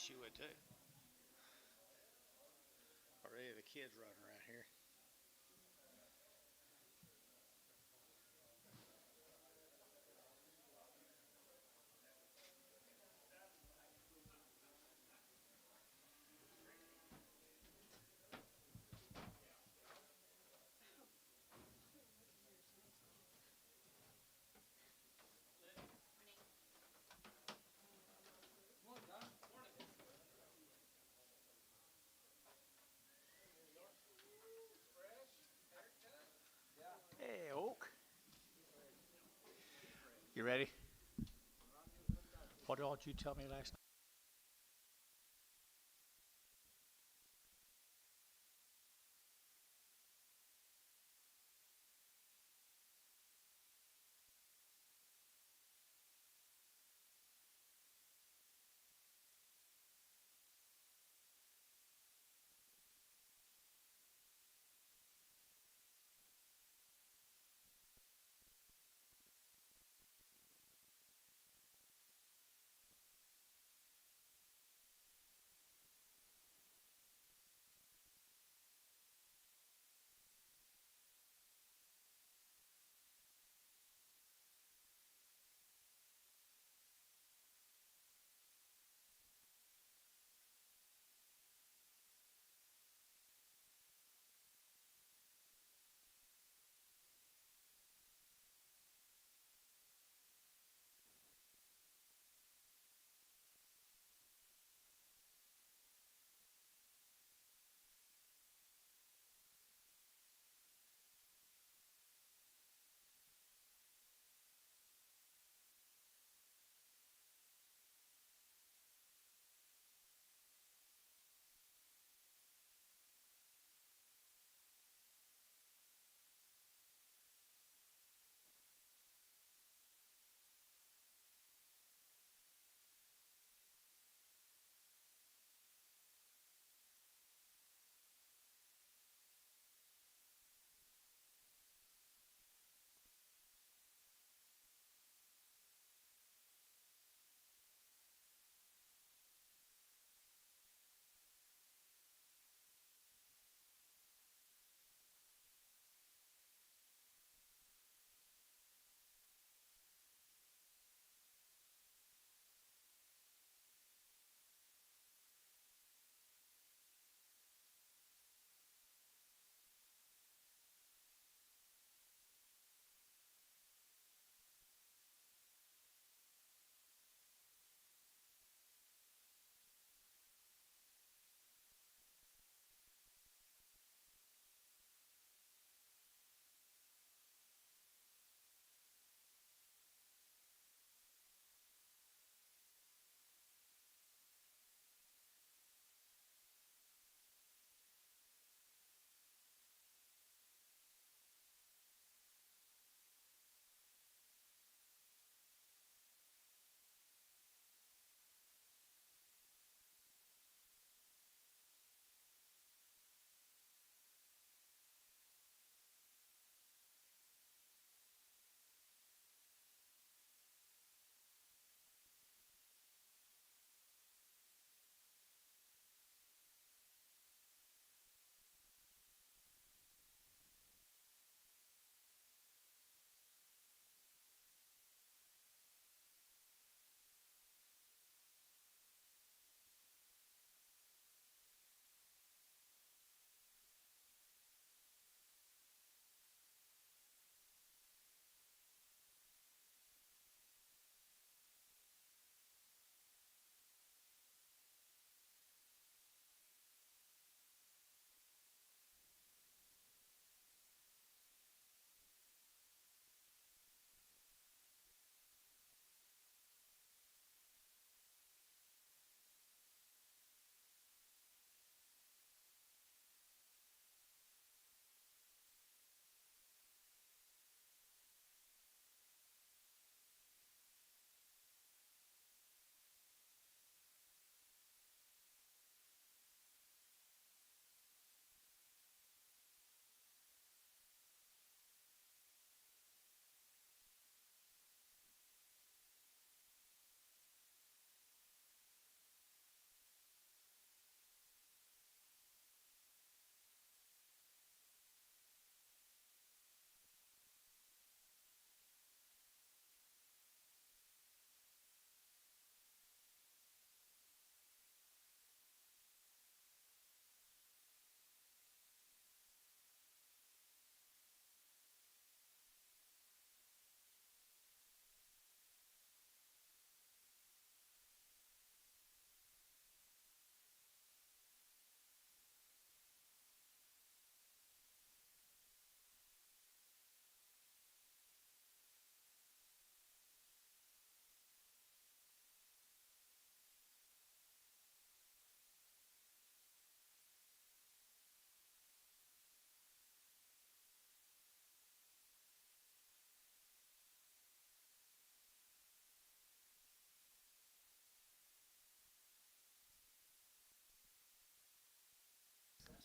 she would too. Already the kids running around here. Hey, Oak. You ready? What did you tell me last night?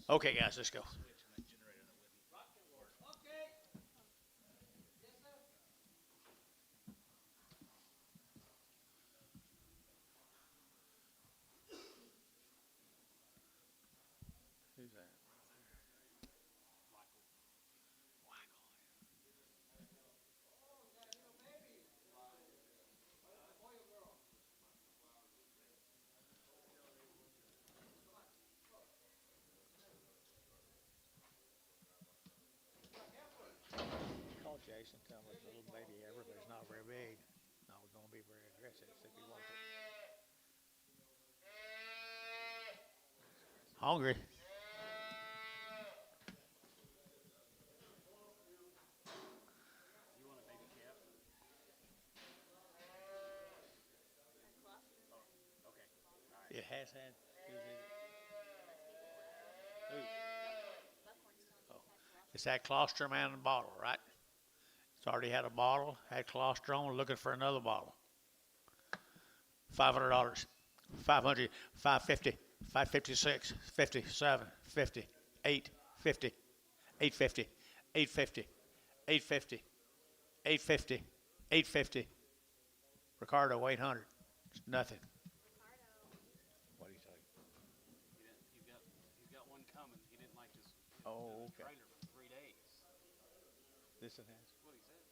Okay, guys, let's go. Who's that? Call Jason, tell him it's a little baby Heifer, but it's not very big. Not going to be very aggressive if he wants it. Hungry. It has had. Ooh. Oh. It's had colostrum and a bottle, right? It's already had a bottle, had colostrum, looking for another bottle. $500, 500, 550, 556, 57, 50, 850, 850, 850, 850, 850, 850. Ricardo, 800. It's nothing. What do you say? He's got one coming. He didn't like his Oh, okay. trailer for 3 days. This one has That's what he said.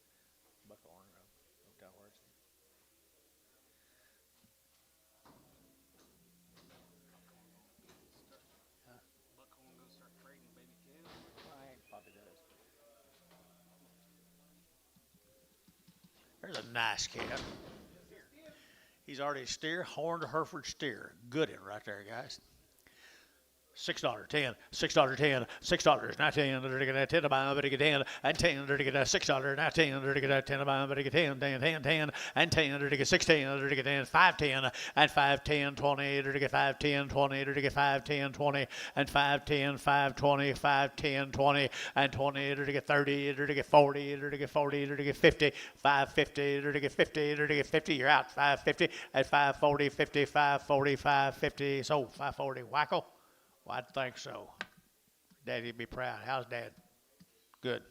buckhorn. Don't tell where it's. Buckhorn go start trading baby calves. I probably does. There's a nice calf. He's already a steer, horned Hereford steer. Good one right there, guys. $6, 10, $6, 10, $6, not 10, $10, buy, but get 10, and 10, $6, not 10, $10, buy, but get 10, 10, 10, 10, and 10, 16, get 10, 5, 10, and 5, 10, 20, get 5, 10, 20, get 5, 10, 20, and 5, 10, 5, 20, 5, 10, 20, and 20, get 30, get 40, get 40, get 50, 5, 50, get 50, get 50, you're out, 5, 50, and 5, 40, 50, 5, 40, 5, 50, so 5, 40, wacko. Well, I'd think so. Daddy'd be proud. How's Dad? Good.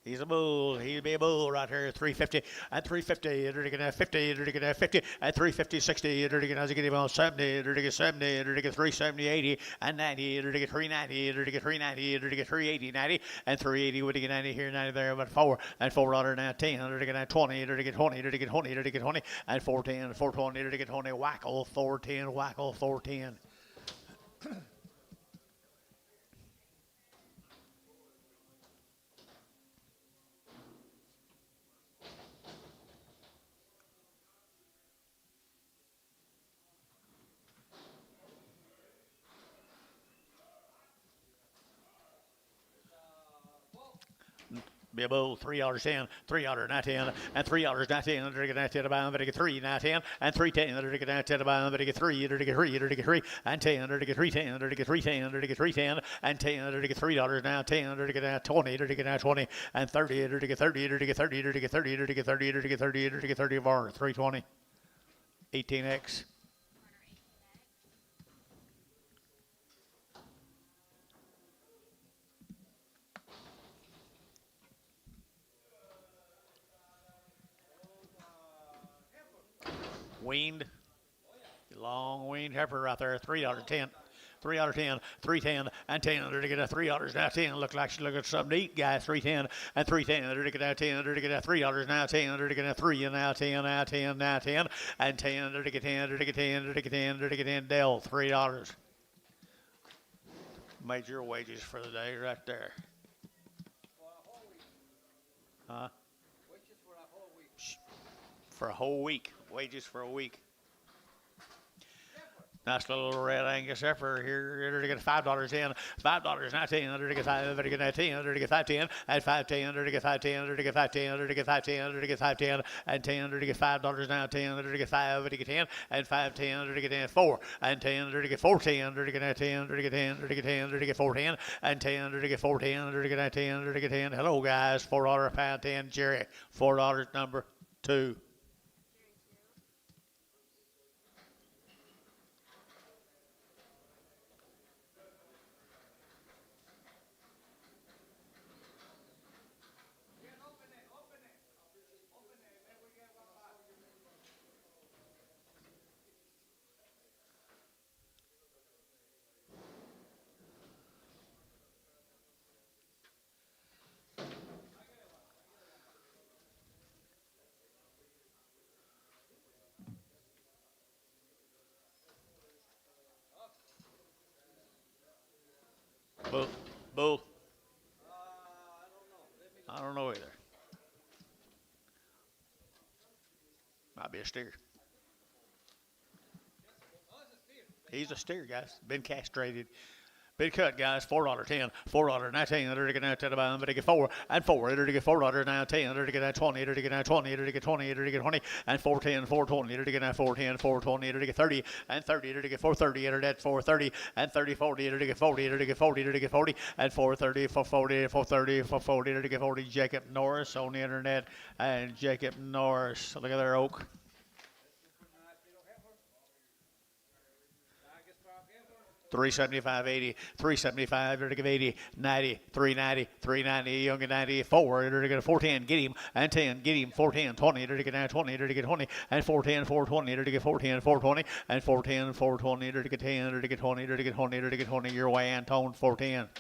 He's a bull. He'd be a bull right here. 350 and 350. 50, 50 and 350, 60. As get him on 70. 70. 370, 80 and 90. 390. 390. 380, 90 and 380. Would he get 90 here, 90 there? But 4 and 400 now 10. 20. 20. 20. 20 and 410. 420. 20. Whackle 410. Whackle 410. Be a bull, $3, 10, $3, not 10, and $3, not 10, not 10, about, but get 3, not 10, and 310, not 10, about, but get 3, get 3, and 10, get 310, get 310, get 310, and 10, get $3, now 10, get 20, get 20, and 30, get 30, get 30, get 30, get 30, get 30, get 30 bar, 320, 18X. Weaned, long weaned heifer right there, $3, 10. 3 out of 10, 310, and 10 to get a $3 now 10. Look like she's looking at something to eat, guys. 310 and 310 to get a 10 to get a $3 now 10 to get a 3 and now 10, now 10, now 10, and 10 to get 10 to get 10 to get 10 to get 10. Dell $3. Made your wages for the day right there. Huh? Wages for a whole week. For a whole week. Wages for a week. Nice little red Angus heifer here. Under to get $5.10, $5.19. Under to get $5, under to get $10, under to get $5.10, and $5.10, under to get $5.10, under to get $5.10, under to get $5.10, under to get $5.10, and $10, under to get $5 now, $10, under to get $5, under to get $10, and $5.10, under to get $10, $4, and $10, under to get $4.10, under to get $10, under to get $10, under to get $10, under to get $4.10, and $10, under to get $4.10, under to get $10, under to get $10. Hello guys, $4 a pound 10, Jerry, $4 number 2. Bull. Bull. I don't know either. Might be a steer. He's a steer, guys. Been castrated. Big cut, guys. $4.10, $4.19. Under to get now 10 about under to get 4 and 4. Under to get $4 now 10. Under to get now 20. Under to get now 20. Under to get 20. Under to get 20 and 4.10, 4.20. Under to get now 4.10, 4.20. Under to get 30 and 30. Under to get 4.30. Under that 4.30 and 30, 40. Under to get 40. Under to get 40. Under to get 40 and 4.30, 4.40, 4.30, 4.40. Under to get 40. Jacob Norris on the internet and Jacob Norris. Look at their oak. $375.80, $375, under to give 80, 90, $390, $390, Young at 94, under to get a 410, get him, and 10, get him, 410, 20, under to get 20, under to get 20, and 410, 420, under to get 410, 420, and 410, 420, under to get 10, under to get 20, under to get 20, under to get 20, your way, Antone, 410.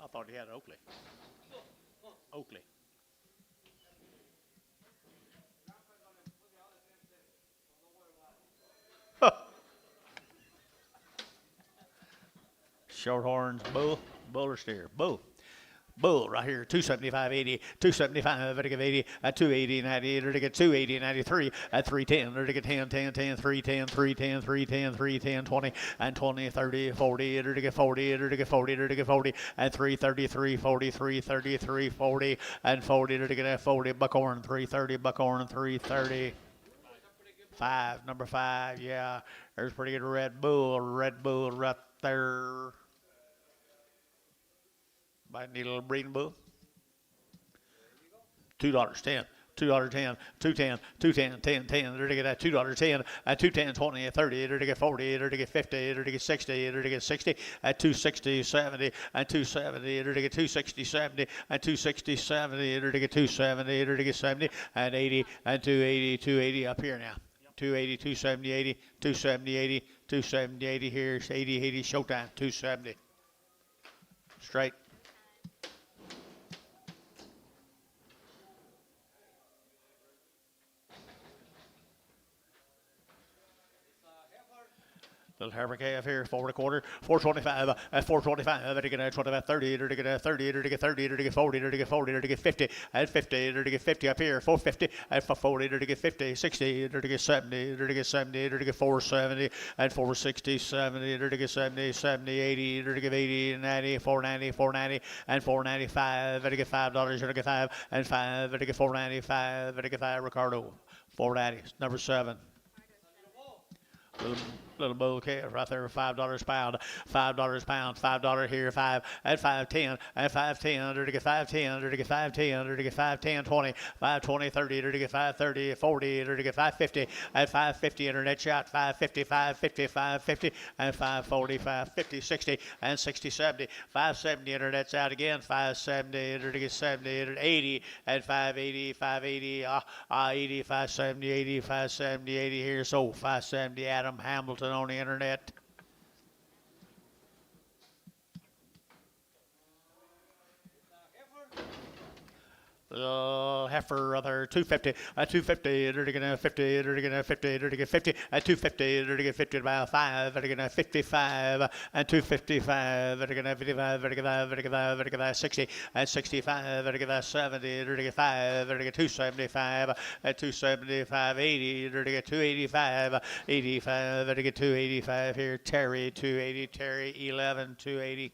I thought he had Oakley. Oakley. Shorthorns, bull or steer, bull right here, 275.80, 275, under to get 80, at 280, 90, under to get 280, 93, at 310, under to get 10, 10, 10, 310, 310, 310, 310, 20, and 20, 30, 40, under to get 40, under to get 40, under to get 40, and 333, 40, 333, 40, and 40, under to get 40, buckhorn, 330, buckhorn, 330. 5, number 5, yeah, there's pretty good red bull right there. Might need a little breeding bull. $2.10, $2.10, $2.10, $2.10, 10, 10. Under to get at $2.10, at $2.10, 20, at 30. Under to get 40. Under to get 50. Under to get 60. Under to get 60. At 260, 70. At 270. Under to get 260, 70. At 260, 70. Under to get 270. Under to get 70. At 80. At 280, 280 up here now. 280, 270, 80, 270, 80, 270, 80 here. 80, 80 showtime. 270. Straight. Little Heifer calf here, 4 1/4, 425, at 425, under to get 25, 30, under to get 30, under to get 30, under to get 40, under to get 40, under to get 50, at 50, under to get 50 up here, 450, at 40, under to get 50, 60, under to get 70, under to get 70, under to get 470, at 460, 70, under to get 70, 70, 80, under to get 80, 90, 490, 490, and 495, under to get $5, under to get 5, and 5, under to get 495, under to get 5, Ricardo, 490, number 7. Little bull calf right there, $5 pound, $5 pound, $5 here, 5 at 510, at 510, under to get 510, under to get 510, under to get 510, 20, 520, 30, under to get 530, 40, under to get 550, at 550, internet shot, 550, 550, 550, and 540, 550, 60, and 60, 70, 570, internet's out again, 570, under to get 70, under 80, at 580, 580, 80, 570, 80, 570, 80 here, so 570, Adam Hamilton on the internet. Heifer other 250, 250, 50, 50, 50, 250, 50 about 5, 55, and 255, 55, 55, 60, and 65, 70, 5, 275, 275, 80, 285, 85, 285 here, Terry, 280, Terry, 11, 280.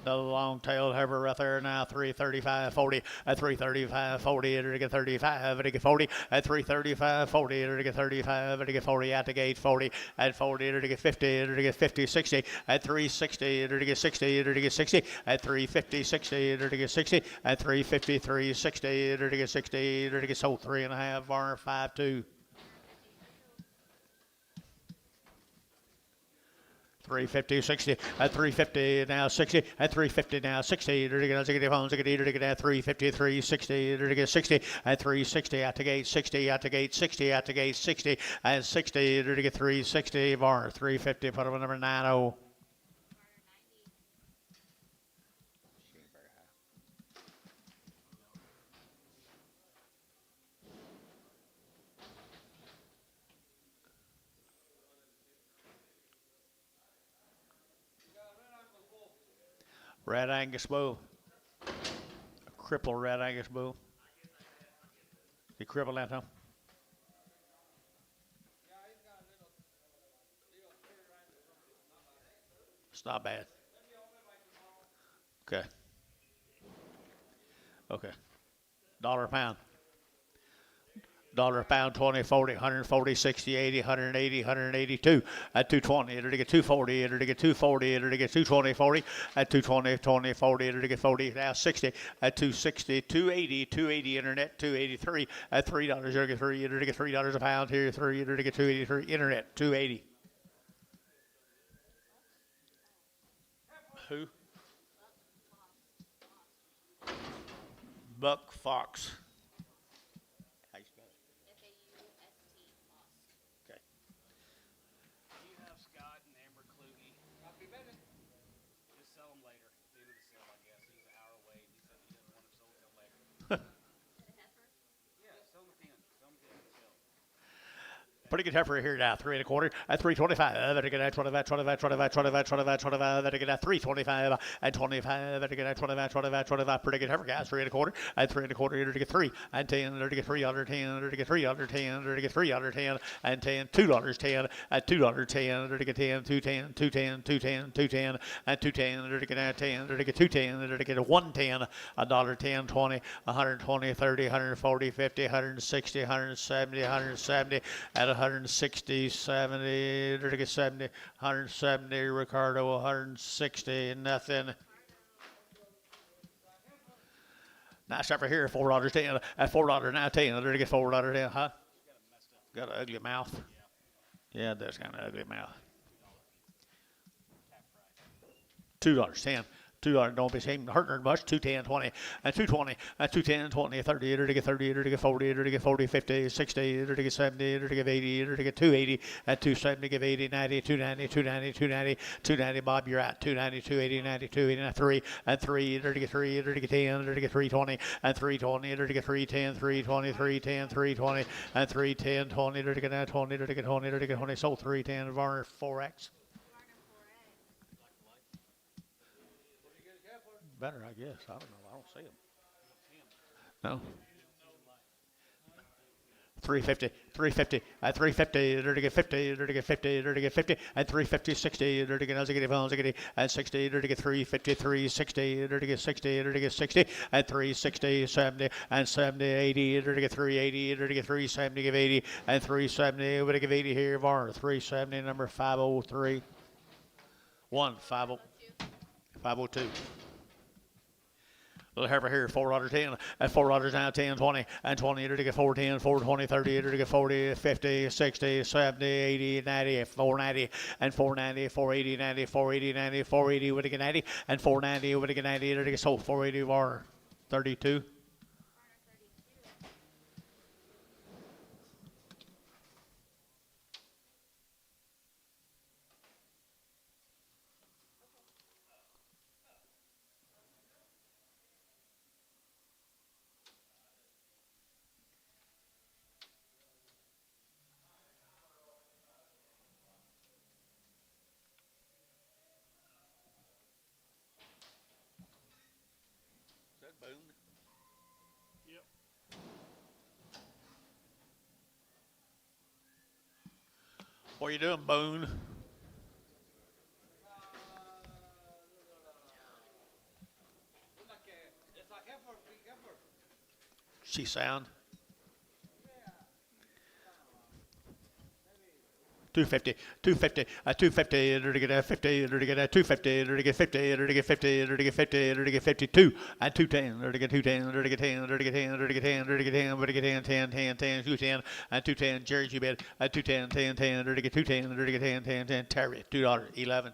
The long-tailed heifer right there now, 335, 40, at 335, 40, it'll get 35, it'll get 40, at 335, 40, it'll get 35, it'll get 40, at the gate, 40, at 40, it'll get 50, it'll get 50, 60, at 360, it'll get 60, it'll get 60, at 350, 60, it'll get 60, at 350, 360, it'll get 60, it'll get sold 3.5, bar 5.2. 350, 60, at 350 now 60, at 350 now 60, to get 350, 360, to get 60, at 360, at the gate 60, at the gate 60, at the gate 60, and 60, to get 360, bar 350, put on number 90. Red Angus bull. A crippled Red Angus bull. He crippled that, huh? It's not bad. Okay. Okay. Dollar a pound. Dollar a pound, 20, 40, 140, 60, 80, 180, 182. At 220, it'll get 240, it'll get 240, it'll get 220, 40. At 220, 20, 40, it'll get 40. Now 60. At 260, 280, 280 internet, 283. At $3, it'll get 3, it'll get $3 a pound here, 3, it'll get 283. Internet, 280. Who? Buck Fox. Pretty good heifer here now, 3 1/4 at 325. Better get at 25, 25, 25, 25, 25, 25. Better get at 325 and 25. Better get at 25, 25, 25. Pretty good heifer, guys. 3 1/4 at 3 1/4. Here to get 3 and 10. There to get 3 under 10. There to get 3 under 10. There to get 3 under 10 and 10. $2.10 at $2.10. There to get 10, 210, 210, 210, 210 and 210. There to get at 10. There to get 210. There to get a 110, $1.10, 20, 120, 30, 140, 50, 160, 170, 170 at 160, 70, there to get 70, 170, Ricardo, 160, nothing. Nice heifer here, $4.10, at $4 now 10, there to get $4.10, huh? Got an ugly mouth. Yeah, it does kind of ugly mouth. $2.10. $2, don't be ashamed, hurting her much. 210, 20, and 220, and 210, 20, 30, to get 30, to get 40, to get 40, 50, 60, to get 70, to get 80, to get 280, and 270, give 80, 90, 290, 290, 290, 290, Bob, you're at 290, 280, 90, 280, 3, and 3, to get 3, to get 10, to get 320, and 320, to get 310, 320, 310, 320, and 310, 20, to get 20, to get 20, to get 20, sold 310, Varner 4X. Better, I guess. I don't know. I don't see them. No. 350, 350, at 350, to get 50, to get 50, to get 50, and 350, 60, to get 60, and 60, to get 350, 360, to get 60, to get 60, and 360, 70, and 70, 80, to get 380, to get 370, give 80, and 370, we're to give 80 here, Var, 370, number 503. 502. Little heifer here, $4.10, at $4 now, 10, 20, and 20, to get 410, 420, 30, to get 40, 50, 60, 70, 80, 90, 490, and 490, 480, 90, 480, 90, 480, would get 90, and 490, would get 90, to get sold 480, var 32. Boone. Yep. What are you doing, Boone? She sound. 250, 250, 250, to get 50, to get 250, to get 50, to get 50, to get 50, to get 52, and 210, to get 210, to get 10, to get 10, to get 10, to get 10, to get 10, 10, 10, 10, 210, and 210, Jerry, you bet, 210, 10, 10, to get 210, to get 10, 10, 10, Terry, $2.11.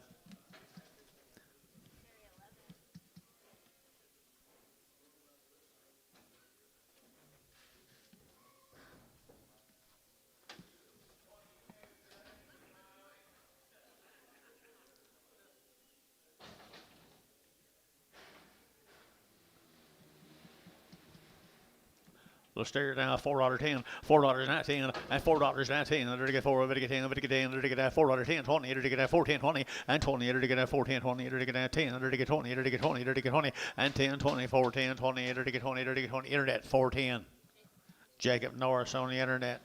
Let's stare now. $4.10, $4.19, and $4.19. To get 4, to get 10, to get 10, to get $4.10, 20, to get 4, 10, 20, and 20, to get 4, 10, 20, to get 10, to get 20, to get 20, to get 20, and 10, 20, 4, 10, 20, to get 20, to get 20. Internet 410. Jacob Norris on the internet.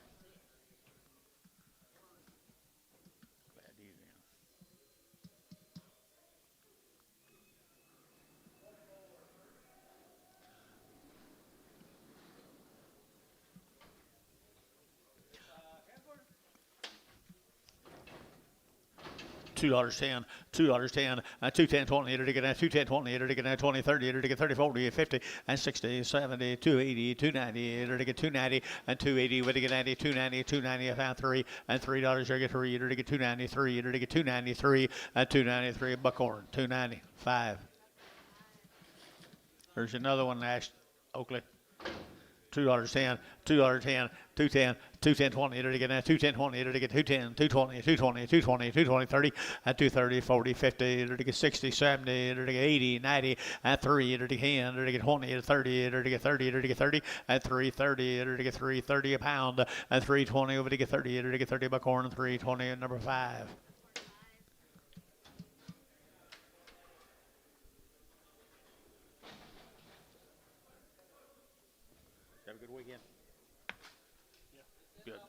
$2.10, $2.10, and 210, 20, to get 210, 20, to get 20, 30, to get 30, 40, 50, and 60, 70, 280, 290, to get 290, and 280, to get 90, 290, 290, I found 3, and $3, to get 3, to get 293, to get 293, and 293, Buckhorn, 295. There's another one, Ash Oakley. $2.10, $2.10, 210, 210, 20, to get 210, 20, to get 210, 220, 220, 220, 220, 30, and 230, 40, 50, to get 60, 70, to get 80, 90, and 3, to get 10, to get 20, 30, to get 30, to get 30, and 330, to get 330 a pound, and 320 over to get 30, to get 30 Buckhorn, 320 number 5. Have a good weekend. Good.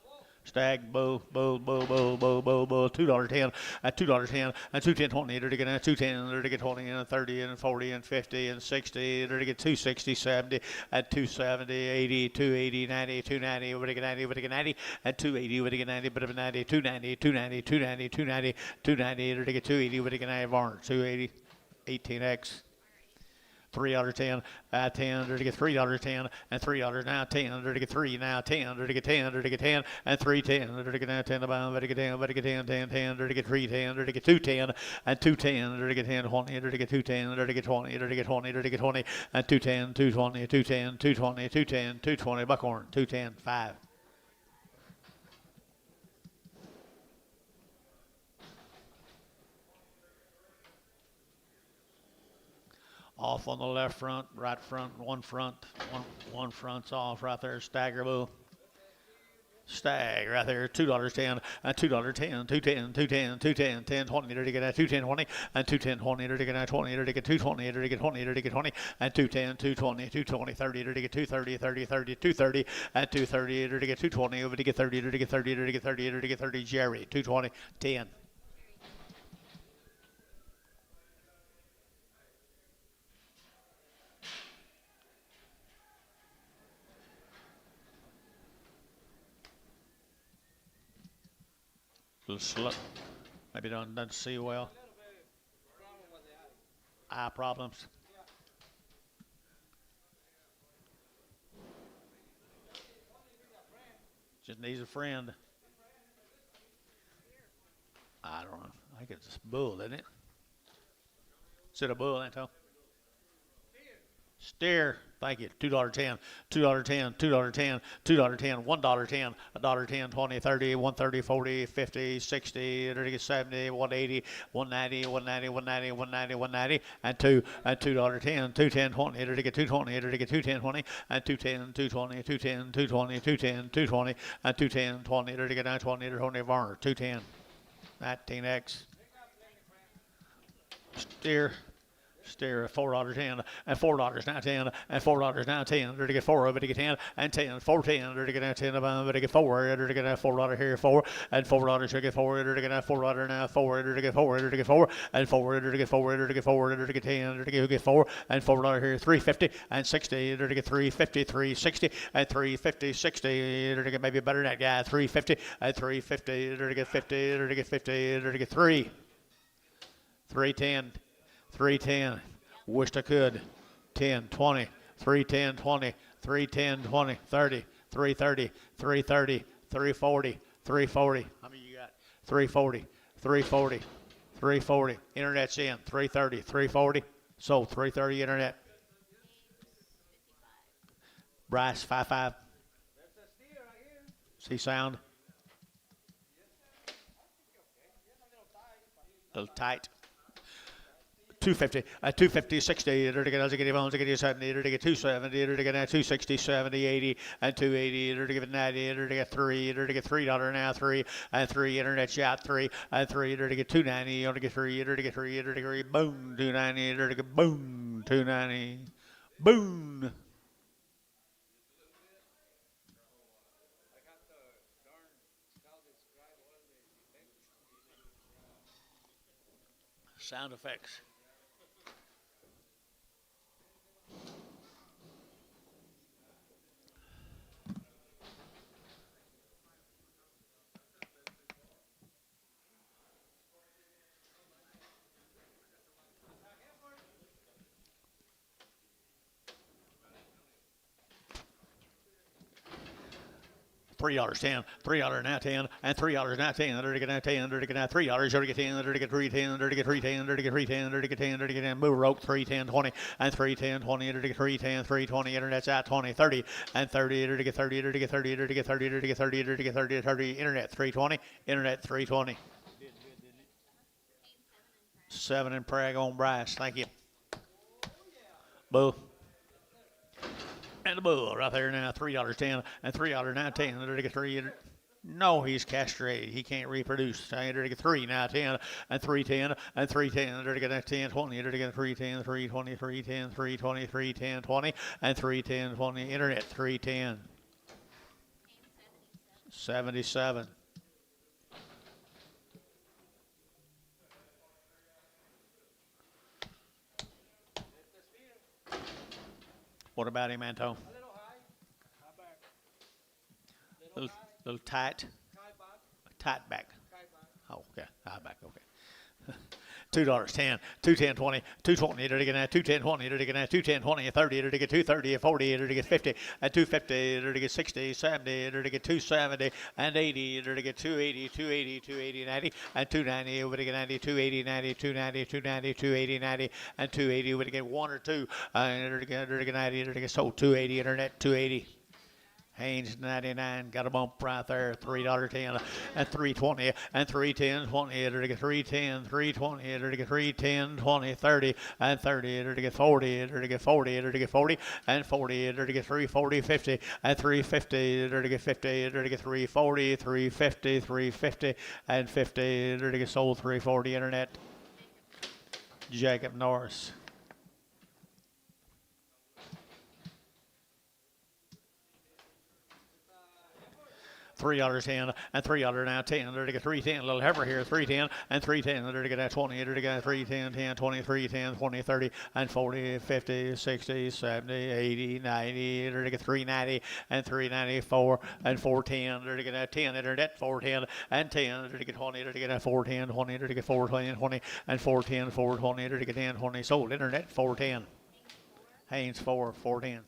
Stag, bull, $2.10, at $2.10, and 210, 20, to get 210, to get 20, and 30, and 40, and 50, and 60, to get 260, 70, at 270, 80, 280, 90, 290, to get 90, to get 90, and 280, to get 90, but 90, 290, 290, 290, 290, 290, to get 280, to get 90, Varner, 280, 18X. $3.10, 10, to get $3.10, and $3 now 10, to get 3 now 10, to get 10, to get 10, and 310, to get now 10 about, to get 10, to get 10, 10, 10, to get 310, to get 210, and 210, to get 10, 20, to get 210, to get 20, to get 20, to get 20, and 210, 220, 210, 220, 210, 220, Buckhorn, 210, 5. Off on the left front, right front, one front's off right there, stagger bull. Stag right there, $2.10, and $2.10, 210, 210, 210, 10, 20, to get 210, 20, and 210, 20, to get 20, to get 220, to get 20, to get 20, and 210, 220, 220, 30, to get 230, 30, 30, 230, and 230, to get 220, over to get 30, to get 30, to get 30, to get 30, Jerry, 220, 10. Slow. Maybe doesn't see well. Eye problems. Just needs a friend. I don't know. I think it's a bull, isn't it? Is it a bull, Anto? Steer. Thank you. $2.10, $2.10, $2.10, $2.10, $1.10, $1.10, 20, 30, 130, 40, 50, 60, 70, 180, 190, 190, 190, 190, 190, and $2.10, 210, 20, to get 220, to get 210, 20, and 210, 220, 210, 220, 210, 220, and 210, 20, to get 920, to 20, Varner, 210, 19X. Steer $4.10 and $4 now 10 and $4 now 10. There to get 4 of it to get 10 and 10 4.10. There to get 10 of it to get 4. There to get $4 here 4 and $4 to get 4. There to get $4 now 4. There to get 4. There to get 4 and 4. There to get 4. There to get 4. There to get 10. There to get 4 and $4 here 3.50 and 60. There to get 3.50 3.60 and 3.50 60. There to get maybe better than that guy 3.50 and 3.50. There to get 50. There to get 50. There to get 3. 3.10. 3.10. Wished I could. 10, 20, 3.10, 20, 3.10, 20, 30, 3.30, 3.30, 3.40, 3.40. How many you got? 3.40, 3.40, 3.40. Internet's in. 3.30, 3.40. So 3.30 internet. Bryce, 5.5. See sound? A little tight. 250, 250, 60, there to get 70, there to get 270, there to get 260, 70, 80, and 280, there to get 90, there to get 3, there to get $3 now, 3, and 3, internet shot 3, and 3, there to get 290, you only get 3, there to get 3, there to get 3, boom, 290, there to get boom, 290, boom. Sound effects. $3.10, $3 now 10, and $3 now 10, there to get now 10, there to get now $3, there to get 10, there to get 3.10, there to get 3.10, there to get 3.10, there to get 10, there to get 10, move rope 3.10, 20, and 3.10, 20, there to get 3.10, 3.20, internet's out 20, 30, and 30, there to get 30, there to get 30, there to get 30, there to get 30, there to get 30, 30, internet 3.20, internet 3.20. 7 in Prague on Bryce, thank you. Boo. And the bull right there now, $3.10 and $3 now 10. There to get 3. No, he's castrated. He can't reproduce. There to get 3 now 10 and 3.10 and 3.10. There to get 10 20. There to get 3.10 3.20 3.10 3.20 3.10 20 and 3.10 20. Internet 3.10. 77. What about him, Anto? A little high. High back. Little tight. High back. Tight back. High back. Oh, okay. High back. Okay. $2.10, 2.10, 20, 2.20. There to get 2.10, 20. There to get 2.10, 20, 30. There to get 2.30, 40. There to get 50, and 2.50. There to get 60, 70. There to get 2.70 and 80. There to get 2.80, 2.80, 2.80, 90, and 2.90. Over to get 90, 2.80, 90, 2.90, 2.90, 2.80, 90, and 2.80. Over to get 1 or 2. There to get 90. There to get sold 2.80. Internet 2.80. Haynes 99 got a bump right there. $3.10 and 3.20 and 3.10 20. There to get 3.10 3.20. There to get 3.10 20 30 and 30. There to get 40. There to get 40. There to get 40 and 40. There to get 3.40 50 and 3.50. There to get 50. There to get 3.40 3.50 3.50 and 50. There to get sold 3.40. Internet. Jacob Norris. $3.10 and $3 now 10. There to get 3.10. Little heifer here 3.10 and 3.10. There to get 20. There to get 3.10 10 20 3.10 20 30 and 40 50 60 70 80 90. There to get 3.90 and 3.94 and 4.10. There to get 10. Internet 4.10 and 10. There to get 20. There to get 4.10 20. There to get 4.20 20 and 4.10 4.20. There to get 10 20. Sold. Internet 4.10. Haynes 4.10.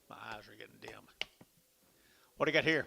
My eyes are getting dim. What do you got here?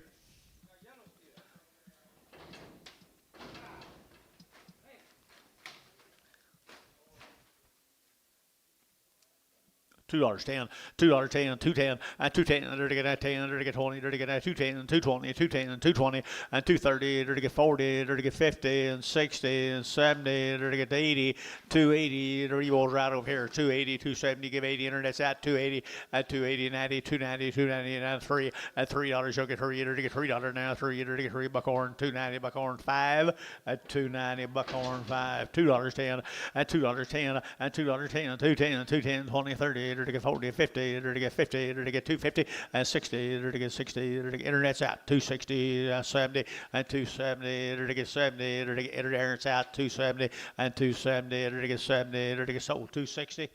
$2.10, $2.10, $2.10, and $2.10, there to get that 10, there to get 20, there to get that 2.10, 2.20, 2.10, 2.20, and 2.30, there to get 40, there to get 50, and 60, and 70, there to get 80, 2.80, there you goes right over here, 2.80, 2.70, give 80, internet's at 2.80, at 2.80, 90, 2.90, 2.90, and 3, at $3, you'll get 3, there to get $3 now, 3, there to get 3, buckhorn, 2.90, buckhorn 5, at 2.90, buckhorn 5, $2.10, at $2.10, at $2.10, 2.10, 2.10, 20, 30, to get 40, 50, to get 50, to get 250, and 60, to get 60, to get internet's out, 260, 70, and 270, to get 70, to get internet's out, 270, and 270, to get 70, to get sold, 260.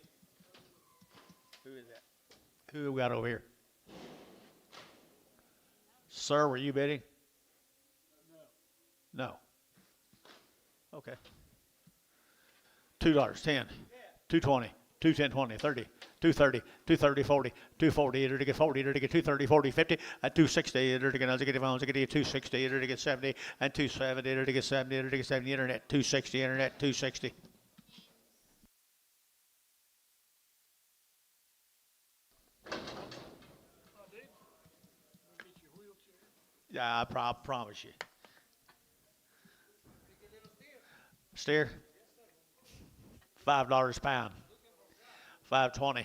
Who is that? Who we got over here? Sir, were you bidding? No. Okay. $2.10, 2.20, 2.10, 20, 30. 230, 230, 40, 240, to get 40, to get 230, 40, 50, and 260, to get 260, to get 70, and 270, to get 70, to get 70, internet, 260, internet, 260. Yeah, I promise you. Steer? $5 a pound. 5.20,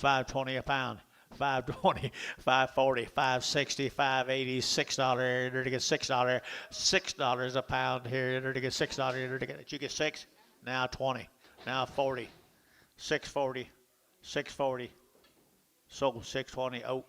5.20 a pound, 5.20, 5.40, 5.60, 5.80, $6, to get $6 a pound here, to get $6, to get, you get 6, now 20, now 40, 6.40, 6.40, sold 6.20, oh.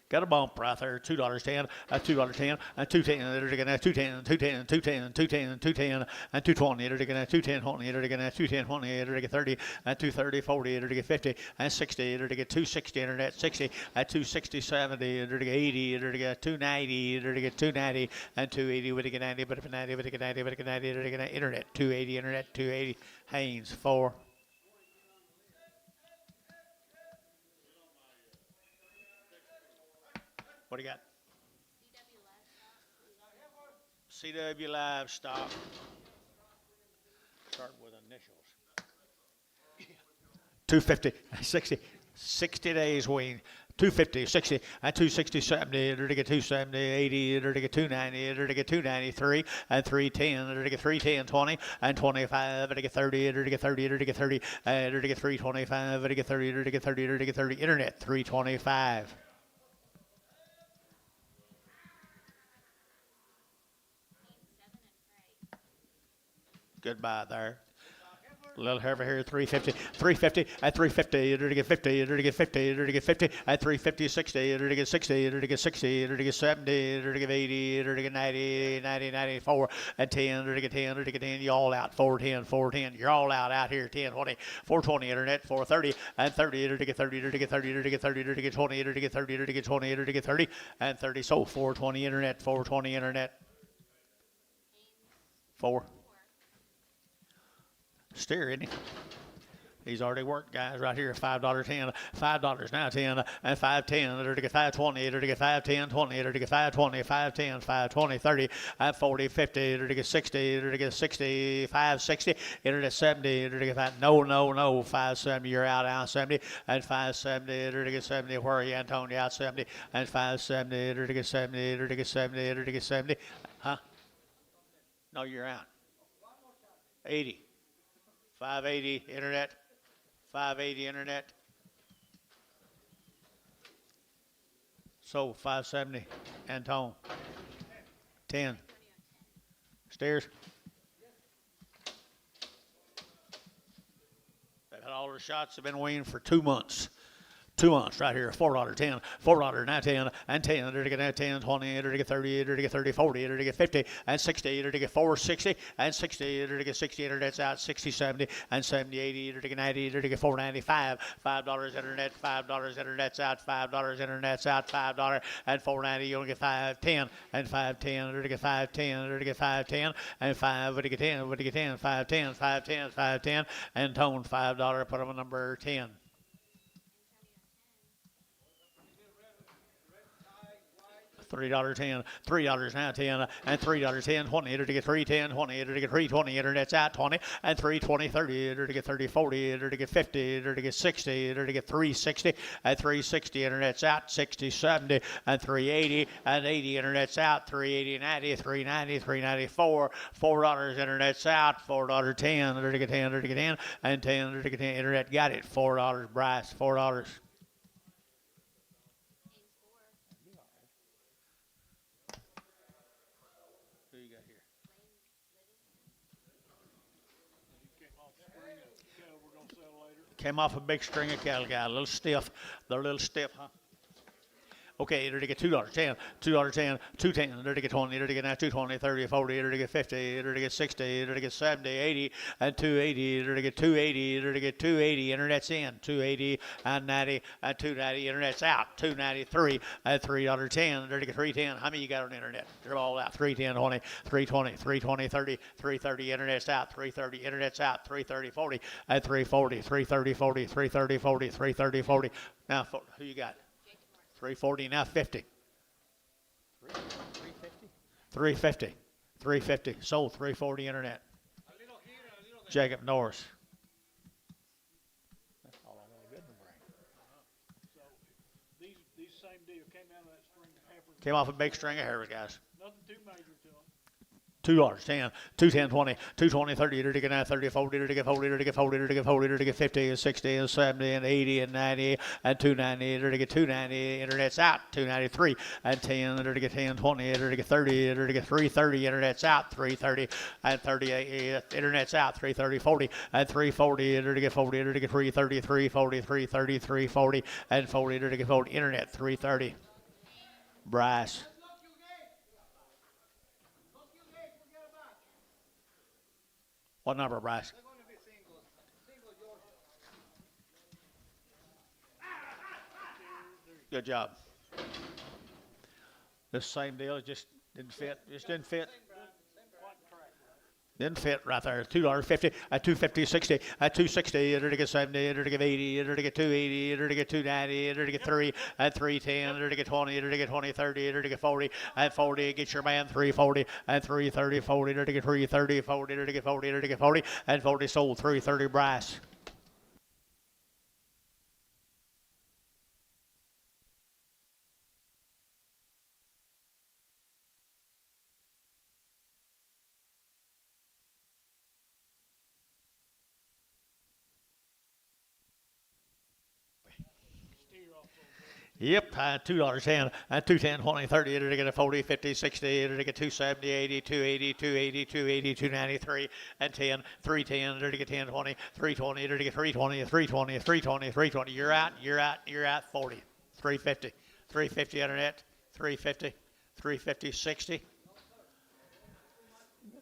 Got a bump right there, $2.10, $2.10, and 2.10, they're taking that 2.10, 2.10, 2.10, 2.10, 2.10, and 2.20, they're taking that 2.10, 20, they're taking that 2.10, 20, they're taking 30, and 2.30, 40, they're taking 50, and 60, they're taking 260, internet 60, at 260, 70, they're taking 80, they're taking 290, they're taking 290, and 280, we're taking 90, but if 90, we're taking 90, we're taking 90, they're taking internet 280, internet 280, Haynes 4. What do you got? CW Livestock. Start with initials. 250, 60 days wean. 250, 60, and 260, 70, to get 270, 80, to get 290, to get 293, and 310, to get 310, 20, and 25, to get 30, to get 30, to get 30, to get 325, to get 30, to get 30, to get 30, internet 325. Goodbye there. Little Heifer here, 350, 350, at 350, to get 50, to get 50, to get 50, at 350, 60, to get 60, to get 60, to get 70, to get 80, to get 90, 90, 94, and 10, to get 10, to get 10, you all out, 410, 410, you're all out here, 10, 20, 420, internet, 430, and 30, to get 30, to get 30, to get 30, to get 20, to get 30, to get 20, to get 30, and 30, so 420, internet, 420, internet, 4. Steer, isn't he? He's already worked, guys, right here. $5.10, $5 now 10, and 5.10. They're to get 5.20. They're to get 5.10, 20. They're to get 5.20, 5.10, 5.20, 30, at 40, 50. They're to get 60. They're to get 60, 5.60. They're to get 70. They're to get 5. No, 5.70. You're out 70, and 5.70. They're to get 70. Where are you, Antonio? Out 70, and 5.70. They're to get 70. They're to get 70. They're to get 70. Huh? No, you're out. 80. 580 internet, 580 internet. So 570, Antone. 10. Steers. They've had all their shots have been weaned for 2 months. 2 months right here, $4.10, $4 now 10, and 10, to get 10, 20, to get 30, to get 30, 40, to get 50, and 60, to get 460, and 60, to get 60, internet's out, 60, 70, and 70, 80, to get 90, to get 495, $5 internet, $5 internet's out, $5 internet's out, $5, and 490, you only get 510, and 510, to get 510, to get 510, and 5, to get 10, to get 10, 510, 510, 510, and tone $5, put them on number 10. $3.10, $3 now 10, and $3.10, 20, enter to get 3.10, 20, enter to get 3.20, internet's out 20, and 3.20, 30, enter to get 30, 40, enter to get 50, enter to get 60, enter to get 3.60, and 3.60, internet's out 60, 70, and 3.80, and 80, internet's out 3.80, 90, 3.90, 3.94, $4, internet's out $4.10, enter to get 10, enter to get 10, and 10, enter to get 10, internet got it $4, Bryce, $4. Who you got here? Came off a big string of cattle, guy, a little stiff. They're a little stiff, huh? Okay, enter to get $2.10, $2.10, $2.10, enter to get 20, enter to get now 2.20, 30, 40, enter to get 50, enter to get 60, enter to get 70, 80, and 2.80, enter to get 2.80, enter to get 2.80, internet's in, 2.80, and 90, and 2.90, internet's out, 2.93, and $3.10, enter to get 3.10. How many you got on the internet? They're all out, 3.10, 20, 3.20, 3.20, 30, 3.30, internet's out, 3.30, internet's out, 3.30, 40, and 3.40, 3.30, 40, 3.30, 40, 3.30, 40. Now, who you got? 340, now 50. 350. 350. Sold 340 internet. Jacob Norris. That's all I want to bring. So these same deal came out of that string of Heifers. Came off a big string of Heifers, guys. Nothing too major to them. $2.10, $2.10, 20, $2.20, 30, enter to get now 30, 40, enter to get 40, enter to get 40, enter to get 40, enter to get 50, and 60, and 70, and 80, and 90, and 2.90, enter to get 2.90, internet's out, 2.93, and 10, enter to get 10, 20, enter to get 30, enter to get 3.30, internet's out, 3.30, and 38, internet's out, 3.30, 40, and 3.40, enter to get 40, enter to get 3.30, 3.40, 3.30, 3.40, and 40, enter to get 40, internet, 3.30. Bryce. What number, Bryce? Good job. This same deal, it just didn't fit. Just didn't fit. Didn't fit right there. $2.50 at 250, 60 at 260. Enter to get 70. Enter to get 80. Enter to get 280. Enter to get 290. Enter to get 3 at 310. Enter to get 20. Enter to get 20, 30. Enter to get 40 at 40. Get your man 340 at 330, 40. Enter to get 330, 40. Enter to get 40. Enter to get 40 and 40 sold 330. Bryce. Yep, $2.10, $2.10, 20, 30, enter to get a 40, 50, 60, enter to get 270, 80, 280, 280, 280, 293, and 10, 310, enter to get 10, 20, 320, enter to get 320, 320, 320, 320. You're out, 40, 350, 350 internet, 350, 350, 60.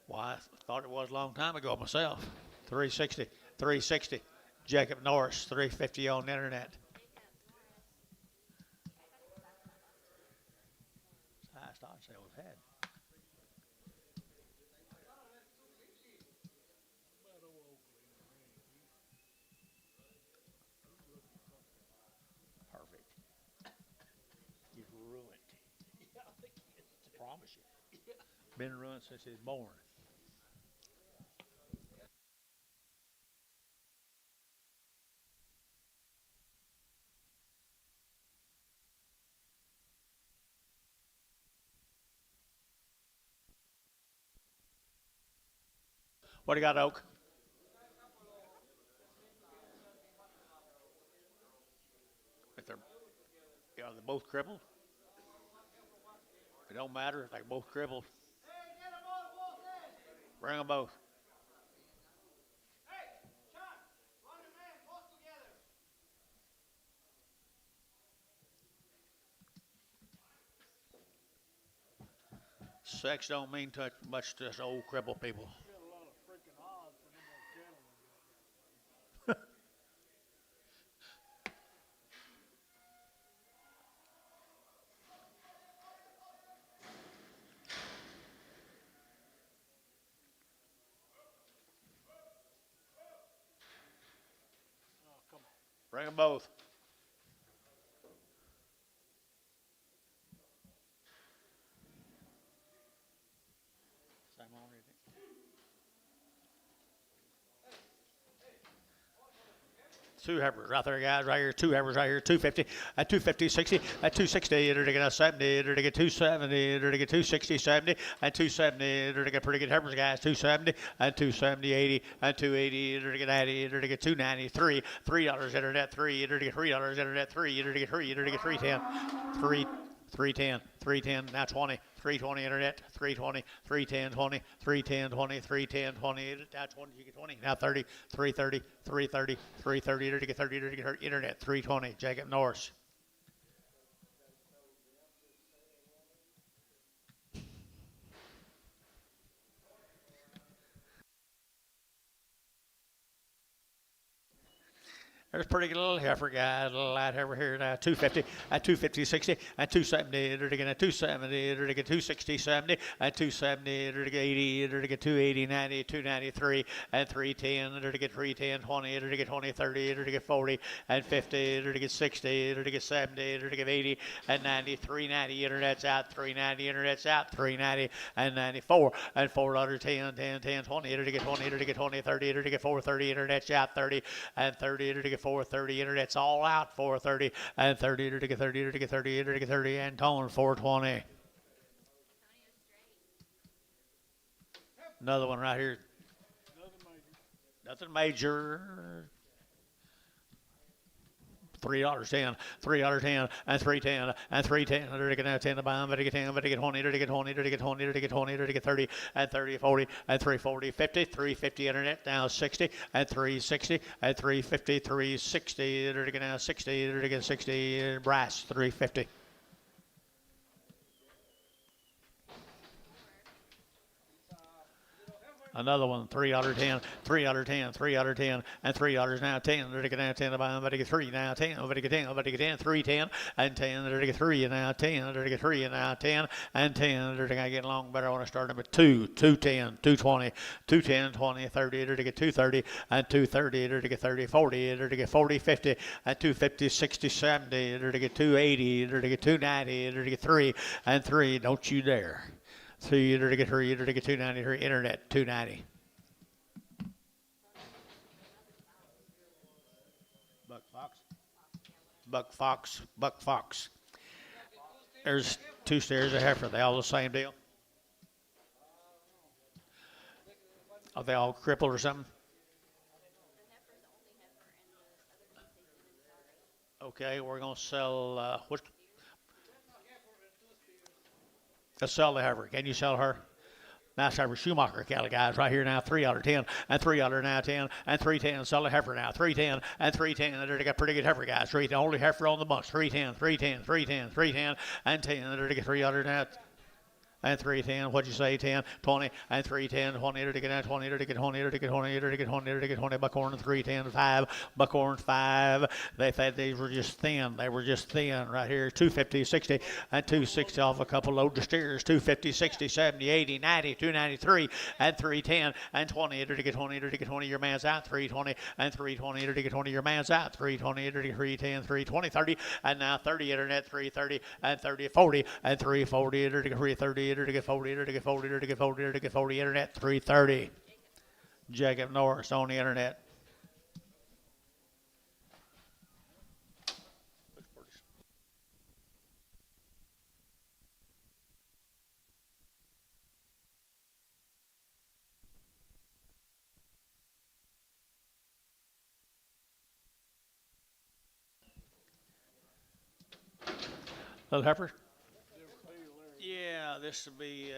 Well, I thought it was a long time ago myself. 360, 360. Jacob Norris, 350 on the internet. Highest odd sale we've had. Perfect. He's ruined. I promise you. Been ruined since he was born. What do you got, Oak? If they're both crippled? It don't matter if they're both crippled. Bring them both. Sex don't mean much to us old crippled people. Bring them both. Two Heifers right there, guys, right here. Two Heifers right here. 250, at 250, 60, at 260, they're to get a 70, they're to get 270, they're to get 260, 70, and 270, they're to get pretty good Heifers, guys. 270, and 270, 80, and 280, they're to get 90, they're to get 293, $3 internet, 3, they're to get $3 internet, 3, they're to get 3, they're to get 310, 3. 310, 310, now 20, 320 internet, 320, 310, 20, 310, 20, 310, 20, now 20, you get 20, now 30, 330, 330, 330, to get 30, to get internet, 320, Jacob Norris. There's a pretty good little heifer, guys. A little light heifer here now. 250, at 250, 60, at 270, they're to get 270, they're to get 260, 70, at 270, they're to get 80, they're to get 280, 90, 293, and 310, they're to get 310, 20, they're to get 20, 30, they're to get 40, and 50, they're to get 60, they're to get 70, they're to get 80, and 90, 390, internet's out, 390, internet's out, 390, and 94, and $4, 10, 10, 10, 20, they're to get 20, they're to get 20, 30, they're to get 430, internet's out, 30, and 30, they're to get 430, internet's all out, 430, and 30, to get 30, to get 30, to get 30, and tone 420. Another one right here. Nothing major. $3.10, $3.10, and $3.10, and $3.10, to get 10 to buy them, to get 10, to get 20, to get 20, to get 20, to get 20, to get 30, and 30, 40, and 340, 50, 350 internet, now 60, and 360, and 350, 360, to get now 60, to get 60, brass, 350. Another one, $3.10, $3.10, $3.10, and $3 now 10. They're to get now 10 to buy them, but to get 3 now 10, but to get 10, but to get 10, 310, and 10. They're to get 3 now 10. They're to get 3 now 10, and 10. They're to get along better. I want to start them at 2, 210, 220, 210, 20, 30. They're to get 230, and 230. They're to get 30, 40. They're to get 40, 50, and 250, 60, 70. They're to get 280. They're to get 290. They're to get 3, and 3. Don't you dare. 3, to get 3, to get 290, internet, 290. Buck Fox. Buck Fox, Buck Fox. There's 2 steers of heifer. They all the same deal? Are they all crippled or something? Okay, we're going to sell, let's sell the heifer. Can you sell her? Nice heifer Schumacher cattle, guys, right here now. $3.10, and $3 now 10, and $3.10. Sell the heifer now. $3.10, and $3.10. They got pretty good heifer, guys. The only heifer on the bunch. $3.10, $3.10, $3.10, $3.10, and 10. They get $3 now. And 310, what'd you say, 10, 20, and 310, 20, to get 20, to get 20, to get 20, to get 20, to get 20, buckhorn, 310, 5, buckhorn, 5. They thought these were just thin. They were just thin right here. 250, 60, and 260 off a couple loads of steers. 250, 60, 70, 80, 90, 293, and 310, and 20, to get 20, to get 20, your man's out. 320, and 320, to get 20, your man's out. 320, to get 310, 320, 30, and now 30 internet, 330, and 30, 40, and 340, to get 330. To get 40, to get 40, to get 40, to get 40, internet, 330. Jacob Norris on the internet. Little heifer? Yeah, this will be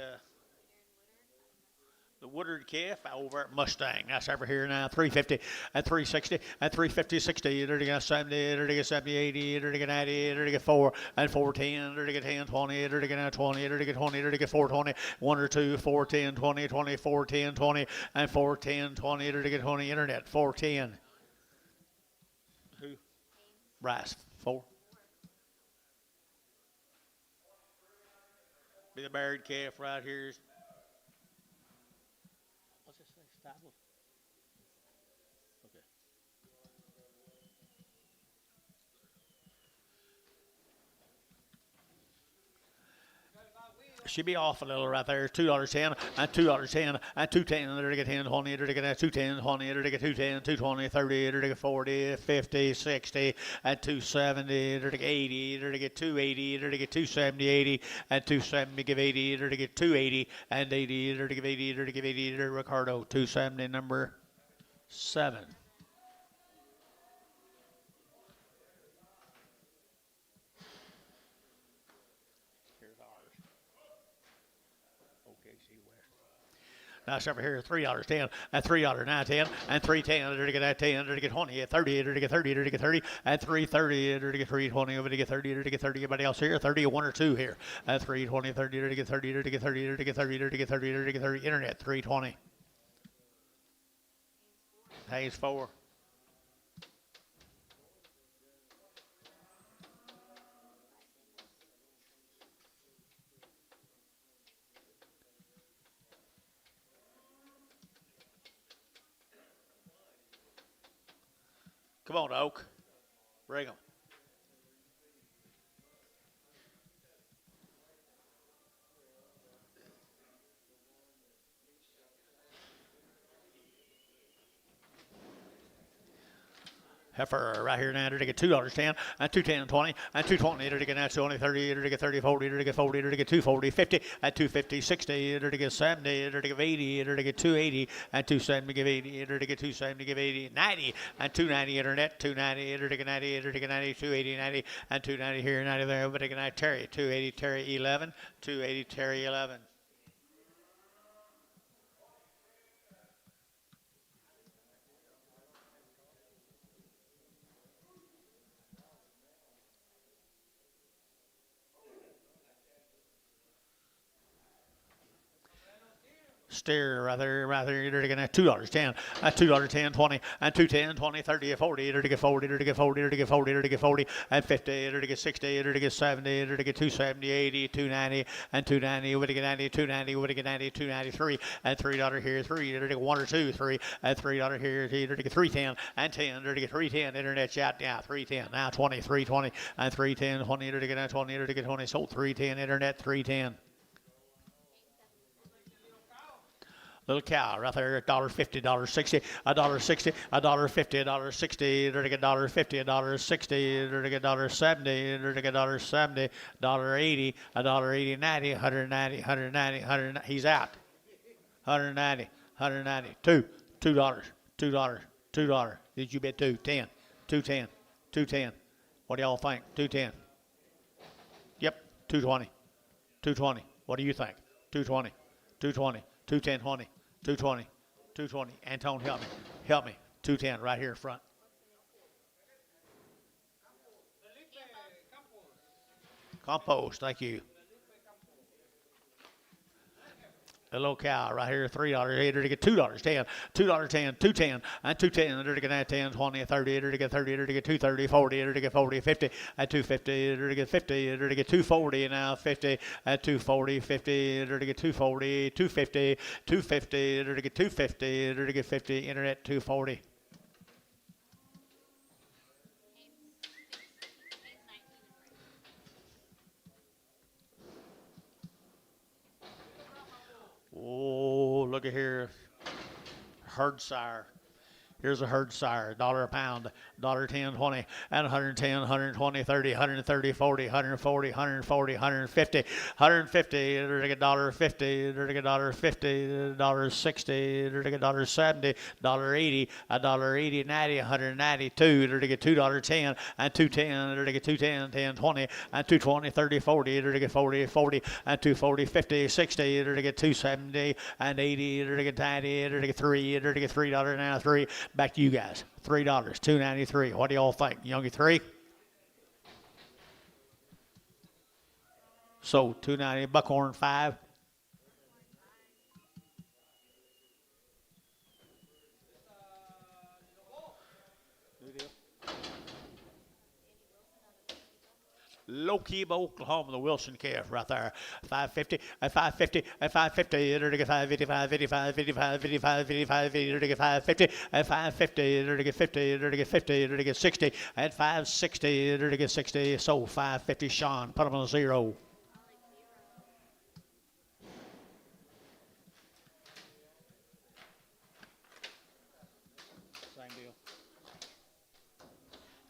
the Woodard calf over at Mustang. That's over here now. 350 and 360 and 350, 60. They're to get 70, they're to get 70, 80, they're to get 90, they're to get 4 and 410, they're to get 10, 20, they're to get 20, they're to get 20, they're to get 420, 1 or 2, 410, 20, 20, 410, 20, and 410, 20, they're to get 20, internet, 410. Who? Bryce, 4. Be the married calf right here. What's this thing? Stable? Okay. She be off a little right there. $2.10 and $2.10 and $2.10. There to get 10, 20. There to get 2.10, 20. There to get 2.10, 2.20, 30. There to get 40, 50, 60 and 270. There to get 80. There to get 280. There to get 270, 80 and 270. Give 80. There to get 280 and 80. There to give 80. There to give 80. There to Ricardo 270 number 7. Now over here, $3.10 and $3.10 and $3.10. There to get that 10. There to get 20. 30. There to get 30. There to get 30 and $3.30. There to get 3.20. Over to get 30. There to get 30. Anybody else here? 30, 1 or 2 here. 3.20. 30. There to get 30. There to get 30. There to get 30. There to get 30. There to get 30. Internet 3.20. Hayes 4. Come on, Oak. Bring them. Heifer right here now. There to get $2.10 and $2.10, 20 and $2.20. There to get now 20, 30. There to get 30, 40. There to get 40. There to get 240, 50 and 250, 60. There to get 70. There to get 80. There to get 280 and 270. Give 80. There to get 270. Give 80, 90 and 290. Internet 290. There to get 90. There to get 90, 280, 90 and 290 here, 90 there. But to get 90. Terry 280. Terry 11. 280. Terry 11. Steer right there, you're getting $2.10, $2.10, 20, and $2.10, 20, 30, 40, there to get 40, there to get 40, there to get 40, there to get 40, and 50, there to get 60, there to get 70, there to get 270, 80, 290, and 290, would get 90, 290, would get 90, 293, and $3 here, 3, there to get 1 or 2, 3, and $3 here, there to get 310, and 10, there to get 310, internet chat now, 310, now 20, 320, and 310, 20, there to get 20, there to get 20, sold 310, internet 310. Little cow right there, $1.50, $1.60, $1.60, $1.50, $1.60, there to get $1.50, $1.60, there to get $1.70, there to get $1.70, $1.80, $1.80, 90, 190, 190, 190. He's out. 190, 190, $2, $2. Did you bet 2? 10, 210, 210. What do y'all think? 210. Yep, 220, 220. What do you think? 220, 220, 210, 20. 220, 220. Antone, help me. 210 right here in front. Compost, thank you. A little cow right here, $3. There to get $2.10, $2.10, $2.10, and $2.10. There to get 10, 20, 30. There to get 30. There to get 230, 40. There to get 40, 50, and 250. There to get 50. There to get 240 now, 50, and 240, 50. There to get 240, 250, 250. There to get 250. There to get 50. Internet 240. Oh, look at here. Herd sire. Here's a herd sire, $1 a pound, $1.10, 20, and 110, 120, 30, 130, 40, 140, 140, 150, 150, there to get $1.50, there to get $1.50, $1.60, there to get $1.70, $1.80, $1.80, 90, 192, there to get $2.10, and 210, there to get 210, 10, 20, and 220, 30, 40, there to get 40, 40, and 240, 50, 60, there to get 270, and 80, there to get 90, there to get 3, there to get $3 now, 3. Back to you guys. $3, $2.93. What do y'all think? Youngie 3? So $2.90. Buckhorn 5. Low-Keeb, Oklahoma, the Wilson calf right there. 550, at 550, at 550, there to get 555, 55, 55, 55, 55, there to get 550, at 550, there to get 50, there to get 50, there to get 60, at 560, there to get 60, so 550, Sean, put them on 0.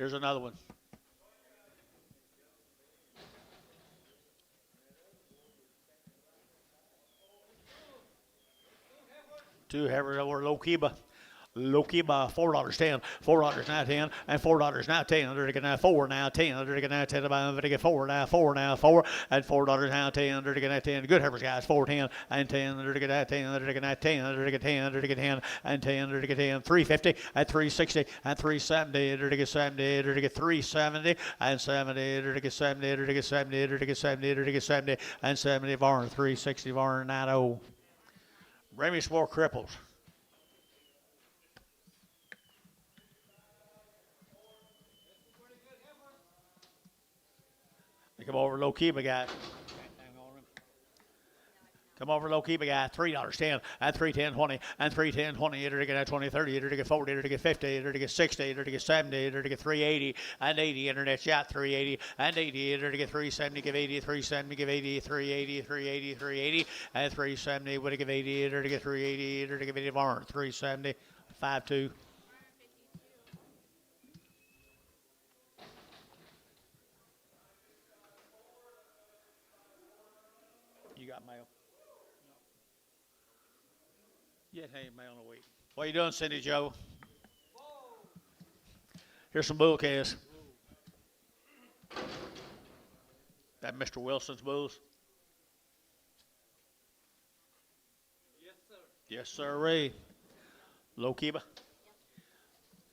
Here's another one. Two Heifers over Lokiba. Lokiba, $4.10, $4 now 10, and $4 now 10. They're getting now 4 now 10. They're getting now 10 about they get 4 now 4 now 4 and $4 now 10. They're getting now 10. Good Heifers guys 4.10 and 10. They're getting now 10. They're getting now 10. They're getting 10. They're getting 10 and 10. They're getting 10. 350 and 360 and 370. They're getting 70. They're getting 370 and 70. They're getting 70. They're getting 70. They're getting 70. They're getting 70 and 70. Varn 360 Varn 90. Bring me some more cripples. Come over low Kiba guy. Come over low Kiba guy. $3.10 and 3.10 20 and 3.10 20. It'll get 20 30. It'll get 40. It'll get 50. It'll get 60. It'll get 70. It'll get 380 and 80. Internet shot 380 and 80. It'll get 370. Give 80. 370. Give 80. 380. 380. 380 and 370. Would it give 80? It'll get 380. It'll give 80 Varn 370. 5.2. You got mail? Yeah, hey, mail in a week. What you doing, Cindy Joe? Here's some bull calves. That Mr. Wilson's bulls? Yes, sir. Yes, sir, Ray. Low Kiba.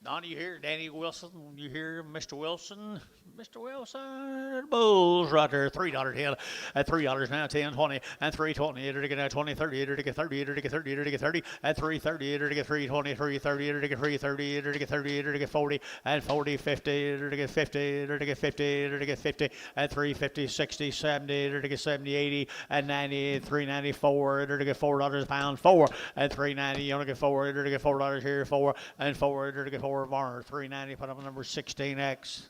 Donnie, you hear Danny Wilson? You hear Mr. Wilson? Mr. Wilson, bulls right there. $3.10 at $3 now 10 20 and 3.20. It'll get 20 30. It'll get 30. It'll get 30. It'll get 30 at 3.30. It'll get 3.20 3.30. It'll get 3.30. It'll get 30. It'll get 40 and 40 50. It'll get 50. It'll get 50. It'll get 50 at 3.50 60 70. It'll get 70 80 and 90 3.94. It'll get $4 a pound 4 and 3.90. You only get 4. It'll get $4 here 4 and 4. It'll get 4 Varner 3.90. Put up number 16X.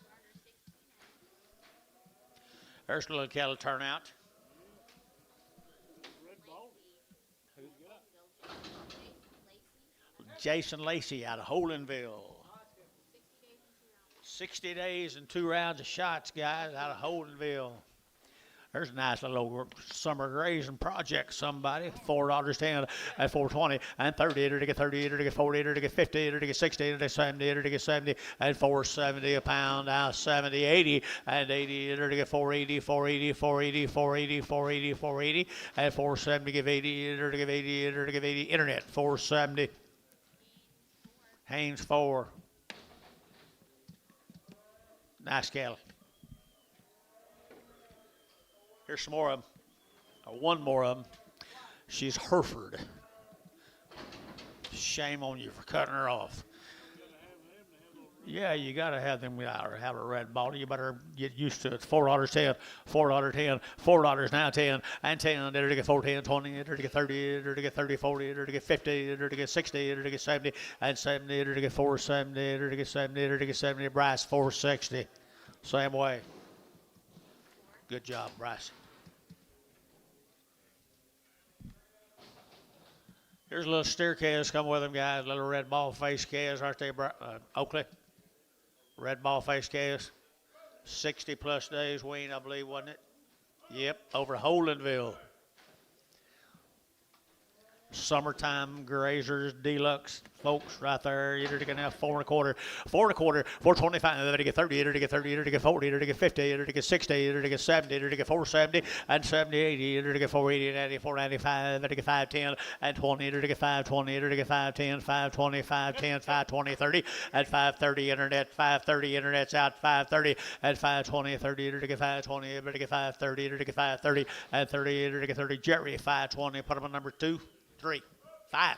There's a little cattle turnout. Red ball. Who's got? Jason Lacey out of Holdinville. 60 days and 2 rounds of shots, guys, out of Holdinville. There's a nice little summer grazing project, somebody. $4.10 at 4.20 and 30. It'll get 30. It'll get 40. It'll get 50. It'll get 60. It'll get 70. It'll get 70 and 4.70 a pound. Now 70, 80 and 80. It'll get 4.80, 4.80, 4.80, 4.80, 4.80, 4.80 and 4.70. Give 80. It'll give 80. It'll give 80. Internet 4.70. Haynes 4. Nice cattle. Here's some more of them. One more of them. She's Hereford. Shame on you for cutting her off. Yeah, you got to have them have a red ball. You better get used to it. $4.10, $4.10, $4 now 10, and 10. It'll get 4.10, 20. It'll get 30. It'll get 30, 40. It'll get 50. It'll get 60. It'll get 70, and 70. It'll get 4.70. It'll get 70. It'll get 70. Bryce 4.60. Same way. Good job, Bryce. Here's a little steer calves come with them, guys. Little red ball face calves, aren't they, Oakley? Red ball face calves. 60 plus days wean, I believe, wasn't it? Yep, over Holdinville. Summertime grazers, deluxe folks right there. You're going to have 4.25, 4.25, 4.25. It'll get 30, it'll get 30, it'll get 40, it'll get 50, it'll get 60, it'll get 70, it'll get 4.70 and 70, 80, it'll get 4.80 and 80, 4.95, it'll get 5.10 and 20, it'll get 5.20, it'll get 5.10, 5.20, 5.10, 5.20, 30 at 5.30 internet, 5.30 internet's out, 5.30 at 5.20, 30, it'll get 5.20, it'll get 5.30, it'll get 5.30 and 30, it'll get 30. Jerry 5.20. Put him on number 2. 3, 5.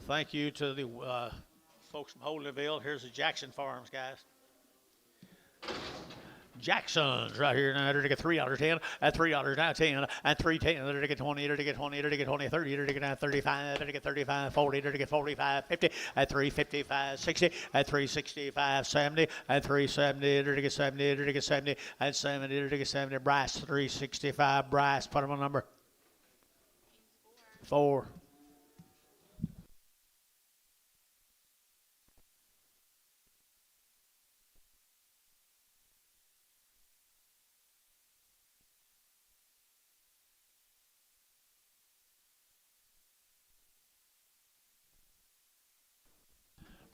Thank you to the folks from Holdinville. Here's the Jackson Farms, guys. Jackson's right here now. It'll get $3.10 at $3 now 10 and 3.10. It'll get 20. It'll get 20. It'll get 20. 30. It'll get 35. It'll get 35. 40. It'll get 45. 50 at 3.55. 60 at 3.65. 70 at 3.70. It'll get 70. It'll get 70 and 70. It'll get 70. Bryce 3.65. Bryce, put him on number 4.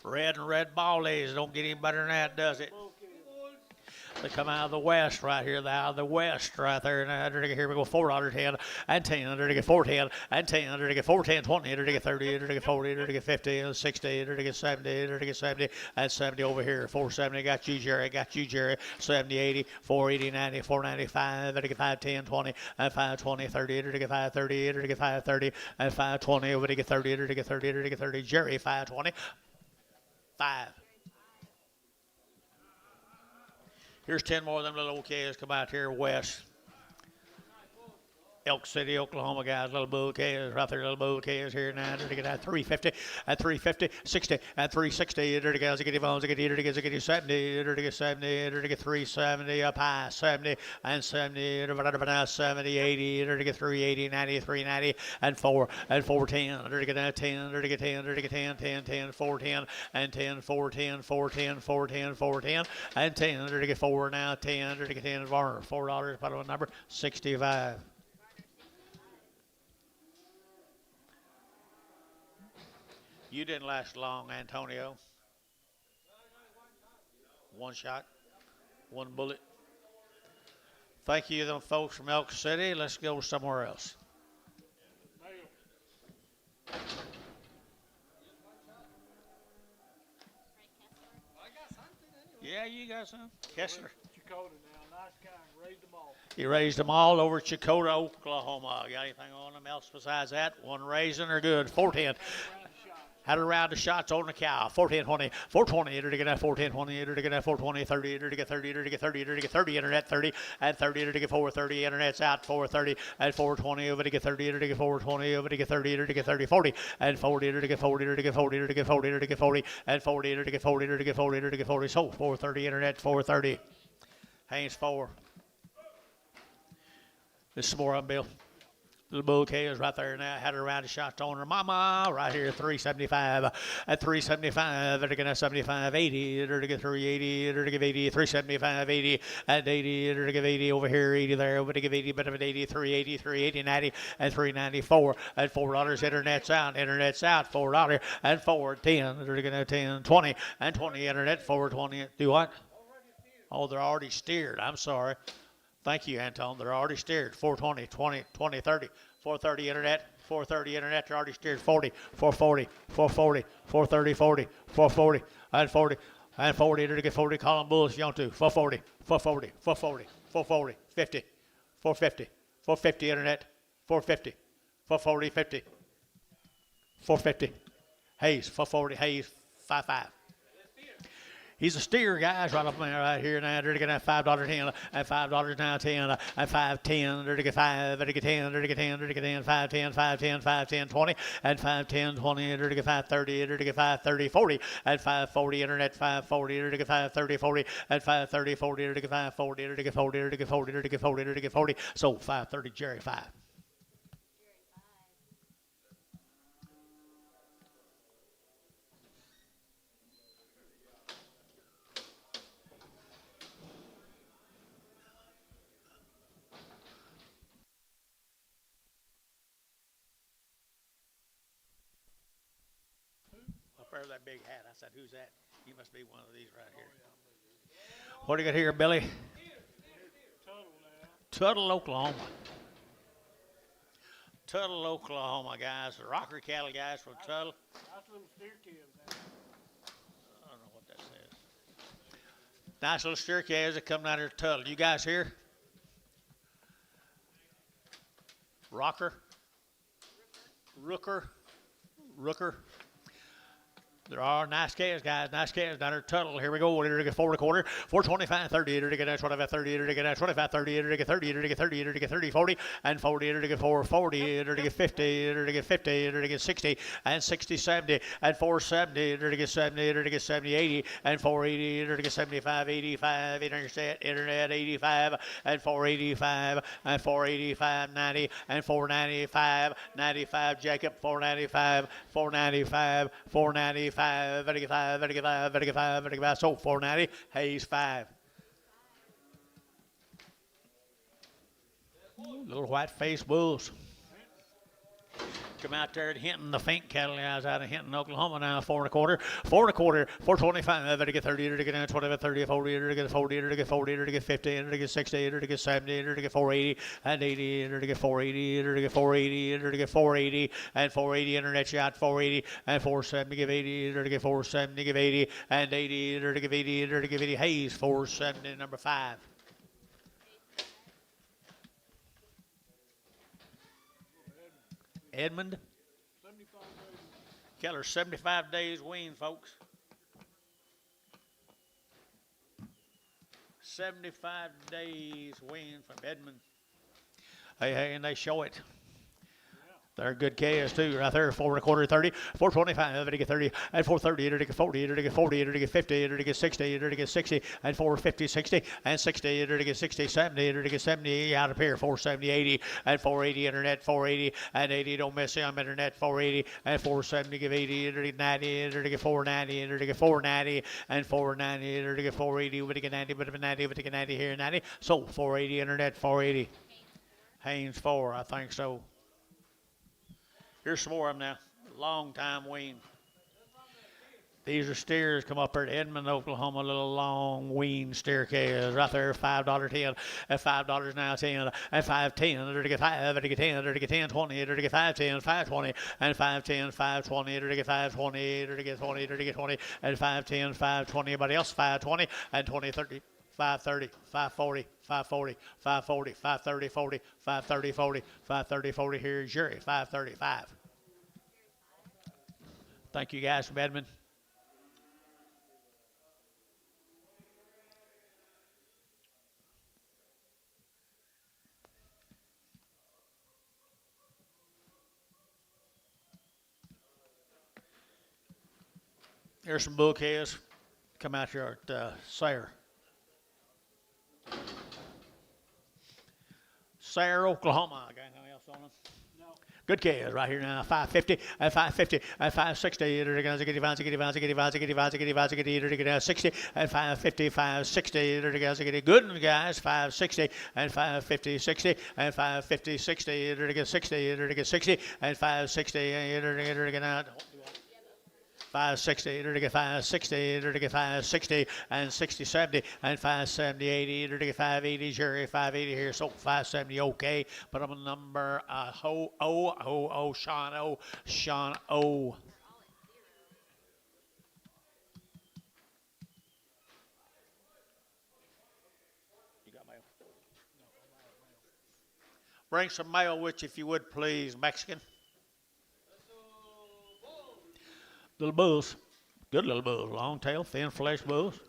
Red and red ball days. Don't get any better than that, does it? Bull calves. They come out of the west right here. They're out of the west right there. And here we go. $4.10 and 10. Under to get 4.10 and 10. Under to get 4.10, 20. Under to get 30. Under to get 40. Under to get 50 and 60. Under to get 70. Under to get 70 and 70 over here. 470. Got you, Jerry. Got you, Jerry. 70, 80, 480, 90, 495. Under to get 510, 20 and 520, 30. Under to get 530. Under to get 530 and 520. Over to get 30. Under to get 30. Under to get 30. Jerry 520. 5. Here's 10 more of them little OKs come out here west. Elk City, Oklahoma guys, little bull calves, right there, little bull calves here now. They're get at 350, at 350, 60, at 360. They're guys that get Evans, they get 70, they're get 70, they're get 370 up high, 70 and 70, now 70, 80, they're get 380, 90, 390 and 4 and 410. They're get 10, they're get 10, they're get 10, 10, 10, 410 and 10, 410, 410, 410, 410 and 10. They're get 4 now, 10, they're get 10 $4. Bottom of number 65. You didn't last long, Antonio. One shot, one bullet. Thank you, them folks from Elk City. Let's go somewhere else. Yeah, you got some. Kessler. Chakota now, nice guy, raised them all. He raised them all over Chakota, Oklahoma. Got anything on them else besides that? One raising are good. 410. Had a round of shots on the cow. 410, 20, 420, enter to get that 410, 20, enter to get that 420, 30, enter to get 30, enter to get 30, enter to get 30, internet 30, and 30, enter to get 430, internet's out 430, and 420, over to get 30, enter to get 420, over to get 30, enter to get 30, 40, and 40, enter to get 40, enter to get 40, enter to get 40, enter to get 40, and 40, enter to get 40, enter to get 40, enter to get 40, so 430, internet 430. Haynes 4. This is more on Bill. Little bull calves right there now. Had a round of shots on her mama right here. 375 at 375. They're going to 75, 80. They're to get 380. They're to give 80. 375, 80 and 80. They're to give 80 over here. 80 there. Over to give 80. But of it 80, 380, 380, 90 and 394 and $4. Internet's out. Internet's out. $4 and 410. They're going to 10, 20 and 20. Internet 420. Do what? Oh, they're already steered. I'm sorry. Thank you, Anton. They're already steered. 420, 20, 20, 30. 430 internet. 430 internet. They're already steered. 40, 440, 440, 430, 40, 440, and 40, and 40. They're to get 40. Column bulls if you want to. 440, 440, 440, 440, 50, 450, 450 internet. 450, 440, 50, 450. Hayes, 440. Hayes, 55. He's a steer, guys, right up there, right here now. They're to get that $5.10, and $5 now 10, and 5.10. They're to get 5, they're to get 10, they're to get 10, they're to get 10, 5.10, 5.10, 5.10, 20, and 5.10, 20. They're to get 5.30, they're to get 5.30, 40, and 5.40. Internet 5.40, they're to get 5.30, 40, and 5.30, 40. They're to get 5.40, they're to get 40, they're to get 40, they're to get 40, they're to get 40. So 5.30, Jerry 5. That big hat. I said, who's that? You must be one of these right here. What do you got here, Billy? Tuttle, Oklahoma. Tuttle, Oklahoma, guys. The rocker cattle guys from Tuttle. Nice little steer calves. I don't know what that says. Nice little steer calves that come down here to Tuttle. You guys here? Rocker? Rooker? There are nice calves, guys. Nice calves down there. Tuttle. Here we go. We're to get 4 1/4. 425, 30. To get 25, 30. To get 25, 30. To get 30. To get 30. To get 30, 40. And 40. To get 440. To get 50. To get 50. To get 60. And 60, 70. And 470. To get 70. To get 70, 80. And 480. To get 75, 85. Internet 85. And 485. And 485, 90. And 495. 95. Jacob 495. 495. 495. 5, 5, so 490, Hayes 5. Little white-faced bulls. Come out there at Hinton, the Fink cattle guys out of Hinton, Oklahoma now, 4 1/4, 4.25, to get 30, to get 20, 30, 40, to get 40, to get 40, to get 50, to get 60, to get 70, to get 480, and 80, to get 480, to get 480, to get 480, and 480 internet shot, 480, and 470, give 80, to get 470, give 80, and 80, to give 80, to give 80, Hayes, 470, number 5. Edmund. 75 days. Keller, 75 days wean, folks. 75 days wean from Edmund. Hey, and they show it. They're good calves too, right there. 4 1/4, 30, 4.25, to get 30, and 4.30, to get 40, to get 40, to get 50, to get 60, to get 60, and 4.50, 60, and 60, to get 60, 70, to get 70 out of here, 4.70, 80, and 4.80 internet, 4.80, and 80, don't miss him, internet, 4.80, and 4.70, give 80, to get 90, to get 4.90, to get 4.90, and 4.90, to get 4.80, to get 90, but 90, to get 90 here, 90, so 4.80 internet, 4.80, Haynes 4, I think so. Here's some more of them now. Long time wean. These are steers come up here to Edmond, Oklahoma. Little long wean steer calves right there. $5.10 and $5 now 10 and 5.10 to get 5 to get 10 to get 10 20 to get 5.10 5.20 and 5.10 5.20 to get 5.20 to get 20 to get 20 and 5.10 5.20. Anybody else 5.20 and 20 30. 5.30, 5.40, 5.40, 5.40, 5.30, 40, 5.30, 40, 5.30, 40. Here's Jerry, 5.35. Thank you guys from Edmond. Here's some bull calves. Come out here at Sayre. Sayre, Oklahoma. Got anything else on them? No. Good calves right here now. 5.50 and 5.50 and 5.60. Good and 60 and 5.50, 5.60. Good guys. 5.60 and 5.50, 60 and 5.50, 60. To get 60. To get 60 and 5.60. 560 to get 560 to get 560 and 60 70 and 570 80 to get 580 Jerry 580 here so 570 okay but I'm a number Sean O. You got mail? Bring some mail with you if you would please, Mexican. Little bulls, good little bulls, long tail, thin flesh bulls.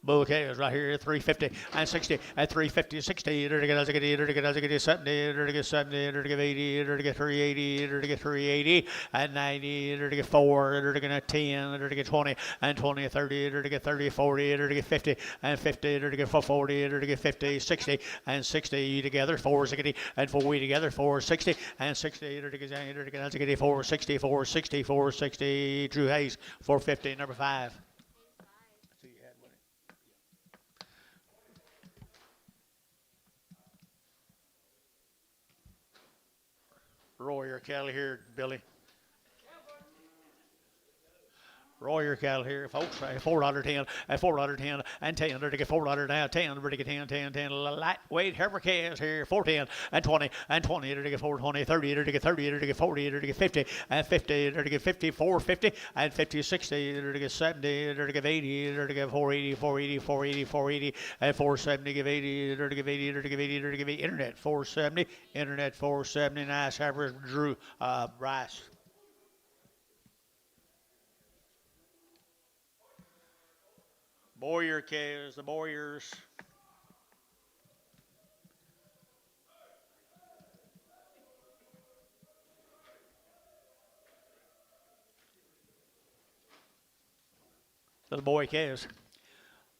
Bull calves right here, 350 and 60 and 350, 60, to get 70, to get 70, to get 70, to get 80, to get 380, to get 380 and 90, to get 4, to get 10, to get 20 and 20, 30, to get 30, 40, to get 50 and 50, to get 40, to get 50, 60 and 60 together, 460 and 4 together, 460 and 60, to get 460, 460, 460. Drew Hayes, 450, number 5. Royer cattle here, Billy. Royer cattle here, folks. $4.10 and $4.10 and 10 to get $4 now 10 to get 10 lightweight Heifer calves here 4.10 and 20 and 20 to get 4.20 30 to get 30 to get 40 to get 50 and 50 to get 50 4.50 and 50 60 to get 70 to get 80 to get 480 480 480 480 and 470 give 80 to give 80 to give 80 to give 80 internet 470 nice Heifers Drew Bryce. Boyer calves, the Boyers. Little boy calves.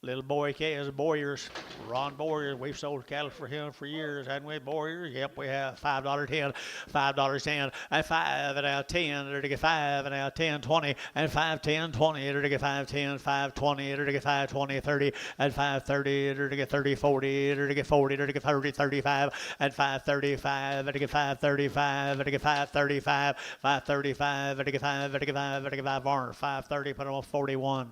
Little boy calves, Boyers, Ron Boyers. We've sold cattle for him for years, hadn't we, Boyers? Yep, we have. $5.10, $5.10, and 5 and out 10. It'll get 5 and out 10, 20, and 5, 10, 20. It'll get 5, 10, 5, 20. It'll get 5, 20, 30, and 5, 30. It'll get 30, 40. It'll get 40. It'll get 30, 35, and 5, 35. It'll get 5, 35. It'll get 5, 35, 5, 35. It'll get 5. It'll get 5. It'll get 5. Varner, 5, 30. Put them on 41.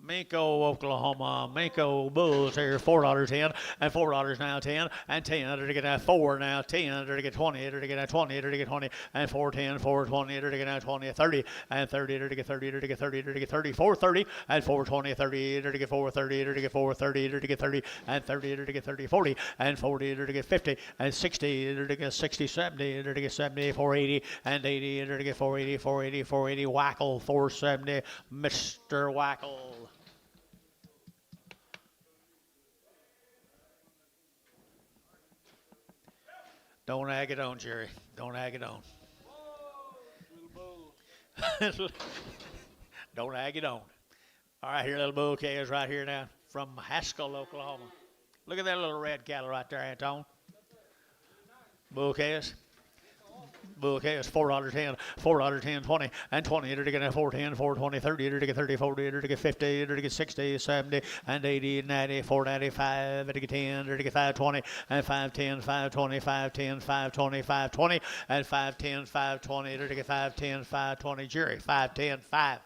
Minko, Oklahoma. Minko Bulls here, $4.10, and $4 now 10, and 10. It'll get at 4 now 10. It'll get 20. It'll get at 20. It'll get 20, and 410, 420. It'll get at 20, 30, and 30. It'll get 30. It'll get 30. It'll get 30, 430, and 420, 30. It'll get 430. It'll get 430. It'll get 30, and 30. It'll get 30, 40, and 40. It'll get 50, and 60. It'll get 60, 70. It'll get 70, 480, and 80. It'll get 480, 480, 480. Whackle, 470. Mr. Whackle. Don't ag it on, Jerry. Don't ag it on. Don't ag it on. All right, here, little bull calves right here now from Haskell, Oklahoma. Look at that little red cattle right there, Anton. Bull calves. Bull calves, $4.10, $4.10, 20, and 20. It'll get 410, 420, 30. It'll get 30, 40. It'll get 50. It'll get 60, 70, and 80, 90, 495. It'll get 10. It'll get 520, and 510, 520, 510, 520, 520, and 510, 520. It'll get 510, 520. Jerry, 510, 5.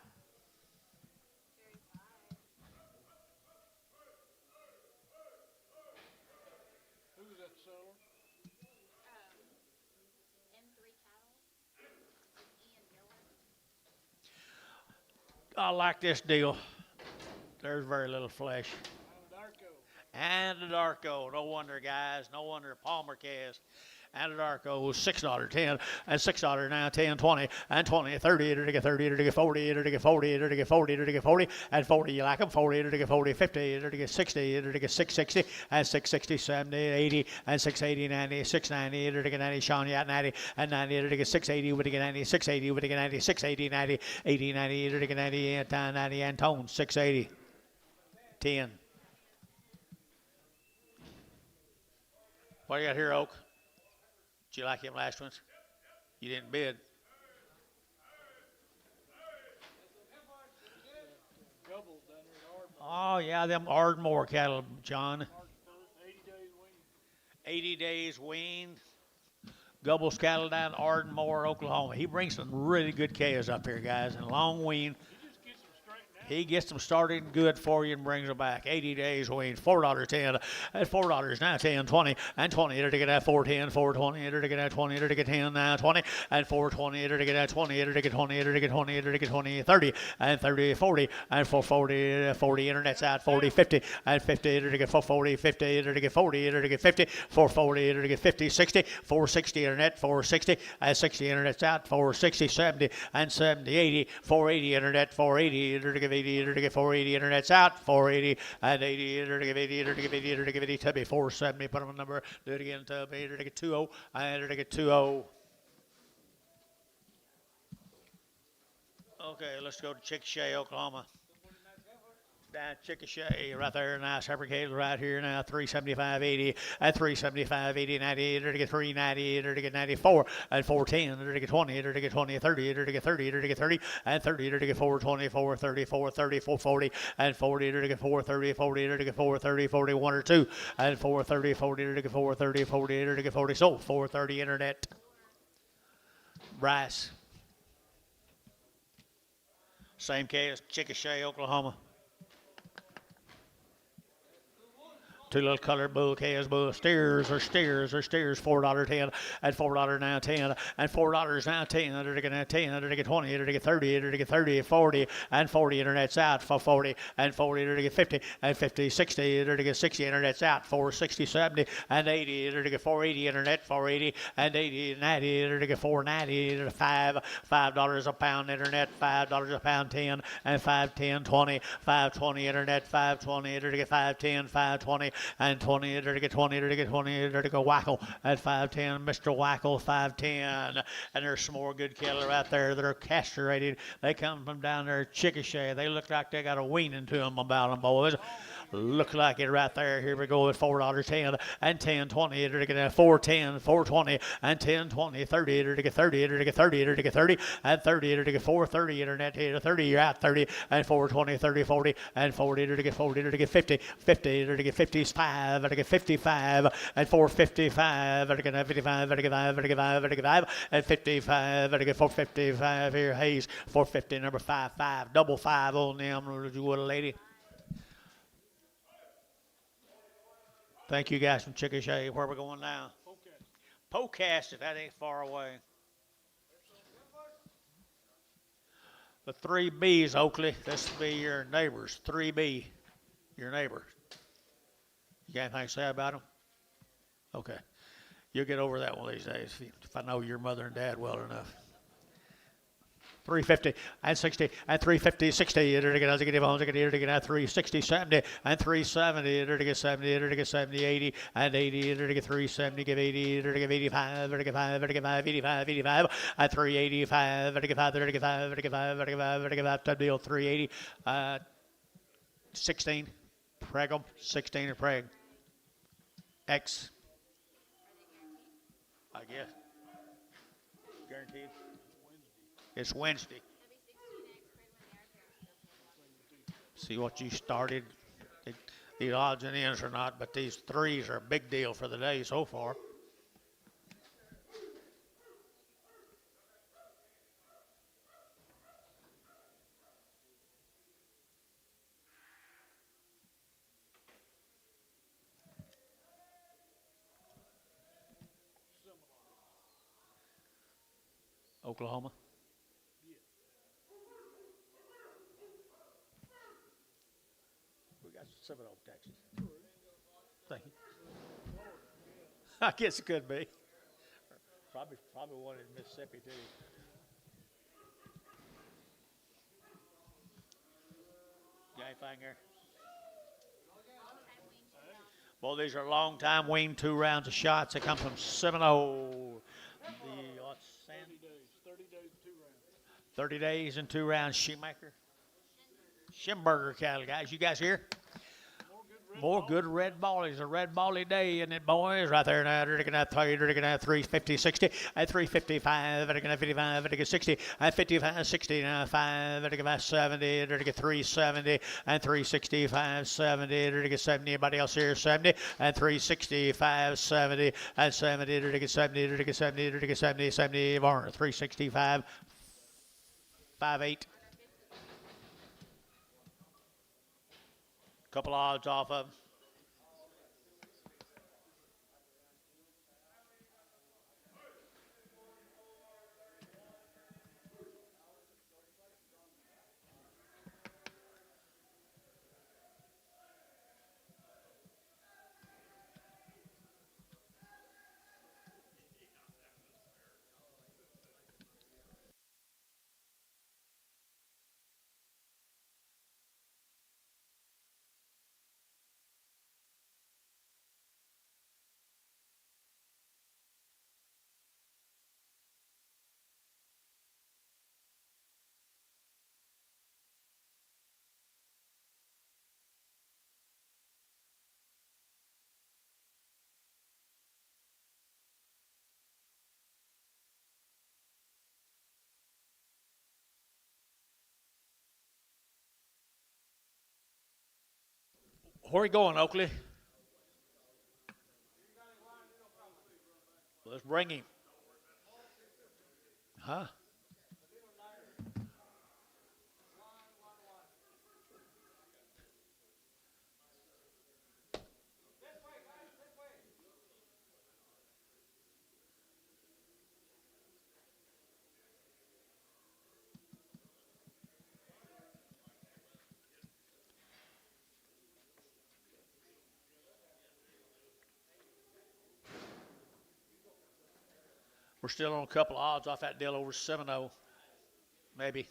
I like this deal. There's very little flesh. And a Darko. No wonder, guys. No wonder. Palmer calves. And a Darko, $6.10, and $6 now, 10, 20, and 20, 30. It'll get 30. It'll get 40. It'll get 40. It'll get 40. It'll get 40, and 40. You like them? 40. It'll get 40, 50. It'll get 60. It'll get 660, and 660, 70, 80, and 680, 90, 690. It'll get 90. Sean, yeah, 90, and 90. It'll get 680. Would it get 90? 680. Would it get 90? 680, 90, 80, 90. It'll get 90. Anton, 90. Antone, 680, 10. What do you got here, Oak? Did you like him last ones? You didn't bid. Oh, yeah, them Ardmore cattle, John. 80 days weaned. Gubbles cattle down in Ardmore, Oklahoma. He brings some really good calves up here, guys, and long wean. He gets them started good for you and brings them back. 80 days weaned, $4.10, at $4 now, 10, 20, and 20. It'll get at 410, 420, it'll get at 20, it'll get 10 now, 20, and 420, it'll get at 20, it'll get 20, it'll get 20, it'll get 20, 30, and 30, 40, and 440, 40, internet's out, 40, 50, and 50, it'll get 440, 50, it'll get 40, it'll get 50, 440, it'll get 50, 60, 460, internet, 460, and 60, internet's out, 460, 70, and 70, 80, 480, internet, 480, it'll get 80, it'll get 480, internet's out, 480, and 80, it'll give 80, it'll give 80, it'll give 80, Tubby, 470, put them on number, do it again, Tubby, it'll get 20, and it'll get 20. Okay, let's go to Chickasha, Oklahoma. Down Chickasha, right there, nice heifer calves right here now, 375.80, at 375.80, 90, it'll get 390, it'll get 94, and 410, it'll get 20, it'll get 20, 30, it'll get 30, it'll get 30, and 30, it'll get 420, 430, 430, 440, and 40, it'll get 430, 40, it'll get 430, 41 or 2, and 430, 40, it'll get 430, 40, it'll get 40, so 430 internet. Bryce. Same case, Chickasha, Oklahoma. Two little colored bull calves, bull steers, $4.10, and $4 now 10, and $4 now 10, it'll get 10, it'll get 20, it'll get 30, it'll get 30, 40, and 40, internet's out for 40, and 40, it'll get 50, and 50, 60, it'll get 60, internet's out, 460, 70, and 80, it'll get 480, internet, 480, and 80, 90, it'll get 490, it'll $5 a pound, internet, $5 a pound, 10, and 510, 20, 520, internet, 520, it'll get 510, 520, and 20, there to get 20, there to get 20, there to go Wackel at 510, Mr. Wackel 510, and there's some more good cattle right there that are castrated. They come from down there Chickasha. They look like they got a weaning to them about them, boys. Look like it right there. Here we go at $4.10 and 10, 20, there to get 410, 420, and 10, 20, 30, there to get 30, there to get 30, there to get 30, and 30, there to get 430, internet to 30, you're at 30, and 420, 30, 40, and 40, there to get 40, there to get 50, 50, there to get 55, there to get 55, and 455, there to get 55, there to get 5, there to get 5, there to get 5, and 55, there to get 455 here, Hayes, 450, number 55, double 5 on them, you would, lady. Thank you guys from Chickasha. Where we going now? Pocasset, that ain't far away. The 3Bs, Oakley. This will be your neighbors. 3B, your neighbor. You got anything to say about them? Okay. You'll get over that one of these days if I know your mother and dad well enough. 350 and 60 and 350, 60, there to get 360, 70 and 370, there to get 70, there to get 70, 80 and 80, there to get 370, give 80, there to get 85, there to get 5, there to get 5, 85, 85 and 385, there to get 5, there to get 5, there to get 5, there to get 5, there to get 5, top deal 380, 16, preg them, 16 and preg. X, I guess. Guaranteed. It's Wednesday. See what you started. These odds and ends are not, but these threes are a big deal for the day so far. Oklahoma. We got Seminole, Texas. Thank you. I guess it could be. Probably one in Mississippi too. Got anything there? Well, these are long time weaned 2 rounds of shots. They come from Seminole. 30 days and 2 rounds. Shoemaker. Schimberger cattle, guys. You guys here? More good red ballies. A red bally day, isn't it, boys? Right there now. They're looking at 30, they're looking at 350, 60, and 355, they're looking at 55, they're looking at 60, and 55, 60, now 5, they're looking at 70, they're looking at 370, and 365, 70, they're looking at 70. Anybody else here? 70, and 365, 70, and 70, they're looking at 70, they're looking at 70, they're looking at 70, 70, 365, 5.8. Couple odds off of them. Where are you going, Oakley? Let's bring him. Huh? We're still on a couple of odds off that deal over 7-0, maybe.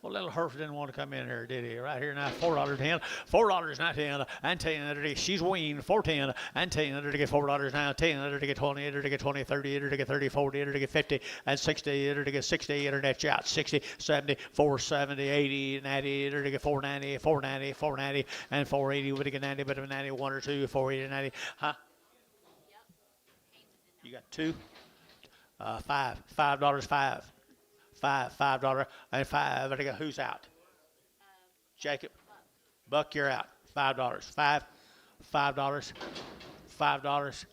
Well, little Hereford didn't want to come in here, did he? Right here now, $4.10, $4.10, and 10. She's weaned, $4.10, and 10. To get $4 now, 10. To get 20, to get 20, 30, to get 30, 40, to get 50, and 60, to get 60. Internet out, 60, 70, 470, 80, 90, to get 490, 490, 490, and 480. Would get 90, but 91 or 2, 480, 90. Huh? You got two? $5, $5, and 5. I got who's out? Jacob. Buck, you're out. $5. $5. $5.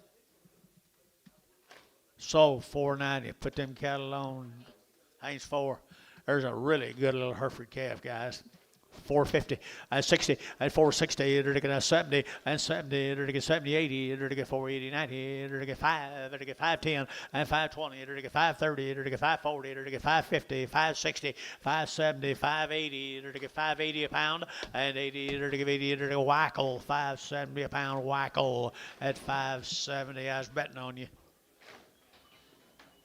Sold $4.90. Put them cattle on Haynes 4. There's a really good little Hereford calf, guys. $4.50 and 60 and $4.60 to get 70 and 70 to get 70 80 to get 480 90 to get 5 to get 510 and 520 to get 530 to get 540 to get 550 560 570 580 to get 580 a pound and 80 to get 80 to get whackle 570 a pound whackle at 570. I was betting on you.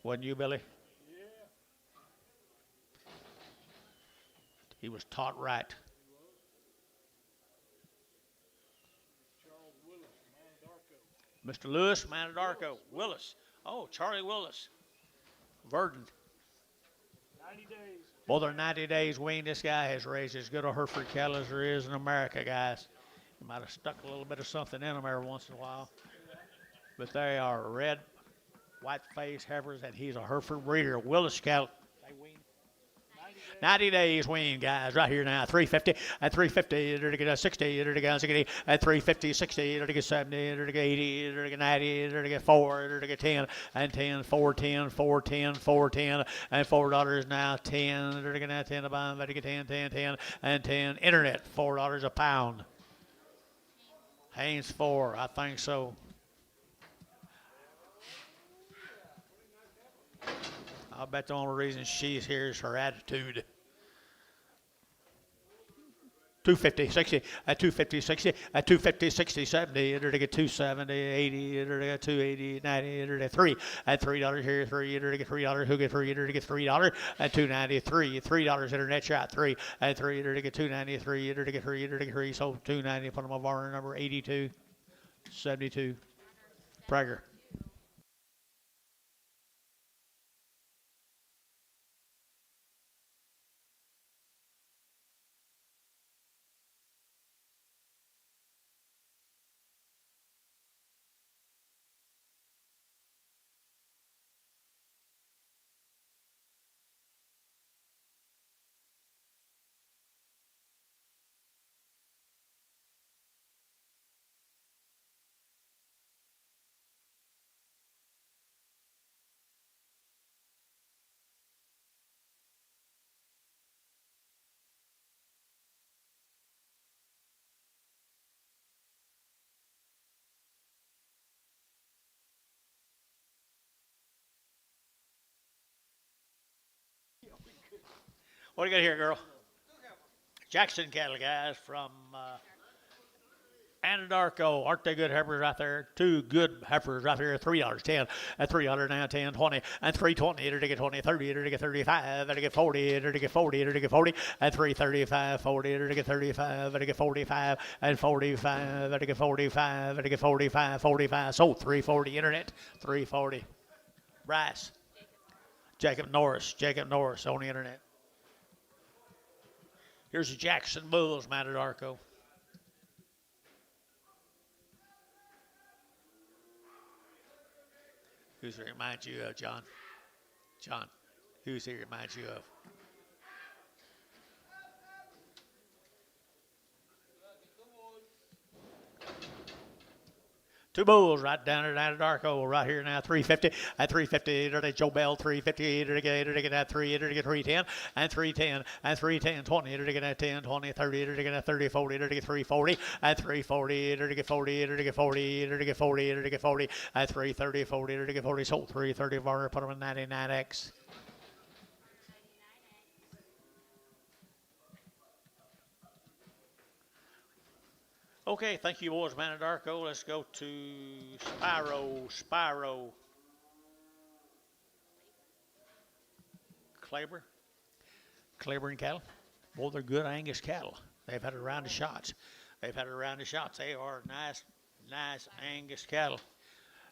Wasn't you, Billy? He was taught right. Mr. Lewis, Manadarko. Willis. Oh, Charlie Willis. Verdon. 90 days. Well, they're 90 days weaned. This guy has raised as good a Hereford cattle as there is in America, guys. He might have stuck a little bit of something in them every once in a while. But they are red, white-faced Heifers, and he's a Hereford breeder. Willis cattle. 90 days wean, guys, right here now. 350 and 350 to get 60 to get 60 and 350, 60 to get 70 to get 80 to get 90 to get 4 to get 10 and 10, 410, 410, 410 and $4 now. 10 to get 10 a pound, to get 10, 10, 10 and 10. Internet $4 a pound. Haynes 4, I think so. I'll bet the only reason she's here is her attitude. 250, 60, at 250, 60, at 250, 60, 70, to get 270, 80, to get 280, 90, to get 3, at $3 here, 3, to get $3, who get 3, to get $3, at 293, $3 internet shot, 3, at 3, to get 293, to get 3, to get 3, so 290, put them on bar number 82, 72, Prager. What do you got here, girl? Jackson cattle, guys, from Anadarko. Aren't they good Heifers right there? Two good Heifers right here. $3, 10, at $3 now, 10, 20, and 320, to get 20, 30, to get 35, to get 40, to get 40, to get 40, and 335, 40, to get 35, to get 45, and 45, to get 45, to get 45, 45. Sold 340 internet, 340. Bryce. Jacob Norris on the internet. Here's the Jackson Bulls, Manadarko. Who's it reminds you of, John? John, who's it reminds you of? Two bulls right down at Anadarko, right here now, 350, at 350, to Joe Bell, 350, to get that 3, to get 310, and 310, and 310, 20, to get that 10, 20, 30, to get that 30, 40, to get 340, at 340, to get 40, to get 40, to get 40, to get 40, at 330, 40, to get 40, sold 330, Varner, put them in 99X. Okay, thank you, boys, Manadarko. Let's go to Spyro. Claiborne cattle. Well, they're good Angus cattle. They've had a round of shots. They've had a round of shots. They are nice Angus cattle.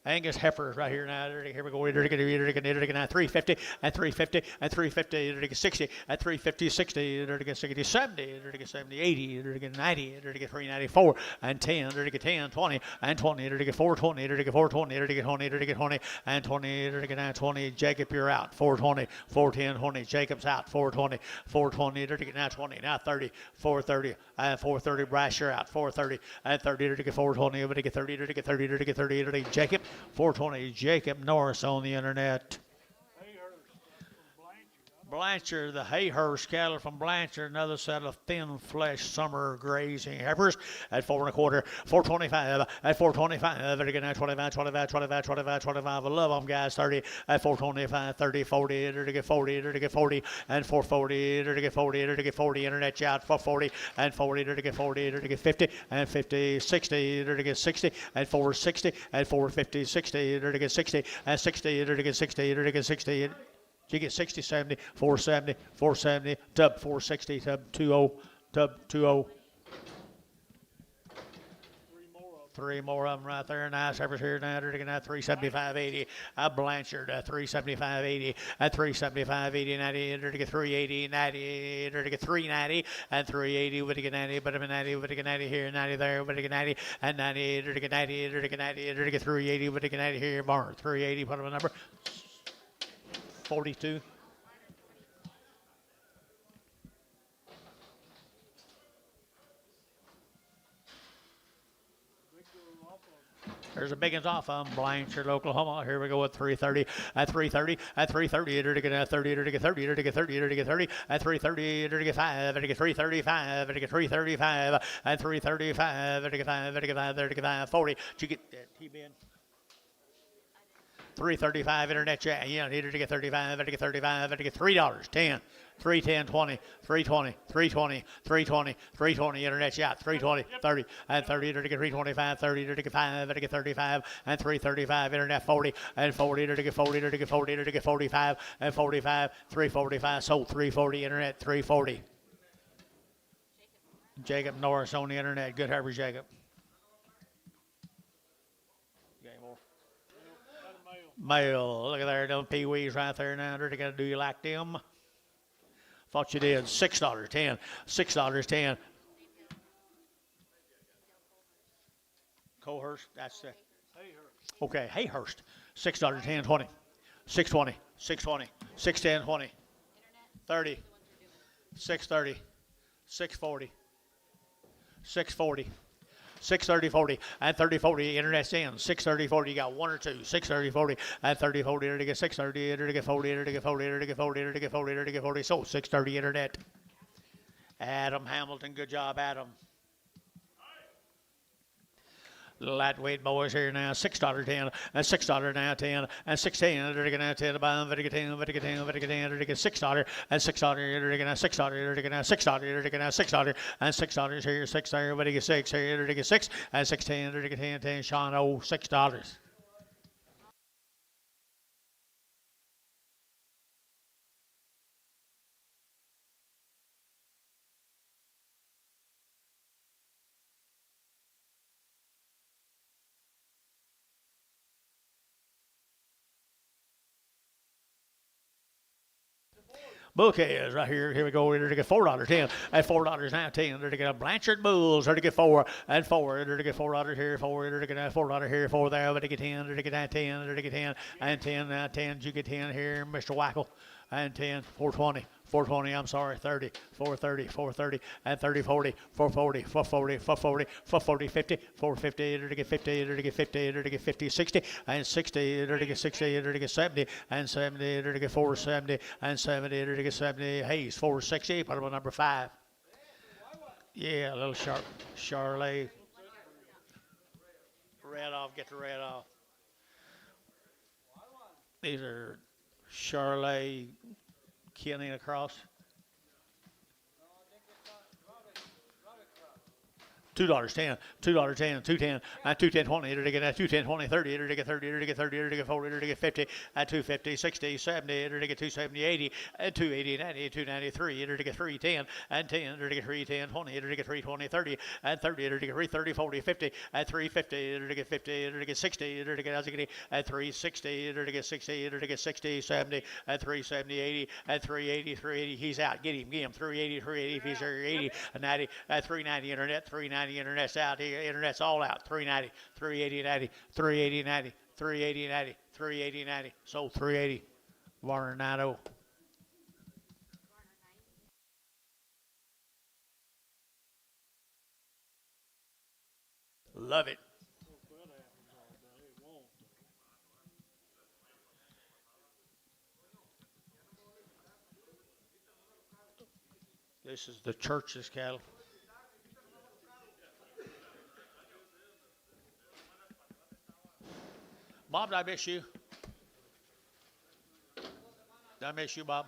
Angus Heifers right here now. Here we go. Now 350 and 350 and 350. 60 and 350, 60, 60, 70, 70, 80, 90, 394 and 10, 10, 20 and 20, 420, 420, 20, 20 and 20, 20. Jacob, you're out. 420, 410, 20. Jacob's out. 420, 420, now 20, now 30, 430 and 430. Bryce, you're out. 430 and 30, 420, 30, 30, 30. Jacob. 420, Jacob Norris on the internet. Blanchard, the Heifers cattle from Blanchard, another set of thin flesh summer grazing heifers at 4 1/4, 425, at 425, again at 25, 25, 25, 25, 25. I love them guys. 30 at 425, 30, 40, 40, 40, and 440, 40, 40, internet out 440 and 40, 40, 50 and 50, 60, 60 and 460 and 450, 60, 60 and 60, 60, 60. You get 60, 70, 470, 470, tub 460, tub 20, tub 20. Three more of them right there. Nice Heifers here now. They're going to 375.80. Blanchard 375.80 at 375.80. 90. They're to get 380. 90. They're to get 390 and 380. Would get 90. But I'm 90. Would get 90 here. 90 there. Would get 90 and 90. They're to get 90. They're to get 90. They're to get 380. Would get 90 here. Bar 380. Put them a number. 42. There's a big ones off on Blanchard, Oklahoma. Here we go with 330 at 330 at 330. It'll get 30. It'll get 30. It'll get 30. It'll get 30 at 330. It'll get 5. It'll get 335. It'll get 335 at 335. It'll get 5. It'll get 5. It'll get 5. 40. Did you get that T-bin? 335 internet chat. Yeah, needed to get 35. Had to get 35. Had to get $3. 10. 310, 20, 320, 320, 320, 320, internet chat, 320, 30, and 30, to get 325, 30, to get 5, to get 35, and 335, internet 40, and 40, to get 40, to get 40, to get 45, and 45, 345, sold 340, internet 340. Jacob Norris on the internet. Good Heifers, Jacob. Male, look at there, them peewees right there now. They're gonna do you like them? Thought you did. $6, 10, $6, 10. Cohurst, that's the. Okay, Hayhurst, $6, 10, 20, 620, 620, 610, 20, 30, 630, 640, 640. 630, 40, and 30, 40, internet's in. 630, 40, you got one or two. 630, 40, and 30, 40, to get 630, to get 40, to get 40, to get 40, to get 40, to get 40. So 630 internet. Adam Hamilton, good job, Adam. Lightweight boys here now. $6, 10, and $6 now 10, and 610. They're going to 10 about 10, 10, 10, 10, to get $6, and $6. They're going to $6. They're going to $6. They're going to $6, and $6 here. 6 there. Everybody get 6 here. They're going to get 6, and 610. They're going to get 10, 10. Sean O, $6. Bouquet is right here. Here we go. They're to get $4, 10, and $4 now 10. They're to get a Blanchard Bulls. They're to get 4 and 4. They're to get $4 here, 4. They're to get $4 here, 4 there. They're to get 10. They're to get 10. They're to get 10 and 10. Now 10. You get 10 here, Mr. Wackel, and 10. 420. 420, I'm sorry, 30, 430, 430, and 30, 40, 440, 440, 440, 440, 50, 450, to get 50, to get 50, to get 50, 60, and 60, to get 60, to get 70, and 70, to get 470, and 70, to get 70. Hayes, 460, put him on number 5. Yeah, a little Charlet. Red off, get the red off. These are Charlet. Killing across. $2.10, $2.10, $2.10, at $2.10, enter to get at $2.10, $20, $30, enter to get 30, enter to get 30, enter to get 40, enter to get 50, at $2.50, $60, $70, enter to get $2.70, $80, at $2.80, $90, $2.93, enter to get $3.10, and 10, enter to get $3.10, $20, enter to get $3.20, $30, and 30, enter to get $3.30, $40, $50, at $3.50, enter to get 50, enter to get 60, enter to get at $3.60, enter to get 60, enter to get 60, 70, at $3.70, 80, at $3.80, $3.80, he's out, get him, $3.80, $3.80, if he's there, 80, 90, at $3.90, internet, $3.90, internet's out here, internet's all out, $3.90, $3.80, 90, $3.80, 90, $3.80, 90, $3.80, 90, sold $3.80, Warner 90. Love it. Hope that happens all day. It won't. This is the church's cattle. Bob, did I miss you? Did I miss you, Bob?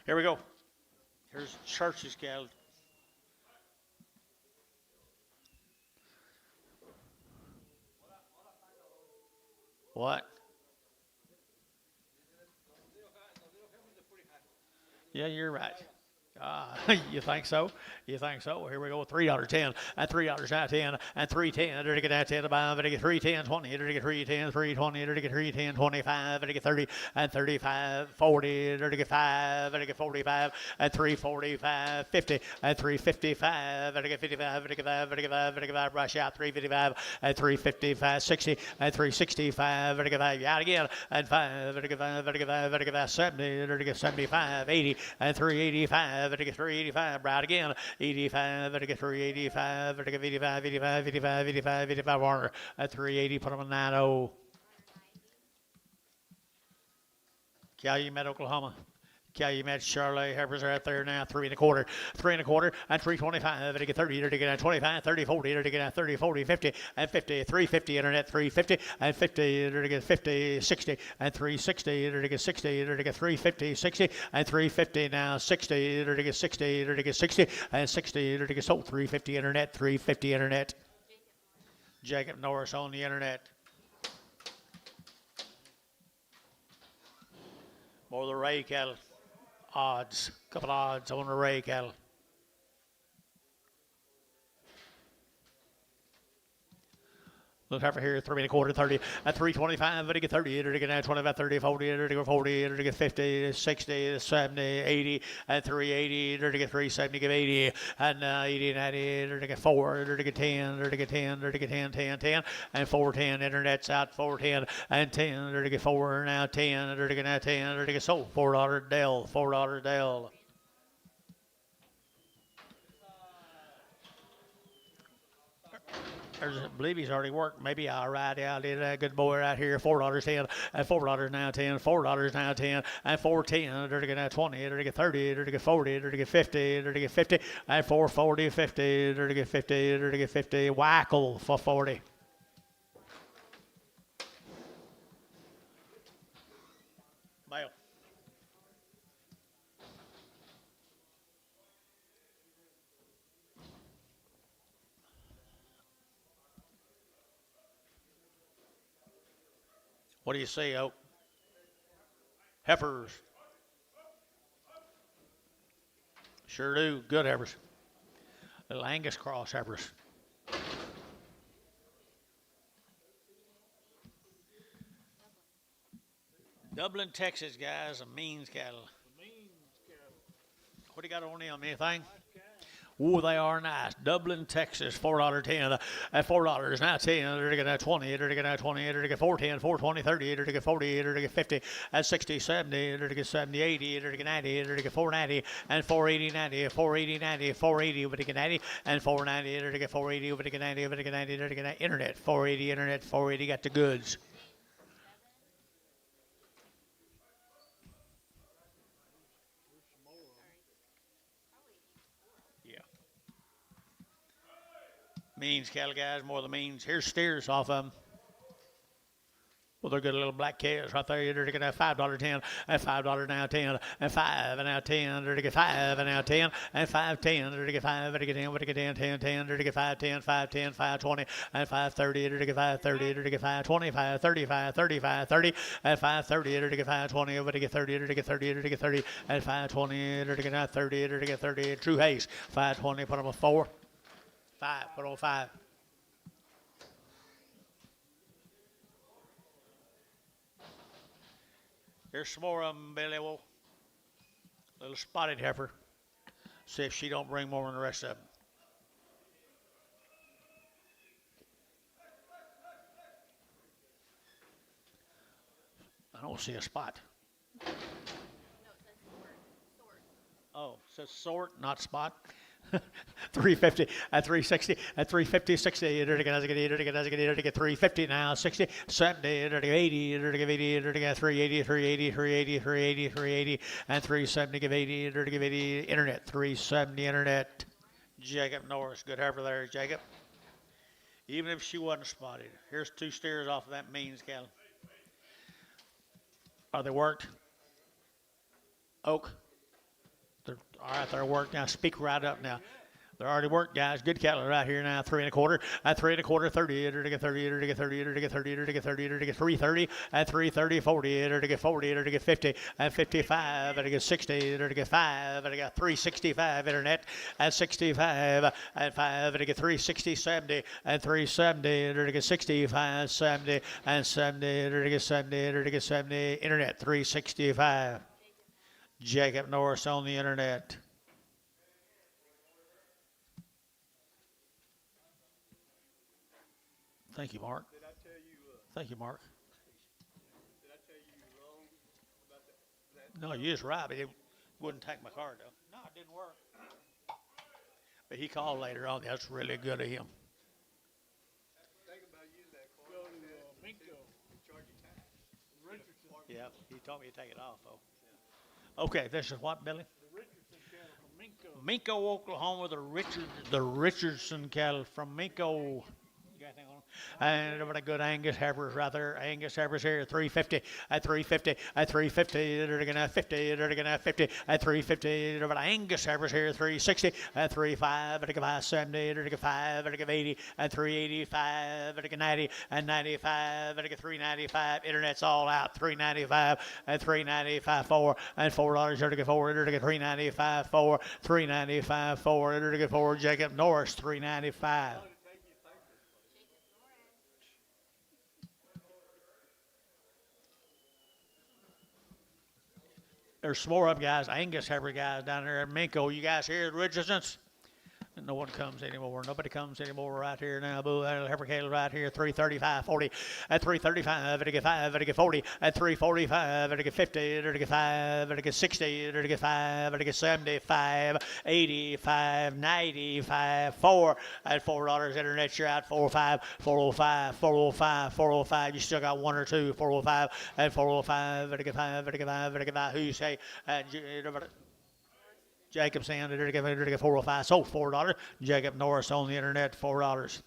Here we go. Here's church's cattle. What? Yeah, you're right. You think so? You think so? Here we go. $3.10 and $3 out 10 and $3.10. Enter to get that 10 to buy. Enter to get $3.10 20. Enter to get $3.10 $3.20. Enter to get $3.10 25. Enter to get 30 and 35 40. Enter to get 5. Enter to get 45 and $3.45 50 and $3.55. Enter to get 55. Enter to get 5. Enter to get 5. Enter to get 5. Rush out $3.55 and $3.55 60 and $3.65. Enter to get 5. Out again and 5. Enter to get 5. Enter to get 5. Enter to get 5 70. Enter to get 75 80 and $3.85. Enter to get 385, right again, 85, enter to get 385, enter to get 85, 85, 85, 85, 85, Warner, at 380, put them in 90. Calumet, Oklahoma. Calumet, Charlotte, Heifers are out there now, 3 1/4, 3 1/4, and 325, enter to get 30, enter to get 25, 30, 40, enter to get 30, 40, 50, and 50, 350, internet, 350, and 50, enter to get 50, 60, and 360, enter to get 60, enter to get 350, 60, and 350 now, 60, enter to get 60, enter to get 60, and 60, enter to get sold, 350, internet, 350, internet. Jacob Norris on the internet. More of the Ray cattle. Odds, couple odds on the Ray cattle. Look over here, 3 1/4, 30, at 325, enter to get 30, enter to get 25, 30, 40, enter to get 40, enter to get 50, 60, 70, 80, and 380, enter to get 370, give 80, and 80, 90, enter to get 4, enter to get 10, enter to get 10, enter to get 10, 10, 10, and 410, internet's out, 410, and 10, enter to get 4, now 10, enter to get now 10, enter to get sold, $4 Dell, $4 Dell. I believe he's already worked. Maybe I'll ride out in a good boy right here. $4.10 and $4 now 10, $4 now 10, and $4.10. Enter to get now 20, enter to get 30, enter to get 40, enter to get 50, enter to get 50, and $4.40, 50, enter to get 50, enter to get 50. Whackle for 40. Bale. What do you say, Oak? Heifers. Sure do. Good heifers. Little Angus cross heifers. Dublin, Texas, guys, a means cattle. The means cattle. What do you got on them? Anything? Nice cattle. Oh, they are nice. Dublin, Texas, $4.10. At $4 now 10. Enter to get now 20. Enter to get now 20. Enter to get 410, 420, 30. Enter to get 40. Enter to get 50. At 60, 70. Enter to get 70, 80. Enter to get 90. Enter to get 490 and 480, 90. 480, 90. 480 over to get 90 and 490. Enter to get 480 over to get 90. Over to get 90. Enter to get 90. Internet 480. Internet 480. Got the goods. Means cattle, guys, more of the means. Here's steers off of them. Well, they're good little black calves right there. You're going to get $5.10 and $5 now 10 and 5 and now 10. They're to get 5 and now 10 and 5.10. They're to get 5 and to get 10. What to get 10 10 10. They're to get 5.10 5.10 5.20 and 5.30. They're to get 5.30. They're to get 5.20 5.30 5.30 5.30 and 5.30. They're to get 5.20. What to get 30. They're to get 30. They're to get 30 and 5.20. They're to get now 30. They're to get 30. True haste 5.20. Put them on 4. 5. Put on 5. Here's some more of them, Billy. Well, little spotted heifer. See if she don't bring more than the rest of them. I don't see a spot. No, it says sort. Oh, it says sort, not spot. 350 at 360 at 350 60 to get 350 now 60 70 80 to give 80 to get 380 380 380 380 380 and 370 give 80 to give 80 internet 370 internet. Jacob Norris, good heifer there, Jacob. Even if she wasn't spotted. Here's 2 steers off of that means cattle. Are they worked? Oak. All right, they're worked now. Speak right up now. They're already worked, guys. Good cattle right here now. 3 1/4. At 3 1/4, 30. To get 30. To get 30. To get 30. To get 30. To get 330. At 330, 40. To get 40. To get 50. At 55. To get 60. To get 5. To get 365 internet. At 65. At 5. To get 360 70. At 370. To get 65 70. And 70. To get 70. To get 70 internet. 365. Jacob Norris on the internet. Thank you, Mark. Did I tell you, Thank you, Mark. did I tell you wrong about that? No, you was right, but it wouldn't take my card, though. No, it didn't work. But he called later on. That's really good of him. Think about using that card. Go to Minko. Charge you tax. Richardson. Yeah, he told me to take it off, though. Okay, this is what, Billy? The Richardson cattle from Minko. Minko, Oklahoma, the Richardson cattle from Minko. You got anything on? And what a good Angus Heifers right there. Angus Heifers here at 350. At 350. At 350. They're going to have 50. They're going to have 50. At 350. What Angus Heifers here at 360. At 35. At 570. At 5. At 80. At 385. At 90. At 95. At 395. Internet's all out. 395. At 395 4. And $4. They're to get 4. They're to get 395 4. 395 4. They're to get 4. Jacob Norris 395. There's some more of them guys, Angus Heifer guys down there at Minko. You guys hear the Richardsons? No one comes anymore. Nobody comes anymore right here now. Boo, heifer cattle right here. 335, 40. At 335, to get 5, to get 40. At 345, to get 50, to get 5, to get 60, to get 5, to get 75, 85, 95, 4. At $4 internet, you're out 405, 405, 405, 405. You still got 1 or 2. 405 at 405, to get 5, to get 5, to get 5. Who you say? Jacob saying to get 405, so $4. Jacob Norris on the internet, $4.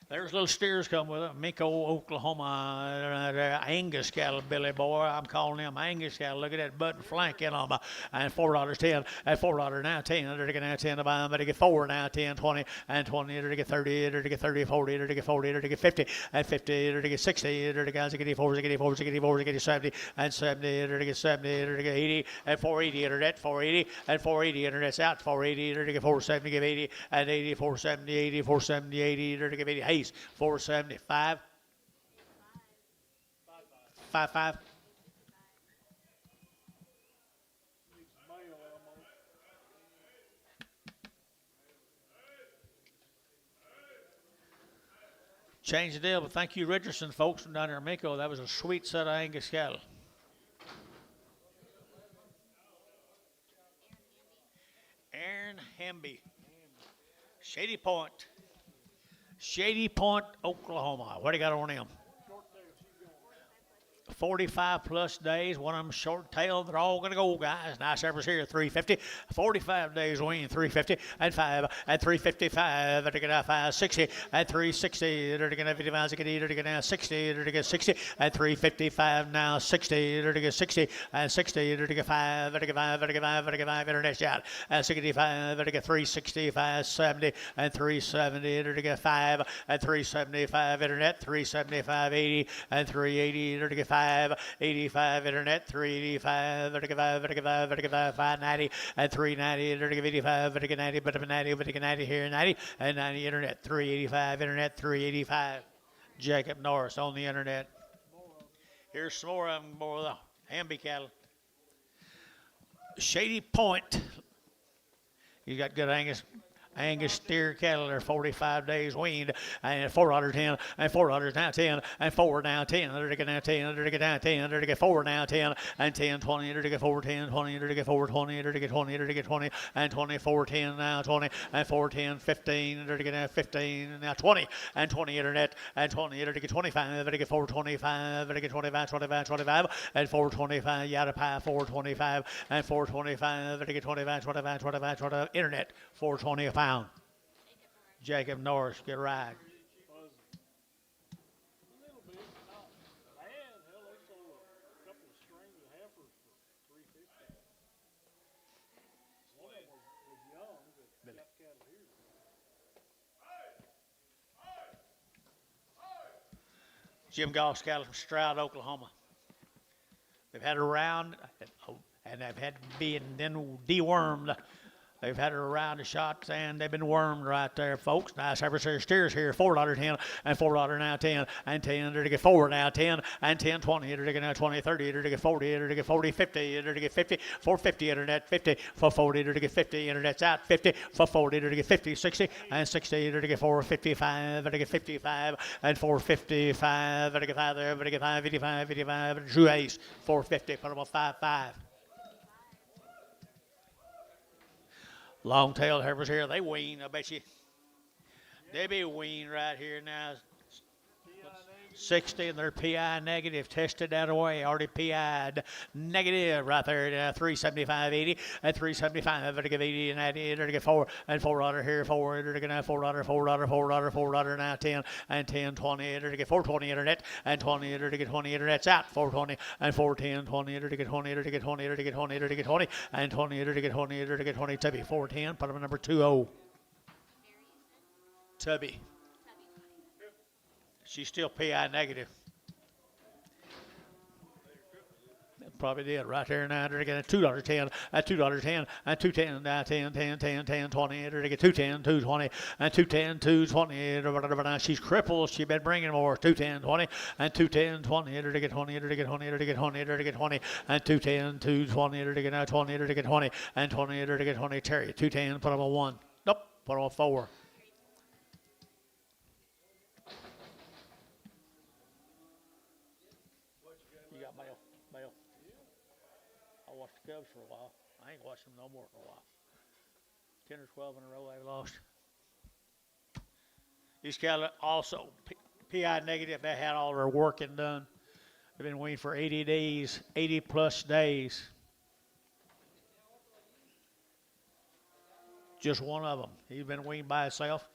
There's little steers come with it. Minko, Oklahoma, Angus cattle, Billy boy. I'm calling them Angus cattle. Look at that button flank in on them. And $4.10. At $4 now 10. They're to get now 10 to buy them. But to get 4 now 10, 20, and 20. They're to get 30. They're to get 30, 40. They're to get 40. They're to get 50. At 50. They're to get 60. They're to get 84. They're to get 84. They're to get 84. They're to get 70. And 70. They're to get 70. They're to get 80. At 480 internet. 480. At 480 internet's out. 480. They're to get 470. Give 80. At 80. 470. 80. 470. 80. They're to give 80. 475 55 Change the deal, but thank you, Richardson, folks from down there in Minko. That was a sweet set of Angus cattle. Aaron Hamby, Shady Point, Oklahoma. What do you got on him? 45 plus days. One of them short tailed. They're all going to go, guys. Nice Heifers here, 350. 45 days wean, 350 and 5 and 355. They're going to 560 and 360. They're going to 55. They're going to now 60. They're going to 60 and 355 now 60. They're going to 60 and 60. They're going to 5. They're going to 5. They're going to 5. They're going to 5. Internet shot and 65. They're going to 365, 70 and 370. They're going to get 5 and 375. Internet 375, 80 and 380. They're going to get 5, 85. Internet 385. They're going to get 5. They're going to get 5. They're going to get 5, 590 and 390. They're going to get 85. They're going to get 90. But 90. But 90 here, 90 and 90. Internet 385. Internet 385. Jacob Norris on the internet. Here's some more of them, more of the Hamby cattle. Shady Point. You got good Angus steer cattle are 45 days weaned, and $410, and $4 now 10, and 4 now 10, they're to get now 10, they're to get now 10, they're to get 4 now 10, and 10, 20, they're to get 4, 10, 20, they're to get 4, 20, they're to get 20, they're to get 20, and 24, 10 now 20, and 4, 10, 15, they're to get now 15, now 20, and 20 internet, and 20, they're to get 25, they're to get 4, 25, they're to get 25, 25, 25, and 4, 25, yada pie, 4, 25, and 4, 25, they're to get 25, 25, 25, 25, internet, 420 a pound. Jacob Norris, get right. A little bit, not bad. Hell, they sold a couple of strings of Heifers for $350. One of them was young, but got cattle here. Jim Goss cattle from Stroud, Oklahoma. They've had a round, and they've had being then dewormed. They've had her around the shots, and they've been wormed right there, folks. Nice Heifers here, steers here, $4.10, and $4 now 10, and 10, they're to get 4 now 10, and 10, 20, they're to get now 20, 30, they're to get 40, they're to get 40, 50, they're to get 50, 450 internet, 50, for 40, they're to get 50, internet's out, 50, for 40, they're to get 50, 60, and 60, they're to get 455, they're to get 55, and 455, they're to get 5 there, they're to get 5, 55, 55, Drew Ace, 450, put them on 5. Long-tailed Heifers here, they wean, I bet you. They be weaned right here now. 60, and they're PI negative, tested that away, already PI'd negative right there, 375, 80, and 375, they're to give 80 and 90, they're to get 4, and $4 here, 4, they're to get now $4 now 10, and 10, 20, they're to get 420 internet, and 20, they're to get 20, internet's out, 420, and 410, 20, they're to get 20, they're to get 20, they're to get 20, they're to get 20, and 20, they're to get 20, they're to get 20, Tubby, 410, put them in number 20. Tubby. She's still PI negative. Probably did right there now. They're getting $2.10, at $2.10, and $2.10, now 10, 10, 10, 10, 20. They're get 2.10, 2.20, and 2.10, 2.20. Now she's crippled. She's been bringing more. 2.10, 20, and 2.10, 20. They're to get 20. They're to get 20. They're to get 20. They're to get 20, and 2.10, 2.20. They're to get now 20. They're to get 20, and 20. They're to get 20. Terry, 2.10. Put them on 1. Nope. Put them on 4. Mail. I watched the Cubs for a while. I ain't watched them no more for a while. 10 or 12 in a row they've lost. These cattle also PI negative. They had all their working done. They've been weaned for 80 days, 80 plus days. Just one of them. He's been weaned by himself.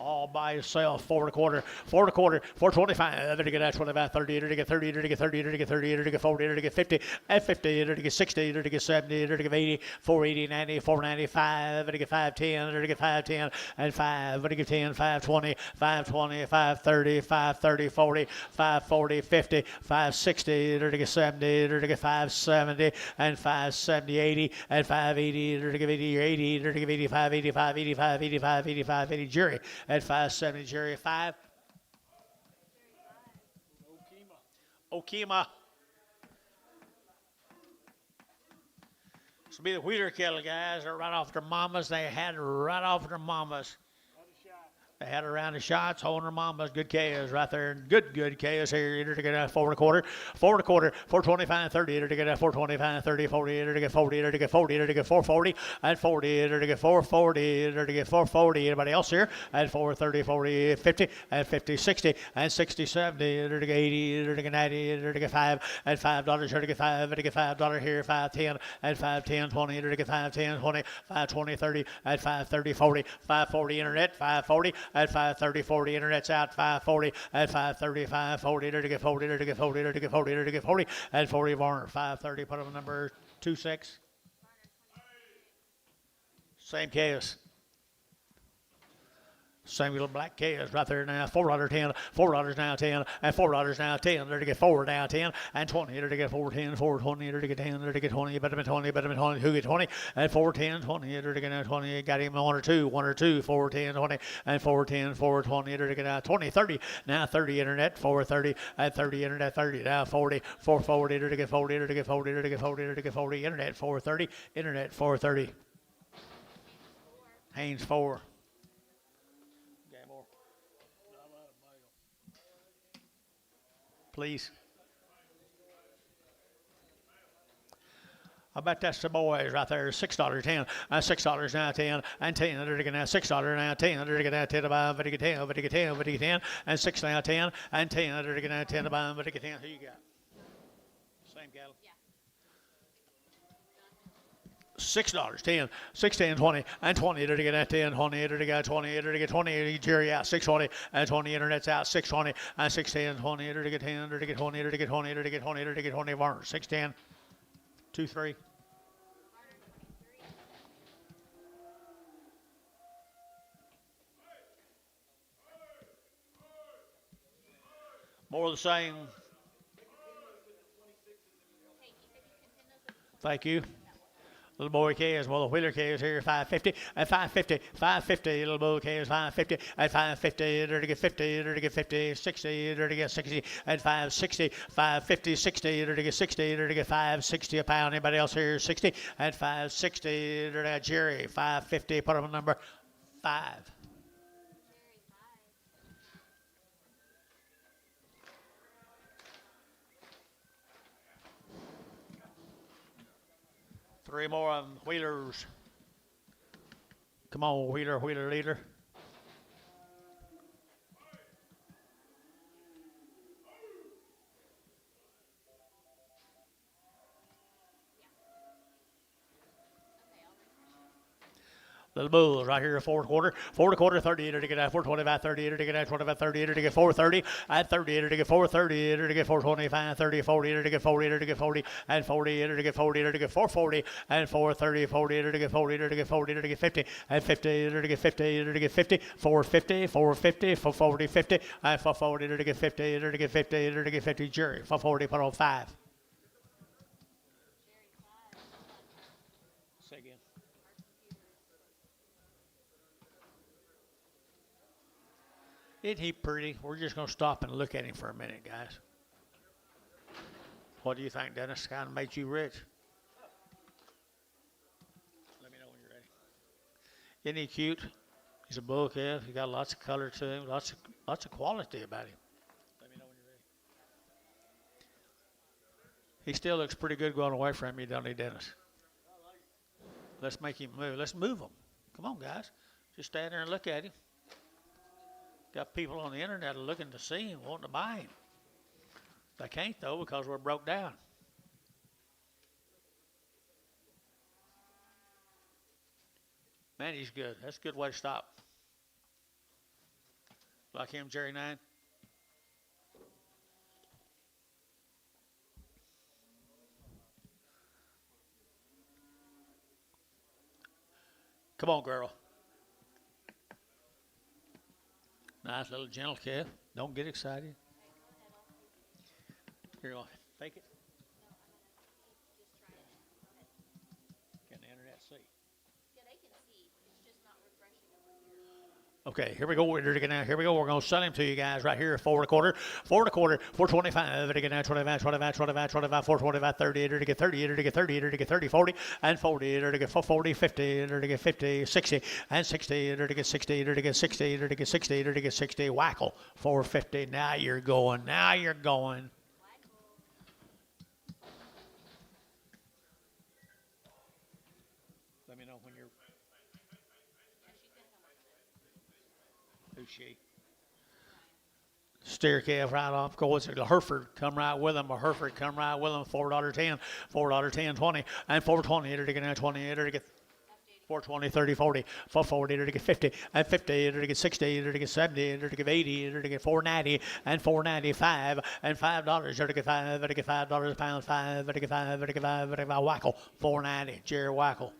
All by himself, 4.25, 4.25, to get 25, 30, to get 30, to get 30, to get 30, to get 40, to get 50, and 50, to get 60, to get 70, to get 80, 480, 90, 495, to get 510, to get 510, and 5, to get 10, 520, 520, 530, 530, 40, 540, 50, 560, to get 70, to get 570, and 570, 80, and 580, to get 80, 80, to get 85, 85, 85, 85, 85, 80, jury. At 570, Jerry, 5. Okima. This will be the Wheeler cattle, guys. They're right off their mamas. They had right off their mamas. They had her around the shots, holding her mamas. Good calves right there. Good calves here. Enter to get out 4 1/4, 425, 30. Enter to get out 425, 30, 40. Enter to get 40. Enter to get 40. Enter to get 440 and 40. Enter to get 440. Enter to get 440. Anybody else here? And 430, 40, 50 and 50, 60 and 60, 70. Enter to get 80. Enter to get 90. Enter to get 5 and $5. Enter to get 5. Enter to get $5 here. 510 and 510, 20. Enter to get 510, 20, 520, 30 and 530, 40, 540 internet, 540 and 530, 40 internet's out, 540 and 530, 540. Enter to get 40. Enter to get 40. Enter to get 40. Enter to get 40 and 40 Varner, 530. Put on number 26. Same case. Same little black calves right there now. $4.10, $4 now 10, and $4 now 10. There to get 4 now 10, and 20. There to get 410, 420. There to get 10. There to get 20. Better than 20. Better than 20. Who get 20? And 410, 20. There to get now 20. Got him 1 or 2, 410, 20, and 410, 420. There to get now 20, 30. Now 30 internet, 430, and 30 internet, 30. Now 40, 440. There to get 40. There to get 40. There to get 40. There to get 40. Internet 430. Internet 430. Haynes 4. Please. I bet that's the boys right there. $6, 10, $6 now 10, and 10. They're getting now $6 now 10. They're getting now 10 to buy, but they get 10, but they get 10, but they get 10, and 6 now 10, and 10. They're getting now 10 to buy, but they get 10. Who you got? Same cattle. Yeah. $6, 10, 6, 10, 20, and 20. They're to get at 10, 20. They're to get 20. They're to get 20. Jerry out 620, and 20. Internet's out 620, and 6, 10, 20. They're to get 10. They're to get 20. They're to get 20. They're to get 20. They're to get 20. Varner 6, 10, 2, 3. More of the same. Thank you. Little boy calves, well, the wheeler calves here, 550, and 550, 550, little boy calves, 550, and 550, they're to get 50, they're to get 50, 60, they're to get 60, and 560, 550, 60, they're to get 60, they're to get 560 a pound. Anybody else here, 60, and 560, they're to get Jerry, 550, put on number 5. 3 more of them, wheelers. Come on, wheeler leader. Little bulls right here, 4 1/4, 4 1/4, 30, to get out 425, 30, to get out 25, 30, to get 430, and 30, to get 430, to get 425, 30, 40, to get 40, to get 40, and 40, to get 40, to get 440, and 430, 40, to get 40, to get 40, to get 50, and 50, to get 50, to get 50, 450, 450, 440, 50, and 440, to get 50, to get 50, to get 50, Jerry, 440, put on 5. Say again. Isn't he pretty? We're just going to stop and look at him for a minute, guys. What do you think, Dennis? Kind of made you rich? Let me know when you're ready. Isn't he cute? He's a bull calf. He got lots of color to him, lots of quality about him. Let me know when you're ready. He still looks pretty good going away from you, don't he, Dennis? Let's make him move. Let's move him. Come on, guys. Just stand there and look at him. Got people on the internet looking to see him, wanting to buy him. They can't, though, because we're broke down. Man, he's good. That's a good way to stop. Like him, Jerry 9. Come on, girl. Nice little gentle calf. Don't get excited. Here you go. Fake it. Can the internet see? Yeah, they can see. It's just not refreshing over here. Okay, here we go. Here we go. We're going to sell him to you guys right here. 4 1/4, 4 1/4, 425. Again, 25, 25, 25, 25, 425, 30. To get 30. To get 30. To get 30, 40, and 40. To get 40, 50. To get 50, 60, and 60. To get 60. To get 60. To get 60. To get 60. Whackle. 450. Now you're going. Now you're going. Let me know when you're. Who's she? Steer calf right off course. A Hereford come right with them. A Hereford come right with them. $4.10, $4.10, 20, and 420. To get 20. To get 420, 30, 40, 440. To get 50, and 50. To get 60. To get 70. To get 80. To get 490, and 495, and $5. To get 5. To get $5 a pound. 5. To get 5. To get 5. To get 5. Whackle. 490. Jerry Whackle.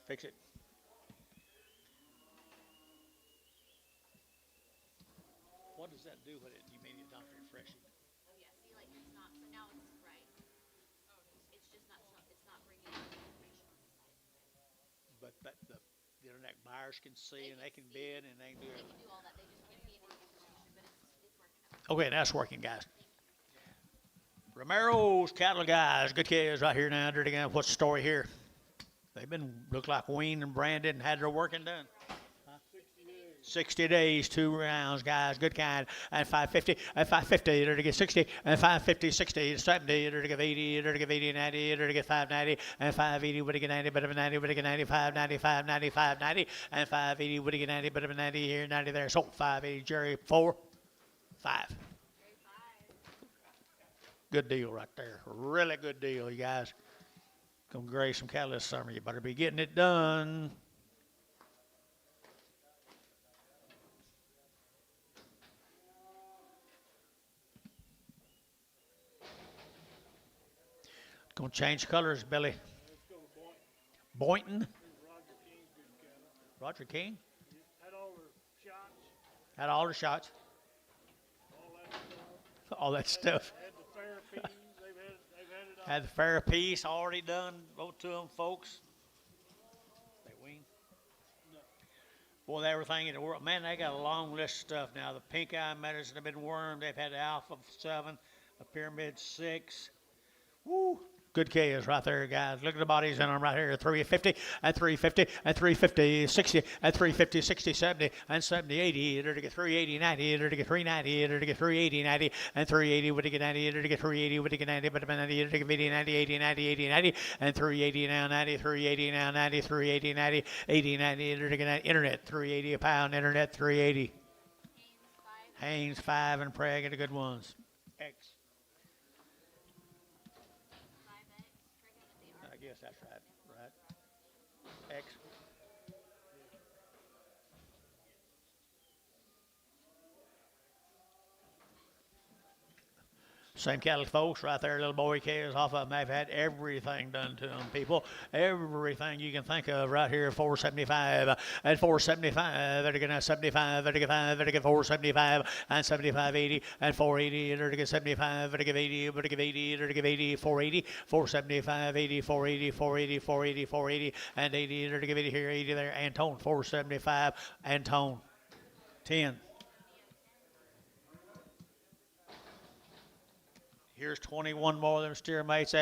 Fix it. What does that do with it? You mean it don't refresh it? Oh yeah, see, like it's not. So now it's right. It's just not. It's not bringing information on the side. But the internet buyers can see and they can bid and they can do They everything. can do all that. They just can't see any information, but it's working out. Okay, that's working, guys. Romero's cattle guys, good kids right here now. Dirty Gun. What's the story here? They've been look like weaned and branded and had their working done. 60 days, 2 rounds, guys, good kind, and 550, and 550, to get 60, and 550, 60, 70, to get 80, to get 80, 90, to get 590, and 580, would get 90, but of 90, would get 95, 95, 95, 90, and 580, would get 90, but of 90 here, 90 there, so 580, Jerry, 4, 5. Good deal right there, really good deal, you guys. Gonna graze some cattle this summer, you better be getting it done. Gonna change colors, Billy. Let's go to Boynton. Boynton, Here's Roger King's good cattle. Roger King, Had all their shots, had all the shots, all that stuff. all that stuff. Had the therapies. They've had it all. Had the fair piece already done, both to them folks. They wean. No. Boy, everything in the world. Man, they got a long list of stuff now. The pink eye medicine have been wormed. They've had the Alpha 7, the Pyramid 6. Woo. Good K's right there, guys. Look at the bodies in them right here. 350 and 350 and 350, 60 and 350, 60, 70 and 70, 80. To get 380, 90. To get 390. To get 380, 90 and 380. Would get 90. To get 380. Would get 90. But 90. To get 80, 90, 80, 90, 80, 90 and 380 now 90. 380 now 90. 380, 90, 80, 90. To get 90. Internet 380 a pound. Internet 380. Haynes 5 and Prague are the good ones. X. I guess that's right. Right. X. Same cattle, folks, right there, little boy calves off of them. They've had everything done to them, people. Everything you can think of right here, 475 and 475. They're going to 75, they're going to 5, they're going to 475 and 75, 80 and 480. They're going to 75, they're going to 80, they're going to 80, they're going to 80, 480, 475, 80, 480, 480, 480, 480, and 80. They're going to 80 here, 80 there. Antone, 475, Antone, 10. Here's 21 more of them steer mates.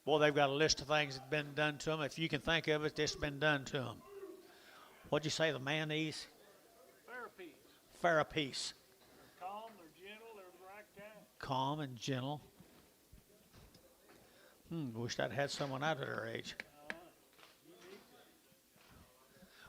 Boy, they've got a list of things that's been done to them. If you can think of it, this has been done to them. What'd you say, the mayonnaise? Therapies. Fair a piece. They're calm, they're gentle, they're the right kind. Calm and gentle. Wish I'd had someone out at her age.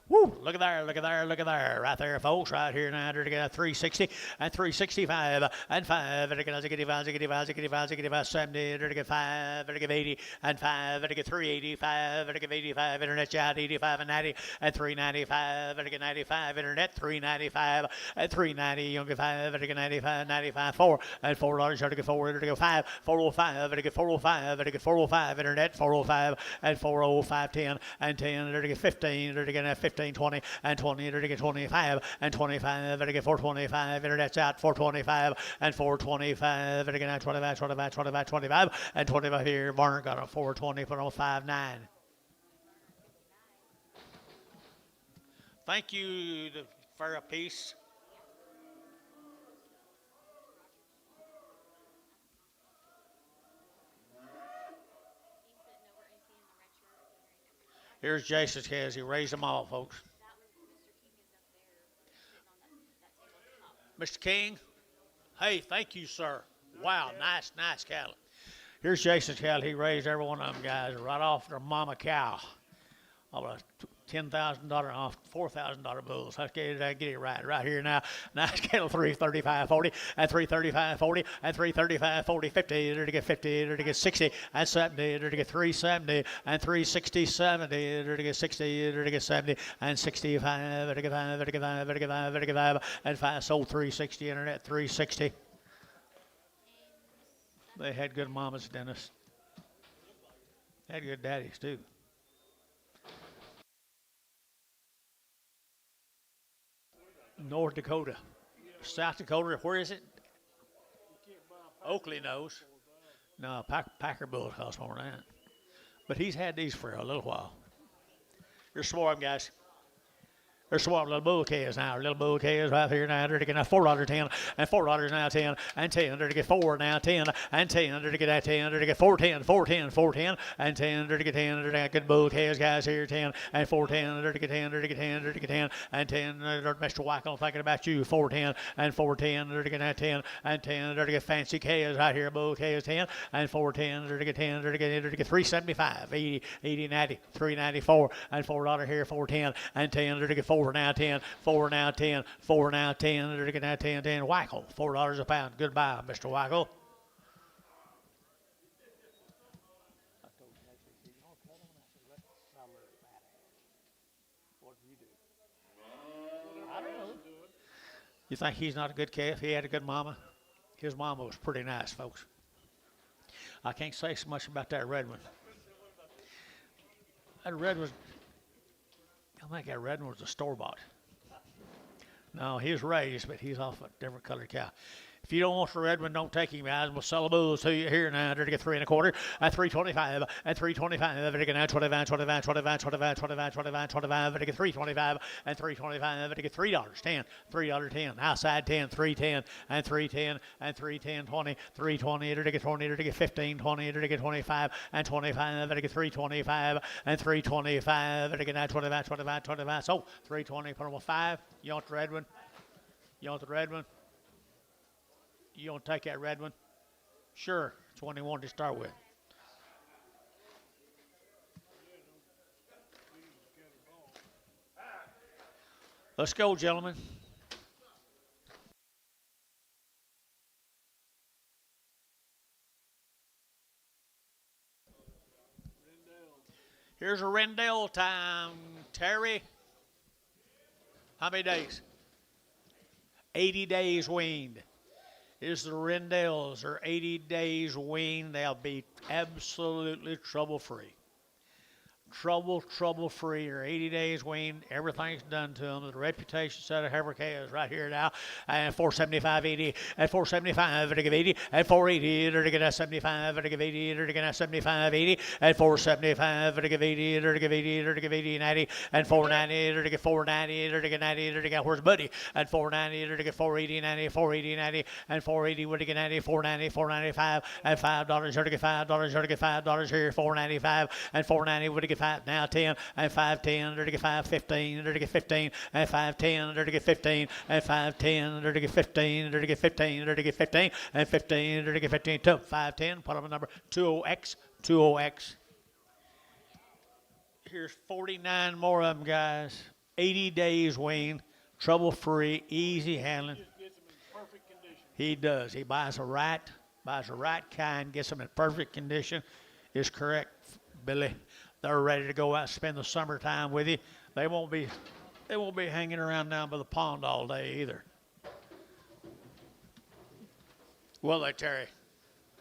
Woo! Look at there, look at there, look at there. Right there, folks, right here now. They're going to 360 and 365 and 5. They're going to get 85, 70. They're going to get 5. They're going to get 80 and 5. They're going to get 385. They're going to get 85. Internet chat 85 and 90 and 395. They're going to get 95. Internet 395 and 390. You'll get 5. They're going to get 95, 95, 4 and $4. They're going to get 4. They're going to go 5, 405. They're going to get 405. They're going to get 405. Internet 405 and 405, 10 and 10. They're going to get 15. They're going to get 15. 15, 20, and 20, enter to get 25, and 25, enter to get 425, enter that's out, 425, and 425, enter to get 25, 25, 25, 25, and 25 here. Varner got a 420, put on 5.9. Thank you for a piece. Here's Jason's kids. He raised them all, folks. Mr. King, hey, thank you, sir. Wow, nice cattle. Here's Jason's cattle. He raised every one of them guys right off their mama cow. Of a $10,000 off $4,000 bulls. Let's get it right here now. Nice cattle 335.40 and 335.40 and 335.40 50 to get 50 to get 60 and 70 to get 370 and 360 70 to get 60 to get 70 and 65 to get 5 to get 5 to get 5 to get 5 and 5 sold 360 internet 360. They had good mamas, Dennis. Had good daddies too. North Dakota, South Dakota, where is it? Oakley knows. No, Packer bulls cost more than that. But he's had these for a little while. You're swarm, guys. There's swarm little bull calves now. Little bull calves right here now. They're to get $4.10 and $4 now 10 and 10. They're to get 4 now 10 and 10. They're to get that 10. They're to get 4.10, 4.10, 4.10 and 10. They're to get 10. They're to get good bull calves, guys here 10 and 4.10. They're to get 10. They're to get 10. They're to get 10 and 10. They're Mr. Wackel thinking about you 4.10 and 4.10. They're to get that 10 and 10. They're to get fancy calves right here. Bull calves 10 and 4.10. They're to get 10. They're to get 375, 80, 80, 90, 394 and $4 here 4.10 and 10. They're to get 4 now 10. 4 now 10, 4 now 10, they're getting that 10, 10, Wackel, $4 a pound. Goodbye, Mr. Wackel. I don't know. You think he's not a good calf? He had a good mama? His mama was pretty nice, folks. I can't say so much about that red one. That red was, I think that red one was a store-bought. No, he was raised, but he's off a different colored cow. If you don't want the red one, don't take him, guys. We'll sell the bulls to you here now. They're to get 3 1/4 and 325 and 325. They're to get 25, 25, 25, 25, 25, 25, 25. They're to get 325 and 325. They're to get $3.10, $3.10. Outside 10, 310 and 310 and 310, 20, 320. They're to get 20. They're to get 15, 20. They're to get 25 and 25. They're to get 325 and 325. They're to get 25, 25, 25. So 320, put them on 5. You want the red one? You want the red one? You want to take that red one? Sure, it's one they wanted to start with. Let's go, gentlemen. Here's a Rendell time. Terry, how many days? 80 days weaned. Is the Rendells are 80 days weaned. They'll be absolutely trouble-free. Trouble-free. Or 80 days weaned. Everything's done to them. The reputation set of Heifer calves right here now. And 475.80 and 475 to give 80 and 480 to get that 75 to give 80 to get that 75.80 and 475 to give 80 to give 80 to give 80 90 and 490 to get 490 to get 90 to get where's Buddy and 490 to get 480 90 480 90 and 480 to get 90 490 495 and $5 to get $5 to get $5 here 495 and 490 to get 5 now 10 and 510 to get 515 to get 15 and 510 to get 15 and 510 to get 15 to get 15 to get 15 and 15 to get 15 to 510. Put up a number 20X 20X. Here's 49 more of them, guys. 80 days weaned, trouble free, easy handling. Just gets them in perfect condition. He does. He buys the right kind, gets them in perfect condition. Is correct, Billy. They're ready to go out and spend the summertime with you. They won't be hanging around down by the pond all day either. Will they, Terry?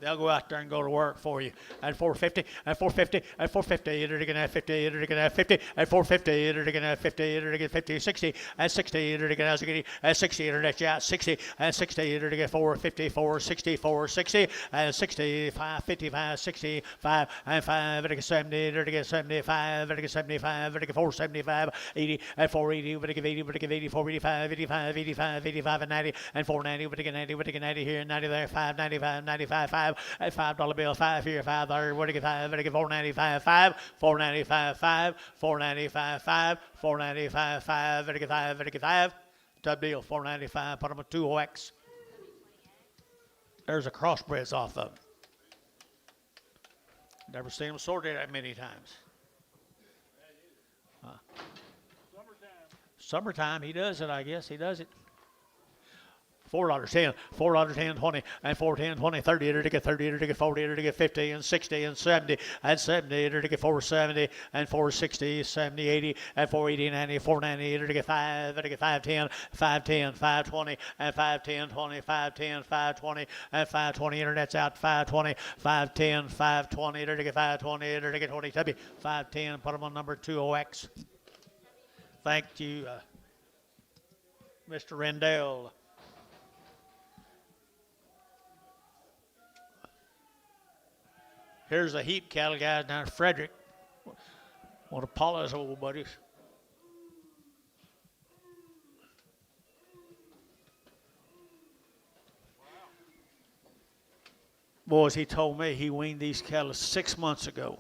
They'll go out there and go to work for you. At 450, at 450, at 450, enter to get 50, enter to get 50, at 450, enter to get 50, enter to get 50, 60, at 60, enter to get at 60, enter to get 60, at 60, enter to get 450, 460, 460, at 65, 55, 65, and 5, enter to get 70, enter to get 75, enter to get 75, enter to get 475, 80, at 480, enter to get 80, enter to get 80, 485, 85, 85, 85, and 90, and 490, enter to get 90, enter to get 90 here, 90 there, 595, 95, 5, at $5 bill, 5 here, 5 there, where to get 5, where to get 495, 5, 495, 5, 495, 5, 495, 5, where to get 5, where to get 5, top deal, 495, put them at 2OX. There's a crossbreds off of them. Never seen them sorted that many times. Summertime, he does it, I guess, he does it. $4.10, $4.10, 20, and 410, 20, 30, enter to get 30, enter to get 40, enter to get 50, and 60, and 70, and 70, enter to get 470, and 460, 70, 80, and 480, 90, 490, enter to get 5, enter to get 510, 510, 520, and 510, 20, 510, 520, and 520, internet's out, 520, 510, 520, enter to get 520, enter to get 20, 510, put them on number 2OX. Thank you, Mr. Rendell. Here's the heap cattle guys down in Frederick. One of Paula's old buddies. Boys, he told me he weaned these cattle 6 months ago.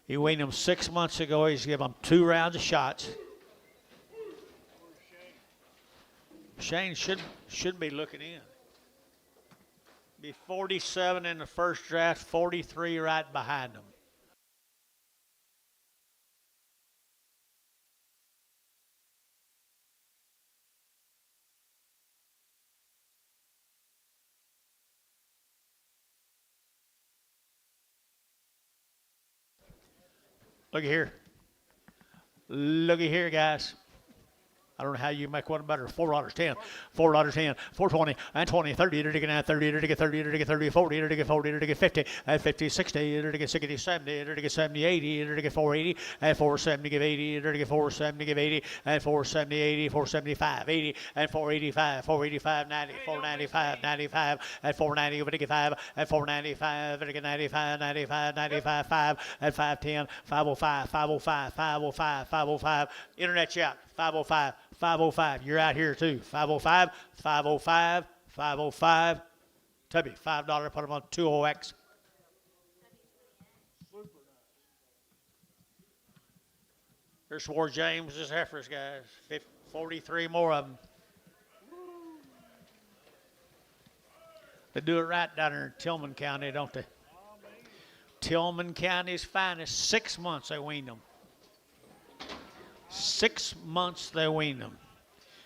He weaned them 6 months ago. He's given them 2 rounds of shots. Shane should be looking in. Be 47 in the first draft, 43 right behind them. Looky here. Looky here, guys. I don't know how you make one better. $4.10, $4.10, 420, and 20, 30, enter to get 30, enter to get 30, enter to get 30, 40, enter to get 40, enter to get 50, and 50, 60, enter to get 60, 70, enter to get 70, 80, enter to get 480, and 470, give 80, enter to get 470, give 80, and 470, 80, 475, 80, and 485, 485, 90, 495, 95, and 490, enter to get 5, and 495, enter to get 95, 95, 95, 5, and 510, 505, 505, 505, 505, internet shop, 505, 505. You're out here too. 505, 505, 505. Tubby, $5. Put them on 2OX. Here's War James's Heifers, guys. 43 more of them. They do it right down there in Tillman County, don't they? Tillman County's finest. 6 months they weaned them. 6 months they weaned them.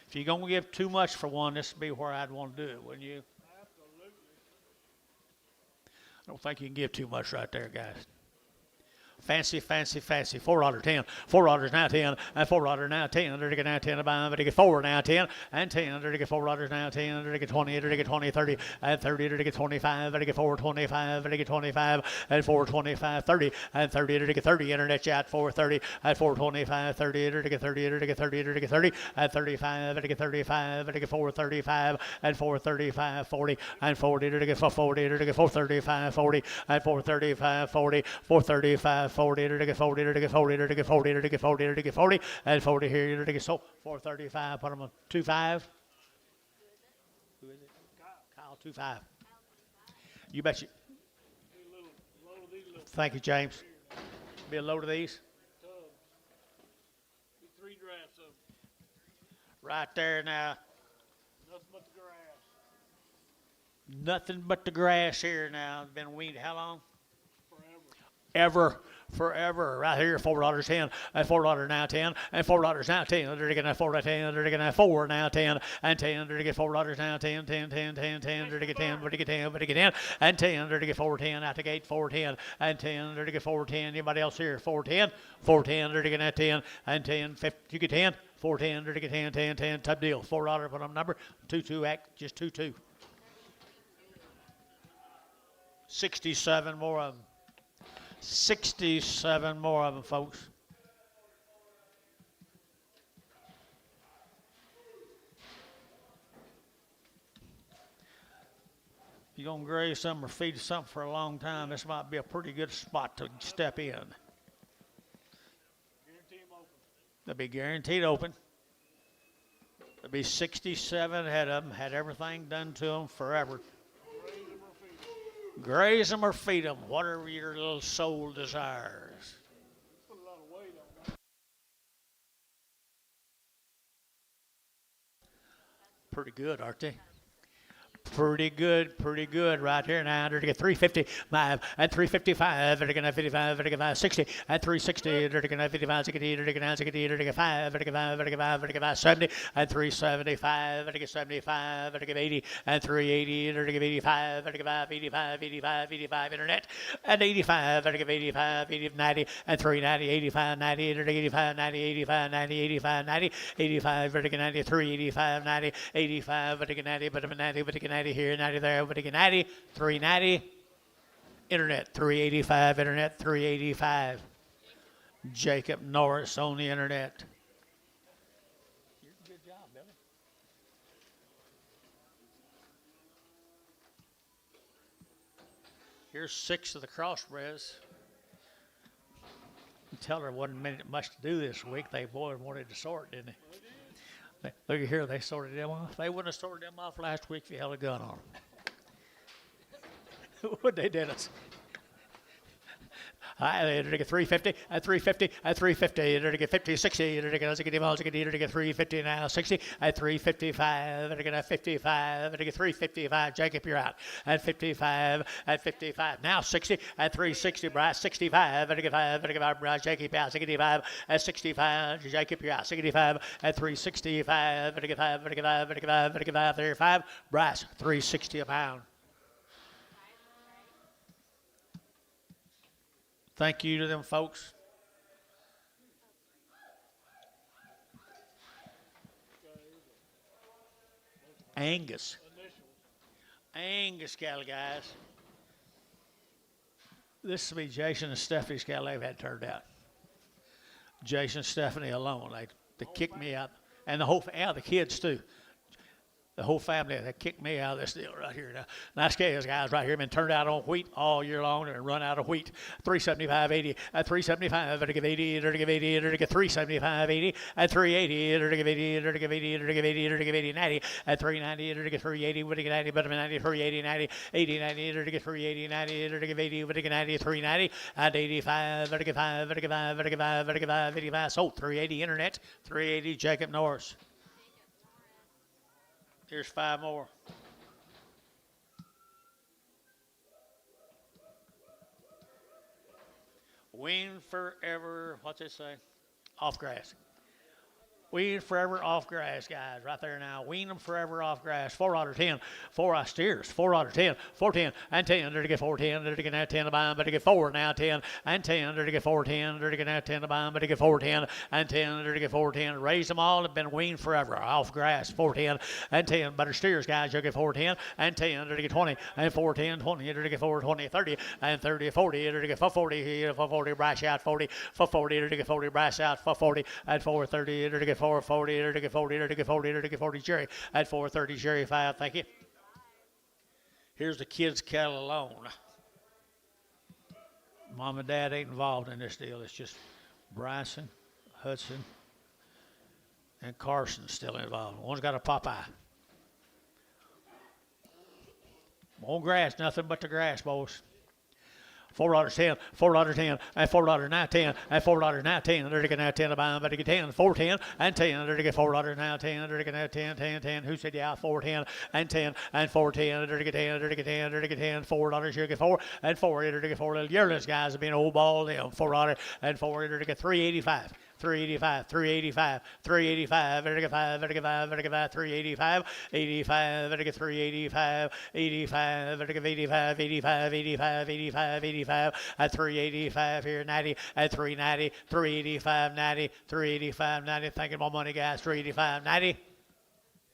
If you're going to give too much for one, this would be where I'd want to do it, wouldn't you? Absolutely. I don't think you can give too much right there, guys. Fancy, fancy, fancy. $4.10. $4 now 10. And $4 now 10. Under to get now 10. Under to get 4 now 10. And 10. Under to get $4 now 10. Under to get 20. Under to get 20, 30. And 30. Under to get 25. Under to get 425. Under to get 25. And 425, 30. And 30. Under to get 30. Internet chat 430. And 425, 30. Under to get 30. Under to get 30. Under to get 30. And 35. Under to get 35. Under to get 435. And 435, 40. And 40. Under to get 440. Under to get 435, 40. And 435, 40. 435. 40, to get 40, to get 40, to get 40, to get 40, to get 40, and 40 here, to get so 435. Put them on 25. Who is it? Kyle 25. You bet you. Thank you, James. Be a load of these. 3 drafts of Right there now. nothing but the grass. Nothing but the grass here now. Been weaned how long? Forever. Forever, right here, $4.10, and $4 now 10, and $4 now 10, under to get that 4 now 10, under to get that 4 now 10, and 10, under to get $4 now 10, 10, 10, 10, 10, under to get 10, under to get 10, under to get 10, and 10, under to get 410, out the gate 410, and 10, under to get 410. Anybody else here? 410, 410, under to get that 10, and 10, 50, you get 10, 410, under to get 10, 10, 10, type deal, $4 put on number, 22 act, just 22. 67 more of them. 67 more of them, folks. If you're going to graze something or feed something for a long time, this might be a pretty good spot to step in. Guarantee them open. They'll be guaranteed open. There'll be 67 head of them, had everything done to them forever. Raise them or feed them. Graze them or feed them, whatever your little soul desires. Put a lot of weight on that. Pretty good, aren't they? Pretty good right here now. They're to get 355 and 355. They're going to 55, they're going to 560 and 360. They're going to 55, 60, they're going to 60, they're going to 5, they're going to 5, they're going to 5, they're going to 70 and 375. They're going to 75, they're going to 80 and 380. They're going to 85, they're going to 5, 85, 85, 85 internet and 85. They're going to 85, 80, 90 and 390, 85, 90. They're going to 85, 90, 85, 90, 85, 90, 85. They're going to 93, 85, 90, 85. They're going to 90, but 90, but 90 here, 90 there, but again 90, 390, internet 385, internet 385. Jacob Norris on the internet. You did a good job, Billy. Here's 6 of the crossbreds. Tell her wasn't much to do this week. They wanted to sort, didn't they? Look at here, they sorted them off. They wouldn't have sorted them off last week if you held a gun on them. What they did us. They're to get 350 and 350 and 350. They're to get 50, 60. They're to get 350 now, 60 and 355. They're to get 55. They're to get 355. Jacob, you're out. And 55 and 55. Now 60 and 360. Bryce, 65. They're to get 5. They're to get 5. Bryce, Jacob out. 65 and 65. Jacob, you're out. 65 and 365. They're to get 5. They're to get 5. They're to get 5. They're to get 5. 35. Bryce, 360 a pound. Thank you to them folks. Angus. Angus cattle, guys. This will be Jason and Stephanie's cattle they've had turned out. Jason and Stephanie alone. They kicked me out. And the whole, the kids too. The whole family, they kicked me out of this deal right here. Now, nice guys right here, been turned out on wheat all year long and run out of wheat. 375, 80, 375, they're to give 80, they're to give 80, they're to give 375, 80, and 380, they're to give 80, they're to give 80, they're to give 80, they're to give 80, 90, and 390, they're to get 380, we're to get 90, but 90, 380, 90, 80, 90, they're to get 380, 90, they're to give 80, we're to get 90, 390, and 85, they're to get 5, they're to get 5, they're to get 5, they're to get 5, 85, sold 380 internet, 380 Jacob Norris. Here's 5 more. Wean forever, what's it say? Off grass. Wean forever off grass, guys, right there now. Wean them forever off grass. 4 out of 10. 4 steers. 4 out of 10. 4, 10, and 10. They're to get 4, 10. They're to get now 10 to buy them, but to get 4 now 10 and 10. They're to get 4, 10. They're to get now 10 to buy them, but to get 4, 10 and 10. They're to get 4, 10. Raise them all. Have been weaned forever off grass. 4, 10 and 10. Butter steers, guys. You'll get 4, 10 and 10. They're to get 20 and 4, 10, 20. They're to get 4, 20, 30 and 30, 40. They're to get 440. 440. Brash out 40. 440. They're to get 40. Brash out 440 and 430. They're to get 440. They're to get 40, they're to get 40, they're to get 40, Jerry. At 430, Jerry 5, thank you. Here's the kids' cattle alone. Mom and Dad ain't involved in this deal. It's just Bryson, Hudson, and Carson still involved. One's got a Popeye. More grass, nothing but the grass, boys. $4.10, $4.10, and $4 now 10, and $4 now 10. They're to get now 10 to buy them, but to get 10, 4.10, and 10. They're to get $4 now 10. They're to get now 10, 10, 10. Who said yeah? 4.10 and 10 and 4.10. They're to get 10. They're to get 10. They're to get 10. $4. You get 4 and 4. They're to get 4 little yearlings guys have been old ball them. $4 and 4. They're to get 385. 385, 385, 385, better get 5, better get 5, better get 5, 385, 85, better get 385, 85, better get 85, 85, 85, 85, 85, at 385 here, 90, at 390, 385, 90, 385, 90, thanking my money, guys, 385, 90,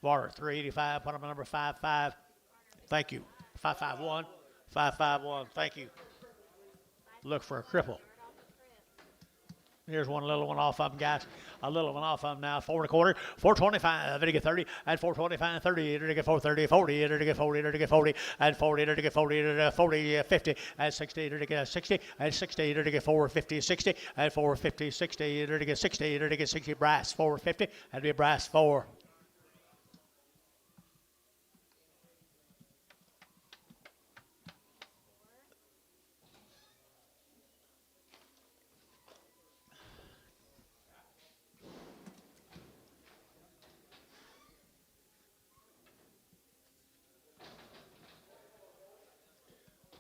water, 385, put them on number 55, thank you, 551, 551. Thank you. Look for a cripple. Here's one little one off of them, guys. A little one off of them now. 4 1/4, 425. It'll get 30, and 425, 30. It'll get 430, 40. It'll get 40, it'll get 40, and 40. It'll get 40, it'll get 40, 50, and 60. It'll get 60, and 60. It'll get 450, 60, and 450, 60. It'll get 60, it'll get 60. Brass 450. That'll be brass 4.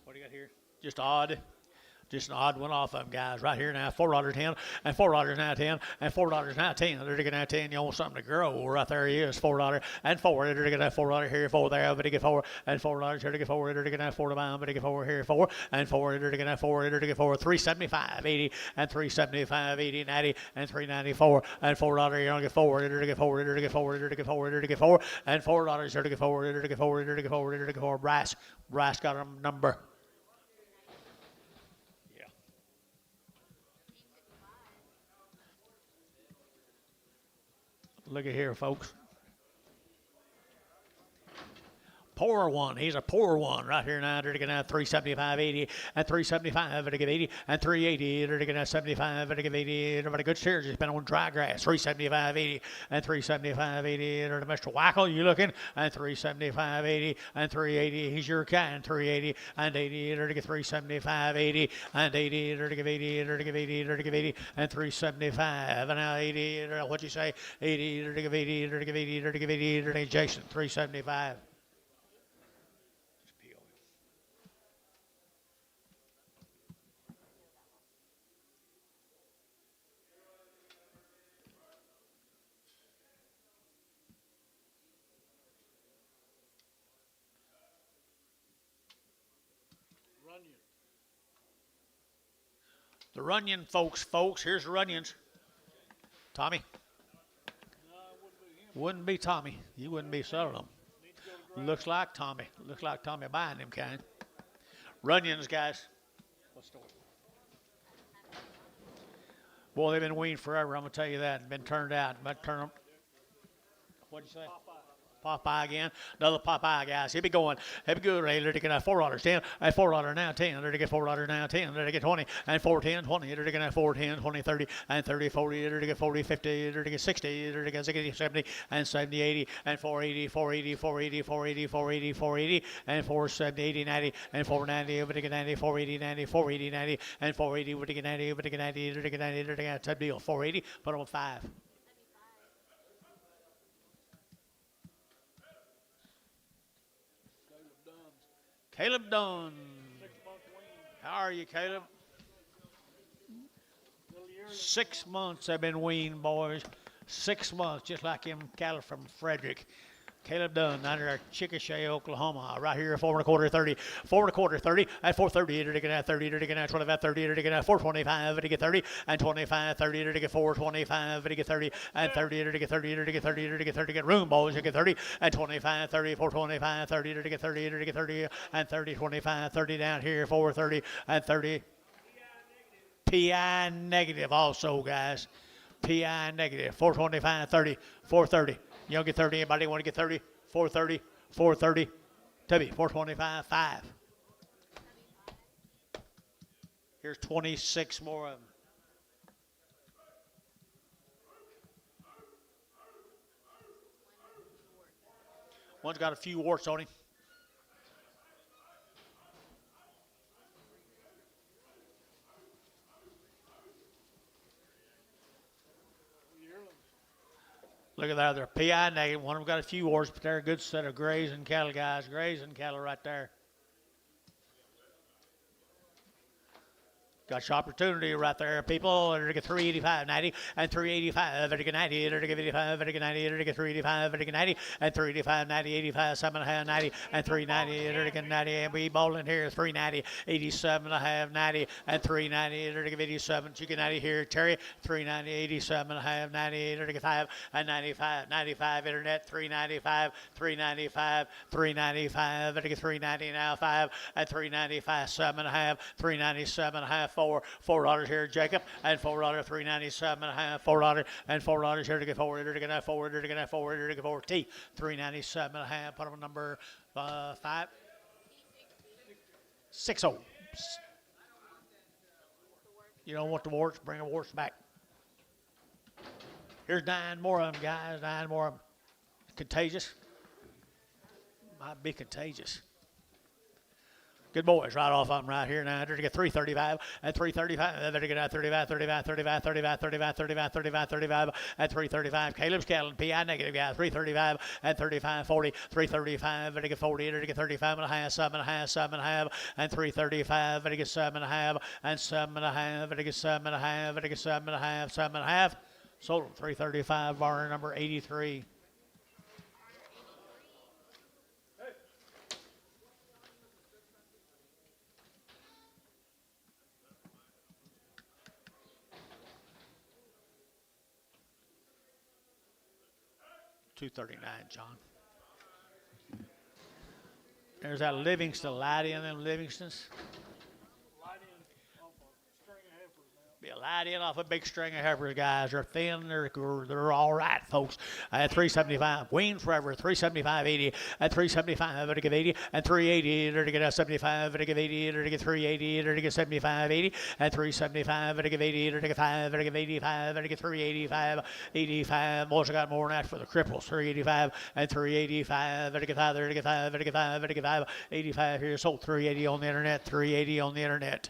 What do you got here? Just odd. Just an odd one off of them, guys. Right here now, $4.10, and $4 now 10, and $4 now 10. They're going to 10. You want something to grow? Right there he is, $4 and 4. They're going to $4 here, 4 there, but he get 4 and $4 here to get 4. They're going to 4 to buy, but he get 4 here, 4 and 4. They're going to 4. They're going to get 4, 375, 80, and 375, 80, 90, and 394, and $4. You're going to get 4. They're going to get 4. They're going to get 4. They're going to get 4. They're going to get 4, and $4. They're going to get 4. They're going to get 4. They're going to get 4. They're going to get 4. Brass got a number. Look at here, folks. Poor one. He's a poor one right here now. They're going to have 375, 80, and 375. They're going to give 80, and 380. They're going to have 75. They're going to give 80. Everybody good steers. It's been on dry grass. 375, 80, and 375, 80. They're Mr. Wackel, you looking? And 375, 80, and 380. He's your kind. 380, and 80. They're going to get 375, 80, and 80. They're going to give 80. They're going to give 80. They're going to give 80, and 375. And now 80. What'd you say? 80. They're going to give 80. They're going to give 80. They're going to give 80. They're going to give Jason. 375. The Runyon folks, here's the Runyons. Tommy? No, it wouldn't be him. Wouldn't be Tommy. You wouldn't be selling them. Need to go to ground. Looks like Tommy. Looks like Tommy buying them kind. Runyons, guys. What's the story? Boy, they've been weaned forever, I'm going to tell you that. Been turned out. But turn them. What'd you say? Popeye again. Another Popeye, guys. He'll be going. He'll be good. They're going to have $4, 10, and $4 now 10. They're going to get $4 now 10. They're going to get 20, and 4, 10, 20. They're going to have 4, 10, 20, 30, and 30, 40. They're going to get 40, 50. They're going to get 60. They're going to get 60, 70, and 70, 80, and 480, 480, 480, 480, 480, 480, and 470, 80, 90, and 490. They're going to get 90, 480, 90, 480, 90, and 480. They're going to get 90. They're going to get 90. They're going to get 90. They're going to get a tough deal. 480. Put them on 5. Caleb Dunn. 6-month wean. How are you, Caleb? Little yearling. 6 months they've been weaned, boys. 6 months, just like them cattle from Frederick. Caleb Dunn, out of Chickasha, Oklahoma. Right here, 4 1/4, 30. 4 1/4, 30. At 430, they're going to have 30. They're going to have 25, 30. They're going to have 425. They're going to get 30. And 25, 30. They're going to get 425. They're going to get 30. And 30. They're going to get 30. They're going to get 30. They're going to get 30. Get room, boys. They're going to get 30. And 25, 30. 425, 30. They're going to get 30. They're going to get 30. And 30, 25, 30 down here, 430. And 30. PI negative also, guys. PI negative. 425, 30. 430. You don't get 30. Anybody want to get 30? 430, 430. Tubby, 425, 5. Here's 26 more of them. One's got a few warts on him. Look at that. They're PI negative. One of them got a few warts, but they're a good set of grazing cattle, guys. Grazing cattle right there. Got your opportunity right there, people. They're to get 385, 90, and 385. They're to get 90. They're to get 55. They're to get 90. They're to get 385. They're to get 90, and 385, 90, 85, 7.5, 90, and 390. They're to get 90. And we bowling here 390, 87.5, 90, and 390. They're to get 87. You get 90 here, Terry. 390, 87.5, 90. They're to get 5 and 95, 95. Internet 395, 395, 395. They're to get 390 now 5 and 395, 7.5, 397.5. $4 here, Jacob, and $4, 397.5, $4, and $4 here to get forward, here to get forward, here to get forward, here to get forward. T, 397.5. Put on number 5, 60. You don't want the warts? Bring the warts back. Here's 9 more of them, guys. 9 more of them. Contagious. Might be contagious. Good boys, right off of them right here now. They're to get 335 and 335. They're to get 35, 35, 35, 35, 35, 35, 35, 35, and 335. Caleb's Callan, PI negative guy, 335 and 35, 40, 335. They're to get 40. They're to get 35 and a half, 7.5, 7.5, and 335. They're to get 7.5 and 7.5. They're to get 7.5. They're to get 7.5, 7.5. Sold 335, bar number 83. $239, John. There's that Livingston light in them Livingstons. Light in off a string of heifers now. Be a light in off a big string of heifers, guys. They're thin. They're all right, folks. At 375, wean forever. 375, 80. At 375, they're to give 80. And 380, they're to get 75. They're to give 80. They're to get 380. They're to get 75, 80. At 375, they're to give 80. They're to get 5. They're to give 85. They're to get 385, 85. Also got more than that for the cripples. 385 and 385. They're to get 5. They're to get 5. They're to get 5. They're to get 5. 85 here. Sold 380 on the internet. 380 on the internet.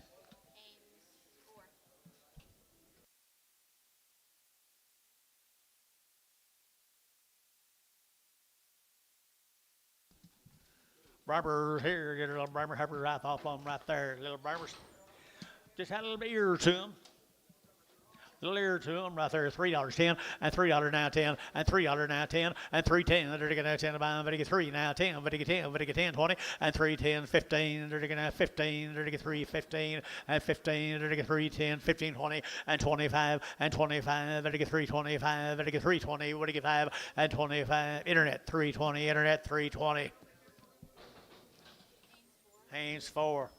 Barbers here, get a little barber heifer right off on them right there. Little barbers. Just had a little bit ear to them. Little ear to them right there. $3.10 and $3 now 10 and $3 now 10 and $3.10. They're going to 10 to buy. But get 3 now 10. But get 10. But get 10 20 and 3.10 15. They're going to 15. They're going to get 3.15 and 15. They're going to get 3.10 15 20 and 25 and 25. They're going to get 3.25. They're going to get 3.20. What do you get 5 and 25? Internet 3.20. Internet 3.20. Haynes 4.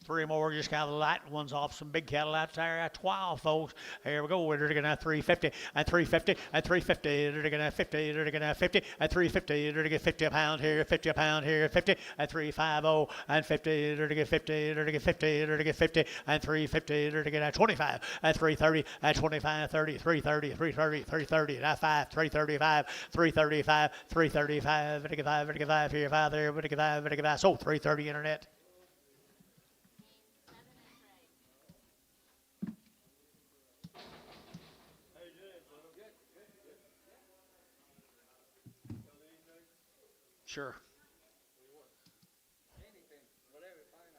3 more, just kind of light ones off some big cattle out there at 12, folks. Here we go. We're going to have 350 and 350 and 350. They're going to have 50. They're going to have 50 and 350. They're going to get 50 a pound here, 50 a pound here, 50 and 350 and 50. They're going to get 50. They're going to get 50. They're going to get 50 and 350. They're going to get 25 and 330 and 25, 30, 330, 330, 330. Now 5, 335, 335, 335. They're going to get 5. They're going to get 5 here, 5 there. They're going to get 5. They're going to get 5. So 330 internet. Sure.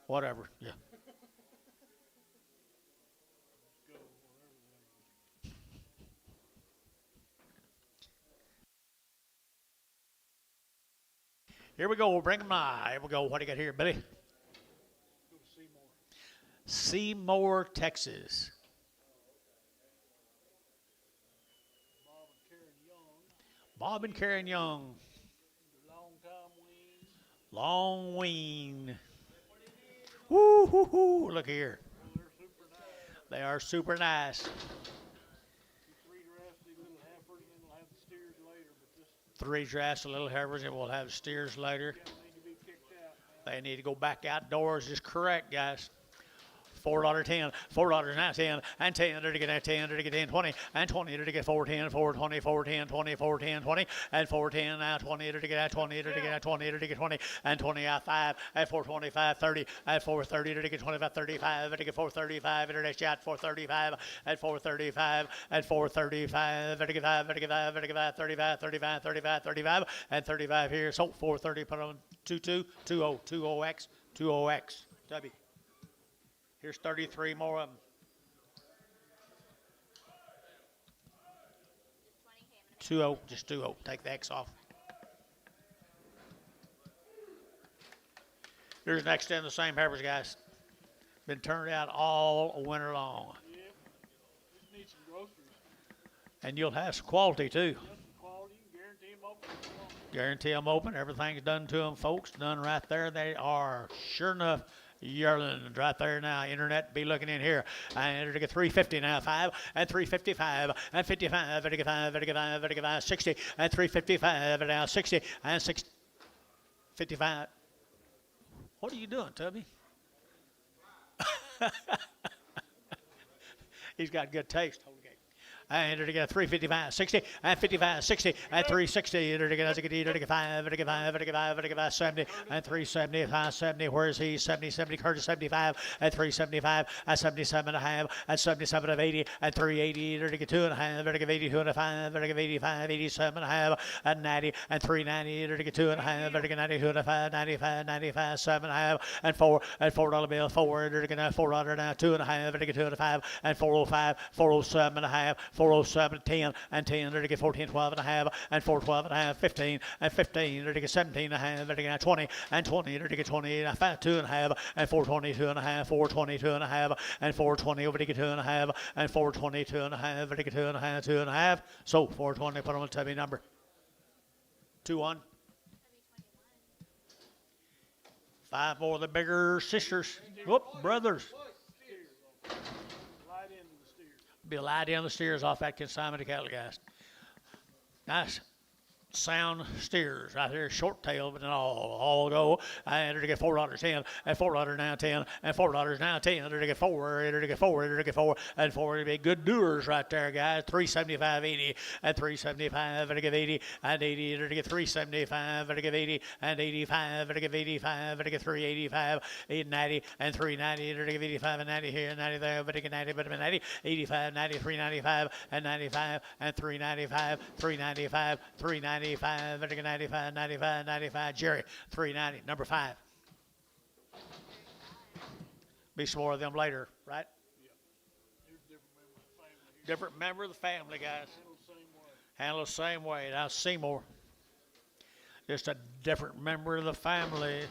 Whatever, yeah. Here we go. We'll bring them nigh. Here we go. What do you got here, Billy? Go to Seymour. Seymour, Texas. Bob and Karen Young. Bob and Karen Young. Long time wean. Long wean. Woo, hoo, hoo. Look here. Well, they're super nice. They are super nice. 3 drafty little heifers, and they'll have the steers later, but this 3 drafts of little heifers, and we'll have steers later. cattle need to be kicked out now. They need to go back outdoors. Is correct, guys. $4 10, $4 now 10, and 10, they're to get 10, they're to get 10, 20, and 20, they're to get 410, 420, 410, 20, 410, 20, and 410 now 20, they're to get 20, they're to get 20, they're to get 20, and 20 out 5, at 425, 30, at 430, they're to get 25, 35, they're to get 435, internet shot 435, at 435, at 435, they're to get 5, they're to get 5, they're to get 5, 35, 35, 35, 35, and 35 here, so 430, put on 22, 20, 20X, 20X, W. Here's 33 more of them. Just 20K. I'm gonna 2-0, just 2-0. Take the X off. Here's next in the same Heifers, guys. Been turned out all winter long. Yep. Just need some groceries. And you'll have some quality too. Just some quality. Guarantee them open. Guarantee them open. Everything's done to them, folks. Done right there. They are sure enough yearlings right there now. Internet, be looking in here. And it'll get 350 now. 5 and 355 and 55, 55, 55, 55, 60 and 355 and now 60 and 6, 55. What are you doing, Tubby? He's got good taste. And it'll get 355, 60, and 55, 60, and 360. It'll get 5, 70, and 375, 70. Where is he? 70, 70, Curtis 75, and 375, and 77 and a half, and 77 of 80, and 380. It'll get 2 and a half, it'll get 82 and a 5, it'll get 85, 87 and a half, and 90, and 390. It'll get 2 and a half, it'll get 92 and a 5, 95, 95, 7 and a half, and 4, and $4 bill, 4. It'll get $4 now, 2 and a half, it'll get 2 and a 5, and 405, 407 and a half, 407, 10, and 10, it'll get 14, 12 and a half, and 4, 12 and a half, 15, and 15, it'll get 17 and a half, it'll get 20, and 20, it'll get 20, and 5, 2 and a half, and 422 and a half, 422 and a half, and 420, it'll get 2 and a half, and 422 and a half, it'll get 2 and a half, 2 and a half. So 420, put on the Tubby number. 2-1. 5 more of the bigger sisters. Whoop, brothers. Light into the steers. Be a lie down the steers off that consignment of cattle, guys. Nice sound steers right there, short tail, but then all go. And it'll get $4, 10, and $4 now 10, and $4 now 10. It'll get 4, it'll get 4, it'll get 4, and 4. It'll be good doers right there, guys. 375, 80, and 375. It'll get 80, and 80. It'll get 375. It'll get 80, and 85. It'll get 85. It'll get 385, 890, and 390. It'll get 85 and 90 here, 90 there. But it get 90, but it 90, 85, 90, 395, and 95, and 395, 395, 395. 95, 95, 95, Jerry, 390, number 5. Be some more of them later, right? Here's a different member of the family. Here's Different member of the family, guys. handled the same way. Handle the same way. Now Seymour, just a different member of the family.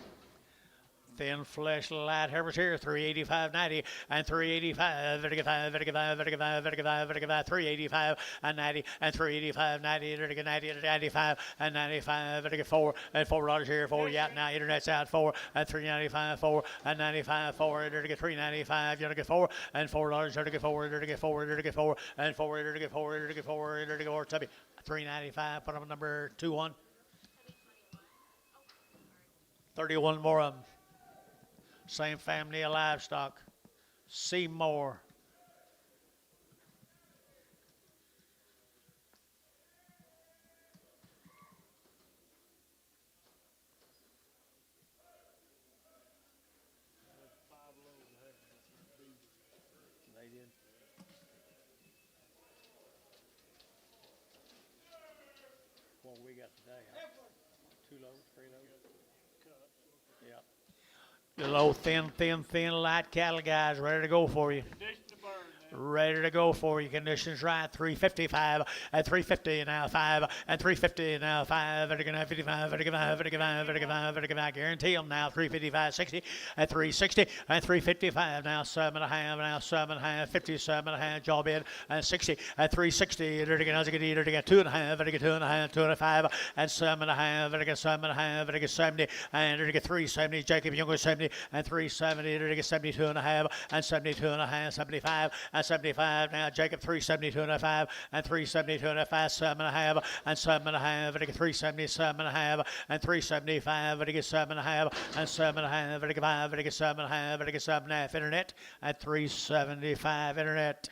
Thin flesh light Heifers here, 385.90 and 385, 385 and 90 and 385, 90, 95 and 95, 4 and $4 here, 4 out now, internet's out, 4 and 395, 4 and 95, 4, get 395, you're gonna get 4 and $4, you're gonna get 4, you're gonna get 4, you're gonna get 4 and 4, you're gonna get 4, you're gonna get 4, you're gonna get 4, Tubby, 395, put on number 21. 31 more of them. Same family of livestock. Seymour. They did. What we got today? Huh? 2 loads, 3 loads. Yeah. The low, thin, light cattle, guys, ready to go for you. Condition to burn now. Ready to go for you. Conditions right. 355 and 350 now 5 and 350 now 5. And 55. Guarantee them now 355, 60 and 360 and 355 now 7 and a half now 7 and a half 57 and a half jaw bid and 60 and 360. And get 2 and a half and 2 and a half 2 and a 5 and 7 and a half and 7 and a half and 70 and get 370. Jacob Younger 70 and 370. And get 72 and a half and 72 and a half 75 and 75 now Jacob 372 and a 5 and 372 and a 5 7 and a half and 7 and a half and 377 and a half and 375 and 7 and a half and 7 and a half and 5 and 7 and a half and 7 and a half internet at 375 internet.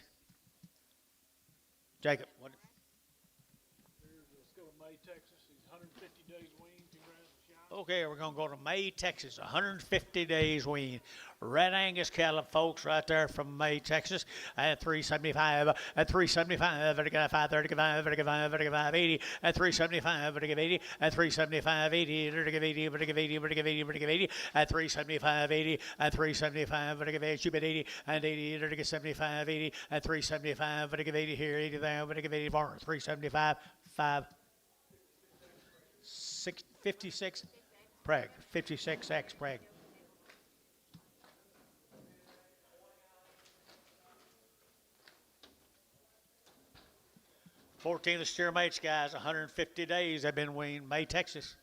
Jacob, what? Let's go to May, Texas. He's 150 days weaned, 2 rounds of shot. Okay, we're going to go to May, Texas, 150 days wean. Red Angus cattle, folks, right there from May, Texas, at 375, at 375, 35, 35, 35, 35, 80, at 375, 80, at 375, 80, 80, 80, 80, 80, at 375, 80, at 375, 80, and 80, 75, 80, at 375, 80 here, 80 there, 80 barn, 375, 5, 6, 56, Preg, 56X Preg. 14 of the steer mates, guys, 150 days they've been weaned. May, Texas.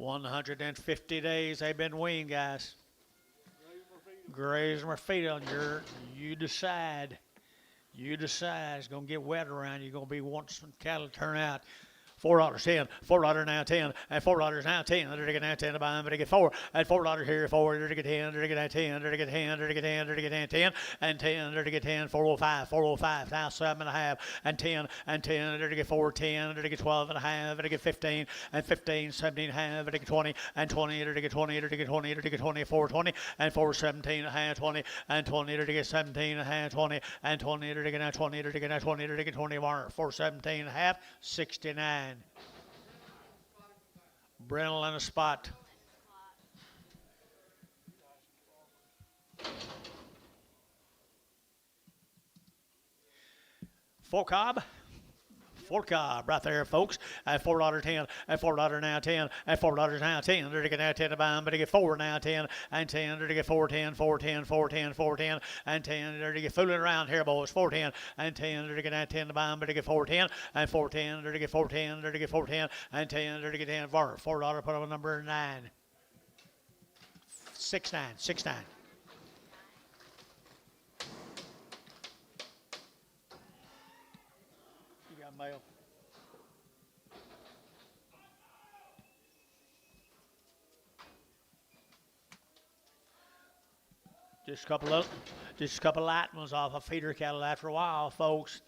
$150 days they've been weaned, guys. Graze them or feed on you decide. You decide. It's going to get wet around. You're going to be wanting some cattle to turn out. $4.10, $4 now 10, and $4 now 10. They're getting now 10 to buy them, but they get 4, and $4 here, 4, they're getting 10, they're getting 10, they're getting 10, they're getting 10, they're getting 10, and 10, they're getting 10, 405, 405, now 7.5, and 10, and 10, they're getting 4, 10, they're getting 12 and a half, they're getting 15, and 15, 17 and a half, they're getting 20, and 20, they're getting 20, they're getting 20, they're getting 20, 4, 20, and 4, 17 and a half, 20, and 20, they're getting 17 and a half, 20, and 20, they're getting 20, they're getting 20, they're getting 20, 4, 17 and a half, 69. Brindle and a spot. Full cob. Full cob right there, folks. At $4.10, at $4 now 10, at $4 now 10. They're getting now 10 to buy them, but they get 4 now 10, and 10. They're to get 410, 410, 410, 410, and 10. They're to get fooling around here, boys. 410 and 10. They're to get now 10 to buy them, but they get 410 and 410. They're to get 410. They're to get 410 and 10. They're to get 10. $4. Put on number 9. 69. 69. You got mail. Just a couple light ones off a feeder cattle after a while, folks.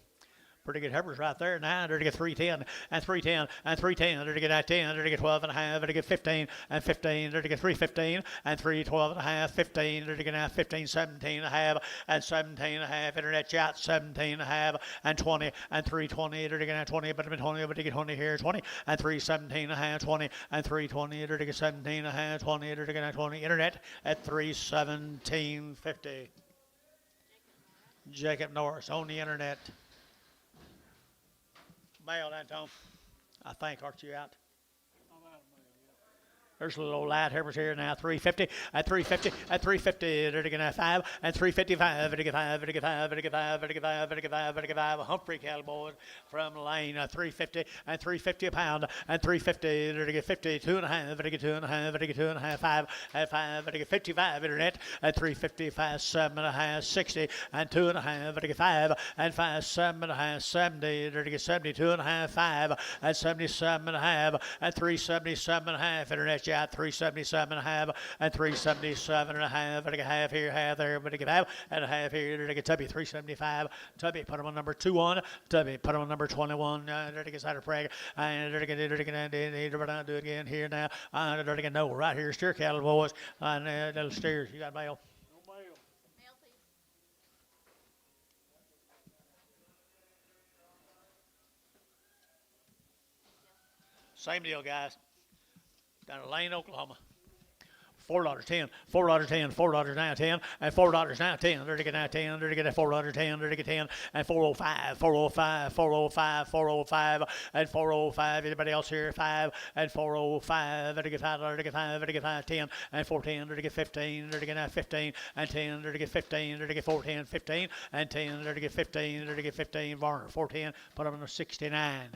Pretty good Heifers right there. Now they're to get 310 and 310 and 310. They're to get at 10. They're to get 12 and a half. They're to get 15 and 15. They're to get 315 and 312 and a half. 15. They're to get out 15, 17 and a half and 17 and a half. Internet chat 17 and a half and 20 and 320. They're to get out 20, but 20, but they get 20 here 20 and 317 and a half 20 and 320. They're to get 17 and a half 20. They're to get out 20. Internet at 317.50. Jacob Norris on the internet. Mail that, Tom. I think, aren't you out? I'm out of mail, yeah. There's a little old light Heifers here now. 350 at 350 at 350. They're to get 5 and 355. They're to get 5. They're to get 5. They're to get 5. They're to get 5. They're to get 5. They're to get 5. A Humphrey cattle boys from Lane. 350 and 350 a pound and 350. They're to get 52 and a half. They're to get 2 and a half. They're to get 2 and a half. 5 at 5. They're to get 55. Internet at 355. 7 and a half. 60 and 2 and a half. They're to get 5 and 5. 7 and a half. 70. They're to get 72 and a half. 5 at 77 and a half. At 377 and a half. Internet at 377 and a half and 377 and a half. And a half here, half there, but they get half and a half here. They get Tubby 375. Tubby put him on number 21. Tubby put him on number 21. They're to get Cider Prag. And they're to get do it again here now. They're to get no right here. Steer cattle boys. And little steers. You got mail? No mail. Mail, please. Same deal, guys. Down in Lane, Oklahoma. $4.10, $4.10, $4 now 10, and $4 now 10. They're to get now 10. They're to get $4.10. They're to get 10, and 405, 405, 405, 405, and 405. Anybody else here? 5 and 405. They're to get 5. They're to get 5. They're to get 5, 10, and 410. They're to get 15. They're to get now 15 and 10. They're to get 15. They're to get 410, 15 and 10. They're to get 15. They're to get 15. Varner 410. Put them in the 69.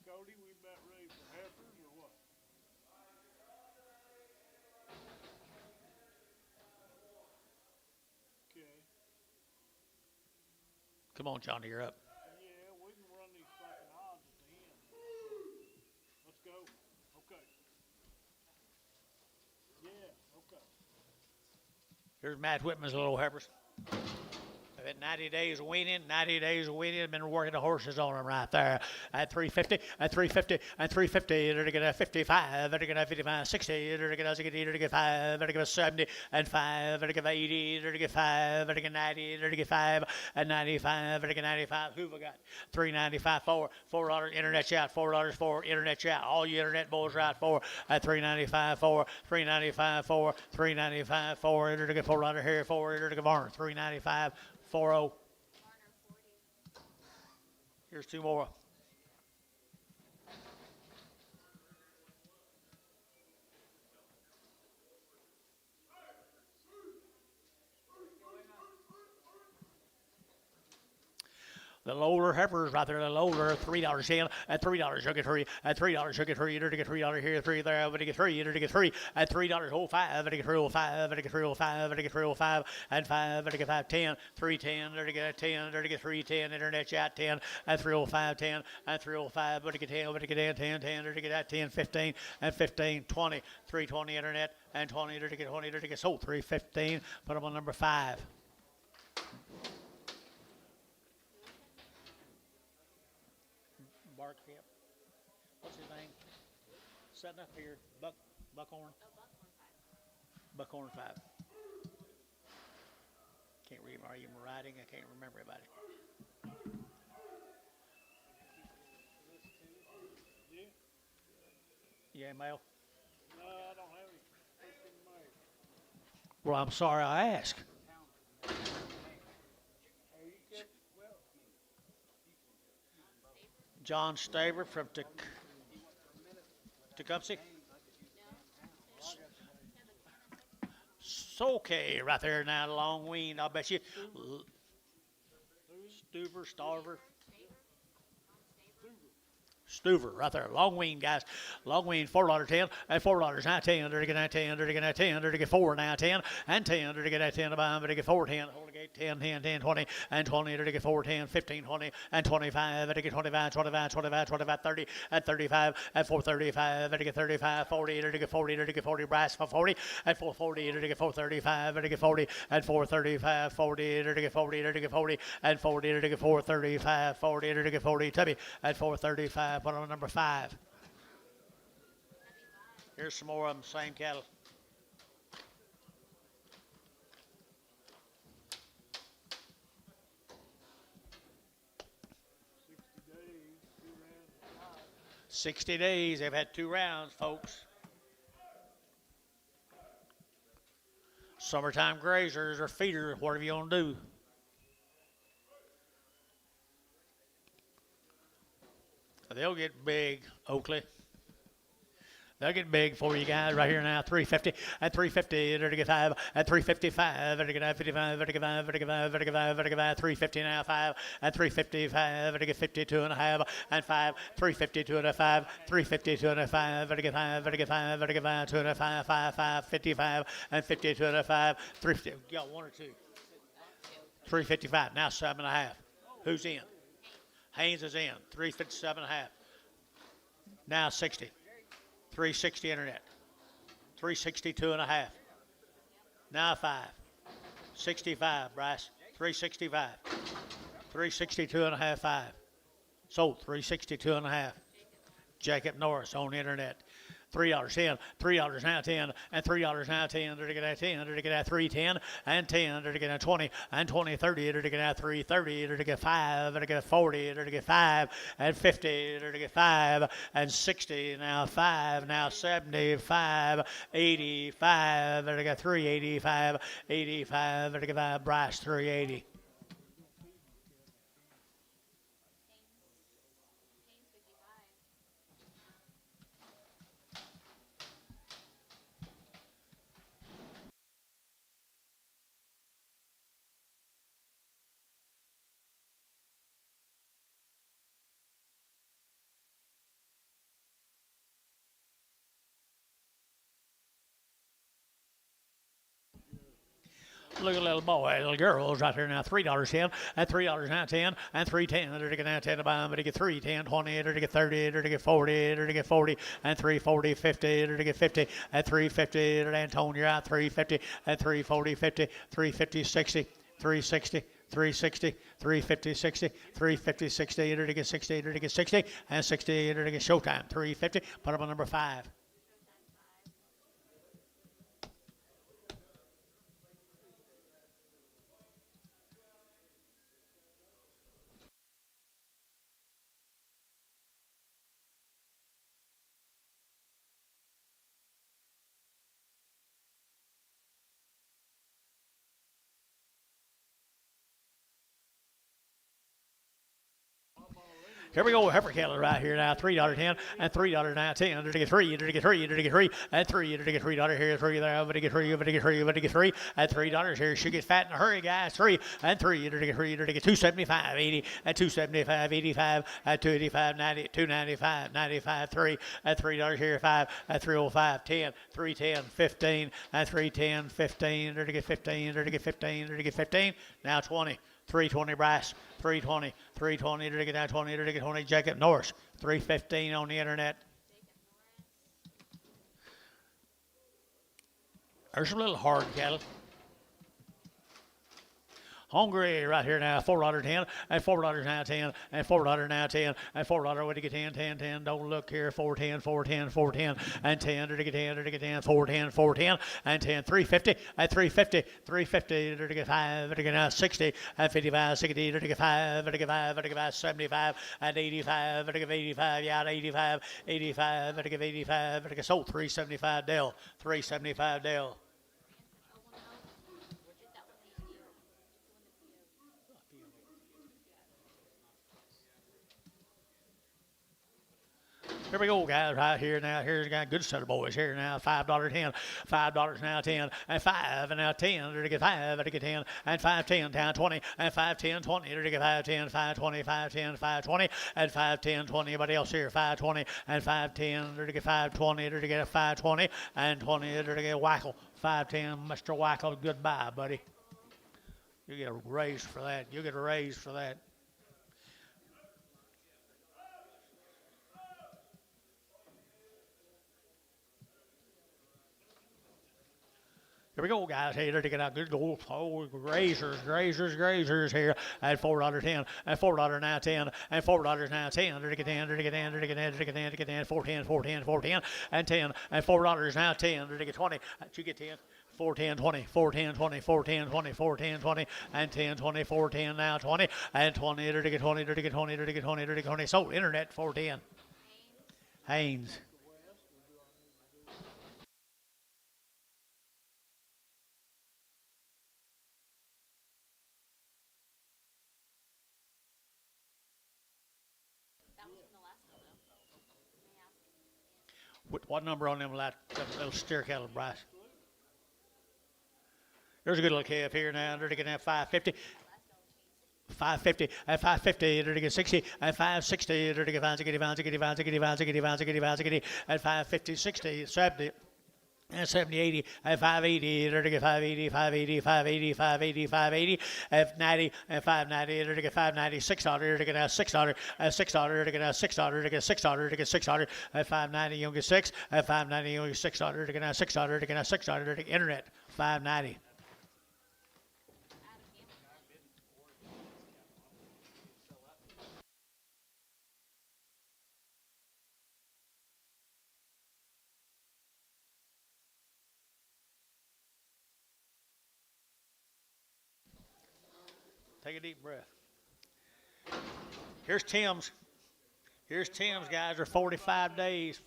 Cody, we about ready for Heifers or what? Okay. Come on, Johnny, you're up. Yeah, we can run these fucking odds at the end. Let's go. Okay. Yeah, okay. Here's Matt Whitman's little Heifers. At 90 days weaning, 90 days weaning. Been working the horses on them right there. At 350, at 350, at 350. They're going to 55. They're going to 55, 60. They're going to get 5. They're going to 70 and 5. They're going to 80. They're going to get 5. They're going to 90. They're going to get 5 and 95. They're going to 95. Who've I got? 395 for $4 internet chat. $4 for internet chat. All you internet boys right for at 395 for 395 for 395 for. They're going to get $4 here for. They're going to get Varner 395. 40. Here's two more. The older Heifers right there, the older $3 at $3 you'll get free, at $3 you'll get free, you're to get $3 here, 3 there, I'm gonna get 3, you're to get 3 at $3, oh 5, I'm gonna get 3, oh 5, I'm gonna get 3, oh 5, I'm gonna get 3, oh 5, and 5, I'm gonna get 5, 10, 3, 10, they're to get 10, they're to get 3, 10, internet chat 10, at 3, oh 5, 10, at 3, oh 5, I'm gonna get 10, I'm gonna get 10, 10, they're to get 10, 15, and 15, 20, 320 internet, and 20, they're to get 20, they're to get sold, 315, put them on number 5. Camp. What's his name? Setting up here, Buckhorn. Buckhorn 5. Can't read him. Are you writing? I can't remember about it. Yeah, Mel. No, I don't have any freaking mail. Well, I'm sorry I asked. John Staver from Tecumseh. Okay, right there now, long wean. I'll bet you. Starver. Stuver, right there, long wean, guys. Long wean, $4 10, and $4 now 10. They're to get 10, they're to get 10, they're to get 4 now 10, and 10, they're to get 10 about, they're to get 4 10, hold the gate 10, 10, 10, 20, and 20, they're to get 4 10, 15, 20, and 25, they're to get 25, 25, 25, 25, 30, and 35, and 435, they're to get 35, 40, they're to get 40, they're to get 40, brass for 40, and 440, they're to get 435, they're to get 40, and 435, 40, they're to get 40, they're to get 40, and 40, they're to get 435, 40, they're to get 40, Tubby, at 435. Put on number 5. Here's some more of them, same cattle. $60 days, they've had 2 rounds, folks. Summertime grazers or feeders, whatever you want to do. They'll get big, Oakley. They'll get big for you guys right here now. 350 at 350. They're to get 5 at 355. They're to get 55. They're to get 5. They're to get 5. They're to get 5. They're to get 5. 350 now 5 at 355. They're to get 52 and a half and 5. 352 and a 5. 352 and a 5. They're to get 5. They're to get 5. They're to get 5. 2 and a 5. 5. 5. 55 and 52 and a 5. 350. Got 1 or 2. 355. Now 7 and a half. Who's in? Haynes is in. 357 and a half. Now 60. 360 internet. 362 and a half. Now 5. 65, Bryce. 365. 362 and a half, 5. Sold 362 and a half. Jacob Norris on the internet. $3 10, $3 now 10, and $3 now 10. They're to get at 10, they're to get at 310, and 10, they're to get at 20, and 20, 30, they're to get at 330, they're to get 5, they're to get 40, they're to get 5, and 50, they're to get 5, and 60, now 5, now 75, 85, they're to get 385, 85, they're to get 5, Bryce 380. Look at little boy, little girls right there now. $3 10, and $3 now 10, and 310. They're to get now 10 to buy them, but to get 3, 10, 20, they're to get 30, they're to get 40, they're to get 40, and 340, 50, they're to get 50, and 350, they're Antonia out 350, and 340, 50, 350, 60, 360, 360, 350, 60, 350, 60, enter to get 60, enter to get 60, and 60, enter to get showtime. 350, put up on number 5. Here we go, heifer cattle right here now. $3.10 and $3.10. Under to get 3, under to get 3, under to get 3, and 3, under to get $3 here, 3 there, over to get 3, over to get 3, over to get 3, and $3 here. Should get fat in a hurry, guys. 3 and 3, under to get 3, under to get 275, 80, and 275, 85, and 285, 90, 295, 95, 3, and $3 here, 5, and 305, 10, 310, 15, and 310, 15, under to get 15, under to get 15, under to get 15. Now 20. 320 brass, 320, 320 to get down 20 to get 20 Jacob Norris, 315 on the internet. There's some little hard cattle. Hungry right here now, $4.10 and $4 now 10 and $4 now 10 and $4 way to get 10, 10, 10. Don't look here, 410, 410, 410 and 10 to get 10 to get 10, 410, 410 and 10, 350 and 350, 350 to get 5 to get now 60 and 55, 60 to get 5 to get 5 to get 5, 75 and 85 to get 85, yeah, 85, 85 to get 85 to get sold 375 Dell, 375 Dell. Here we go, guys, right here now. Here's a guy, good set of boys here now. $5.10, $5 now 10, and 5, and now 10, to get 5, to get 10, and 510, down 20, and 510, 20, to get 510, 520, 510, 520, and 510, 20. Anybody else here? 520, and 510, to get 520, to get 520, and 20, to get Wackel. 510, Mr. Wackel, goodbye, buddy. You get a raise for that. You get a raise for that. Here we go, guys. Here to get out good gold. Oh, grazers here at $4.10 and $4 now 10 and $4 now 10 to get 10 to get 10 to get 10 to get 10 to get 10 410 410 410 and 10 and $4 now 10 to get 20. You get 10. 410 20 410 20 410 20 410 20 and 10 20 410 now 20 and 20 to get 20 to get 20 to get 20 to get 20. Sold internet 410. Haynes. What number on them little steer cattle, Bryce? There's a good little calf here now. They're going to have 550. 550 and 550 to get 60 and 560 to get 560 and 550 60 70 and 70 80 and 580 to get 580 580 580 580 580 and 90 and 590 to get 590 600 to get out 600 and 600 to get out 600 to get 600 to get 600 and 590 you get 6 and 590 you get 600 to get out 600 to get out 600 to get internet 590. Take a deep breath. Here's Tim's. Here's Tim's, guys. Are 45 days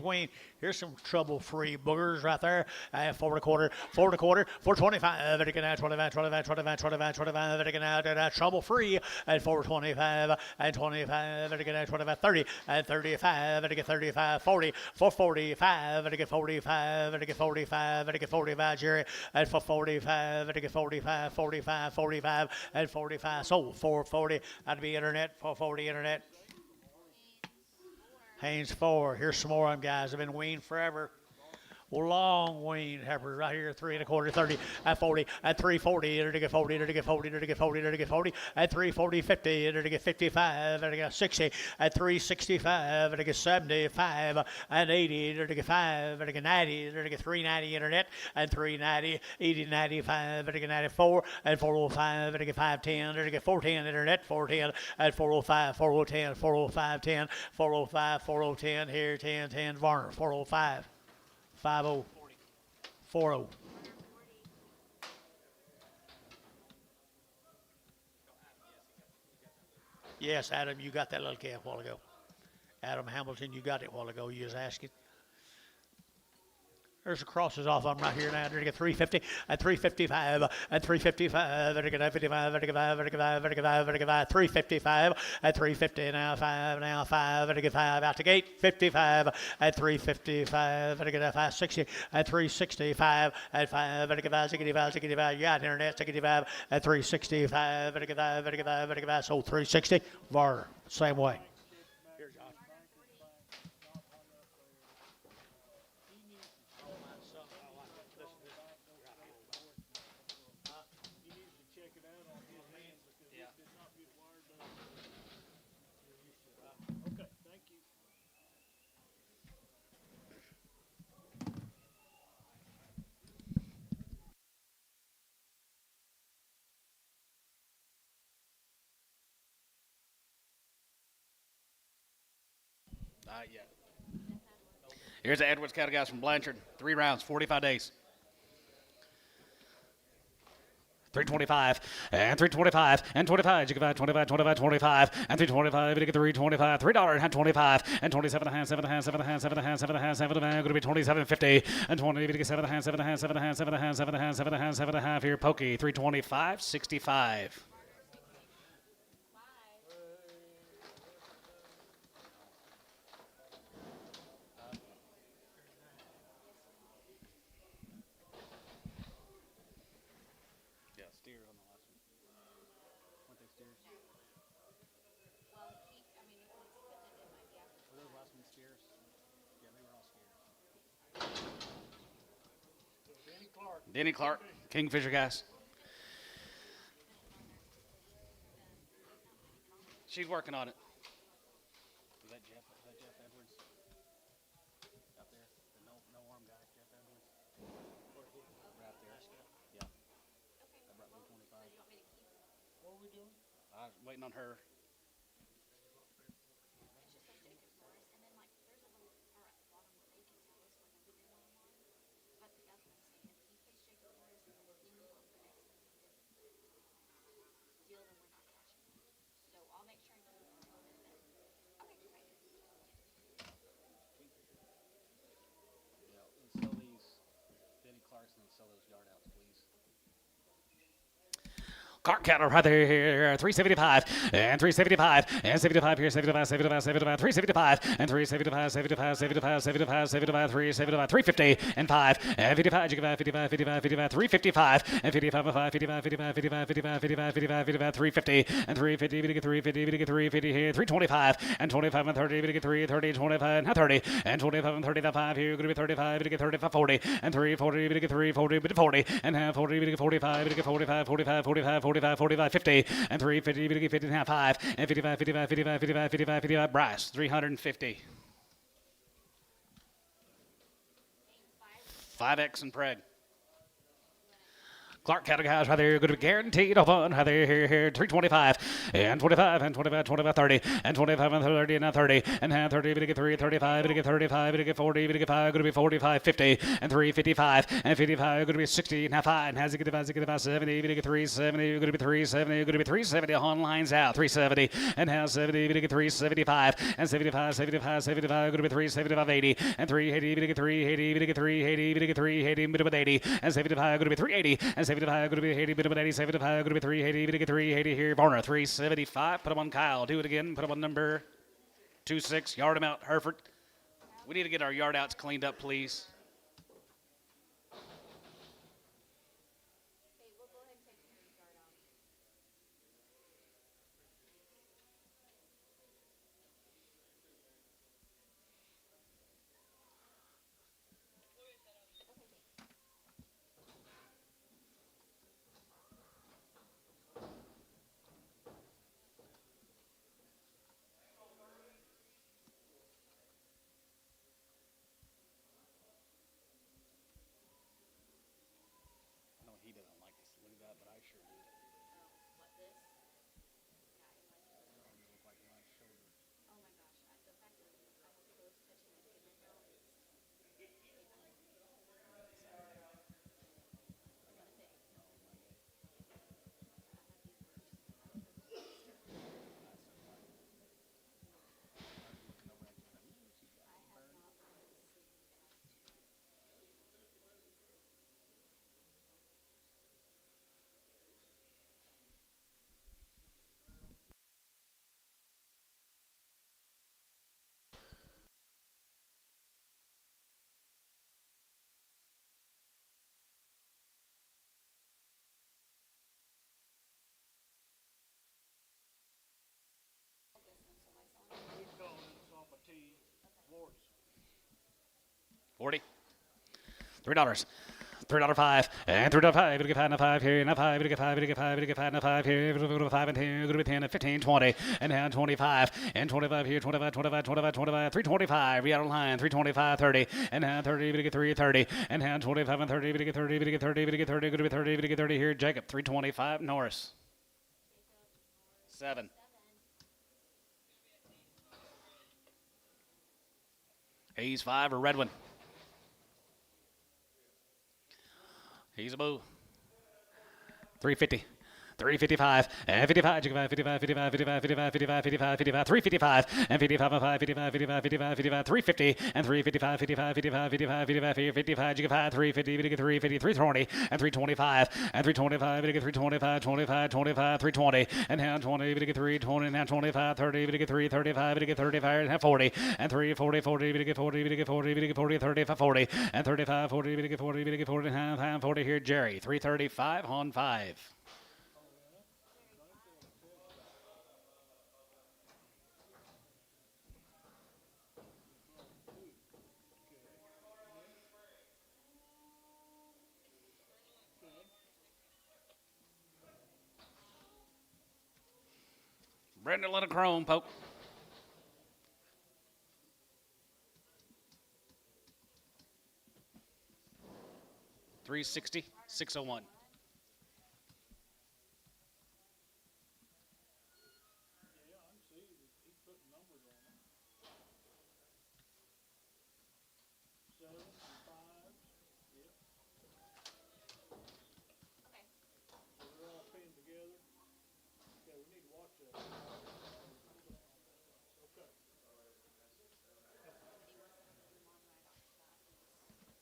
wean. Here's some trouble-free boogers right there. 4 1/4, 4 1/4, 425. They can out 25, 25, 25, 25, 25. They can out trouble-free at 425 and 25. They can out 25, 30 and 35. They get 35, 40, 445. They get 45. They get 45. They get 45. Jerry at 445. They get 45, 45, 45 and 45. Sold 440. That'd be internet. 440 internet. Haynes 4. Here's some more of them, guys. Have been weaned forever. long weaned heifer right here, 3 1/4, 30, at 40, at 340, enter to get 40, enter to get 40, enter to get 40, enter to get 40, at 340, 50, enter to get 55, enter to get 60, at 365, enter to get 75, and 80, enter to get 5, enter to get 90, enter to get 390 internet, and 390, 80, 95, enter to get 94, and 405, enter to get 510, enter to get 410 internet, 410, at 405, 4010, 405, 10, 405, 4010, here 10, 10, Varner, 405. 50 40. Yes, Adam, you got that little calf a while ago. Adam Hamilton, you got it a while ago. You was asking. There's the crosses off on right here now. They're going to get 350 at 355 at 355. They're going to get 55, 55, 55, 55, 55, 355 at 350 now 5 now 5. They're going to get 5 out the gate 55 at 355. They're going to get 560 at 365 at 5. They're going to get 565, 65. You got internet 65 at 365. They're going to get 5, they're going to get 5, they're going to get 5. So 360. Var same way. Okay, thank you. Yeah. Here's the Edwards cattle guys from Blanchard. 3 rounds, 45 days. 325 and 325 and 25. You can buy 25, 25, 25 and 325. You get 325, $3 and 25 and 27 and a half, 7 and a half, 7 and a half, 7 and a half, 7 and a half, 7 and a half. Going to be 27.50 and 20. You get 7 and a half, 7 and a half, 7 and a half, 7 and a half, 7 and a half, 7 and a half, 7 and a half. Here, Pokey 325, 65. Yeah, steers on the last one. Weren't they steers? Well, I mean, if it's putting it, it might be after. Were those last ones steers? Yeah, they were all steers. Denny Clark, Kingfisher guys. She's working on it. Is that Jeff? Is that Jeff Edwards? Out there, the no arm guy, Jeff Edwards. Right there. Yeah. I brought 125. So you want me to keep it? What are we doing? I was waiting on her. It's just a chicken first, and then like there's a little part at the bottom where they can tell us when we did one on. But that's what I'm saying. If he pays chicken first and then we clean them up the next time we did deal, then we're not cashing it. So I'll make sure and keep them and then. Okay, great. Yeah, and sell these Denny Clarks and sell those yard outs, please. Cart cattle right there, here, 375 and 375 and 75 here, 75, 75, 75, 375 and 375, 75, 75, 75, 75, 375, 350 and 5 and 55, you can buy 55, 55, 55, 355 and 55, 5, 55, 55, 55, 55, 55, 55, 55, 350 and 350, we get 350, we get 350 here, 325 and 25 and 30, we get 3, 30, 25 and 30 and 25 and 30, 5 here, going to be 35, we get 35, 40 and 340, we get 340, we get 40 and half 40, we get 45, we get 45, 45, 45, 45, 45, 50 and 350, we get 50 and half 5 and 55, 55, 55, 55, 55, 55, Bryce, 350. 5X and Preg. Clark cattle guys right there, you're going to be guaranteed a fun right there, here, 325 and 25 and 25, 25, 30 and 25 and 30 and 30 and half 30, we get 3, 35, we get 35, we get 40, we get 5, going to be 45, 50 and 355 and 55, going to be 60 and half 5 and has it get 5, 70, we get 370, you're going to be 370, you're going to be 370 on lines out, 370 and half 70, we get 375 and 75, 75, 75, going to be 375, 80 and 380, we get 380, we get 380, we get 380, bit of 80 and 75, going to be 380 and 75, going to be 80, bit of 80, 75, going to be 380, we get 380 here, Varner, 375, put him on Kyle, do it again, put him on number 26, yard him out, Hereford. We need to get our yard outs cleaned up, please. Okay, we'll go ahead and take your yard out. $40. $3. $3.05 and $3.05. It'll get 5 and a 5 here and a 5. It'll get 5. It'll get 5. It'll get 5 and a 5 here. It'll go 5 and 10. It'll be 10 and 15, 20 and now 25 and 25 here. 25, 25, 25, 25. 325. We out of line. 325, 30 and now 30. It'll get 3, 30 and now 25 and 30. It'll get 30. It'll get 30. It'll get 30. It'll get 30. It'll get 30 here. Jacob. 325. Norris. 7. Hayes 5 or Redwin. He's a boo. 350. 355 and 55, 55, 55, 55, 55, 55, 55, 55, 355 and 55 and 5, 55, 55, 55, 55, 350 and 355, 55, 55, 55, 55, 55, 55, 350, 350, 320 and 325 and 325, 325, 25, 25, 320 and now 20, 320 now 25, 30, 335, 35 and 40 and 340, 40, 40, 40, 40, 35, 40 and 35, 40, 40, 40 and 40 here. Jerry 335 on 5. Brenda let a chrome poke. $360, $601. Yeah, I can see that he's putting numbers on it. 7 and 5. Yep. Okay. So they're all pinned together. Okay, we need to watch that. Okay.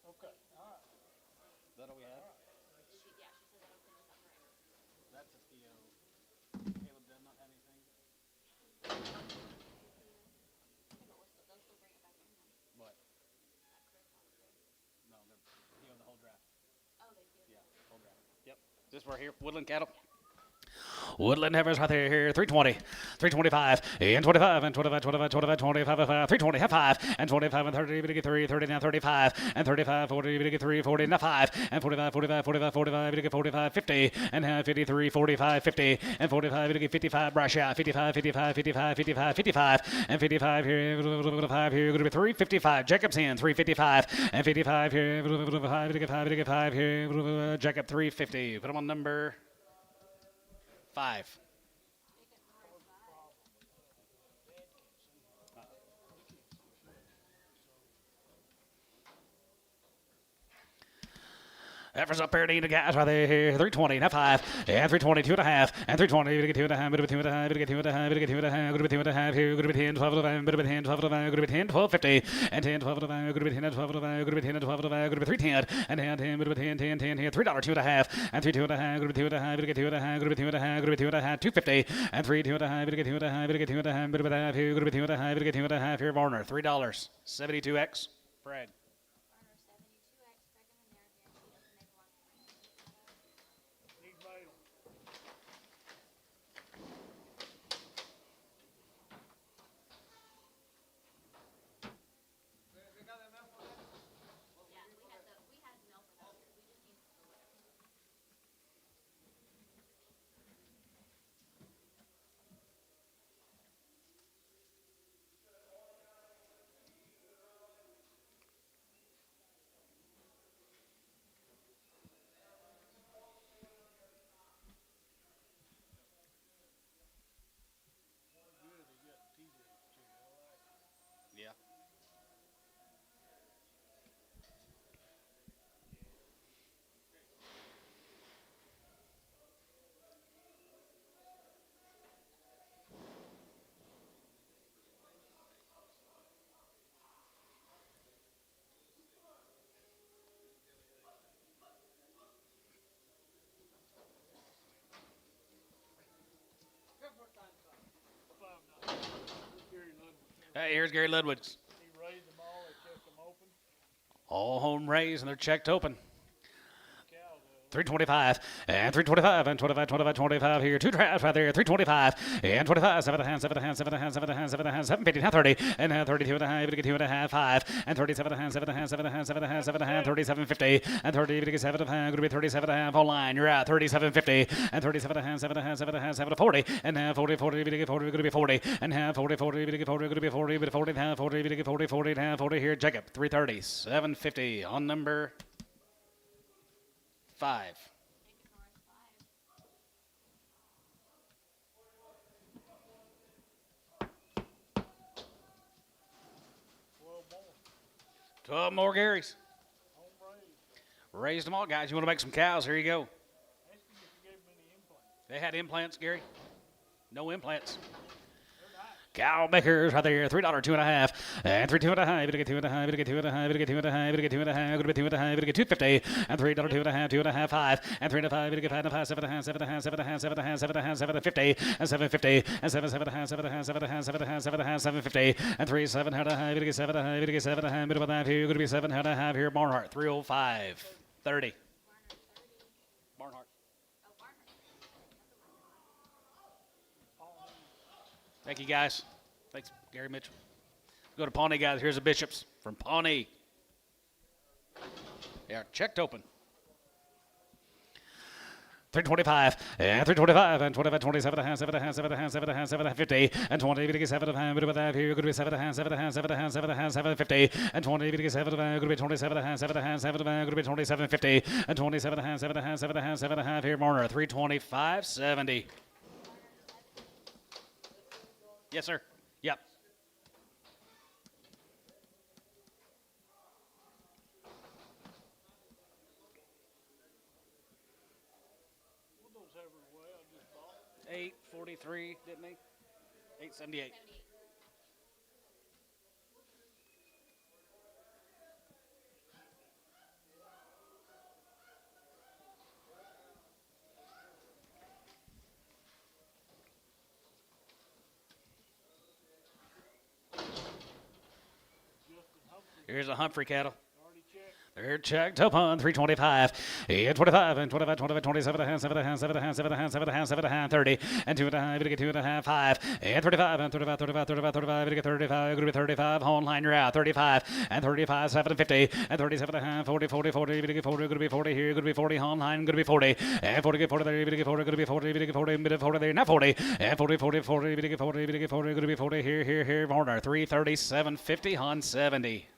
Okay, all right. Is that all we have? She said that'll clean this up forever. That's if the Caleb does not have anything. Yeah, but they'll still bring it back in then. What? That Chris over there. No, he owned the whole draft. Oh, they do. Yeah, whole draft. Yep. This right here, Woodland cattle. Woodland Heifers right there, here, 320, 325, and 25, and 25, 25, 25, 25, 320, have 5, and 25, and 30, but get 3, 30, now 35, and 35, 40, but get 3, 40, now 5, and 45, 45, 45, 45, but get 45, 50, and 53, 45, 50, and 45, but get 55, brush out, 55, 55, 55, 55, 55, and 55 here, 5 here, going to be 355, Jacob's in, 355, and 55 here, 5, but get 5, but get 5 here, Jacob 350, put him on number 5. Heifers up there, need the guys right there, 320, now 5, and 320, 2 and a half, and 320, we get 2 and a half, bit of 2 and a half, bit of 2 and a half, bit of 2 and a half, good of 2 and a half here, good of 10, 12 of 5, bit of 10, 12 of 5, good of 10, 12, 50, and 10, 12 of 5, good of 10, 12 of 5, good of 10, 12 of 5, good of 310, and 10, bit of 10, 10, 10 here, $3, 2 and a half, and 3, 2 and a half, good of 2 and a half, bit of 2 and a half, good of 2 and a half, good of 2 and a half, 250, and 3, 2 and a half, bit of 2 and a half, bit of 2 and a half, bit of a half here, good of 2 and a half, bit of 2 and a half here, Varner, $3, 72X, Fred. Burner 72X, pregnant and there, guaranteed open neighbor one. Need mail. Yeah, we had mail for that year. We just need to fill it. Good, they got TJ's too. I like it. Yeah. Gary Ludwig. Hey, here's Gary Ludwig's. He raised them all, they checked them open. All home raised and they're checked open. Cows, 325 and 325 and 25, 25, 25 here. Two traps right there. 325 and 25. 7 and a half, 7 and a half, 7 and a half, 7 and a half, 7 and a half, 750 and 30 and 32 and a half, 2 and a half, 5 and 37 and a half, 7 and a half, 7 and a half, 7 and a half, 7 and a half, 3750 and 30, 7 and a half, going to be 37 and a half online. You're out 3750 and 37 and a half, 7 and a half, 7 and a half, 7 to 40 and half 40, 40, 40, 40, going to be 40 and half 40, 40, 40, 40, going to be 40, but 40 and half, 40, 40, 40, 40 and half 40 here. Jacob 330, 750 on number 5. Well, more. 12 more Garys. Home raised. Raised them all, guys. You want to make some cows? Here you go. Ask him if you gave him any implants. They had implants, Gary? No implants. They're nice. Cow makers right there, $3, 2 and a half, and 3, 2 and a half, get 2 and a half, get 2 and a half, get 2 and a half, get 2 and a half, gonna be 2 and a half, get 250, and $3, 2 and a half, 2 and a half, 5, and 3 and a half, get 5 and a half, 7 and a half, 7 and a half, 7 and a half, 7 and a half, 7 and a half, 750, and 750, and 7, 7 and a half, 7 and a half, 7 and a half, 7 and a half, 7 and a half, 750, and 3, 7 and a half, get 7 and a half, get 7 and a half, middle of that here, gonna be 7 and a half here, Barnhart, 305, 30. Barnhart. Thank you, guys. Thanks, Gary Mitchell. Go to Pawnee, guys. Here's the Bishops from Pawnee. They are checked open. 325 and 325 and 25, 27 and a half, 7 and a half, 7 and a half, 7 and a half, 7 and a half, 50 and 20, we get 7 and a half, with that here, going to be 7 and a half, 7 and a half, 7 and a half, 7 and a half, 7 and 50 and 20, we get 7 and a half, going to be 27 and a half, 7 and a half, 7 and a half, going to be 27, 50 and 27 and a half, 7 and a half, 7 and a half, 7 and a half here, Marner, 325, 70. Yes, sir. Yep. What those Heifers weigh? I just bought. 843, didn't he? 878. Justin Humphrey Here's a Humphrey cattle. already checked. They're checked up on 325 and 25 and 25, 25, 27 and a half, 7 and a half, 7 and a half, 7 and a half, 7 and a half, 7 and a half, 30 and 2 and a half, we get 2 and a half, 5 and 35 and 35, 35, 35, 35, we get 35, going to be 35, online you're out, 35 and 35, 7 and 50 and 37 and a half, 40, 40, 40, we get 40, going to be 40 here, going to be 40 online, going to be 40 and 40, get 40 there, we get 40, going to be 40, we get 40, mid of 40 there, not 40 and 40, 40, 40, we get 40, we get 40, going to be 40 here, here, here, Warner, 337, 50 on 70.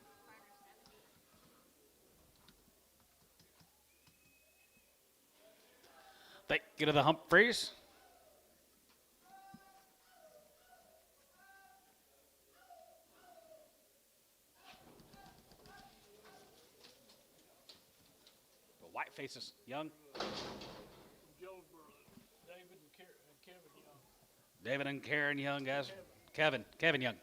Thank you to the Humphreys. The white faces, Young. From Joe's brothers, David and Kevin Young. David and Karen Young, guys. Kevin Young.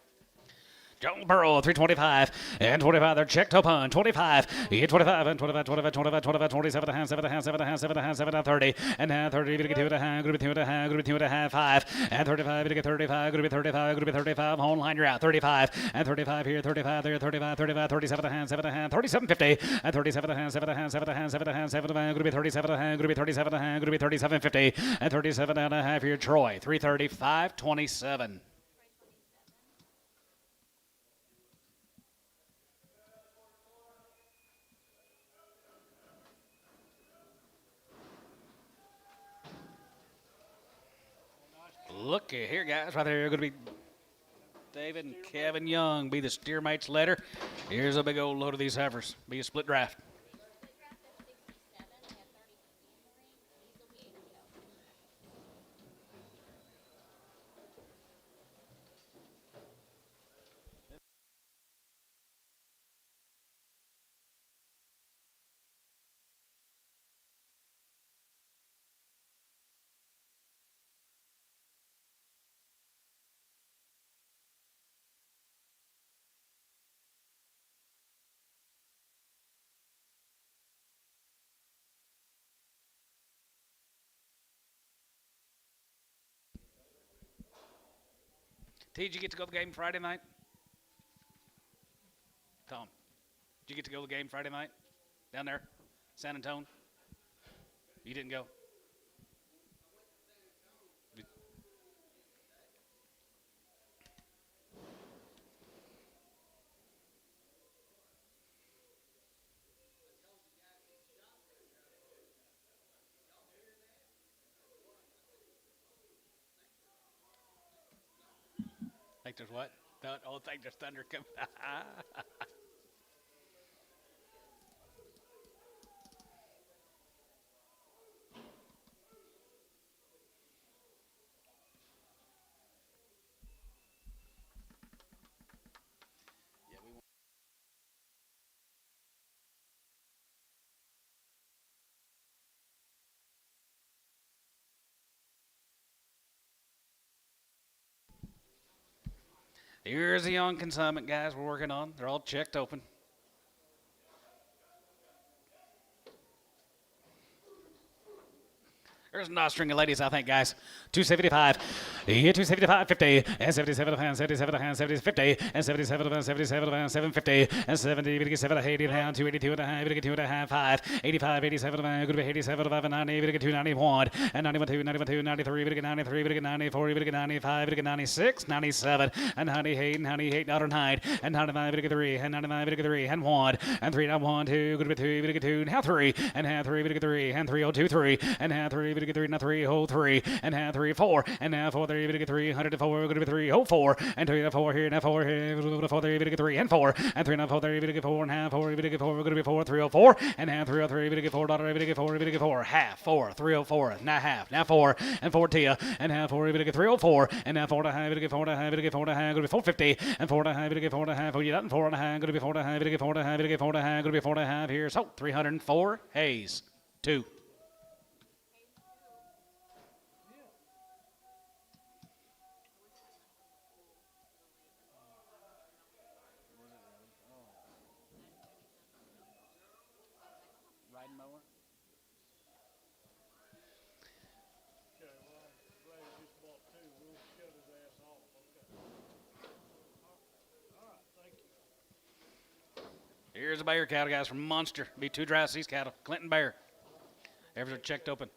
Joe Burrow, 325 and 25. They're checked up on 25. Yeah, 25 and 25, 25, 25, 25, 27 and a half, 7 and a half, 7 and a half, 7 and a half, 7 and a half, 30 and half, 30. Going to get 2 and a half, going to be 2 and a half, going to be 2 and a half, 5 and 35. Going to get 35, going to be 35, going to be 35. Home line, you're out. 35 and 35 here, 35 there, 35, 35, 37 and a half, 7 and a half, 37, 50 and 37 and a half, 7 and a half, 7 and a half, 7 and a half, 7 and a half. Going to be 37 and a half, going to be 37 and a half, going to be 37, 50 and 37 and a half here. Troy, 335, 27. Look here, guys, right there. Going to be David and Kevin Young be the steer mates later. Here's a big old load of these heifers. Be a split draft. T, did you get to go to the game Friday night? Tom, did you get to go to the game Friday night? Down there, San Antonio? You didn't go? Think there's what? Oh, think there's thunder coming. Here's the young consignment guys we're working on. They're all checked open. There's a nice string of ladies, I think, guys. 275. Yeah, 275, 50. And 77 pounds, 77 pounds, 70, 50. And 77 pounds, 77 pounds, 750. And 70, we get 7, 80 pounds, 282 and a half, we get 2 and a half, 5. 85, 87 pounds, good to be 87, 5, and 90, we get 291. And 91, 2, 91, 2, 93, we get 93, we get 94, we get 95, we get 96, 97. And 98, 98, 99. And 95, we get 3. And 99, we get 3. And 1. And 3, now 1, 2, good to be 2, we get 2. Now 3. And half 3, we get 3. And 3, 0, 2, 3. And half 3, we get 3, now 3, whole 3. And half 3, 4. And now 4, 3, we get 3. 104, we're going to be 3, oh 4. And 2, now 4 here, now 4 here. 4, 3, we get 3. And 4. And 3, now 4, 3, we get 4. And half 4, we get 4. We're going to be 4, 304. And half 303, we get 4. Daughter, we get 4, we get 4. Half 4, 304. Now half, now 4. And 4 Tia. And half 4, we get 304. And now 4 and a half, we get 4 and a half, we get 4 and a half. Going to be 450. And 4 and a half, we get 4 and a half. Oh, you done 4 and a half. Going to be 4 and a half, we get 4 and a half, we get 4 and a half. Going to be 4 and a half here. So 304. Hayes. 2. Riding mower? Okay, well, I'm glad you just bought 2. We'll shut his ass off, okay? All right, thank you. Here's a Bayer cattle, guys, from Munster. Be 2 dry seas cattle. Clinton Bayer. Everything checked open.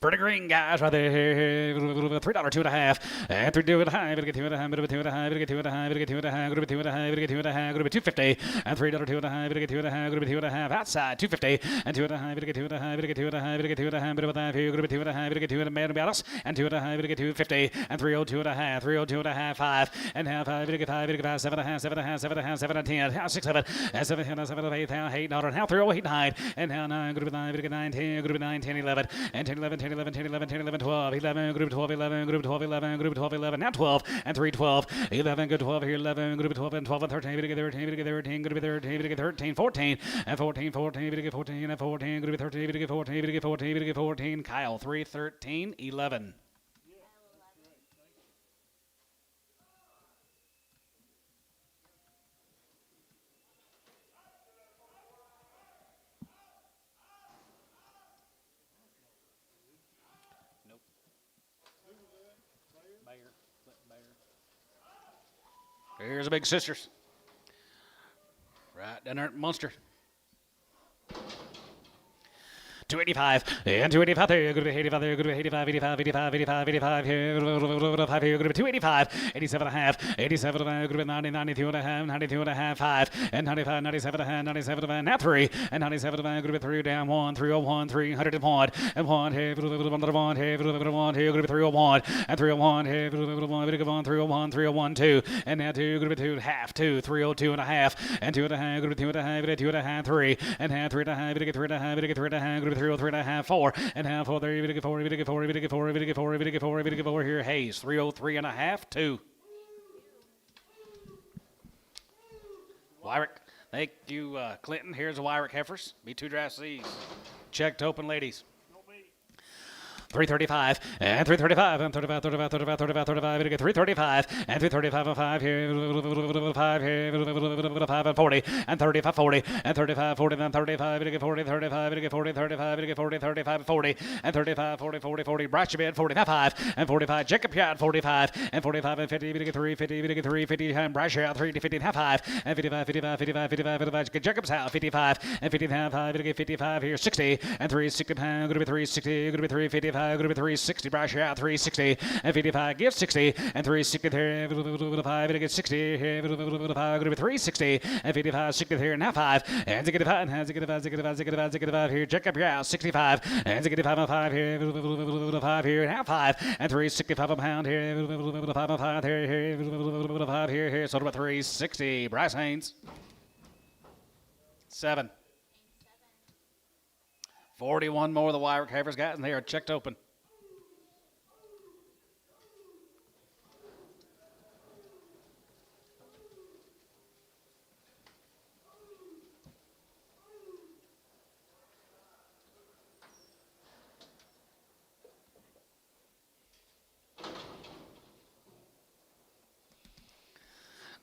Pretty green guys right there. $3, 2 and a half. And 3, 2 and a half. It'll get 2 and a half. It'll get 2 and a half. It'll get 2 and a half. It'll get 2 and a half. It'll be 2 and a half. It'll get 2 and a half. It'll be 250. And $3, 2 and a half. It'll get 2 and a half. It'll be 2 and a half. Outside 250. And 2 and a half. It'll get 2 and a half. It'll get 2 and a half. It'll get 2 and a half. It'll be 2 and a half. It'll be 2 and a half. It'll get 2 and a half. And 2 and a half. It'll get 250. And 302 and a half. 302 and a half. 5. And half 5. It'll get 5. It'll get 5. 7 and a half. 7 and a half. 7 and a half. 7 and 10. Half 6, 7. And 7 and 7 and 8. $8. Half 308 9. And now 9. Group 9. It'll get 9. 10. Group 9. 10. 11. And 10 11. 10 11. 10 11. 10 11. 12. 11. Group 12, 11, group 12, 11, group 12, 11, now 12, and 3, 12, 11, good 12 here, 11, group 12, and 12, and 13, we get 13, we get 13, group 13, we get 13, 14, and 14, 14, we get 14, and 14, group 13, we get 14, we get 14, we get 14, Kyle, 3, 13, 11. Here's the big sisters. Right down there at Munster. 285 and 285 there. Good to be 85 there. Good to be 85, 85, 85, 85, 85 here. Good to be 285, 87 and a half, 87 and a half. Good to be 90, 92 and a half, 92 and a half, 5, and 95, 97 and a half, 97 and a half. Now 3, and 97 and a half. Good to be 3 down 1, 301, 301, and 1 here. Good to be 1 here. Good to be 1 here. Good to be 301, and 301 here. Good to be 1. Good to be 1, 301, 301, 2, and now 2. Good to be 2 half 2, 302 and a half, and 2 and a half. Good to be 2 and a half, 2 and a half, 3, and half 3 and a half. Good to get 3 and a half. Good to get 3 and a half. Good to be 303 and a half, 4, and half 4 there. We get 4, we get 4, we get 4, we get 4, we get 4, we get 4 here. Hayes 303 and a half, 2. Wyrick, thank you, Clinton. Here's the Wyrick Heifers. Be 2 dry seas. Checked open, ladies. 335 and 335 and 35, 35, 35, 35, 35, we get 335 and 335 and 5 here, 5 here, 5 and 40 and 35, 40 and 35, 40 then 35, we get 40, 35, we get 40, 35, we get 40, 35, 40 and 35, 40, 40, 40, Brash bid 45 and 45, Jacob Yard 45 and 45 and 50, we get 3, 50, we get 3, 50 and Brash out 3 to 50 and half 5 and 55, 55, 55, 55, 55, Jacob's out 55 and 50 and half 5, we get 55 here, 60 and 3, 60 pound, going to be 360, going to be 355. Going to be 360, Brash out 360 and 55, give 60 and 360 there, 5, and get 60 here, 5, going to be 360 and 55, 60 here, now 5, and 65, and 65 here, check up your house, 65, and 65 and 5 here, 5 here, now 5, and 365 a pound here, 5 and 5 here, 5 here, so about 360, Bryce Haynes. 7. 41 more of the Wyrick Heifers, guys, and they are checked open.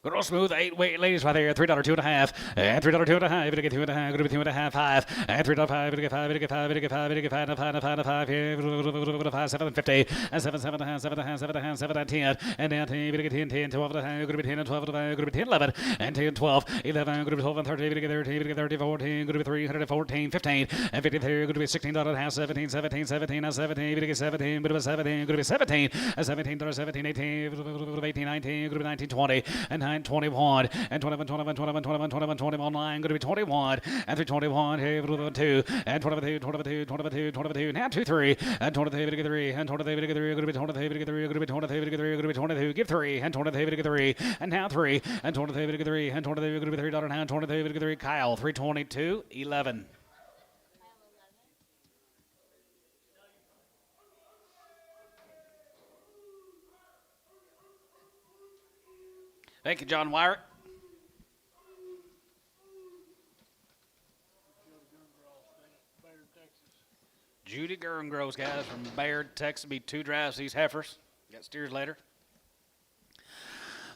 Good old smooth 8-weight ladies right there. $3 2.5 and $3 2.5. Gonna get 2.5. Gonna be 2.5 5 and $3 5. Gonna get 5. Gonna get 5. Gonna get 5. Gonna get 5. 5 here. 5 7.50 and 7 7 10 and now 10. Gonna get 10 12. Gonna be 10 and 12. Gonna be 10 11 and 10 12 11. Gonna be 12 and 13. Gonna get 13. Gonna get 30 14. Gonna be 314 15 and 53. Gonna be $16.5 17 17 17 and 17. Gonna get 17. Gonna be 17. Gonna be 17 and $17 17 18 18 19. Gonna be 19 20 and 21 and 21 21 21 21 21 21 line going to be 21 and 321 here 2 and 22 22 22 22 now 2 3 and 23 get 3 and 23 get 3 going to be 23 get 3 going to be 23 get 3 going to be 22 give 3 and 23 get 3 and now 3 and 23 get 3 and 23 going to be $3 now 23 get 3 Kyle 322 11. Thank you, John Wyrick. Judy Gerngross, guys, from Bayard, Texas. Be 2 drives these heifers. Got steers later.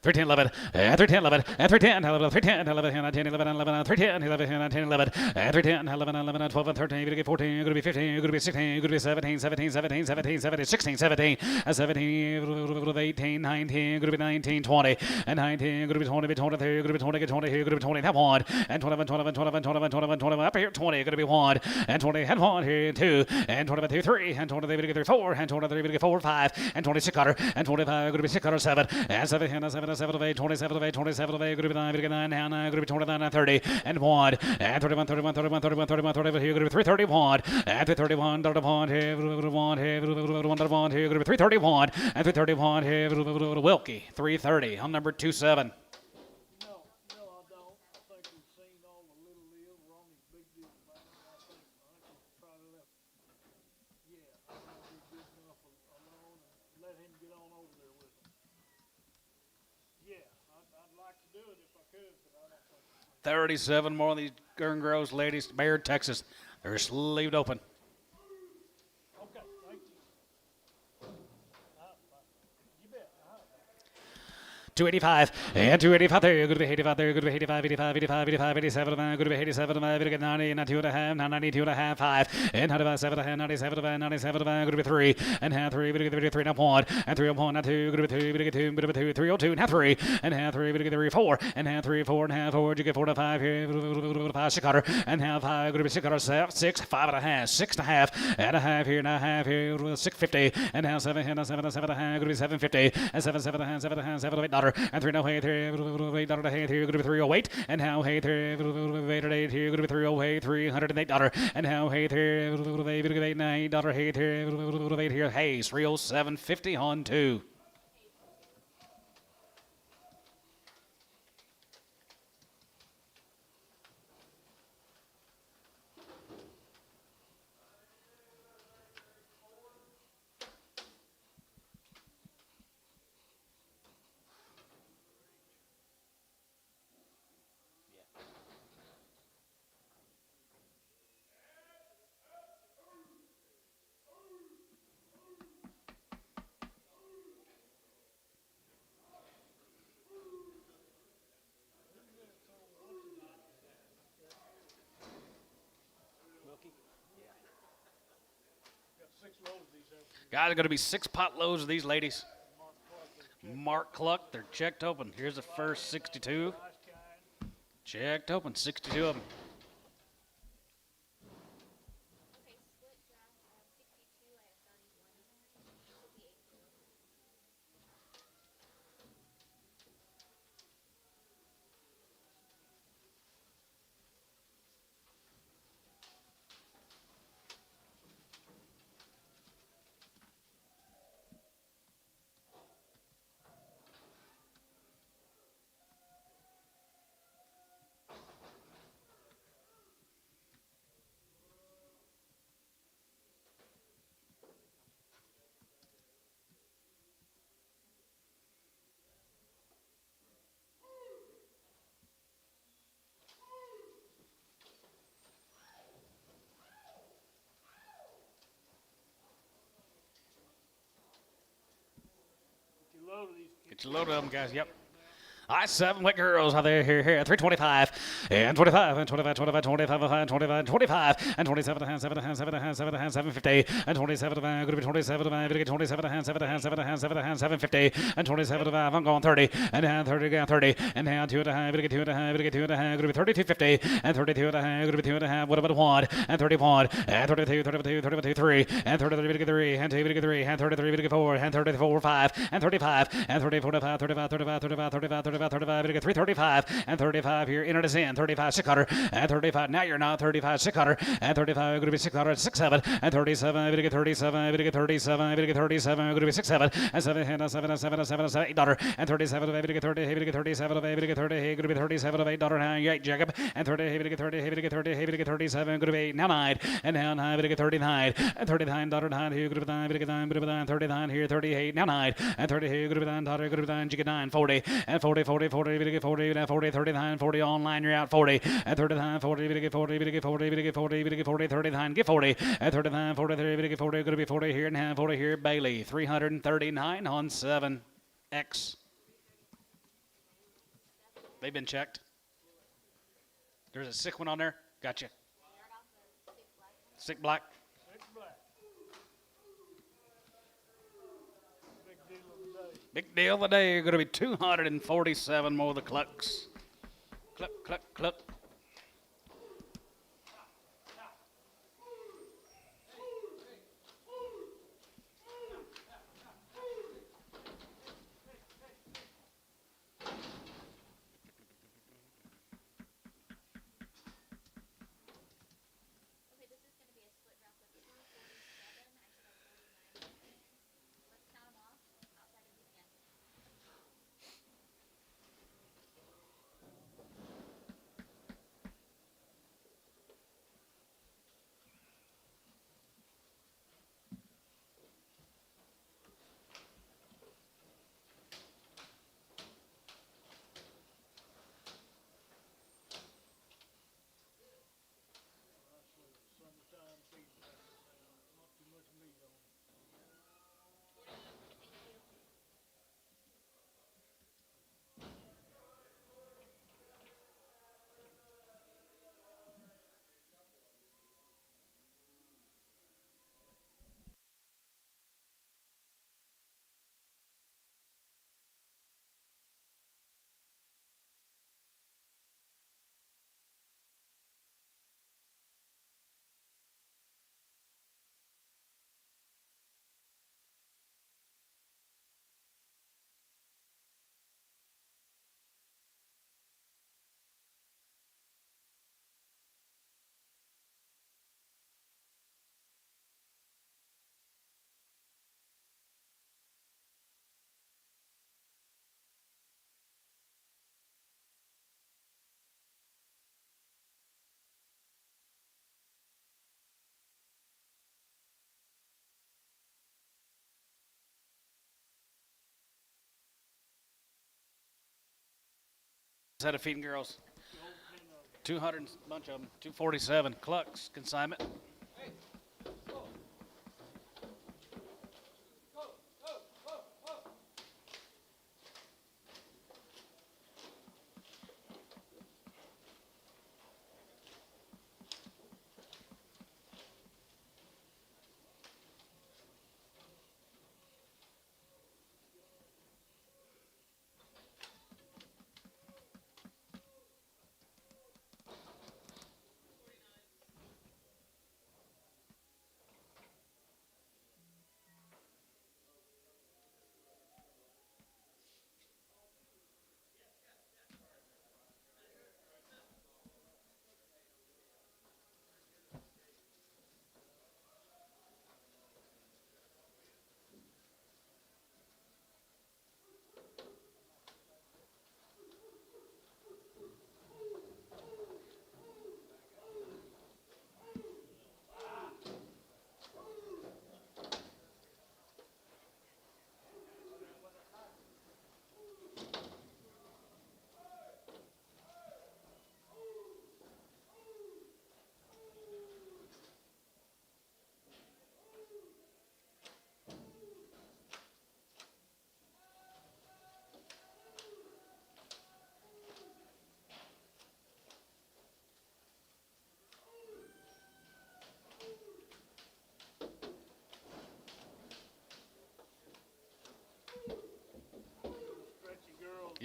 310 11 and 310 11 and 310 11 310 11 10 11 11 310 11 10 11 and 310 11 11 12 and 13 going to be 14 going to be 15 going to be 16 going to be 17 17 17 17 17 16 17 and 17 18 19 going to be 19 20 and 19 going to be 20 23 going to be 20 20 here going to be 20 have 1 and 21 21 21 21 21 21 up here 20 going to be 1 and 20 and 1 here 2 and 22 3 and 23 going to get 4 and 23 going to get 4 5 and 26 cutter and 25 going to be 6 cutter 7 and 7 and 7 7 of 8, 27 of 8, 27 of 8, going to be 9, going to be 9, now 9, going to be 29, and 30, and 1, and 31, 31, 31, 31, 31, 31, here, going to be 331, and 331, $1, here, 1, here, $1, here, going to be 331, and 331, here, Wilkie, 330, on number 27. No, I don't. I think we've seen all the little deals. We're on these big deals now. I think we'll try to let, yeah, I think we'll be good enough alone and let him get on over there with them. Yeah, I'd like to do it if I could, but I don't think. 37 more of these Gerngross ladies, Bayard, Texas. They're sleeved open. Okay, thank you. You bet. 285 and 285 there. You're going to be 85 there. You're going to be 85, 85, 85, 85, 87. Going to be 87. Going to get 90 and 2.5. Now 92 and a half, 5 and 97 and 97 97. Going to be 3 and half 3. Going to get 3 now 1 and 3 1 now 2. Going to be 2. Going to get 2. Going to be 2. 302 now 3 and half 3. Going to get 3 4 and half 3 4 and half 4. You get 4 to 5 here. 5 6 cutter and half 5. Going to be 6 cutter 6 5 and a half 6 and a half and a half here now half here 650 and now 7 and 7 and 7 and a half. Going to be 750 and 7 7 and a half 7 and a half 7 $8 and 3 no hay $3 to hay here. Going to be 308 and how hay $8 here. Going to be 308 $308 and how hay $8 $9 hay $8 here. Hayes 307.50 on 2. Guys, are going to be 6 pot loads of these ladies. Mark Cluck, they're checked open. Here's the first 62. Checked open, 62 of them. Okay, split draft of 62. I have 31 in there. This will be 8 total. You load of these. Get your load of them, guys. Yep. All right, 7 wet girls out there, here, 325, and 25, and 25, 25, 25, 25, 25, 25, and 27, and 7, and 7, and 7, and 750, and 27, going to be 27, going to get 27, and 7, and 7, and 7, and 750, and 27, I'm going 30, and now 30, again 30, and now 2 and a half, going to get 2 and a half, going to get 2 and a half, going to be 32.50, and 32 and a half, going to be 2 and a half, what about 1, and 31, and 32, 32, 32, 3, and 33, going to get 3, and 2, going to get 3, and 33, going to get 4, and 34, 5, and 35, and 34, 35, 35, 35, 35, 35, 35, 35, 335, and 35 here, enter us in, 35, 600, and 35, now you're not, 35, 600, and 35, going to be 600, 67, and 37, going to get 37, going to get 37, going to get 37, going to be 67, and 7, and 7, and 7, and 7, and 7, $8, and 37, going to get 30, going to get 37, going to get 30, going to be 37, $8, now you 8, Jacob, and 30, going to get 30, going to get 30, going to get 37, going to be 8, now 9, and now 9, going to get 39, and $39, 9, here, going to be 9, going to get 9, going to be 9, 39, here, 38, now 9, and 30, here, going to be 9, going to be 9, you get 9, 40, and 40, 40, 40, going to get 40, now 40, 39, 40, online, you're out, 40, and 39, 40, going to get 40, going to get 40, going to get 40, going to get 40, 39, get 40, and 39, 43, going to get 40, going to be 40 here, and now 40 here, Bailey, 339 on 7X. They've been checked. There's a sick one on there. Gotcha. Sick black. Six black. Big deal of the day. Big deal of the day. Going to be 247 more of the clucks. Cluck, cluck, cluck. Okay, this is going to be a split draft of 247. I should have 49 in there. Let's count them off. Outside of the can. Summertime feeding. Not too much meat on it. Thank you. Set of feeding girls. 200, bunch of them. 247 clucks consignment.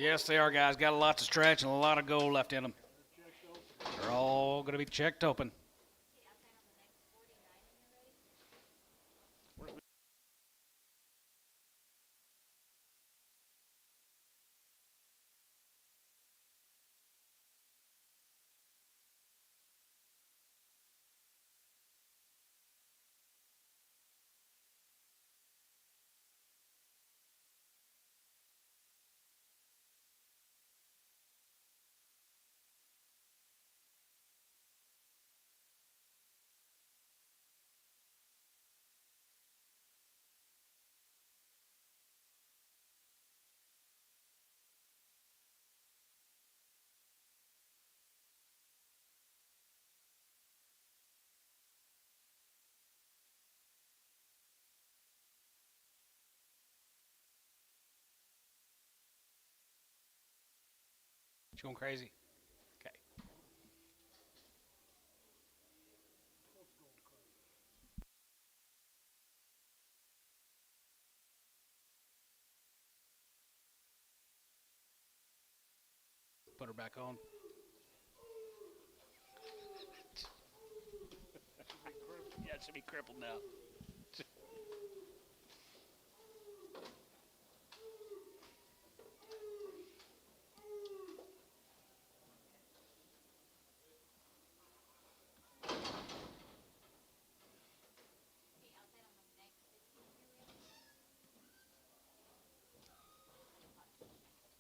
Yes, they are, guys. Got a lot to stretch and a lot of gold left in them. They're all going to be checked open. You going crazy? Okay. Put her back on. Yeah, it should be crippled now.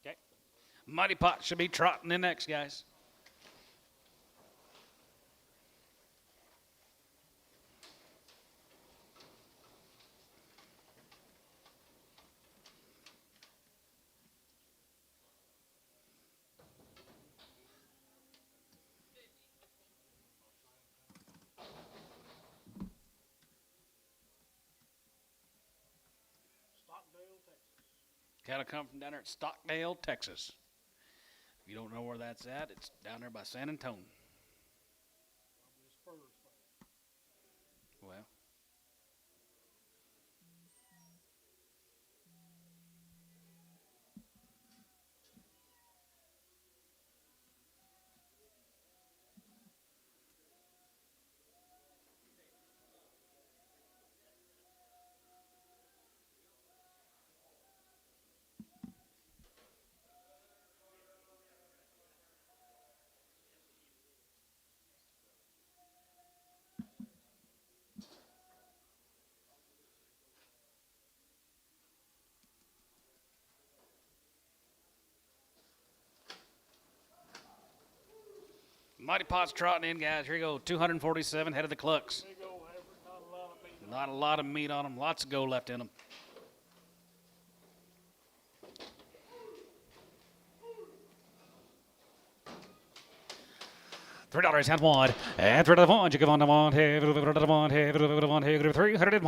Okay. Mighty Pot should be trotting in next, guys. Stockdale, Texas. Cattle come from down there at Stockdale, Texas. If you don't know where that's at, it's down there by San Antonio. Probably a Spurs fan. Well, Mighty Pot's trotting in, guys. Here you go. 247 head of the clucks. Big old heifer, not a lot of meat. Not a lot of meat on them. Lots of gold left in them. $3 and one, and $3 you give on the one, hey, $1, hey, $1, 301,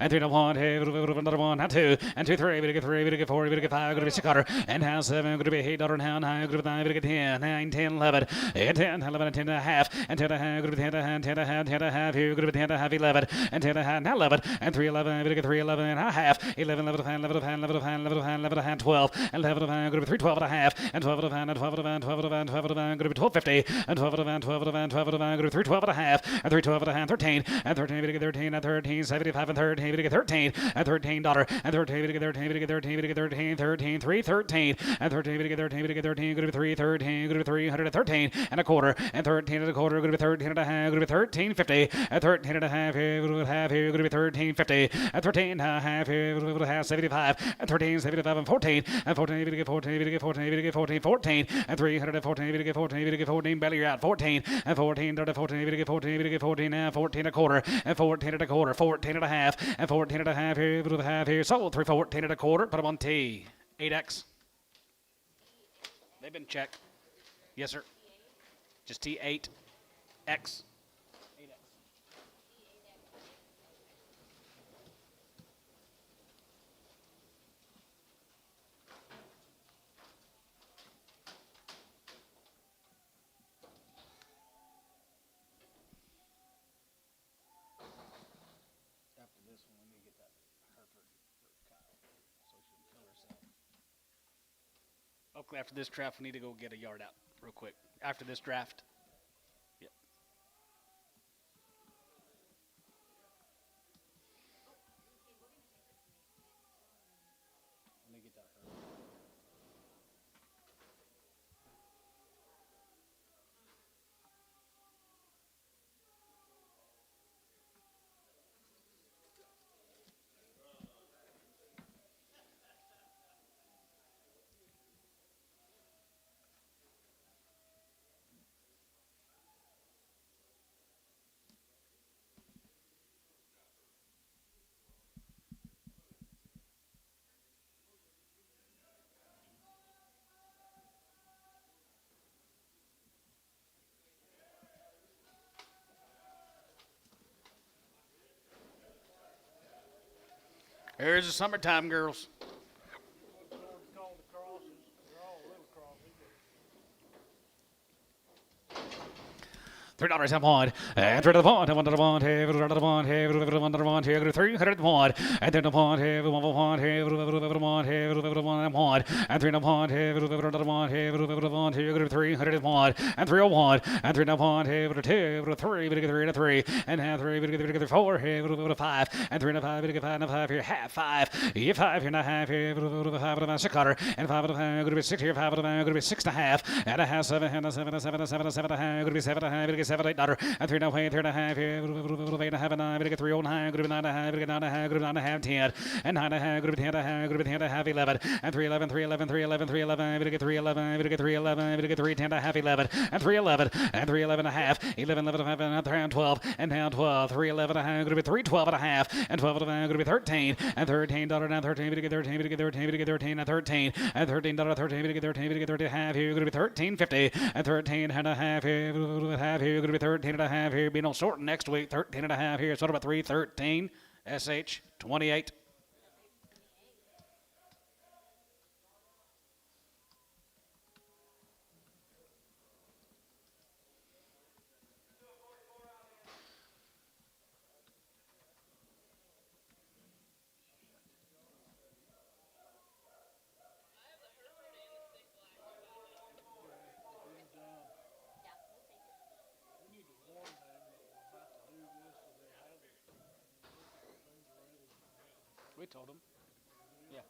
and $3, hey, $1, and two, and two, three, we get three, we get four, we get five, going to be $6, and now seven, going to be $8 and nine, going to be 9, we get 10, 9, 10, 11, and 10, 11, and 10 and a half, and 10 and a half, going to be 10 and a half, 10 and a half, 10 and a half, here, going to be 10 and a half, 11, and 10 and a half, now 11, and 311, we get 311 and a half, 11, 11 of hand, 11 of hand, 11 of hand, 11 of hand, 11 of hand, 12, and 11 of hand, going to be 312 and a half, and 12 of hand, and 12 of hand, 12 of hand, 12 of hand, going to be 1250, and 12 of hand, 12 of hand, 12 of hand, going to be 312 and a half, and 312 and a half, 13, and 13, we get 13, and 13, 75, and 13, we get 13, and $13, and 13, we get 13, we get 13, we get 13, 13, 313, and 13, we get 13, we get 13, going to be 313, going to be 313 and a quarter, and 13 and a quarter, going to be 13 and a half, going to be 1350, and 13 and a half, here, going to be half, here, going to be 1350, and 13 and a half, here, going to be half, 75, and 13, 75, and 14, and 14, we get 14, we get 14, we get 14, 14, and 314, we get 14, we get 14, belly you're out, 14, and 14, 14, we get 14, we get 14, now 14 and a quarter, and 14 and a quarter, 14 and a half, and 14 and a half, here, with a half here, sold 314 and a quarter, put them on T, 8X. They've been checked. Yes, sir. Just T8X. 8X. After this one, let me get that Heifer for Kyle so she can kill herself. Hopefully after this draft, we need to go get a yard out real quick. After this draft. Yep. Let me get that. There's the summertime girls. What George called the crosses, they're all little crosses, but $3 a point, and $3 a point, and $1 a point, $1 a point, $1 a point, $300 a point, and $1 a point, $1 a point, $1 a point, $1 a point, and $3 a point, $1 a point, $1 a point, $300 a point, and $301, and $3 a point, $2, $3, and $3, and $3, $4, $5, and $3 and $5, $5 and $5 here, half $5, you 5 here and a half here, $5 and $6, and $5 and $5, going to be 6 here, $5 and $5, going to be 6 and a half, and a half, 7 and a 7 and 7 and 7 and 7 and a half, going to be 7 and a half, $7, $8, and 3 and a half, 3 and a half here, 8 and a half, and 9, going to get 3 on high, going to be 9 and a half, going to get 9 and a half, going to be 9 and a half, 10, and 9 and a half, going to be 10 and a half, going to be 10 and a half, 11, and 311, 311, 311, 311, going to get 311, going to get 311, going to get 3, 10 and a half, 11, and 311, and 311 and a half, 11, 11 and a half, and down 12, and down 12, 311 and a half, going to be 312 and a half, and 12 and a half, going to be 13, and $13 down 13, going to get 13, going to get 13, going to get 13, and 13, and $13 13, going to get 13, going to get 13 and a half here, going to be 13.50, and 13 and a half here, going to be 13 and a half here, be no sorting next week, 13 and a half here, so about 313, SH 28. we need to warn them that we're about to do this, so they have it. Things are ready. We told them. Yeah.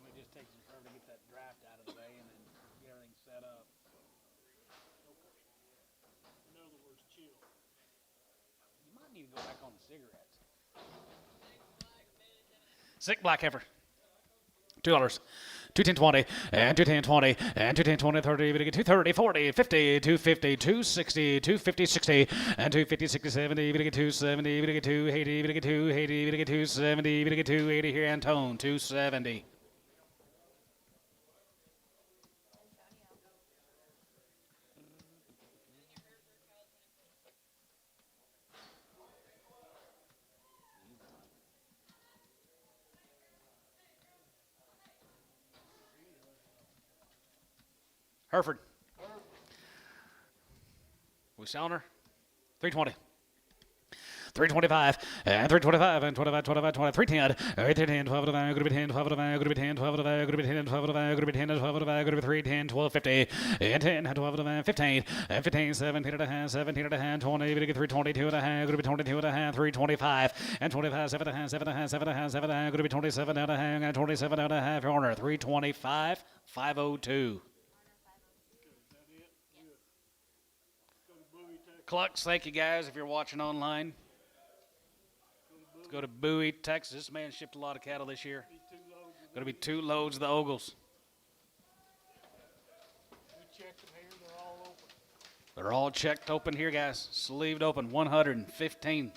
We just take some forever to get that draft out of the way and then get everything set up. In other words, chill. You might need to go back on the cigarettes. Sick black heifer. $2. 210.20 and 210.20 and 210.20 30 we get 230 40 50 250 260 250 60 and 250 60 70 we get 270 we get 280 we get 280 we get 270 we get 280 here Antone 270. Hereford. We selling her? 320. 325 and 325 and 25, 25, 20, 310, 310, 12 to 5, going to be 10, 12 to 5, going to be 10, 12 to 5, going to be 10, 12 to 5, going to be 10, 12 to 5, going to be 3, 10, 12, 50, and 10, 12 to 5, 15, and 15, 17 and a half, 17 and a half, 20, going to get 322 and a half, going to be 22 and a half, 325, and 25, 7 and a half, 7 and a half, 7 and a half, 7 and a half, going to be 27 and a half, and 27 and a half, your owner, 325, 502. Clucks, thank you guys if you're watching online. Let's go to Bowie, Texas. This man shipped a lot of cattle this year. Going to be 2 loads of the Ogles. We checked them here, they're all open. They're all checked open here, guys. Sleeved open, 115.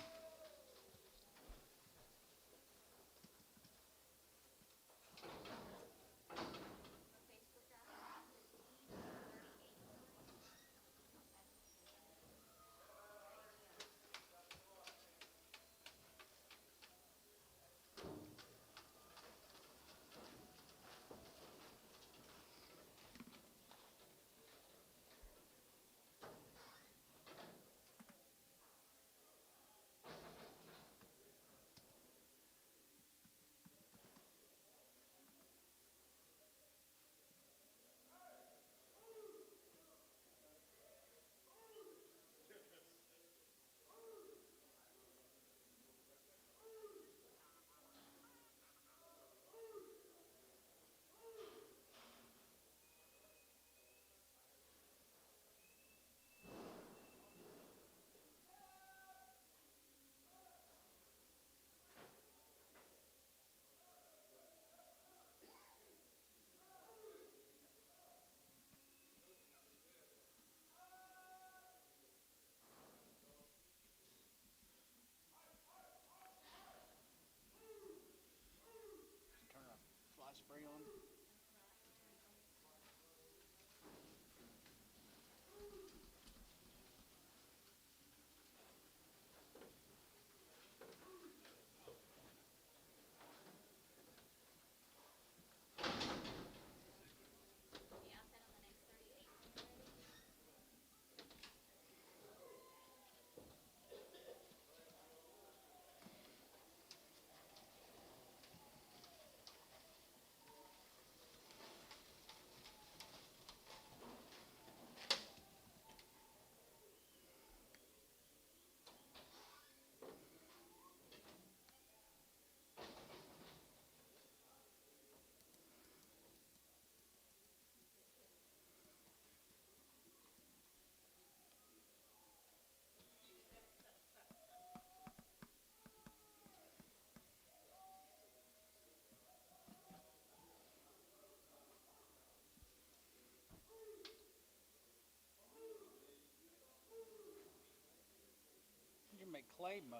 clay mow.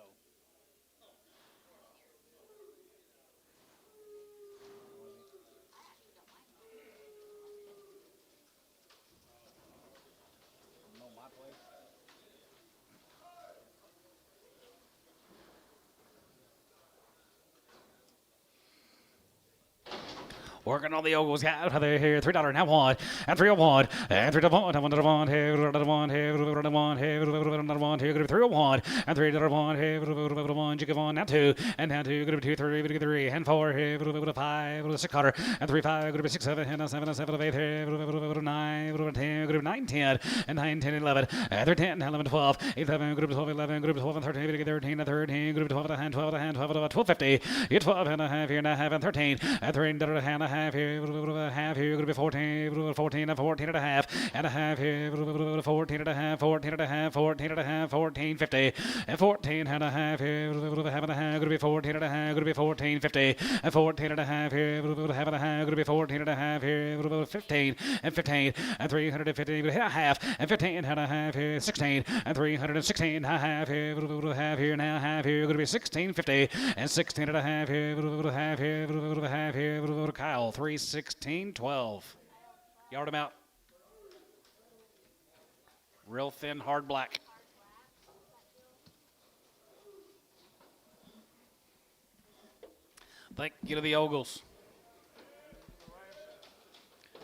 Mow my place. Working on the Ogles, guys. They're here. $3 now one, and 301, and 301, and 101, here, 101, here, 101, here, 101, here, 301, and 301, here, 101, you give on now two, and now two, good 2, 3, good 3, and 4, here, 5, 6 cutter, and 3, 5, good 6, 7, and 7, 7, 8, here, 9, 10, good 9, 10, and 9, 10, 11, and 3, 10, 11, 12, 8, 7, good 12, 11, good 12, and 13, good 13, and 13, good 12, and 12, and 12, 12, 50, you 12 and a half here, and a half, and 13, and 3, and a half here, half here, going to be 14, 14 and 14 and a half, and a half here, 14 and a half, 14 and a half, 14 and a half, 14, 50, and 14 and a half here, half and a half, going to be 14 and a half, going to be 14, 50, and 14 and a half here, half and a half, going to be 14 and a half here, 15, and 15, and 350, and a half, and 15 and a half here, 16, and 316 and a half here, half here, now half here, going to be 16, 50, and 16 and a half here, half here, half here, Kyle, 316, 12. Yard him out. Real thin, hard black. Thank you to the Ogles.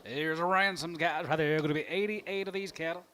Here's a ransom, guys. Right there, going to be 88 of these cattle.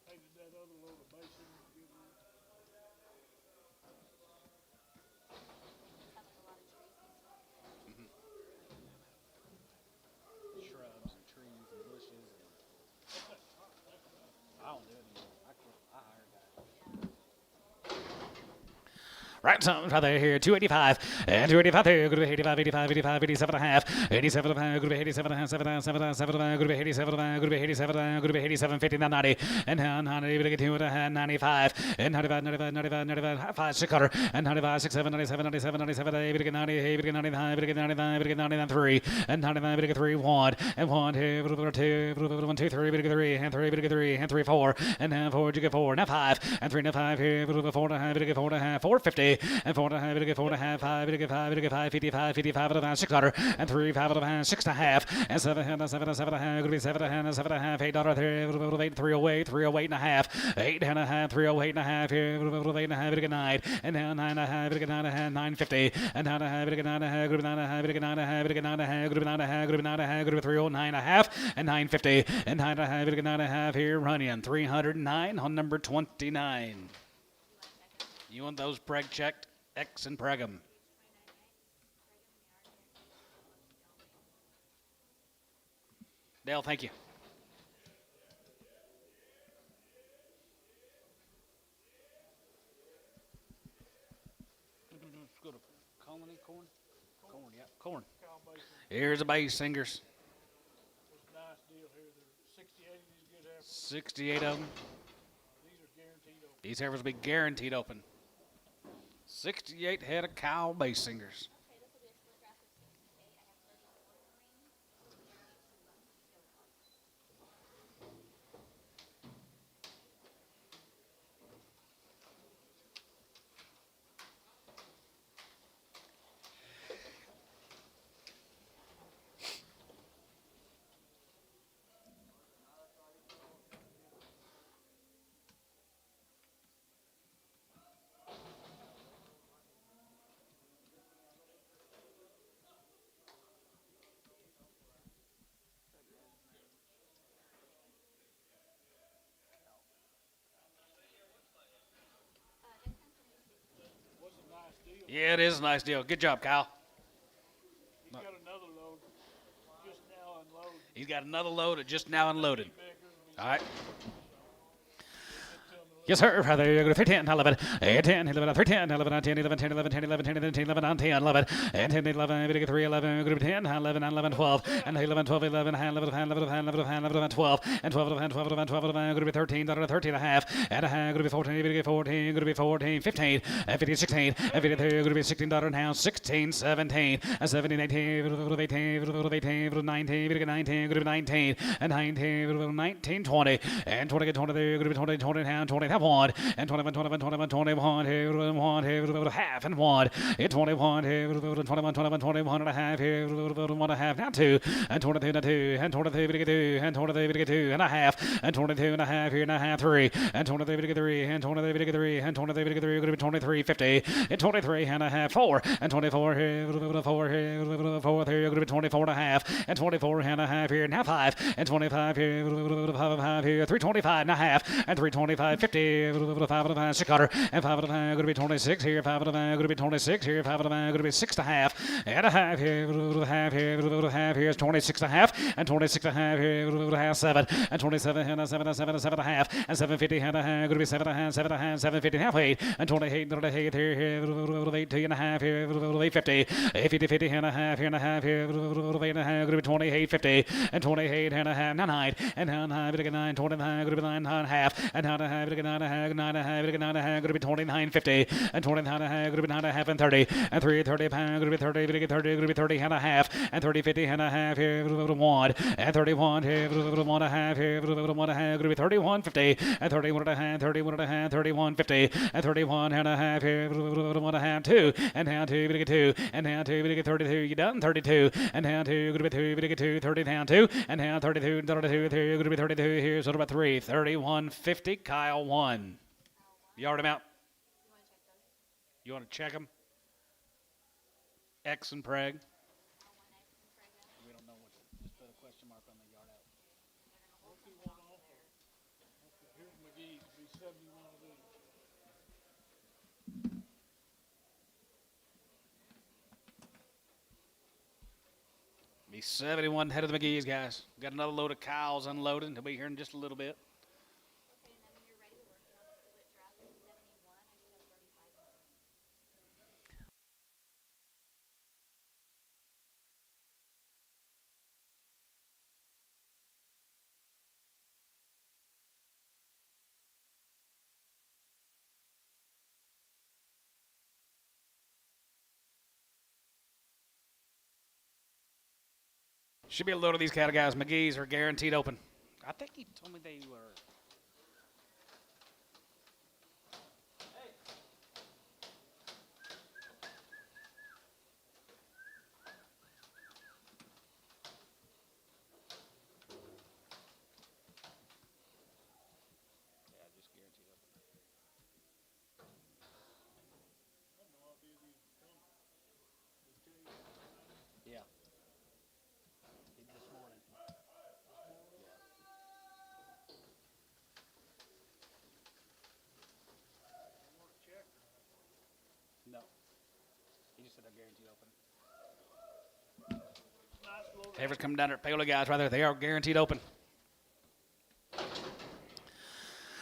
Hey, did that other load of bacon get rid? Shrubs and trees and bushes. I don't do it anymore. I hire guys. Right, something right there here, 285, and 285 there, good to be 85, 85, 85, 87 and a half, 87 and a half, good to be 87 and a half, 7, 7, 7, good to be 87 and a half, good to be 87, good to be 87, 50, now 90, and now 90, good to get 2 and a half, 95, and 95, 95, 95, 95, 5, 6 cutter, and 95, 6, 7, 97, 97, 97, 8, good to get 90, 8, good to get 99, good to get 99, good to get 99, 3, and 99, good to get 3, 1, and 1, 2, 1, 2, 3, good to get 3, and 3, good to get 3, and 3, 4, and now 4, you get 4, now 5, and 3, now 5 here, 4 and a half, good to get 4 and a half, 450, and 4 and a half, good to get 4 and a half, 5, good to get 5, good to get 5, 55, 55 and a half, 6 cutter, and 3, 5 and a half, 6 and a half, and 7 and 7 and 7 and a half, good to be 7 and a half, 7 and a half, $8 there, 8, 308, 308 and a half, 8 and a half, 308 and a half here, 8 and a half, good to get 9, and now 9 and a half, good to get 9 and a half, 950, and 9 and a half, good to get 9 and a half, good to be 9 and a half, good to get 9 and a half, good to get 9 and a half, good to be 9 and a half, good to be 9 and a half, good to be 309 and a half, and 950, and 9 and a half, good to get 9 and a half here, running 309 on number 29. You want those preg checked? X and preg 'em. Dale, thank you. Let's go to Colony corn. Corn, yeah, corn. Cow bacon Here's a base singers. was a nice deal here. There's 68 of these good heifers. 68 of them. These are guaranteed open. These heifers will be guaranteed open. 68 head of cow base singers. Was a nice deal. Yeah, it is a nice deal. Good job, Kyle. He's got another load just now unloaded. He's got another load that just now unloaded. Bigger than All right. Yes, sir. There you go. 10, 11, 10, 11, 3, 10, 11, 10, 11, 10, 11, 10, 11, 10, 11, 10, 11, 10, 11, and 10, 11, 3, 11, group 10, 11, 11, 12, and 11, 12, 11, 11, 11, 12, and 12, 12, group 13, 13 and a half, and a half, group 14, 14, group 14, 15, and 15, 16, and 52, group 16, and now 16, 17, and 17, 18, 18, 19, 19, group 19, and 19, 19, 20, and 20, 20, group 20, 20, 20, one, and 21, 21, 21, 21, half, and one, and 21, 21, 21, 21 and a half, 1 and a half, now 2, and 22, and 2, and 23, 2, and 23, 2 and a half, and 22 and a half, here and a half, 3, and 23, 3, and 23, 3, and 23, 3, 23, 50, and 23 and a half, 4, and 24, 4, 4, 24 and a half, and 24 and a half, here, now 5, and 25, here, 325 and a half, and 325, 50, 5 and a half, 6 quarter, and 5 and a half, going to be 26 here, 5 and a half, going to be 26 here, 5 and a half, going to be 6 and a half, and a half here, half here, half here is 26 and a half, and 26 and a half here, half 7, and 27 and a 7 and 7 and 7 and a half, and 750 and a half, going to be 7 and a half, 7 and a half, 750 half 8, and 28 and a half here, 8 2 and a half here, 850, 50 50 and a half here and a half here, 8 and a half, going to be 28 50, and 28 and a half, 9 and 9, 9, 29, going to be 9 and a half, and 9 and a half, 9 and a half, 9 and a half, 9 and a half, going to be 29 50, and 29 and a half, going to be 9 and a half, and 30, and 3 30 pounds, going to be 30, going to be 30 and a half, and 30 50 and a half here, 1, and 31 here, 1 and a half here, 1 and a half, going to be 31 50, and 31 and a half, 31 and a half, 31 50, and 31 and a half here, 1 and a half, 2, and down 2, going to get 2, and down 2, going to get 32, you done 32, and down 2, going to be 2, going to get 2, 30 down 2, and down 32, 32, going to be 32 here, so about 3, 31 50, Kyle 1. Yard him out. You want to check them? X and Preg. We don't know what. Just put a question mark on the yard out. Here's McGee's, be 71 of these. Be 71 head of the McGee's, guys. Got another load of cows unloading. He'll be here in just a little bit. Should be a load of these cattle, guys. McGee's are guaranteed open. I think he told me they were. Yeah. This morning. No. He just said they're guaranteed open. Heifers coming down there at Paola, guys, right there. They are guaranteed open.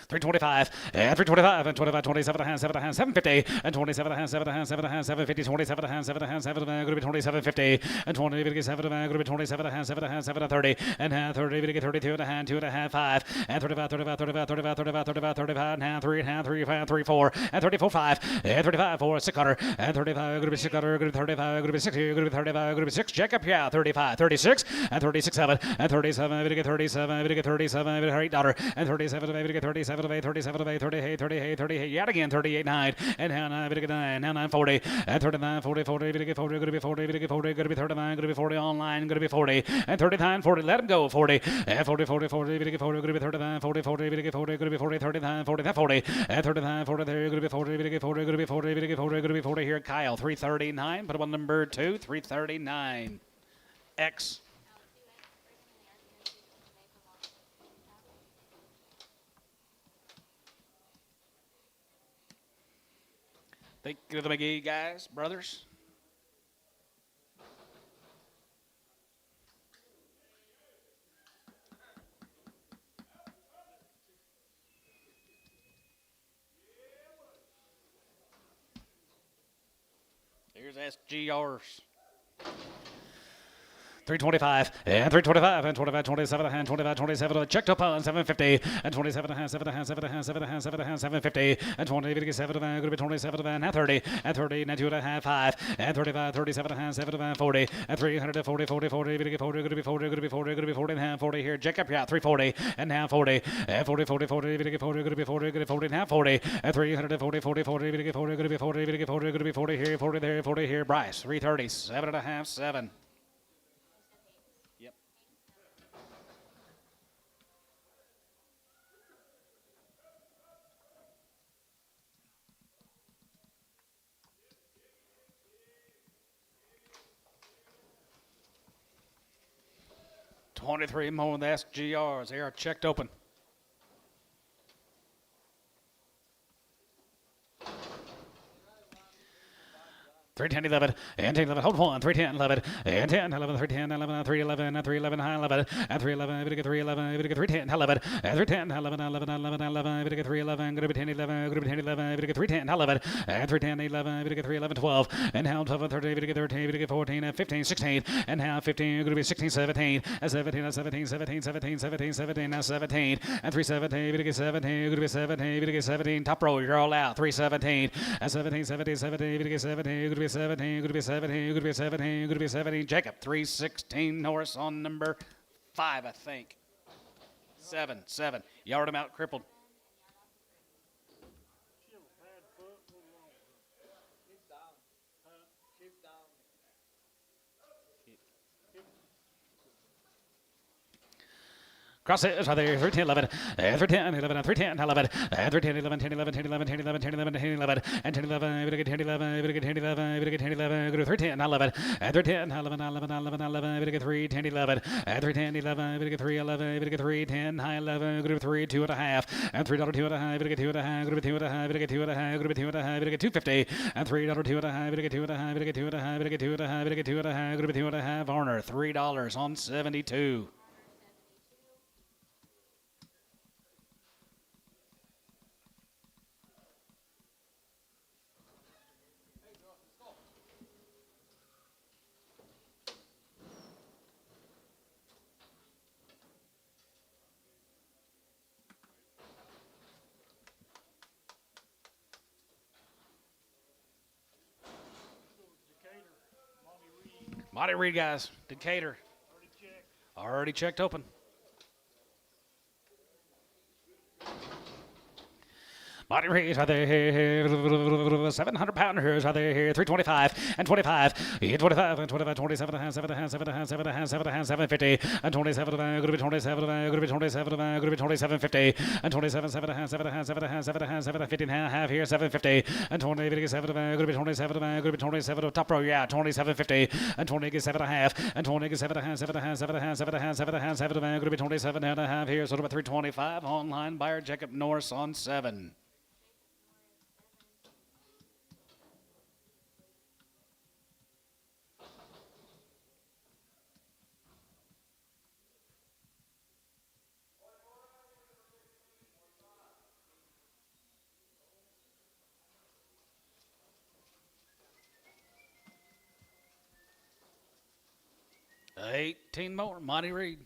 325, and 325, and 25, 27 and a half, 7 and a half, 750, and 27 and a half, 7 and a half, 7 and a half, 750, 27 and a half, 7 and a half, 7 and a half, going to be 2750, and 27 and a half, going to be 27 and a half, 7 and a half, 7 and 30, and half 30, going to get 32 and a half, 2 and a half, 5, and 35, 35, 35, 35, 35, 35, 35, and half, 3 and half, 3, 5, 3, 4, and 34, 5, and 35, 4, 600, and 35, going to be 600, going to be 35, going to be 60, going to be 35, going to be 6, check up, yeah, 35, 36, and 36, 7, and 37, going to get 37, going to get 37, $8, and 37, going to get 37, 37, 38, 38, 38, yet again 38, 9, and now 9, going to get 9, now 9, 40, and 39, 40, 40, going to get 40, going to be 40, going to get 40, going to be 39, going to be 40 online, going to be 40, and 39, 40, let him go, 40, and 40, 40, 40, going to get 40, going to be 39, 40, 40, going to get 40, going to be 40, 39, 40, that 40, and 39, 40, there, going to be 40, going to get 40, going to be 40, going to get 40, going to be 40 here, Kyle, 339, put him on number 2, 339, X. Thank you to the McGee guys, brothers. SGRs. 325 and 325 and 25, 27 and 25, 27. Checked up on 750 and 27 and 7 and 7 and 7 and 7 and 750 and 20, 7 and going to be 27 and 30 and 30 and 2 and a half 5 and 35, 37 and 7 and 40 and 340, 40, 40, going to be 40, going to be 40, going to be 40, going to be 40 and a half 40 here. Check up, yeah, 340 and now 40 and 40, 40, 40, going to be 40, going to be 40, going to be 40 and a half 40 and 340, 40, 40, going to be 40, going to be 40, going to be 40, going to be 40 here, 40 there, 40 here. Bryce, 330, 7 and a half, 7. 23 more of the SGRs. They are checked open. 310, 11, and 10, 11, hold on, 310, 11, and 10, 11, 310, 11, 311, and 311, high 11, and 311, we get 311, we get 310, 11, and 310, 11, 11, 11, 11, we get 311, going to be 10, 11, going to be 10, 11, we get 310, 11, and 310, 11, we get 311, 12, and now 12, 13, we get 13, we get 14, and 15, 16, and now 15, going to be 16, 17, and 17, and 17, 17, 17, 17, 17, now 17, and 317, we get 17, going to be 17, we get 17, top row, you're all out, 317, and 17, 17, 17, we get 17, going to be 17, going to be 17, going to be 17, going to be 17. Jacob, 316. Norris on number 5, I think. 7. Yard him out, crippled. She have a bad foot. What's wrong with her? She's down. Huh? She's down. Cross it, right there, 13, 11, 13, 11, 310, 11, 13, 11, 10, 11, 10, 11, 10, 11, 10, 11, 10, 11, and 10, 11, we get 10, 11, we get 10, 11, we get 10, 11, go to 310, 11, and 310, 11, 11, 11, 11, we get 3, 10, 11, and 310, 11, we get 3, 11, we get 3, 10, high 11, go to 3, 2 and a half, and $3, 2 and a half, we get 2 and a half, go to 2 and a half, we get 2 and a half, go to 2 and a half, we get 250, and $3, 2 and a half, we get 2 and a half, we get 2 and a half, we get 2 and a half, we get 2 and a half, go to 2 and a half, Varner, $3 on 72. Monty Reed, guys. Decatur. Already checked open. Monty Reed, right there, 700-pounders, right there, 325, and 25, and 25, and 25, 27, and 7, and 7, and 7, and 7, and 750, and 27, going to be 27, going to be 27, going to be 2750, and 27, 7, and 7, and 7, and 7, and 7, 50 and a half here, 750, and 20, 7, going to be 27, going to be 27, top row, yeah, 2750, and 20, get 7 and a half, and 20, get 7 and a half, 7 and a half, 7 and a half, 7 and a half, 7 and a half, 7, going to be 27 and a half here, so about 325, online buyer, Jacob Norris on 7. $18 more, Monty Reed.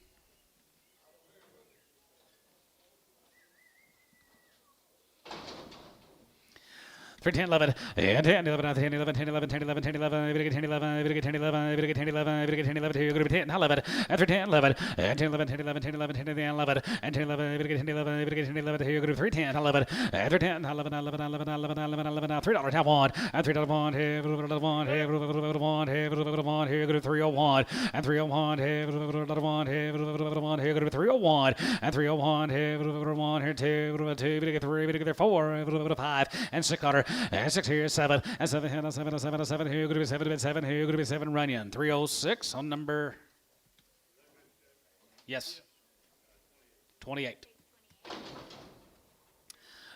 310, 11, and 10, 11, 10, 11, 10, 11, 10, 11, 10, 11, we get 10, 11, we get 10, 11, we get 10, 11, we get 10, 11, you're going to be 10, 11, and 310, 11, and 10, 11, 10, 11, 10, 11, 10, 11, and 10, 11, we get 10, 11, we get 10, 11, you're going to be 310, 11, and 310, 11, 11, 11, 11, 11, 11, now $3 have one, and $3 one, here, one, here, one, here, one, here, go to 301, and 301, here, one, here, one, here, go to 301, and 301, here, one, here, 2, 2, we get 3, we get 4, 5, and 600. And 6 here, 7, and 7 here, and 7, and 7, and 7 here, going to be 7, and 7 here, going to be 7 Runyon. 306 on number, yes, 28.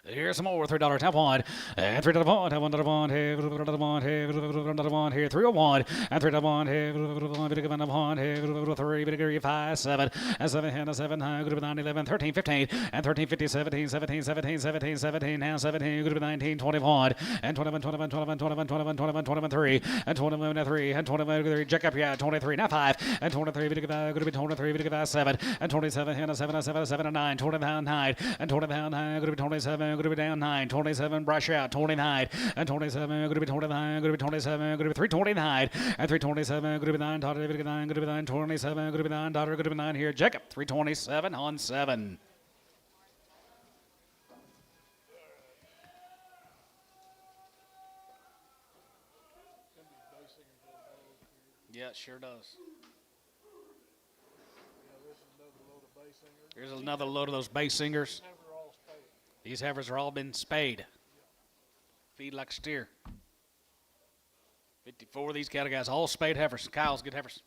Here's some more. $3. Have one. And $3. Have $1. Here. $1. Here. $1. Here. 301. And $3. Here. $1. Bit of $1. Here. 3. Bit of 5. 7. And 7. And 7. Good of 9. 11. 13. 15. And 13. 50. 17. 17. 17. 17. 17. Now 17. Good of 19. 21. And 21. 21. 21. 21. 21. 21. 21. 3. And 21. 3. And 21. 3. Jack up. Yeah. 23. Now 5. And 23. Bit of 5. Good to be 23. Bit of 7. And 27. And 7. 7. 7. And 9. 20 pound 9. And 20 pound 9. Good to be 27. Good to be down 9. 27. Brush out. 29. And 27. Good to be 29. Good to be 27. Good to be 329. And 327. Good to be 9. Daughter. Good to be 9. Good to be 9. 27. Good to be 9. Daughter. Good to be 9 here. Jacob. 327 on 7. Yeah, it sure does. Here's another load of those bass singers. These heifers are all been spayed. Feed like a steer. 54 of these cattle guys, all spayed heifers. Cows, good heifers.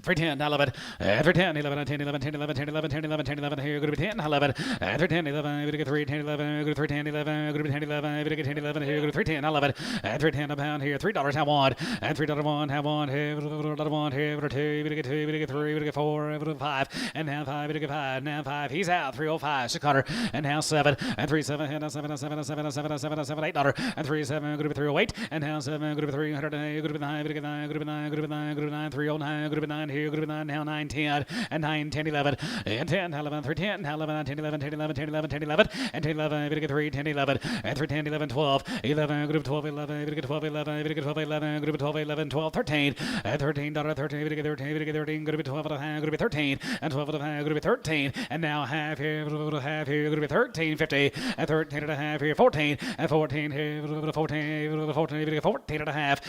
310, 11, 310, 11, 10, 11, 10, 11, 10, 11, 10, 11, 10, 11, here, good to be 10, 11, 310, 11, good to get 3, 10, 11, good to 310, 11, good to be 10, 11, good to get 10, 11, here, good to 310, 11, 310 a pound here, $3, have one, and $3 have one, here, $1 here, good to 2, good to get 2, good to get 3, good to get 4, good to 5, and now 5, good to get 5, now 5, he's out, 305, 600, and now 7, and 37, and 7, and 7, and 7, and 7, and 7, and 7, $8, and 37, good to be 308, and now 7, good to be 300, good to be 9, good to be 9, good to be 9, good to be 9, good to be 9, 309, good to be 9 here, good to be 9 now 9, 10, and 9, 10, 11, and 10, 11, 310, 11, 10, 11, 10, 11, 10, 11, 10, 11, and 10, 11, good to 3, 10, 11, and 3, 10, 11, 12, 11, good to 12, 11, good to 12, 11, good to 12, 11, good to 12, 11, 12, 13, and 13, $13, good to 13, good to 13, good to be 12, good to be 13, and 12, good to be 13, and now half here, good to be 13, 50, and 13 and a half here, 14, and 14 here, 14, 14, 14 and a half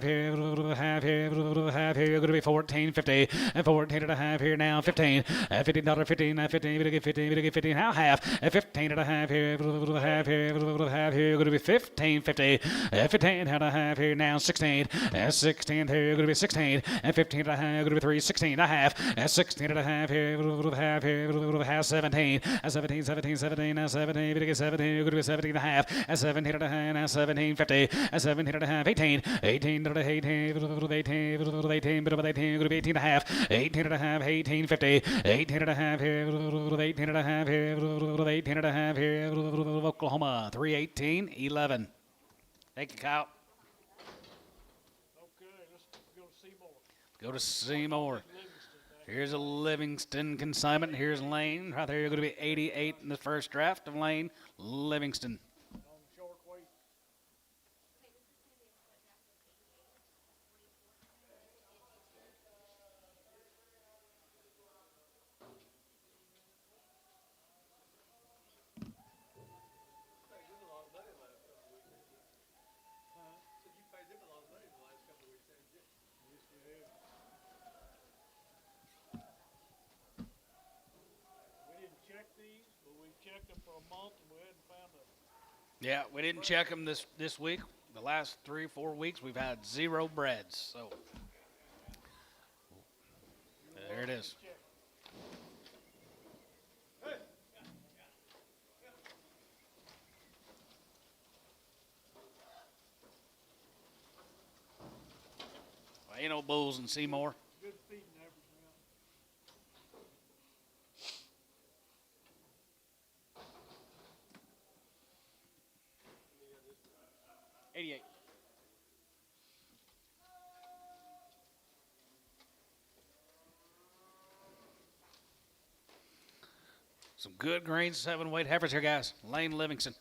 here, half here, good to be 14, 50, and 14 and a half here now, 15, and $15, 15, and 15, we get 15, we get 15, now half, and 15 and a half here, half here, going to be 15, 50, and 15 and a half here now, 16, and 16 here, going to be 16, and 15 and a half, going to be 3, 16 and a half, and 16 and a half here, half 17, and 17, 17, 17, and 17, we get 17, going to be 17 and a half, and 17 and a half, and 17, 50, and 17 and a half, 18, 18, 18, 18, going to be 18 and a half, 18 and a half, 18, 50, 18 and a half here, 18 and a half here, 18 and a half here, Oklahoma, 318, 11. Thank you, Kyle. Okay, let's go to Seymour. Go to Seymour. Here's a Livingston consignment. Here's Lane. Right there, you're going to be 88 in the first draft of Lane. Livingston. On short weight. We didn't check these, but we checked them for a month and we hadn't found a. Yeah, we didn't check them this week. The last 3-4 weeks, we've had 0 breads. So there it is. Well, ain't no bulls in Seymour. Good feeding average now. $88. Some good grains, 7-weight heifers here, guys. Lane Livingston.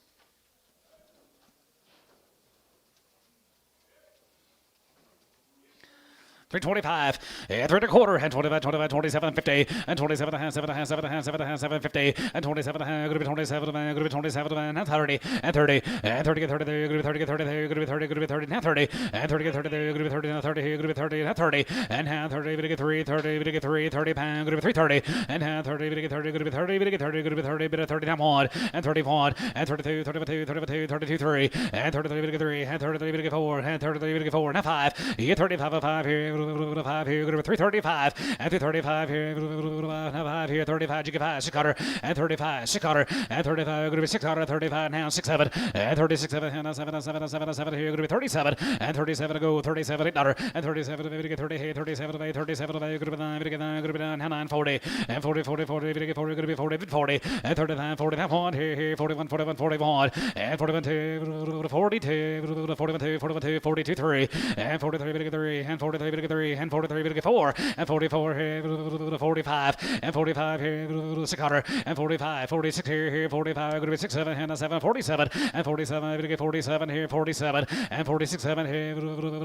$3.25, and 3.25, and 25, 25, 27, 50, and 27 and a half, 7 and a half, 7 and a half, 7 and a half, 7, 50, and 27 and a half, going to be 27, going to be 27, and 30, and 30, and 30, get 30 there, going to be 30, get 30 there, going to be 30, going to be 30, now 30, and 30, get 30 there, going to be 30, now 30 here, going to be 30, now 30, and now 30, going to get 3, 30, going to get 3, 30 pound, going to be 330, and now 30, going to get 30, going to be 30, going to get 30, going to be 30, bit of 30 down 1, and 31, and 32, 32, 32, 32, 3, and 33, going to get 3, and 33, going to get 4, and 33, going to get 4, now 5, you get 35 of 5 here, 5 here, 335, and 335 here, 5 here, 35, you get 5, 600, and 35, 600, and 35, going to be 600, 35 now, 67, and 36, 7, and 7, 7, 7, 7 here, going to be 37, and 37 to go, 37, 800, and 37 to get 30, 37 to 37 to going to be 9, going to be 9, 9, 40, and 40, 40, 40, going to be 40, 40, and 39, 40, 1, here, 41, 41, 41, and 41, 2, 42, 41, 2, 41, 2, 42, 3, and 43, 3, and 43, 3, and 43, 4, and 44, here, 45, and 45, here, 600, and 45, 46, here, 45, going to be 6, 7, and 7, 47, and 47, 47, here, 47, and 46, 7, here,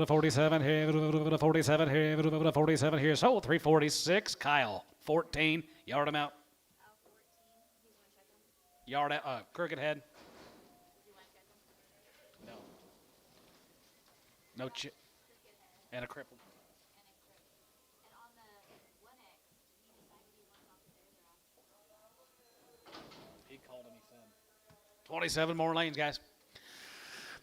47, here, 47, here, 47, here, so 346, Kyle, 14, yard him out. 14. Do you want to check them? Yard out, crooked head. Do you want to check them? No. No chip. And a cripple. And a crib. And on the 1X, did you decide what you wanted off the stairs or off? He called him, he said. 27 more lanes, guys.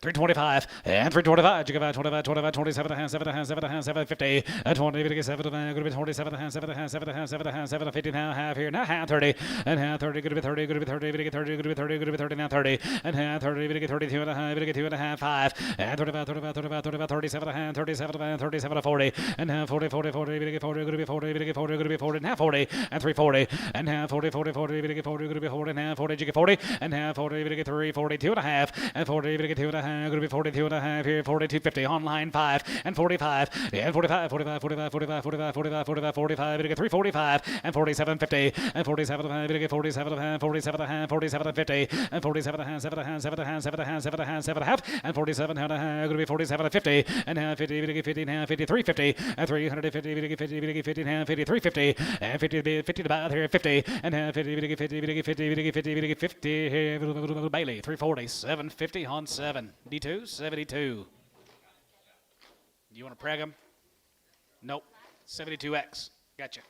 325 and 325. You go 25, 25, 27, 7, 7, 7, 50, and 20, 7, going to be 27, 7, 7, 7, 7, 50 now, half here, now half 30, and half 30, going to be 30, going to be 30, going to be 30, going to be 30, going to be 30, now 30, and half 30, going to get 32 and a half, going to get 2 and a half, 5, and 35, 35, 35, 35, 37, and 37, 37, 40, and half 40, 40, 40, going to get 40, going to be 40, going to get 40, going to be 40, and half 40, and 340, and half 40, 40, 40, going to get 40, going to be 40, and half 40, you get 40, and half 40, going to get 3, 42 and a half, and 40, going to get 2 and a half, going to be 42 and a half here, 42, 50, online 5, and 45, and 45, 45, 45, 45, 45, 45, 45, 45, going to get 345, and 47, 50, and 47 and a half, going to get 47 and a half, 47 and a half, 47 50, and 47 and a half, 7 and a half, 7 and a half, 7 and a half, 7 and a half, 7 and a half, and 47 and a half, going to be 47 and 50, and half 50, going to get 50 and a half, 53, 50, and 350, going to get 50, going to get 50 and a half, 53, 50, and 50, 50 to about here, 50, and half 50, going to get 50, going to get 50, going to get 50, going to get 50, here, Bailey, 340, 750 on 7, D2, 72. You want to preg him? Nope. 72X. Gotcha.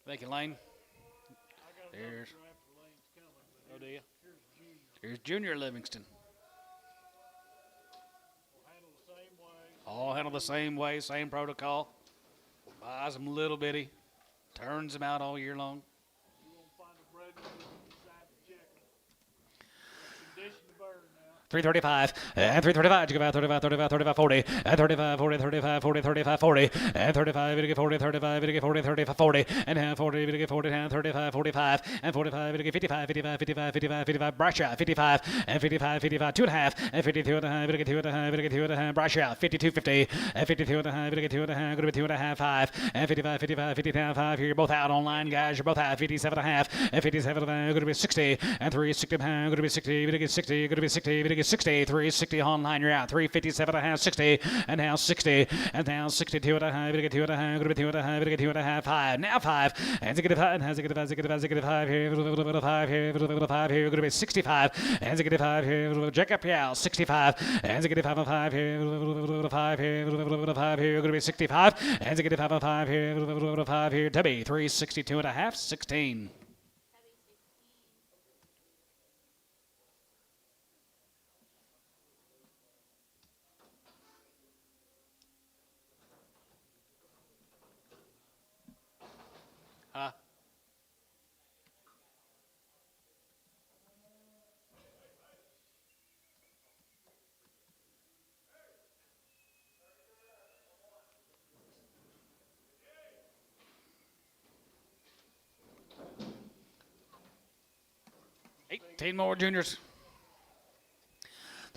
Thank you, Lane. There's. Oh, do you? Here's Junior Livingston. All handled the same way, same protocol. Buys them little bitty, turns them out all year long. You won't find a bread inside the checker. Condition the bird now. 335, and 335, you go about 35, 35, 35, 40, and 35, 40, 35, 40, 35, 40, and 35, you get 40, 35, you get 40, 35, 40, and half 40, you get 40, and 35, 45, and 45, you get 55, 55, 55, 55, 55, brush out, 55, and 55, 55, 2 and a half, and 52 and a half, you get 2 and a half, you get 2 and a half, brush out, 52, 50, and 52 and a half, you get 2 and a half, going to be 2 and a half, 5, and 55, 55, 50 down, 5, here, you're both out online, guys, you're both out, 57 and a half, and 57 and a half, going to be 60, and 3, 60 and a half, going to be 60, you get 60, you're going to be 60, you get 60, 3, 60 online, you're out. 357 and a half, 60, and now 60, and now 62 and a half, you get 2 and a half, going to be 2 and a half, you get 2 and a half, 5, now 5, and get 5, and has get 5, get 5, get 5 here, 5 here, 5 here, going to be 65, and get 5 here, check up yeah, 65, and get 5 and 5 here, 5 here, 5 here, going to be 65, and get 5 and 5 here, 5 here, Tubby, 362 and a half, 16. Huh? Eighteen more juniors.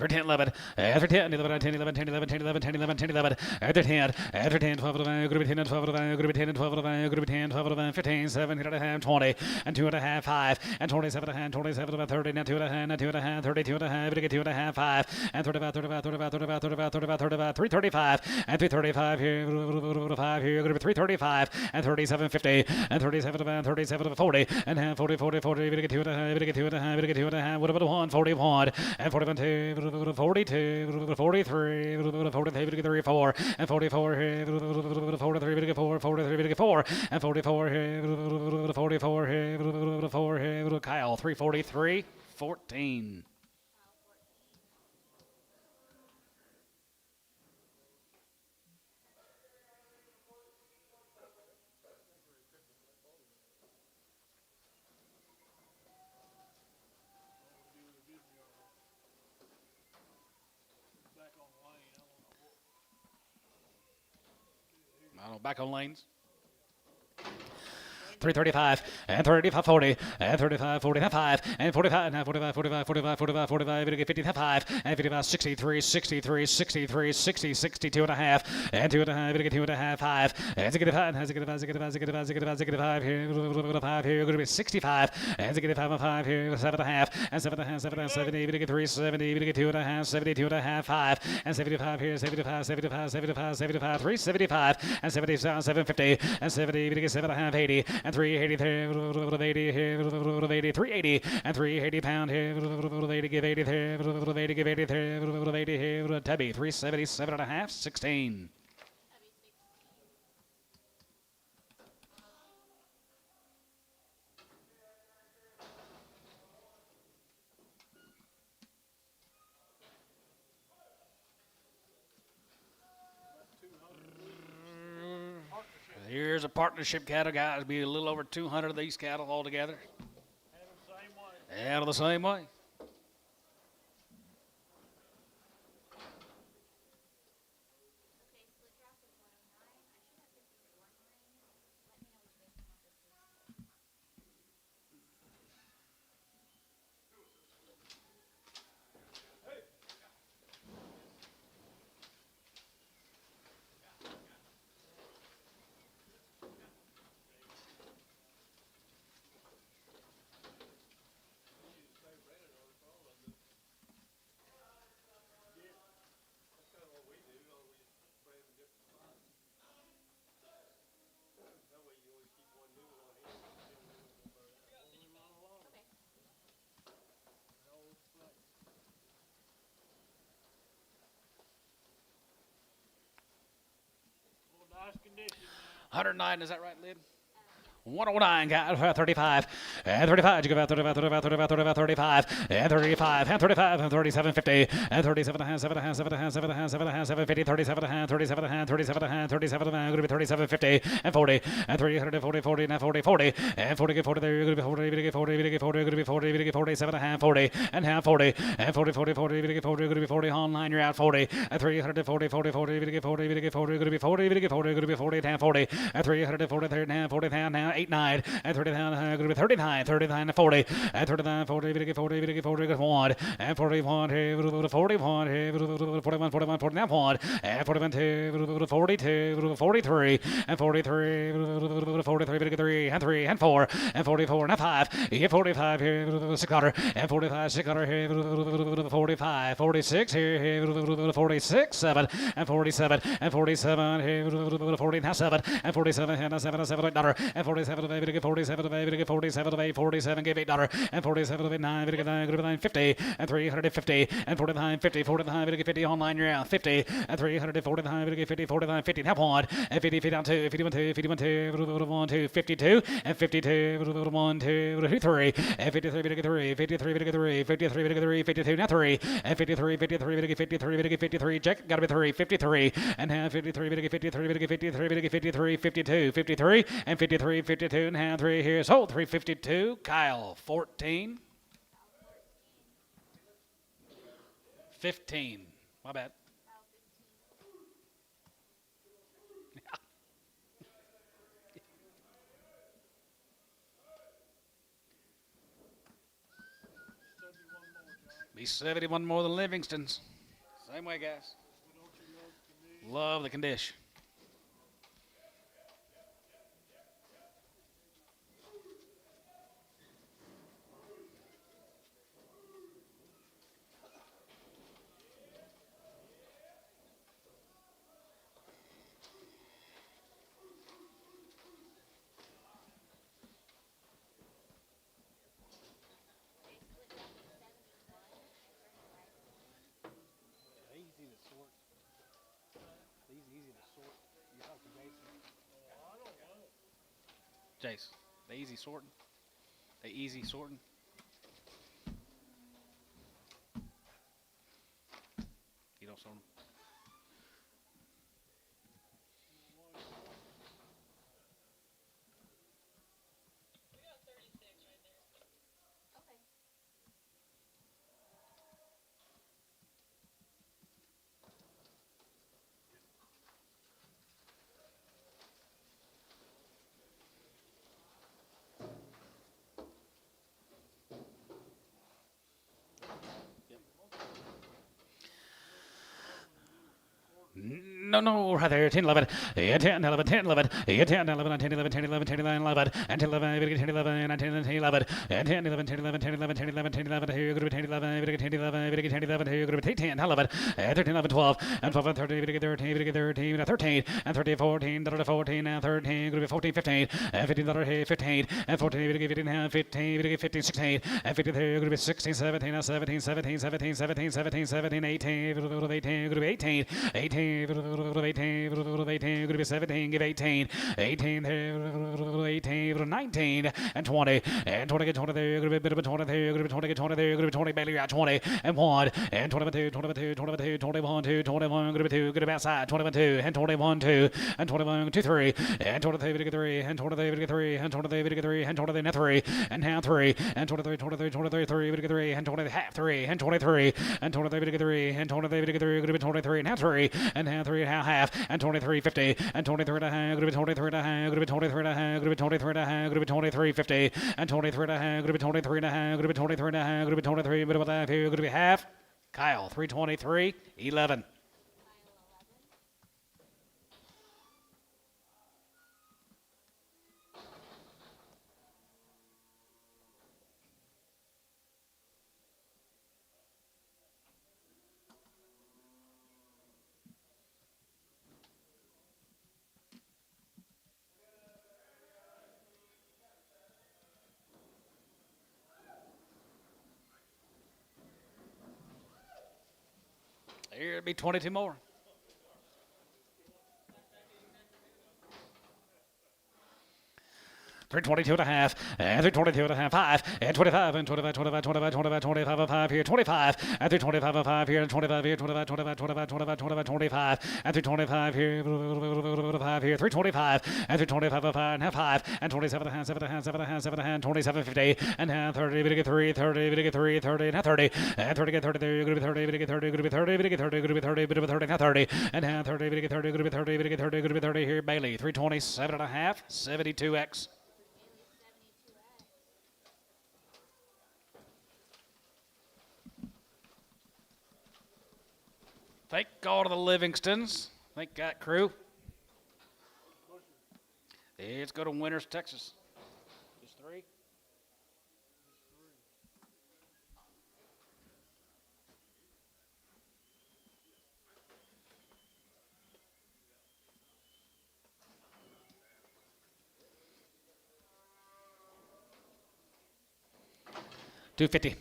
10, 11, after 10, 11, 10, 11, 10, 11, 10, 11, 10, 11, 10, 11, after 10, 12, 11, group 10, 12, 11, group 10, 12, 11, group 10, 12, 11, 15, 17 and a half, 20, and 2 and a half, 5, and 27 and a half, 27 and 30, and 2 and a half, and 2 and a half, 32 and a half, 2 and a half, 5, and 35, 35, 35, 35, 35, 35, 35, 335, and 335 here, 5 here, group 335, and 37, 50, and 37 and 37, 40, and half, 40, 40, 40, 2 and a half, 2 and a half, 2 and a half, what about 1, 41, and 41, 2, 42, 43, 43, 4, and 44, 43, 4, 43, 4, and 44, 44, 4, Kyle, 343, 14. Back on the lane, I don't know what. I don't know, back on lanes. 335 and 35 40 and 35 45 and 45 and 45 45 45 45 45 55 and 55 63 63 63 60 62 and a half and 2 and a half 2 and a half 5 and 65 and 65 here 5 here going to be 65 and 65 and 5 here 7 and a half and 7 and a half 7 and 70 3 70 2 and a half 72 and a half 5 and 75 here 75 75 75 75 3 75 and 77 750 and 70 7 and a half 80 and 380 80 here 80 380 and 380 pound here 80 give 80 here 80 give 80 here 80 here Tubby 377 and a half 16. Here's a partnership cattle, guys. Be a little over 200 of these cattle altogether. Handle the same way. Nice condition. 109, is that right, Lid? 109, guys, 35, and 35, you give out 35, 35, 35, 35, 35, and 35, and 35, and 37, 50, and 37 and a half, 7 and a half, 7 and a half, 7 and a half, 7 and a half, 7, 50, 37 and a half, 37 and a half, 37 and a half, 37 and a half, going to be 37, 50, and 40, and 340, 40, and 40, 40, and 40, get 40 there, you're going to be 40, get 40, get 40, going to be 40, get 47 and a half, 40, and half 40, and 40, 40, 40, get 40, going to be 40, online, you're out 40, and 340, 40, 40, get 40, get 40, going to be 40, get 40, going to be 40, and half 40, and 340, 30, and half 40, and now 8, 9, and 39, going to be 39, 39 to 40, and 39, 40, 40, 40, 40, 1, and 41, 41, 41, 41, 49, 1, and 41, 2, 42, 43, and 43, 43, 3, and 3, and 4, and 44, and 5, 45 here, 600, and 45, 600 here, 45, 46 here, 46, 7, and 47, and 47 here, 40, and 7, and 47, and 7, and 7, $8, and 47, 47, 47, 8, 47, give $8, and 47, 9, 50, and 350, and 49, 50, 49, 50, online, you're out, 50, and 349, 50, 49, 50, and 1, and 50, 50 down 2, 51, 2, 51, 2, 1, 2, 52, and 52, 1, 2, 3, and 53, 53, 53, 53, 53, 52, now 3, and 53, 53, 53, 53, check, gotta be 3, 53, and half 53, 53, 53, 53, 52, 53, and 53, 52, and half 3 here, so 352, Kyle, 14, 15, my bad. Be 71 more than Livingston's. Same way, guys. Love the condition. Easy to sort. These easy to sort. You talk to Jason. I don't know. Jace, they easy sorting. They easy sorting. You don't sort them. Okay. No, right there, 10, 11, 10, 11, 10, 11, 10, 11, 10, 11, 10, 11, 10, 11, 11, and 10, 11, 10, 11, and 10, 11, and 10, 11, 10, 11, 10, 11, 10, 11, 10, 11, here, group 10, 11, 10, 11, 10, 11, here, group 10, 11, and 13, 11, 12, and 12, and 13, 13, 13, and 13, and 13, 14, 14, and 13, group 14, 15, and 15, 15, and 14, 15, 15, 15, 16, and 15, group 16, 17, 17, 17, 17, 17, 17, 17, 18, group 18, group 18, 18, group 18, group 18, group 17, give 18, 18, 18, 19, and 20, and 20, 20 there, group bit of 20 there, group 20, 20 there, group 20, barely got 20, and 1, and 22, 22, 22, 21, 2, 21, group 2, group outside, 21, 2, and 21, 2, and 21, 2, 3, and 23, 3, and 23, 3, and 23, 3, and 23, 3, and now 3, and 23, 23, 23, 3, 3, and 20, half 3, and 23, and 23, 3, and 23, 3, group 23, now 3, and now 3, now half, and 23, 50, and 23 and a half, group 23 and a half, group 23 and a half, group 23 and a half, group 23, 50, and 23 and a half, group 23 and a half, group 23 and a half, group 23, bit of a half here, group half, Kyle, 323, 11. Here'll be 22 more. Three 22 and a half, and 322 and a half, 5, and 25, and 25, 25, 25, 25, 25, and 5 here, 25, and 325 and 5 here, and 25 here, 25, 25, 25, 25, 25, 25, and 325 here, 5 here, 325, and 325 and 5 and half 5, and 27 and a half, 7 and a half, 7 and a half, 7 and a half, 27, 50, and half 30, we get 3, 30, we get 3, 30, and half 30, and 30 get 30, there, group 30, we get 30, group 30, we get 30, group 30, bit of 30, half 30, and half 30, we get 30, group 30, we get 30, group 30 here, Bailey, 327 and a half, 72X. Thank God to the Livingstons. Thank God, crew. Let's go to Winters, Texas. Just 3. $250.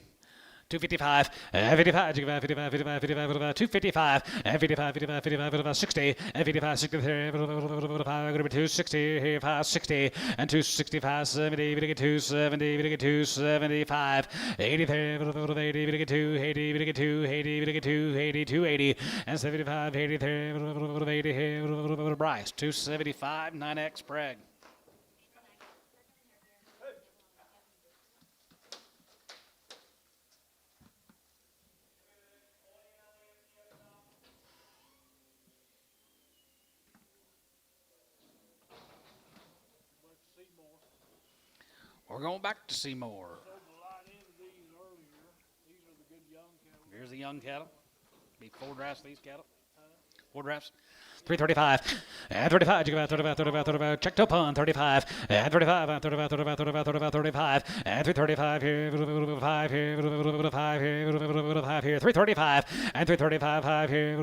255, 55, 55, 55, 55, 255, 55, 55, 55, 60, 55, 60, 260, 560, and 265, 70, 270, 275, 80, 80, 280, 280, 280, 280, and 75, 80, 80, Bryce, 275, 9X Sprague. We're going back to Seymour. Sold the light into these earlier. These are the good young cows. Here's the young cattle. Be 4 drafts of these cattle. 4 drafts. 335 and 35. You go out 35, 35, 35. Check to pun 35 and 35 and 35, 35, 35, 35, 35 and 335 here, 5 here, 5 here, 5 here, 335 and 335, 5 here,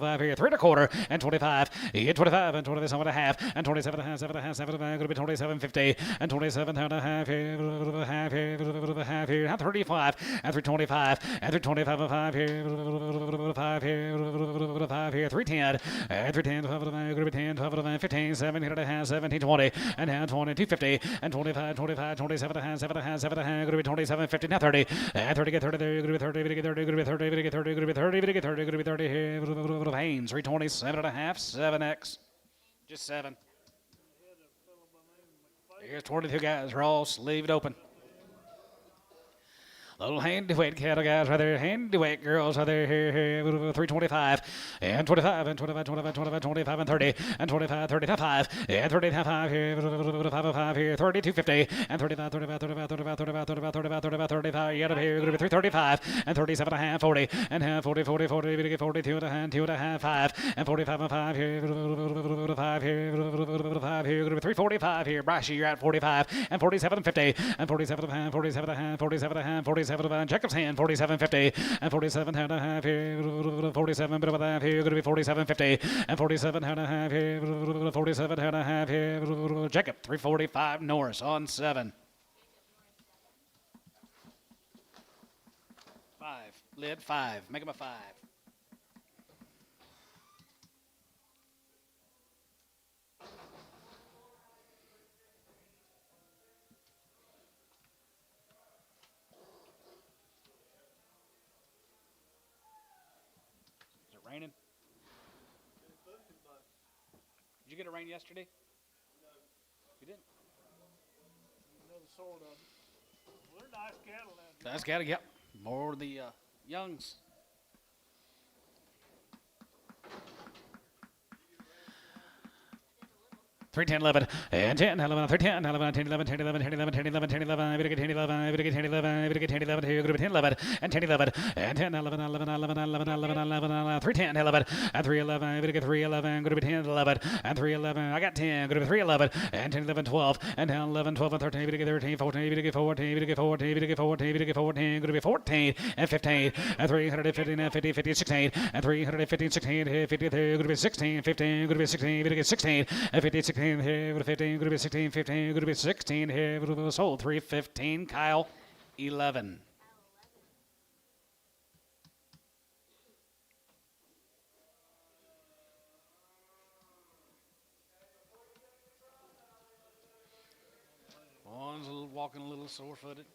5 here, 3 1/4 and 25, 25 and 27 and a half and 27 and a half, 7 and a half, 7 and a half, going to be 27.50 and 27 and a half here, half here, half here, 35 and 325 and 325 and 5 here, 5 here, 5 here, 310 and 310, 12 of them, group 10, 12 of them, 15, 17 and a half, 17, 20, and now 20, 250, and 25, 25, 27 and a half, 7 and a half, 7 and a half, group 27, 50, now 30, and 30 get 30 there, group 30, get 30, group 30, get 30, group 30, get 30, group 30 here, Haynes, 327 and a half, 7X, just 7. Here's 22 guys, Ross, leave it open. Little handy weight cattle guys right there, handy weight girls right there, here, 325, and 25, and 25, 25, 25, 25, and 30, and 25, 35, and 35 here, 5 here, 30, 250, and 35, 35, 35, 35, 35, 35, 35, 35, 35, you got up here, going to be 335, and 37 and a half, 40, and half, 40, 40, 40, we get 42 and a half, 2 and a half, 5, and 45 and 5 here, 5 here, 5 here, going to be 345 here, Brashy, you're at 45, and 47 and 50, and 47 and a half, 47 and a half, 47 and a half, 47 and Jacob's hand, 47.50, and 47 and a half here, 47 bit of a half here, going to be 47.50, and 47 and a half here, 47 and a half here, Jacob, 345 Norris on 7. 5, lid 5, make him a 5. Raining? Did you get a rain yesterday? No. You didn't? Another sort of. Well, they're nice cattle now. Nice cattle, yep. More of the youngs. 310 11 and 10 11 310 11 10 11 10 11 10 11 10 11 10 11 I get 10 11 I get 10 11 I get 10 11 here, 10 11 and 10 11 and 10 11 11 11 11 11 11 310 11 and 311 I get 311 going to be 10 11 and 311 I got 10 going to be 311 and 10 11 12 and 10 11 12 and 13 get 13 14 get 14 get 14 get 14 get 14 going to be 14 and 15 and 315 and 50 50 16 and 315 16 50 going to be 16 15 going to be 16 get 16 and 50 16 here, 15, going to be 16, 15, going to be 16 here, sold 315, Kyle 11. One's walking a little sore-footed.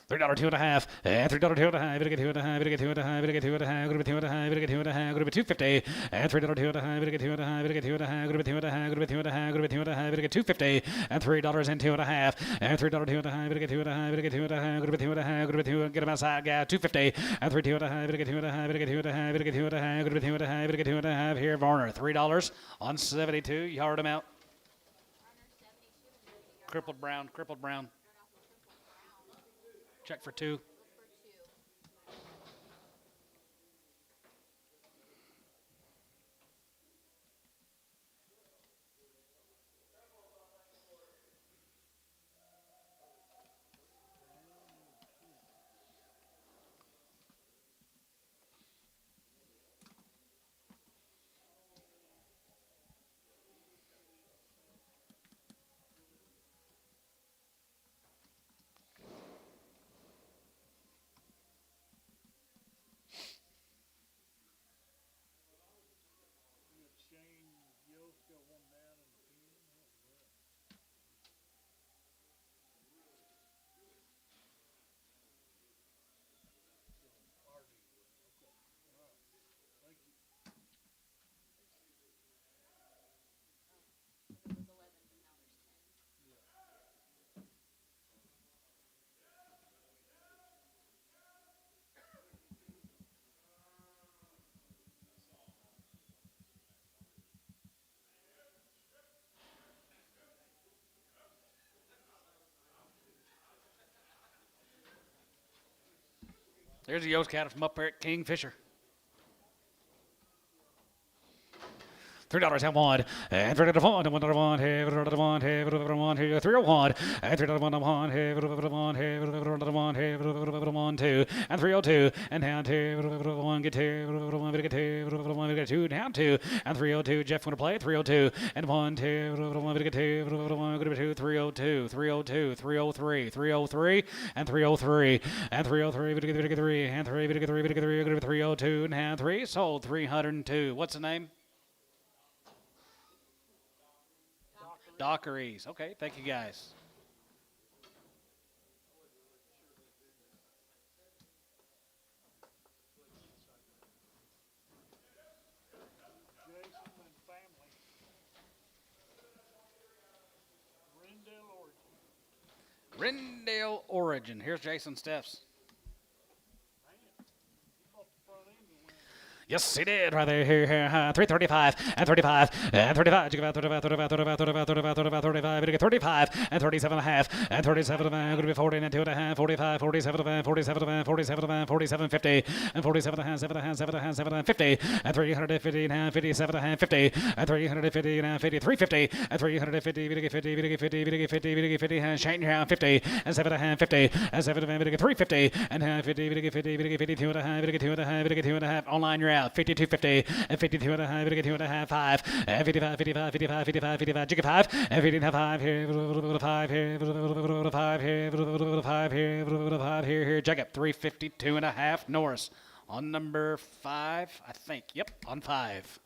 $3 2 and a half, and $3 2 and a half, we get 2 and a half, we get 2 and a half, we get 2 and a half, we get 2 and a half, we get 2 and a half, we get 250, and $3 2 and a half, we get 2 and a half, we get 2 and a half, we get 2 and a half, we get 2 and a half, we get 2 and a half, we get 250, and $3 and 2 and a half, and $3 2 and a half, we get 2 and a half, we get 2 and a half, we get 2 and a half, we get 2 get him outside, guy, 250, and 3 2 and a half, we get 2 and a half, we get 2 and a half, we get 2 and a half, we get 2 and a half, we get 2 and a half here, Varner, $3 on 72, you heard him out. Crippled Brown, crippled Brown. Check for 2. There's the yost cattle from up there at Kingfisher. $3 and one, and $3 one, and $1 hey, $1 hey, $1 hey, $301, and $3 hey, $1 hey, $1 two, and 302, and down two, $1 get two, $1 get two, down two, and 302. Jeff want to play 302, and 1 2, $1 get two, $1 get two, 302, 302, 303, 303, and 303, and 303, get three, and 3 get 3, get 3, 302, and 3 sold 302. What's the name? Dockeries. Okay, thank you guys. Jason and family. Rendale Origin. Here's Jason Steffs. Yes, he did. Right there, here, 335 and 35 and 35. You give out 35, 35, 35, 35, 35, 35, 35. You get 35 and 37 and a half and 37 and a half. Going to be 40 and 2 and a half, 45, 47 and a half, 47 and a half, 47 and a half, 47, 50 and 47 and a half, 7 and a half, 7 and a half, 7 and a half, 50 and 350 and a half, 57 and a half, 50 and 350 and a half, 50, 350 and 350, 50, 50, 50, 50, 50, 50, and Shane around 50 and 7 and a half, 50 and 7 and a half, 350 and a half, 50, 50, 50, 52 and a half, 52 and a half, 52 and a half. Online you're out 52.50 and 52 and a half, 52 and a half, 5 and 55, 55, 55, 55, 55, jigger 5 and 55 here, 5 here, 5 here, 5 here, 5 here, Jacob 352 and a half. Norris on number 5, I think. Yep, on 5.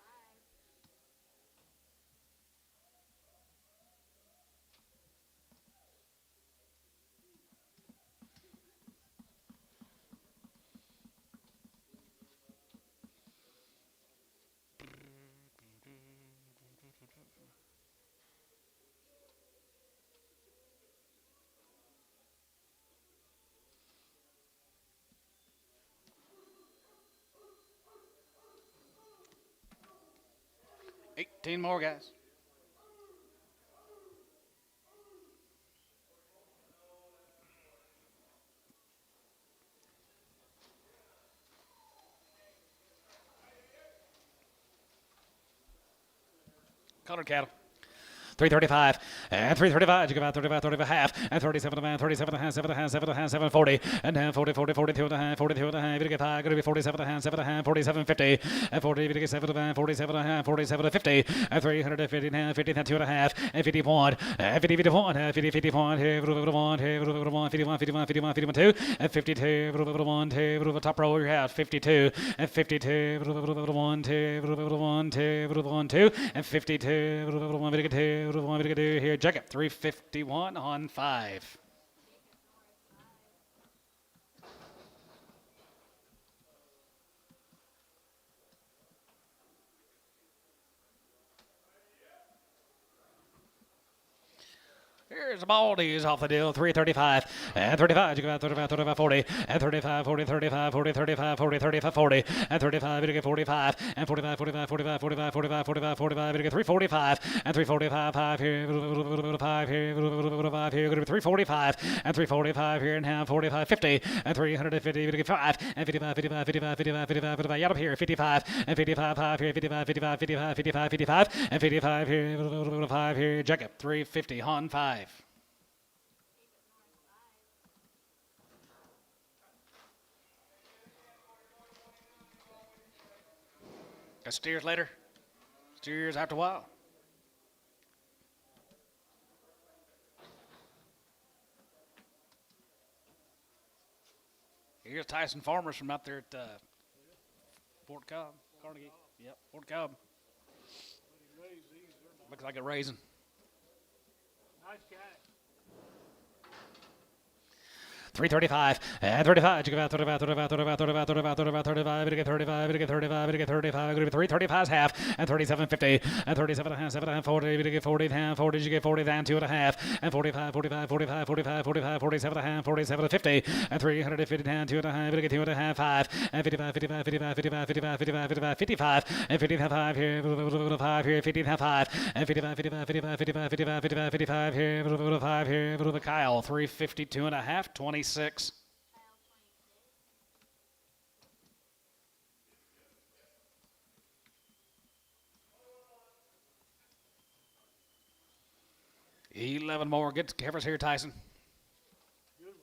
$18 more, guys. Colored cattle. 335 and 335. You give out 35, 35 half and 37 and a half, 37 and a half, 7 and a half, 7 and a half, 740 and a half, 40, 40, 42 and a half, 42 and a half. You get 5, going to be 47 and a half, 7 and a half, 47, 50 and 40. You get 7 and a half, 47 and a half, 47 to 50 and 350 and a half, 50 and 2 and a half and 51 and 50, 51 and 50, 51 here, 51 here, 51, 51, 51, 51, 51, 2 and 52, 1, 2, top row you're out 52 and 52, 1, 2, 1, 2, 1, 2 and 52, 1, 2, here, Jacob 351 on 5. Here's Baldy's off the deal, 335 and 35. You go out 35, 35, 40 and 35, 40, 35, 40, 35, 40, 35, 40 and 35. You get 45 and 45, 45, 45, 45, 45, 45, 45. You get 345 and 345, 5 here, 5 here, 5 here. You're going to be 345 and 345 here and now 45, 50 and 350. You get 5 and 55, 55, 55, 55, 55, 55. Yet up here 55 and 55, 5 here, 55, 55, 55, 55, 55 and 55 here, 5 here. Jacob 350 on 5. Got steers later. Steers after a while. Here's Tyson Farmers from out there at Fort Cobb, Carnegie. Yep, Fort Cobb. Looks like a raisin. Nice guy. 335 and 35. You give out 35, 35, 35, 35, 35, 35, 35. You get 35, you get 35, you get 35. Going to be 335 half and 37, 50 and 37 and a half, 7 and a half, 40. You get 40 and a half, 40. You get 40 down 2 and a half and 45, 45, 45, 45, 45, 47 and a half, 47 to 50 and 350 down 2 and a half. You get 2 and a half, 5 and 55, 55, 55, 55, 55, 55, 55, 55 and 50 and a half, 5 here, 5 here, 50 and a half, 5 and 55, 55, 55, 55, 55, 55, 55 here, 5 here. Kyle 352 and a half, 26. 11 more. Get the Heifers here, Tyson. Good one.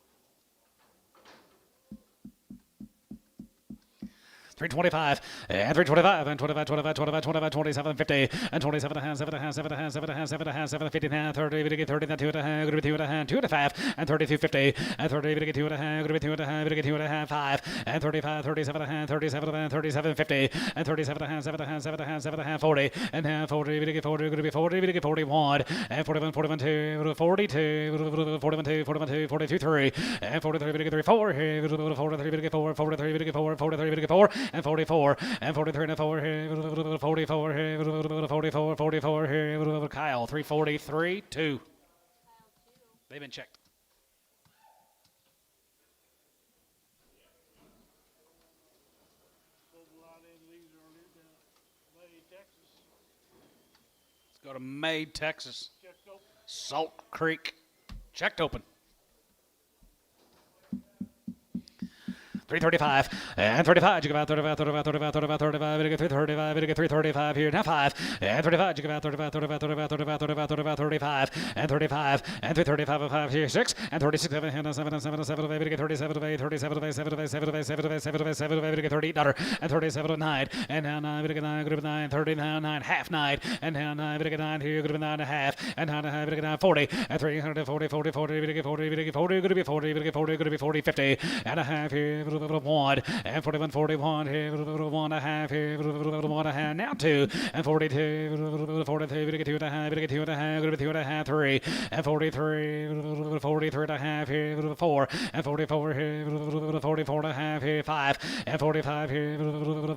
325 and 325 and 25, 25, 25, 25, 27, 50 and 27 and a half, 7 and a half, 7 and a half, 7 and a half, 7 and a half, 7 and 50 and a half, 30, we get 30, 2 and a half, going to be 2 and a half, 2 and a half, and 32, 50 and 30, we get 2 and a half, going to be 2 and a half, we get 2 and a half, 5 and 35, 37 and a half, 37 and 37, 50 and 37 and a half, 7 and a half, 7 and a half, 7 and a half, 40 and half, 40, we get 40, going to be 40, we get 41 and 41, 41, 2, 42, 41, 2, 41, 2, 42, 3 and 43, we get 3, 4 here, 43, we get 4, 43, we get 4, 43, we get 4 and 44. And 43 and 4 here, 44 here, 44, 44 here, Kyle, 343, 2. They've been checked. Sold a lot in these earlier down in May, Texas. Let's go to May, Texas. Checked open. Salt Creek, checked open. 335 and 35. You give out 35, 35, 35, 35, 35. We get 335. We get 335 here. Now 5 and 35. You give out 35, 35, 35, 35, 35, 35, 35 and 35 and 335 and 5 here. 6 and 36, 7 and 7 and 7 and 7. We get 37 of 8, 37 of 8, 7 of 8, 7 of 8, 7 of 8, 7 of 8, 7 of 8. We get 38 and 37 of 9 and now 9. We get 9. Group of 9, 30 now 9, half 9 and now 9. We get 9 here. Group of 9 and a half and 9 and a half. We get 9, 40 and 340, 40, 40. We get 40. We get 40. Going to be 40. We get 40. Going to be 40, 50 and a half here. 1 and 41, 41 here, 1 and a half here, 1 and a half, now 2 and 42, 43, we get 2 and a half, we get 2 and a half, 2 and a half, 3 and 43, 43 and a half here, 4 and 44 here, 44 and a half here, 5 and 45 here,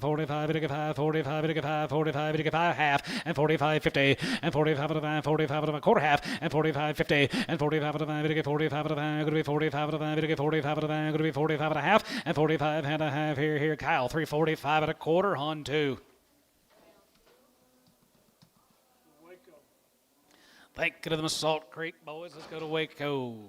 45, we get 5, 45, we get 5, 45, we get 5 half and 45, 50 and 45 and a half, 45 and a quarter half and 45, 50 and 45 and a half, we get 45 and a half, going to be 45 and a half, we get 45 and a half, going to be 45 and a half and 45 and a half here, Kyle, 345 and a quarter on 2. Waco. Thank you to the Salt Creek boys. Let's go to Waco.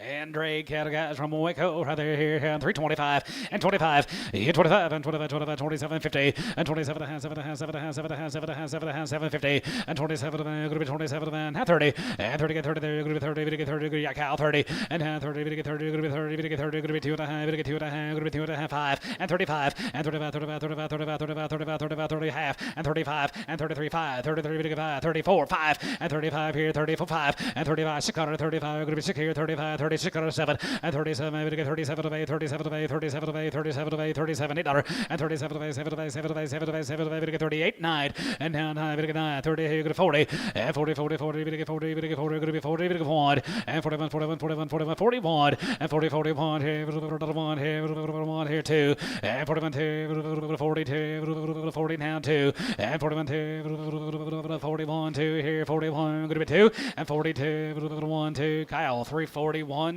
Andre cattle guys from Waco right there here and 325 and 25 and 25 and 25 25 27 50 and 27 and a half 7 and a half 7 and a half 7 and a half 7 and a half 7 and a half 7 50 and 27 going to be 27 and half 30 and 30 get 30 there going to be 30 we get 30 yeah Cal 30 and half 30 we get 30 going to be 30 we get 30 going to be 2 and a half we get 2 and a half going to be 2 and a half 5 and 35 and 35 35 35 35 35 35 35 30 half and 35 and 33 5 33 we get 5 34 5 and 35 here 34 5 and 35 635 going to be 6 here 35 36 out of 7 and 37 we get 37 of 8 37 of 8 37 of 8 37 of 8 37 $8 and 37 of 8 7 of 8 7 of 8 7 of 8 7 of 8 we get 38 9 and now 9 we get 9 30 here you get 40 and 40 40 40 we get 40 we get 40 going to be 40 we get 1 and 41 41 41 41 41 and 40 41 here 1 here 1 here 2 and 41 2 42 40 now 2 and 41 2 41 2 here 41 going to be 2 and 42 1 2 Kyle 341 2. Well,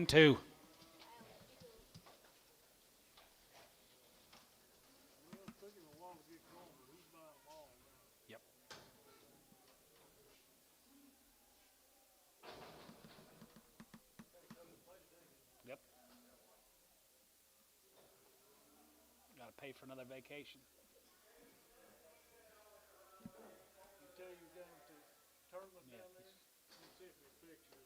it took him a while to get going, but he's buying them all now. Yep. Yep. Got to pay for another vacation. You tell you down to tournament down there, you sent me a picture.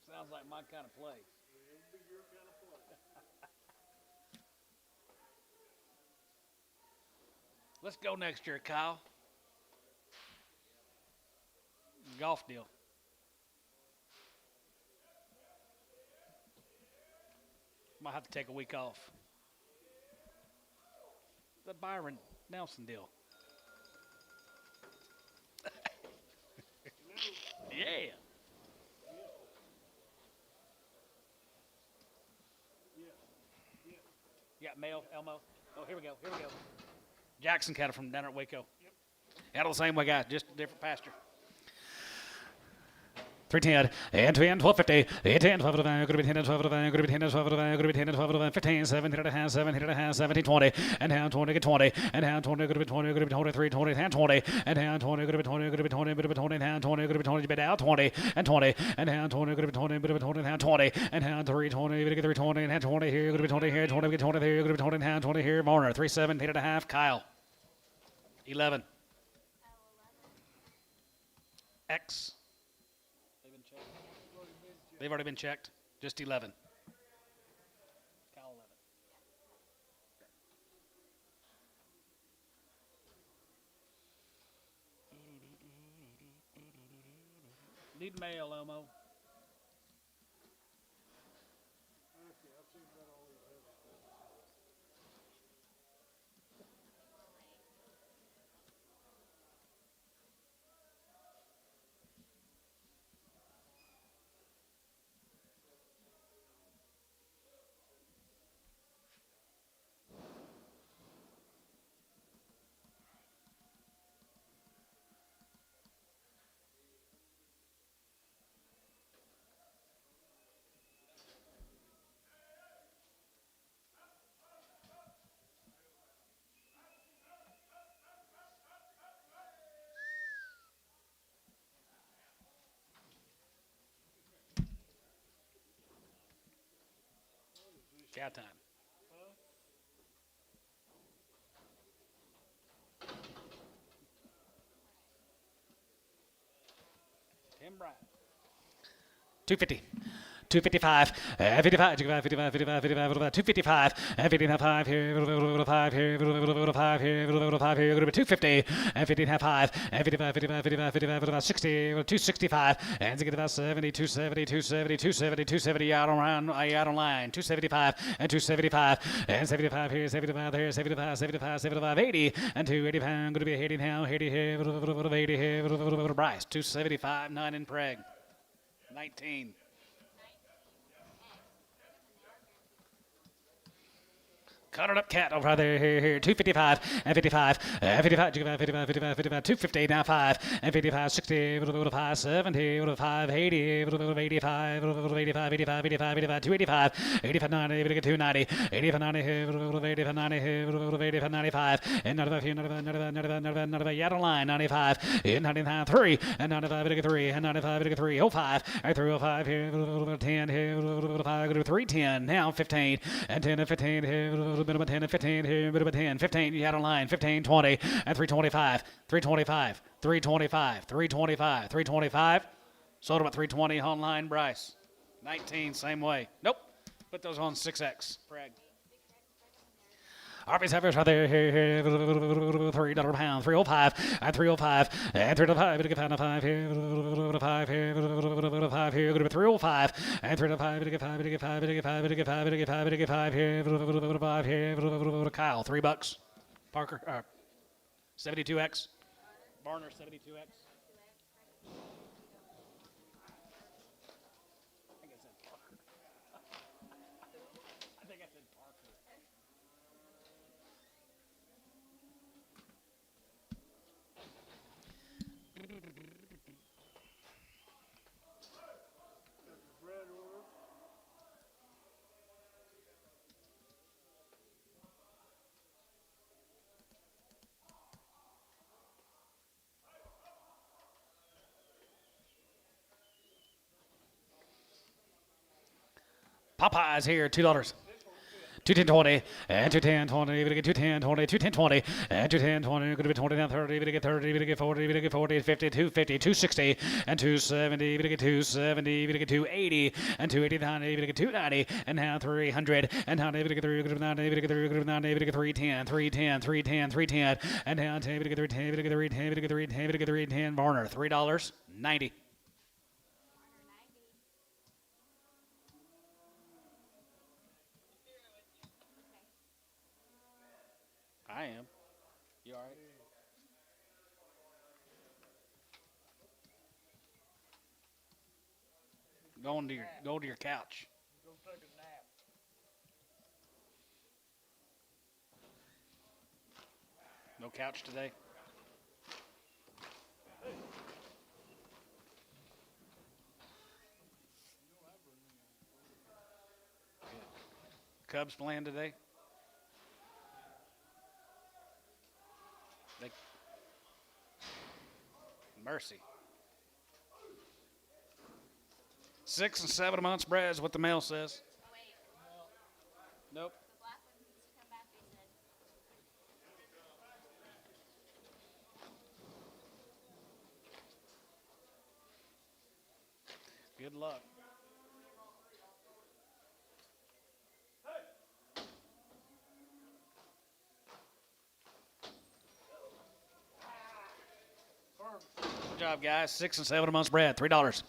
Sounds like my kind of place. Yeah, it'd be your kind of place. Let's go next year, Kyle. Golf deal. Might have to take a week off. The Byron Nelson deal. Yeah. Yeah, Mail, Elmo. Oh, here we go. Here we go. Jackson cattle from down at Waco. Yep. Cattle the same way, guys, just a different pasture. 310 and 10, 12, 50, 10, 12, going to be 10 and 12, going to be 10 and 12, going to be 10 and 12, 15, 17 and a half, 17 and a half, 17, 20, and down 20, get 20, and down 20, going to be 20, going to be 23, 20, and 20, and down 20, going to be 20, going to be 20, going to be 20, and down 20, going to be 20, you bet out 20, and 20, and down 20, going to be 20, going to be 20, and down 20, and down 3, 20, going to get 320, and down 20 here, going to be 20 here, 20, get 20 here, going to be 20, and down 20 here, Marner, 3, 17 and a half, Kyle, 11. X. They've already been checked. Just 11. Cow 11. Need mail, Elmo. Okay, I've seen that all over heaven. Cow time. Tim Bryant. 250. 255, 55, 55, 55, 55, 255, 55 here, 5 here, 5 here, 5 here, 250, 55, 55, 55, 55, 55, 60, 265, and 70, 270, 270, 270, 270 out on line, 275, and 275, and 75 here, 75 here, 75, 75, 75, 80, and 285, going to be 80 now, 80 here, 80 here, Bryce, 275, 9 in Preg, 19. Cut it up, cat over there, here, 255, and 55, 55, 55, 55, 55, 250, now 5, and 55, 60, 5, 70, 5, 80, 85, 85, 85, 85, 285, 85, 90, 290, 85, 90, 85, 90, 85, 95, and 95 here, 95, yard on line, 95, and 99, 3, and 95, 3, and 95, 3, 05, and 305 here, 10 here, 5, 310, now 15, and 10 and 15 here, bit of a 10 and 15 here, bit of a 10, 15, you had on line, 15, 20, and 325, 325, 325, 325, 325. Sold about 320 online, Bryce. 19, same way. Nope. Put those on 6X. Preg. Harvey's Heifers right there, here, $3 a pound, 305, and 305, and 305, bit of pound of 5 here, 5 here, 5 here, go to 305, and 305, bit of 5, bit of 5, bit of 5, bit of 5, bit of 5, bit of 5 here, 5 here, Kyle, $3. Parker, 72X. Barner, 72X. Bread order. Popeyes here, $2. 210.20 and 210.20, we get 210.20, 210.20 and 210.20, going to be 20 down 30, we get 30, we get 40, we get 40, 50, 250, 260 and 270, we get 270, we get 280 and 280, 90, we get 290 and now 300 and now we get 390, we get 390, we get 310, 310, 310, 310 and now 10, we get 310, we get 310, we get 310, we get 310, Varner, $3.90. I am. You all right? Go to your couch. Go take a nap. No couch today. Cubs playing today? Mercy. 6 and 7 months, Brad, is what the mail says. Oh, wait. Nope. The black one needs to come back, they said. Good luck. Good job, guys. 6 and 7 a month's bread. $3.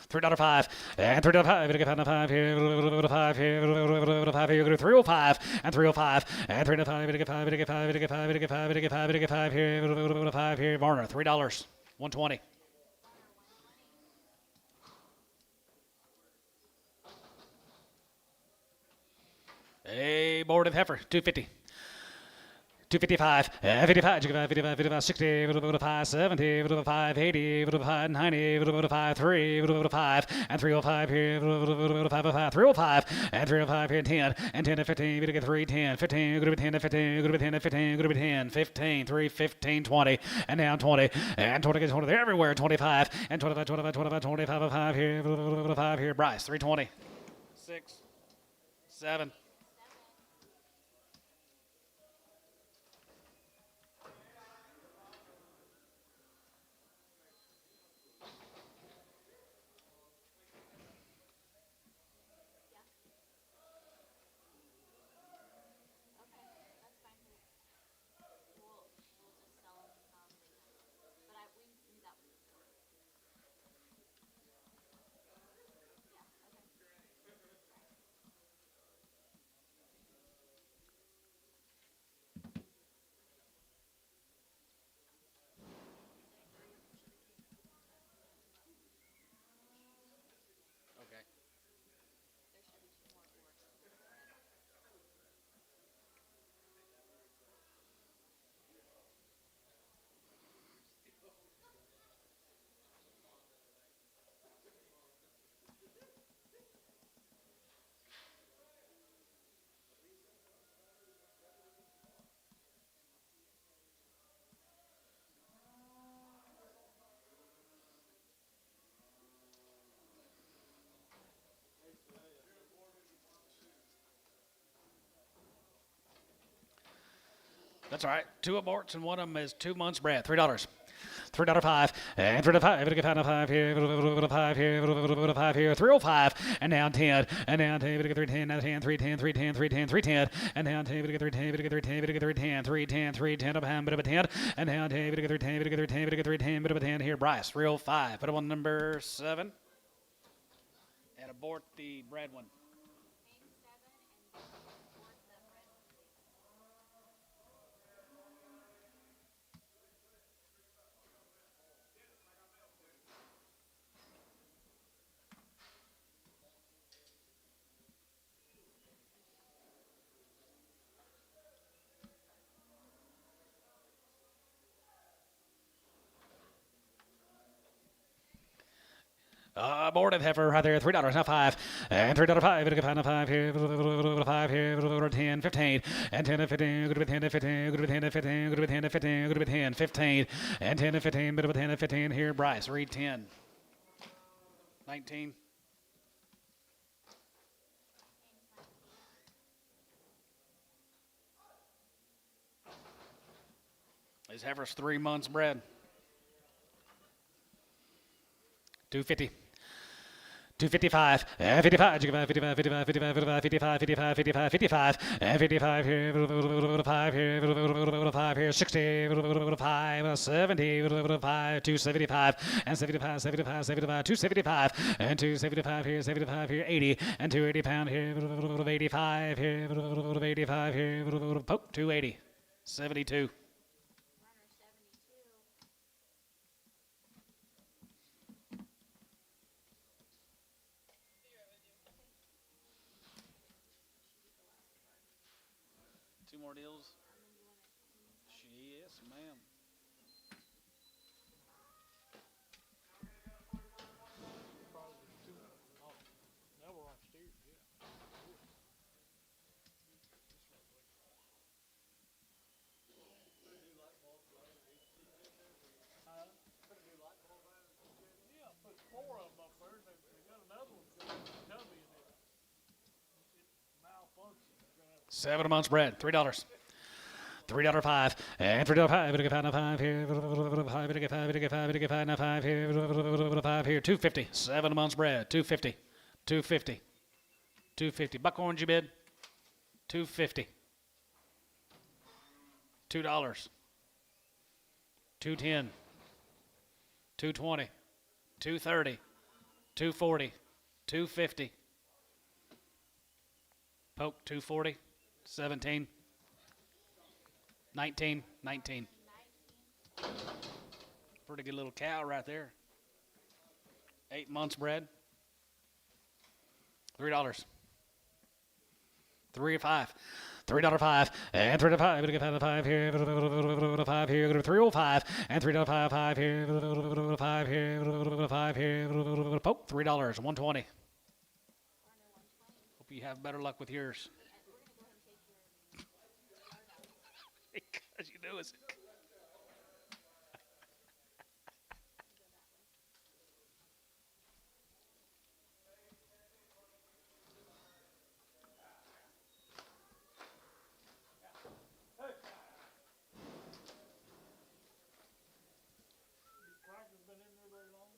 $3.05 and $3.05. $5 here, $5 here, $5 here. $3.05 and $3.05 and $3.05. $5 here, $5 here. Varner, $3. $1.20. A board of heifer, $2.50. 255, 55, 55, 55, 60, 55, 70, 55, 80, 55, 90, 55, 3, 55, and 305 here, 505, 305, and 305 here, 10, and 10 to 15, we get 3, 10, 15, good to be 10 to 15, good to be 10 to 15, good to be 10, 15, 3, 15, 20, and down 20, and 20 gets 20, they're everywhere, 25, and 25, 25, 25, 25, 5 here, 5 here, Bryce, 320, 6, 7, That's all right. 2 aborts and one of them is 2 months' bread. $3. $3.05 and $3.05 here, $5 here, $5 here, $3.05 and down 10 and down 10, $3.10, now 10, $3.10, $3.10, $3.10, $3.10 and down 10, $3.10, $3.10, $3.10, $3.10, $3.10 up hand, bit of a 10 and down 10, $3.10, $3.10, $3.10, bit of a 10 here. Bryce, $3.05. Put him on number 7 and abort the bread one. Aborted heifer right there, $3, now 5, and $3.05, 5 here, 5 here, 10, 15, and 10 to 15, good to be 10 to 15, good to be 10 to 15, good to be 10 to 15, good to be 10, 15, and 10 to 15, bit of a 10 to 15 here, Bryce, read 10, 19. This heifer's 3 months bred. 250. 255, 55, 55, 55, 55, 55, 55, 55, 55, 55, and 55 here, 5 here, 5 here, 60, 5, 70, 5, 275, and 75, 75, 75, 275, and 275 here, 75 here, 80, and 280 pound here, 85 here, 85 here, 280, 72. 2 more deals? Yes, ma'am. Probably 2. Oh, now we're on steers, yeah. Yeah, put 4 of them up there. They got another one coming, Tubby, and it malfunctioned. 7 months bred, $3. $3.05 and $3.05. Bit of 5 here. 5 bit of 5 now 5 here. 5 here. 250. 7 months bred. 250. 250. 250. Buckhorn, you bid? 250. $2. 210. 220, 230, 240, 250. Poke 240, 17, 19, 19. Pretty good little cow right there. 8 months bred. $3. 3 or 5. $3.05 and $3.05. We're gonna get $5 here. $5 here. $3.05 and $3.55 here. $5 here. $5 here. Poke $3. $120. Hope you have better luck with yours. Because you know it's. Tractor's been in there very long?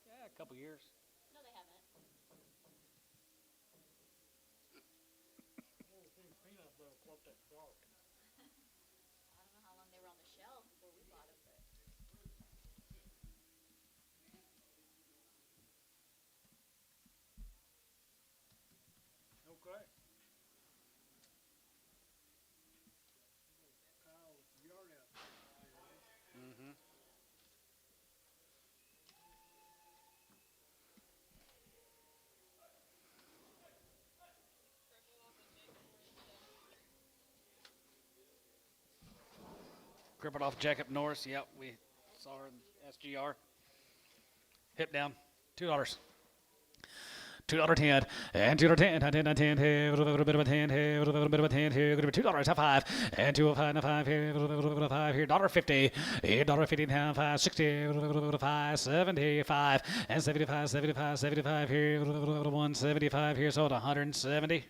Yeah, a couple years. No, they haven't. Never seen peanut butter quite that dark. I don't know how long they were on the shelf before we bought them, but Okay. Cow yard out. Mm-hmm. Crippled off Jacob Norris. Yep, we saw her in SGR. Hip down. $2. $2.10 and $2.10 $10 here, a little bit of a 10 here, a little bit of a 10 here, going to be $2 at 5 and 2.05 5 here, a little bit of 5 here, $1.50, $1.50 now 5.60, 5.75 and 75 here, a little bit of 175 here, so at 170,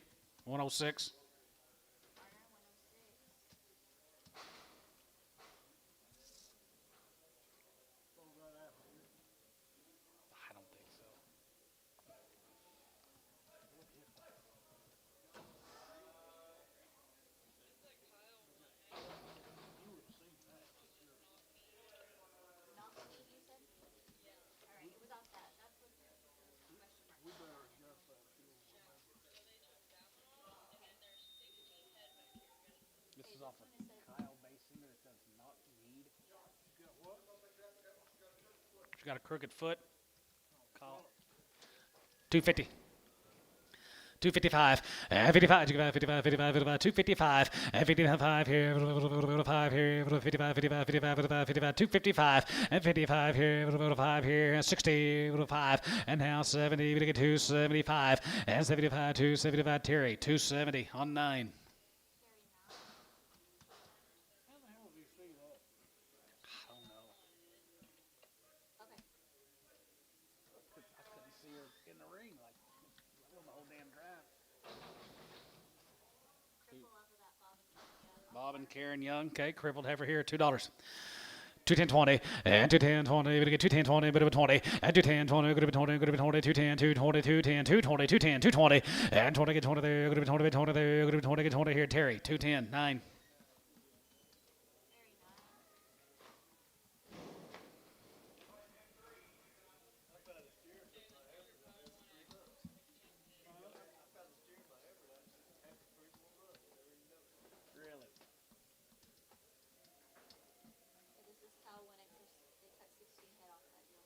106. I don't think so. not the meat you said? All right, it was off that. That's what the question mark. We better adjust that fuel. This is off of Kyle Basin, it does not need. Got what? She got a crooked foot. Call. 250. 255 and 55, 55, 255 and 55 here, 5 here, 55, 255 and 55 here, 5 here, 60, 5 and now 70, we get 275 and 75, 275 Terry, 270 on 9. How the hell do you see that? I don't know. Okay. I couldn't see her in the ring like on the whole damn drive. Cripple off of that Bob and Karen. Bob and Karen Young, okay, crippled heifer here, $2. 210.20 and 210.20, we get 210.20, bit of a 20 and 210.20, good to be 20, good to be 20, 210, 220, 210, 220, 210, 220 and 20 get 20 there, good to be 20, 20 there, good to be 20 get 20 here, Terry, 210, 9. Really? This is how when they cut 16 head off that deal.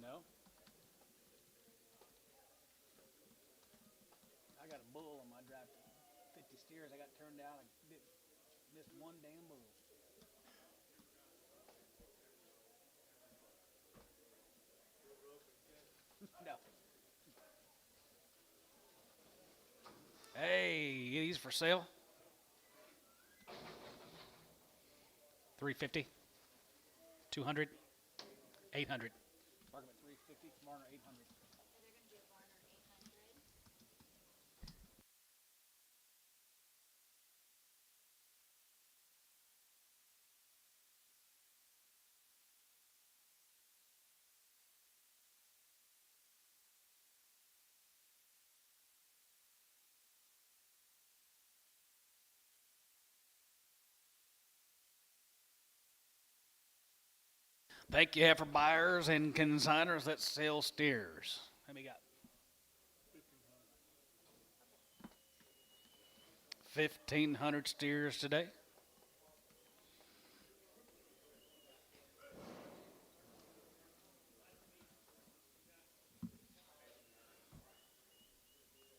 No? I got a bull on my drive. 50 steers, I got turned down. I missed one damn bull. No. Hey, these for sale? 350, 200, 800. Market at 350, Marner 800. Thank you, Heifer buyers and consigners that sell steers. How many got? 1,500 steers today.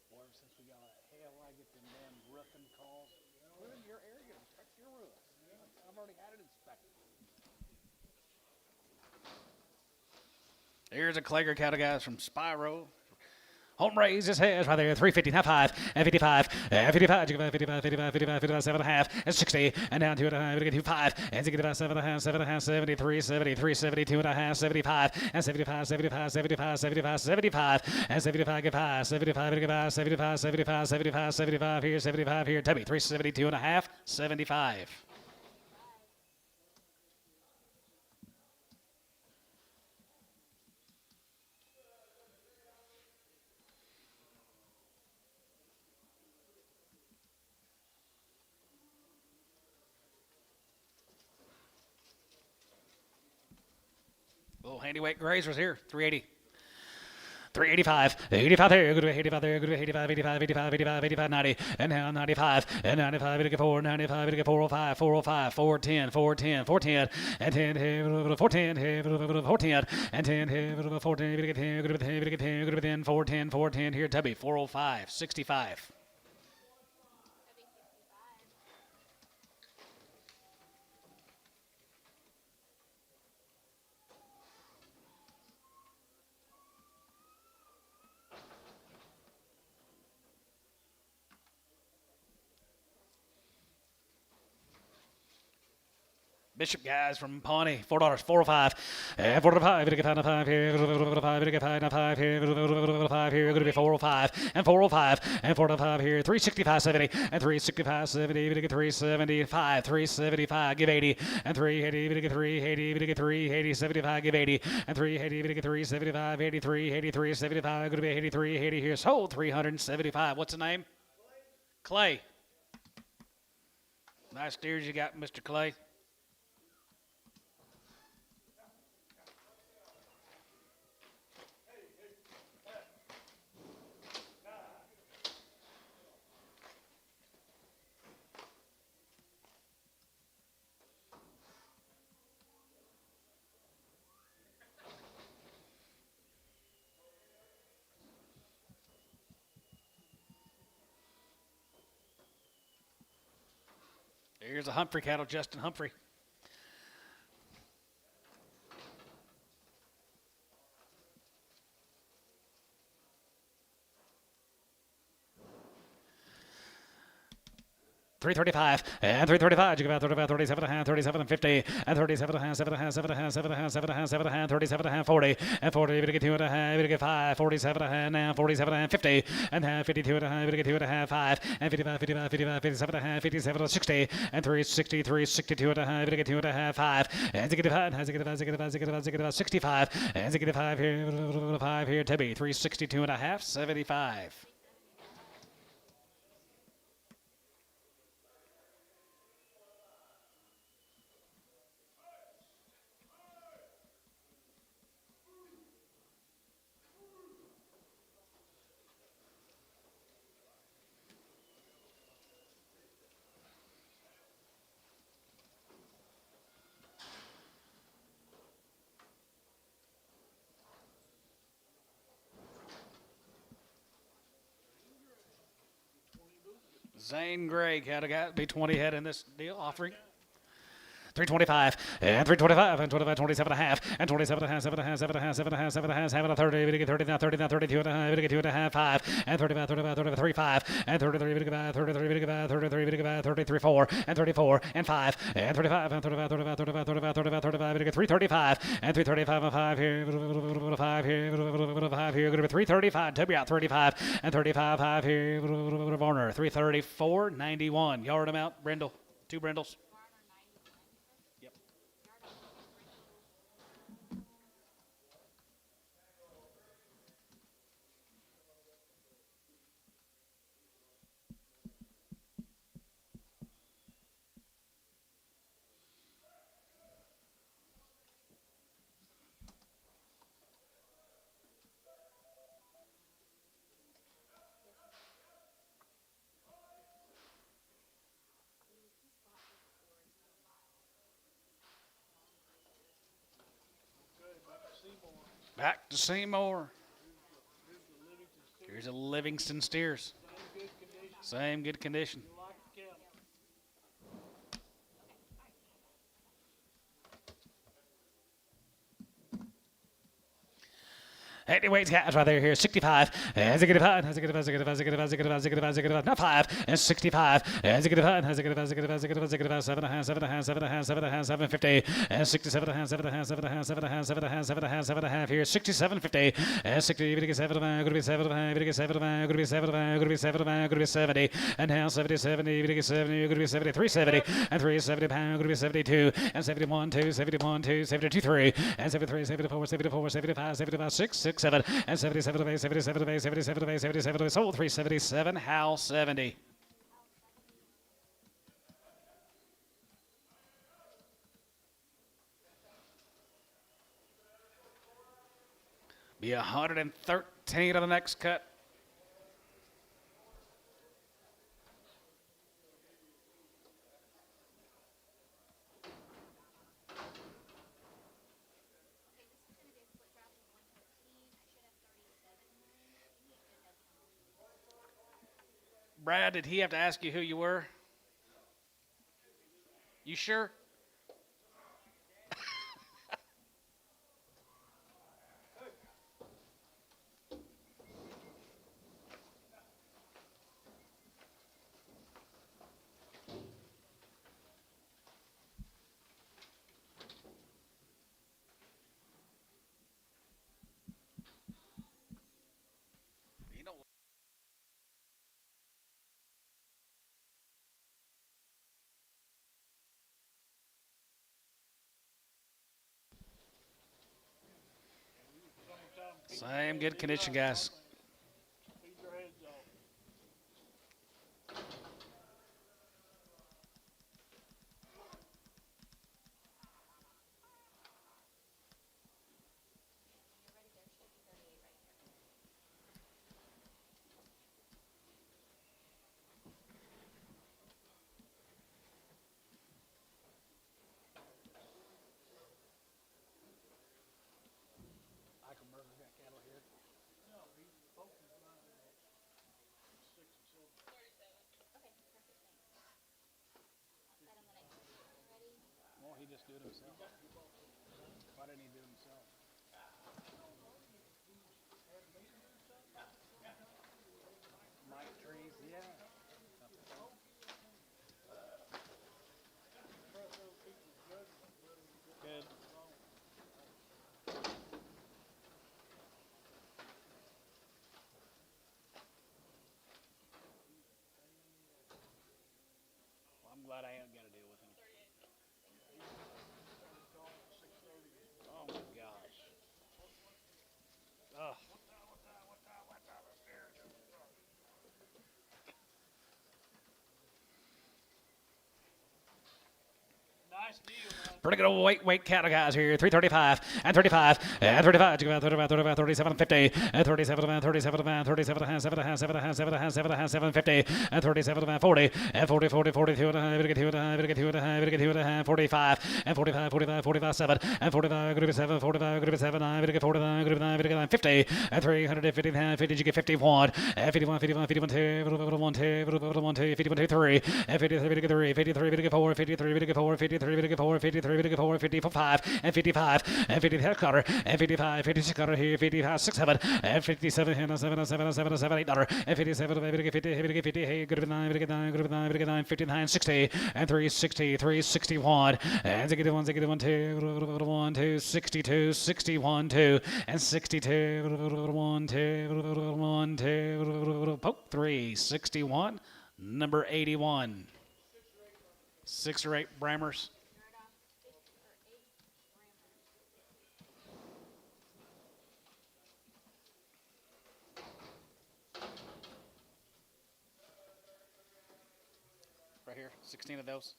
Boy, since we got hell, I get them damn roofing calls. We're in your area. Inspect your roof. I've already had it inspected. Here's a Klager cattle guys from Spyro. Home raised his head right there, 350, now 5, and 55, and 55, 55, 55, 55, 55, 7.5, and 60, and down 2.5, to get to 5, and 65, 7.5, 7.5, 73, 73, 72.5, 75, and 75, 75, 75, 75, 75, and 75, get 5, 75, get 5, 75, 75, 75, 75 here, Tubby, 372.5, 75. Little handy weight grazers here, 380. 385, 85 there, good to 85 there, good to 85, 85, 85, 85, 85, 90, and now 95, and 95, 84, 95, 405, 405, 410, 410, 410, and 10, 410, 410, and 10, 410, good to 10, good to 10, good to 10, good to 10, 410, 410 here, Tubby, 405, 65. Bishop guys from Pawnee, $4, 405, and 405, to get 5 here, 5, to get 5 here, 5 here, going to be 405, and 405, and 405 here, 365.70, and 365.70, to get 375, 375, give 80, and 380, to get 380, to get 380, 75, give 80, and 380, to get 375, 83, 83, 75, going to be 83, 80 here, sold 375. What's the name? Clay. Nice steers you got, Mr. Clay. Here's a Humphrey cattle, Justin Humphrey. $335 and $335. You give out 35, 37 and a half, 37 and 50, and 37 and a half, 7 and a half, 7 and a half, 7 and a half, 7 and a half, 7 and a half, 37 and a half, 40, and 40. You're to get 2 and a half, you're to get 5, 47 and a half, now 47 and a half, 50, and half, 52 and a half, you're to get 2 and a half, 5, and 55, 55, 55, 57 and a half, 57 and 60, and 363, 62 and a half, you're to get 2 and a half, 5, and 65, and 65, and 65 here, 5 here, Tibby, 362 and a half, 75. Zane Gray cattle got be 20 head in this deal offering. 325 and 325 and 25, 27 and a half and 27 and a half, 7 and a half, 7 and a half, 7 and a half, 7 and a half, 7 and a 30, we get 30 now, 30 now, 32 and a half, we get 2 and a half, 5 and 35, 35, 35, 35 and 33, we get 5, 33, we get 5, 33, we get 5, 33, 4 and 34 and 5 and 35 and 35, 35, 35, 35, 35, 35, we get 335 and 335 and 5 here, 5 here, 5 here, going to be 335, Toby out 35 and 35, 5 here, Varner 334, 91, yard amount, Brindle, 2 Brindles. Back to Seymour. Here's a Livingston steers. Same good condition. Like a cattle. Anyway, guys, right there here, 65. Has a good five. Has a good five. Has a good five. Has a good five. Has a good five. Has a good five. Has a good five. Not 5. And 65. Has a good five. Has a good five. Has a good five. Has a good five. Has a good five. 7 and a half. 7 and a half. 7 and a half. 7 and a half. 750. And 67 and a half. 7 and a half. 7 and a half. 7 and a half. 7 and a half. 7 and a half. 7 and a half here. 67.50. And 60. You're gonna get 7 of 5. Gonna be 7 of 5. Gonna get 7 of 5. Gonna be 7 of 5. Gonna be 7 of 5. Gonna be 70. And now 70. 70. You're gonna get 70. You're gonna be 73. 70. And 3 is 70 pounds. Gonna be 72. And 71. 2. 71. 2. 72. 3. And 73. 74. 74. 75. 75. 6. 6. 7. And 77 of 8. 77 of 8. 77 of 8. 77 of 8. Sold 377. Hal 70. Be 113 on the next cut. Okay, this is gonna be a split drop of 113. I should have 37 in mine. You should have some. Brad, did he have to ask you who you were? You sure? Same good condition, guys. Feed your heads off. You're ready, there should be 38 right here. Okay, perfect, thanks. Set on the next one. You ready? Well, he just do it himself. Why didn't he do it himself? Mike trees, yeah. Good. Well, I'm glad I ain't got to deal with him. Oh my gosh. Ugh. Nice deal, man. Pretty good old weight cattle guys here. 335 and 35 and 35. 35, 35, 37, 50 and 37, 37, 37, 7, 7, 7, 7, 7, 50 and 37, 40 and 40, 40, 42 and a half. Get 2 and a half. Get 2 and a half. Get 2 and a half. 45 and 45, 45, 45, 7 and 45. Group 7, 45, group 7, 9. Get 49, group 9. Get 9, 50 and 350 and 50. You get 51 and 51, 51, 51, 2, 1, 2, 1, 2, 51, 2, 3 and 53, get 3, 53, get 4, 53, get 4, 53, get 4, 53. 54, 55, and 55, and 55 cutter, and 55, 56 cutter here, 55, 6, 7, and 57, and 7, 7, 7, 7, 8 dollar, and 57, 50, 50, 50, hey, good 9, good 9, good 9, good 9, 59, 60, and 360, 361, and 61, 61, 2, 1, 2, 62, 61, 2, and 62, 1, 2, 1, 2, poke 3, 61, number 81. 6 or 8 Brammers. Right off 50 or 8 rammers. Right here, 16 of those.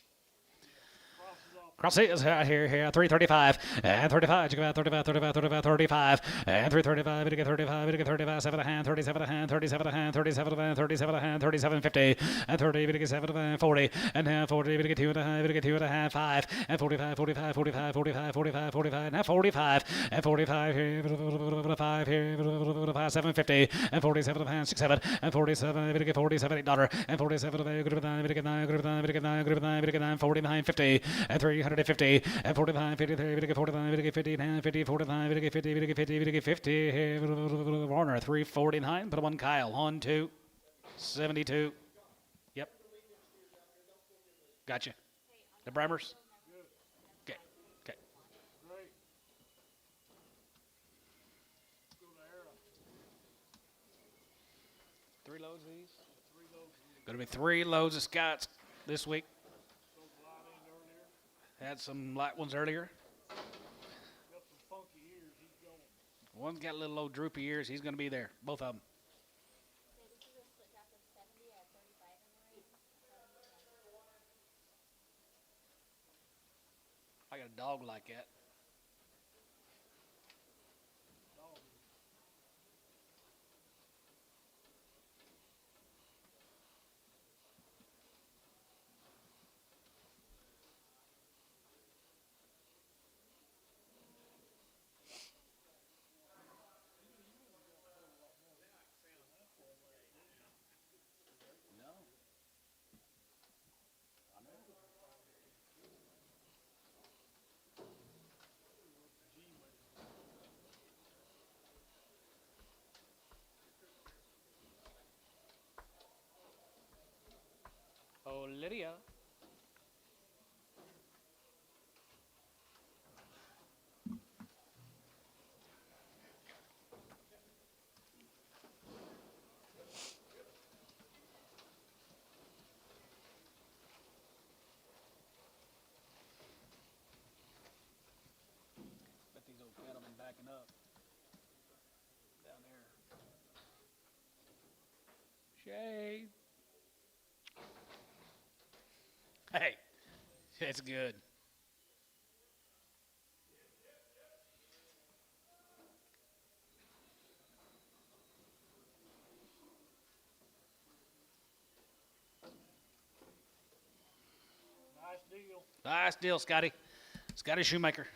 Crosses here, 335, and 35, you got 35, 35, 35, 35, and 335, you get 35, you get 35, 7 a hand, 37 a hand, 37 a hand, 37 a hand, 37 a hand, 37, 50, and 30, you get 7 a hand, 40, and now 40, you get 2 and a half, you get 2 and a half, 5, and 45, 45, 45, 45, 45, 45, now 45, and 45 here, 5 here, 5, 750, and 47 a hand, 6, 7, and 47, you get 47, $8, and 47 of a good 9, you get 9, good 9, you get 9, good 9, you get 9, 49, 50, and 350, and 49, 53, you get 49, you get 50, and 50, 49, you get 50, you get 50, you get 50, Warner, 349, put him on Kyle, on 2, 72, yep, gotcha, the Bramers, okay, okay. Great. Go to Era. 3 loads of these? 3 loads. Going to be 3 loads of Scots this week. Those light in earlier. Had some light ones earlier. Got some funky ears. He's going. One's got a little old droopy ears. He's going to be there. Both of them. So this is a split drop of 70 at 35 in the ring. I got a dog like that. Oh, Lydia. Bet these old cattlemen backing up down there. Shay. Hey, it's good. Nice deal. Nice deal, Scotty. Scotty Shoemaker.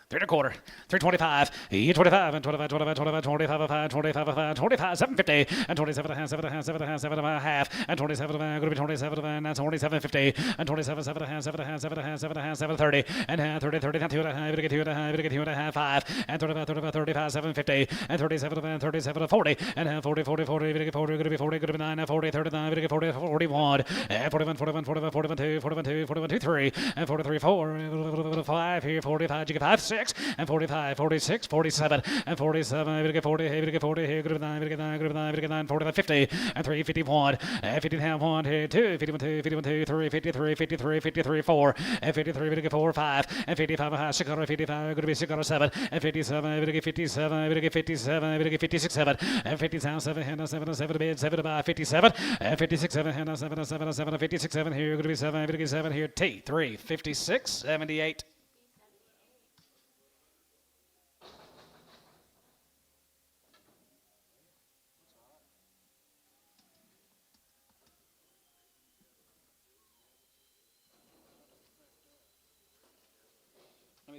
Three and a quarter, 325, 25, and 25, 25, 25, 25, 5, 25, 5, 25, 750, and 27 and a half, 7 and a half, 7 and a half, 7 and a half, and 27 going to be 27 and that's 2750, and 27, 7 and a half, 7 and a half, 7 and a half, 7 and a half, 730, and 30, 30, 2 and a half, you get 2 and a half, you get 2 and a half, 5, and 35, 35, 35, 750, and 37 and 37, 40, and 40, 40, 40, you get 40, going to be 40, going to be 9, 40, 39, you get 40, 41, and 41, 41, 41, 41, 2, 41, 2, 41, 2, 3, and 43, 4, 5 here, 45, you get 5, 6, and 45, 46, 47, and 47, you get 40, you get 40, here, good 9, you get 9, good 9, you get 9, 45, 50, and 3, 51, and 50 and a half, 1, here, 2, 51, 2, 51, 2, 3, 53, 53, 53, 4, and 53, you get 4, 5, and 55, 655, going to be 607, and 57, you get 57, you get 57, you get 56, 7, and 57, 7, hand 7, 7 bid, 7 by 57, and 56, 7, hand 7, 7, 7, 56, 7, here, going to be 7, you get 7, here, T, 3, 56, 78.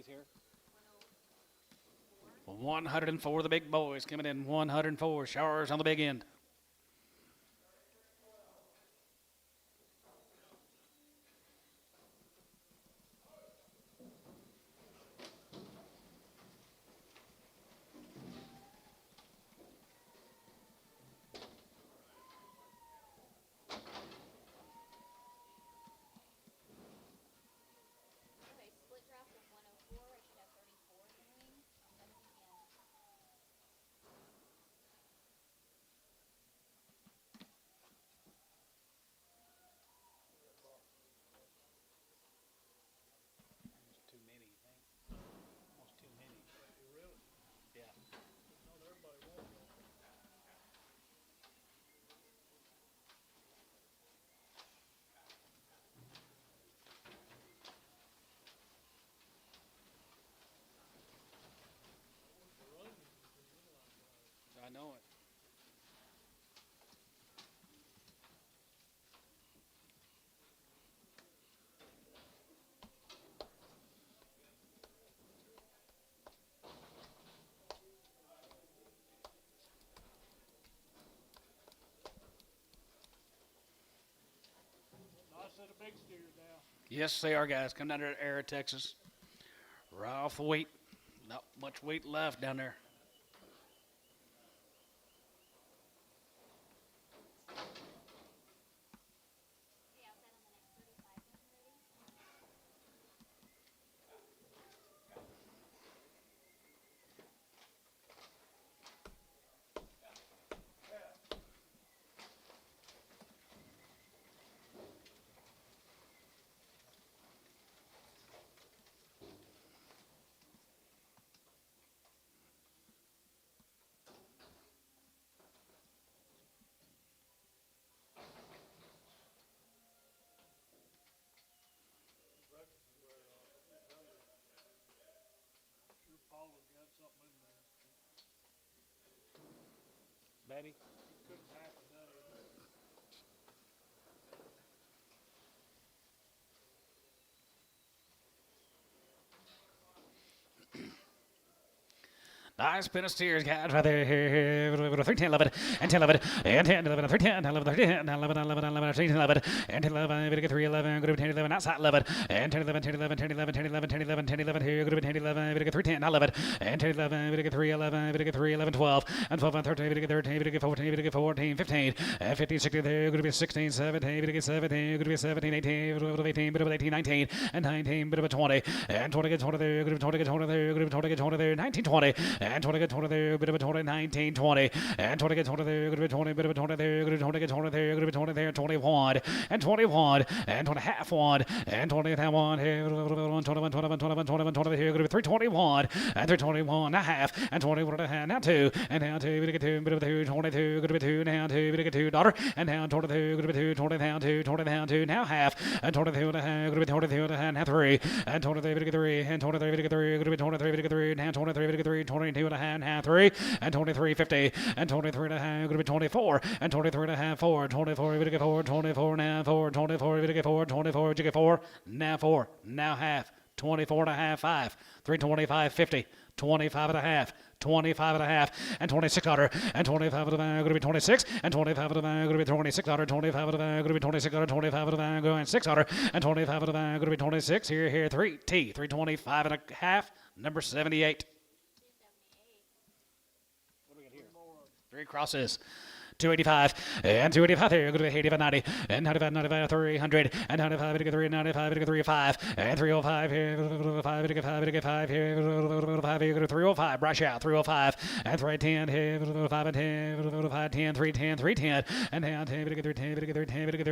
Here. 104, the big boys coming in. 104 showers on the big end. Okay, split draft of 104. I should have 34 in the ring. 7 p.m. set of big steers now. Yes, they are, guys. Come down there to Era, Texas. Right off the wheat. Not much wheat left down there. Okay, I'll set on the next 35 when you're ready. Sure Paula's got something in there. Baby. Couldn't happen today. Nice pin of steers, guys, right there. 3, 10, 11, and 10, 11, and 10, 11, 3, 10, 11, 10, 11, 11, 11, 13, 11, and 10, 11, going to 3, 11, going to 10, 11, outside 11, and 10, 11, 10, 11, 10, 11, 10, 11, 10, 11, 10, 11, here, going to 10, 11, going to 3, 10, 11, and 10, 11, going to 3, 11, going to 3, 11, 12, and 12, and 13, going to 13, going to 14, going to 14, 15, and 15, 16, there, going to be 16, 17, going to 17, going to be 17, 18, going to 18, going to 18, 19, and 19, going to 20, and 20, 20 there, going to 20, 20 there, going to 20, 20 there, 19, 20, and 20, 20 there, bit of a 20, 19, 20, and 20, 20 there, going to be 20, bit of a 20 there, going to 20, 20 there, going to be 20 there, 21, and 21, and 20, half one, and 20, half one, here, 21, 21, 21, 21, 20 here, going to be 321, and 321, a half, and 21 and a half, now 2, and now 2, bit of 2, bit of 2, 22, going to be 2, now 2, bit of 2, daughter, and now 22, going to be 2, 20 down 2, 20 down 2, now half, and 22 and a half, going to be 22 and a half, now 3, and 23, bit of 3, and 23, bit of 3, going to be 23, bit of 3, now 23, bit of 3, 22 and a half, now 3, and 23, 50, and 23 and a half, going to be 24, and 23 and a half, 4, 24, bit of 4, 24, now 4, 24, bit of 4, 24, bit of 4, now 4, now half, 24 and a half, 5, 325, 50, 25 and a half, 25 and a half, and 26 daughter, and 25 of the going to be 26, and 25 of the going to be 26 daughter, 25 of the going to be 26 daughter, 25 of the going 6 daughter, and 25 of the going to be 26, here, 3, T, 325 and a half, number 78. 3 crosses. 285, and 285 there, go to 85, 90, and 95, 95, 300, and 95, 83, 95, 83, 5, and 305 here, 5, 5, 5 here, 5 here, go to 305, brush out, 305, and 310 here, 5 and 10, 5, 10, 310, 310, and down 10, 10, 10,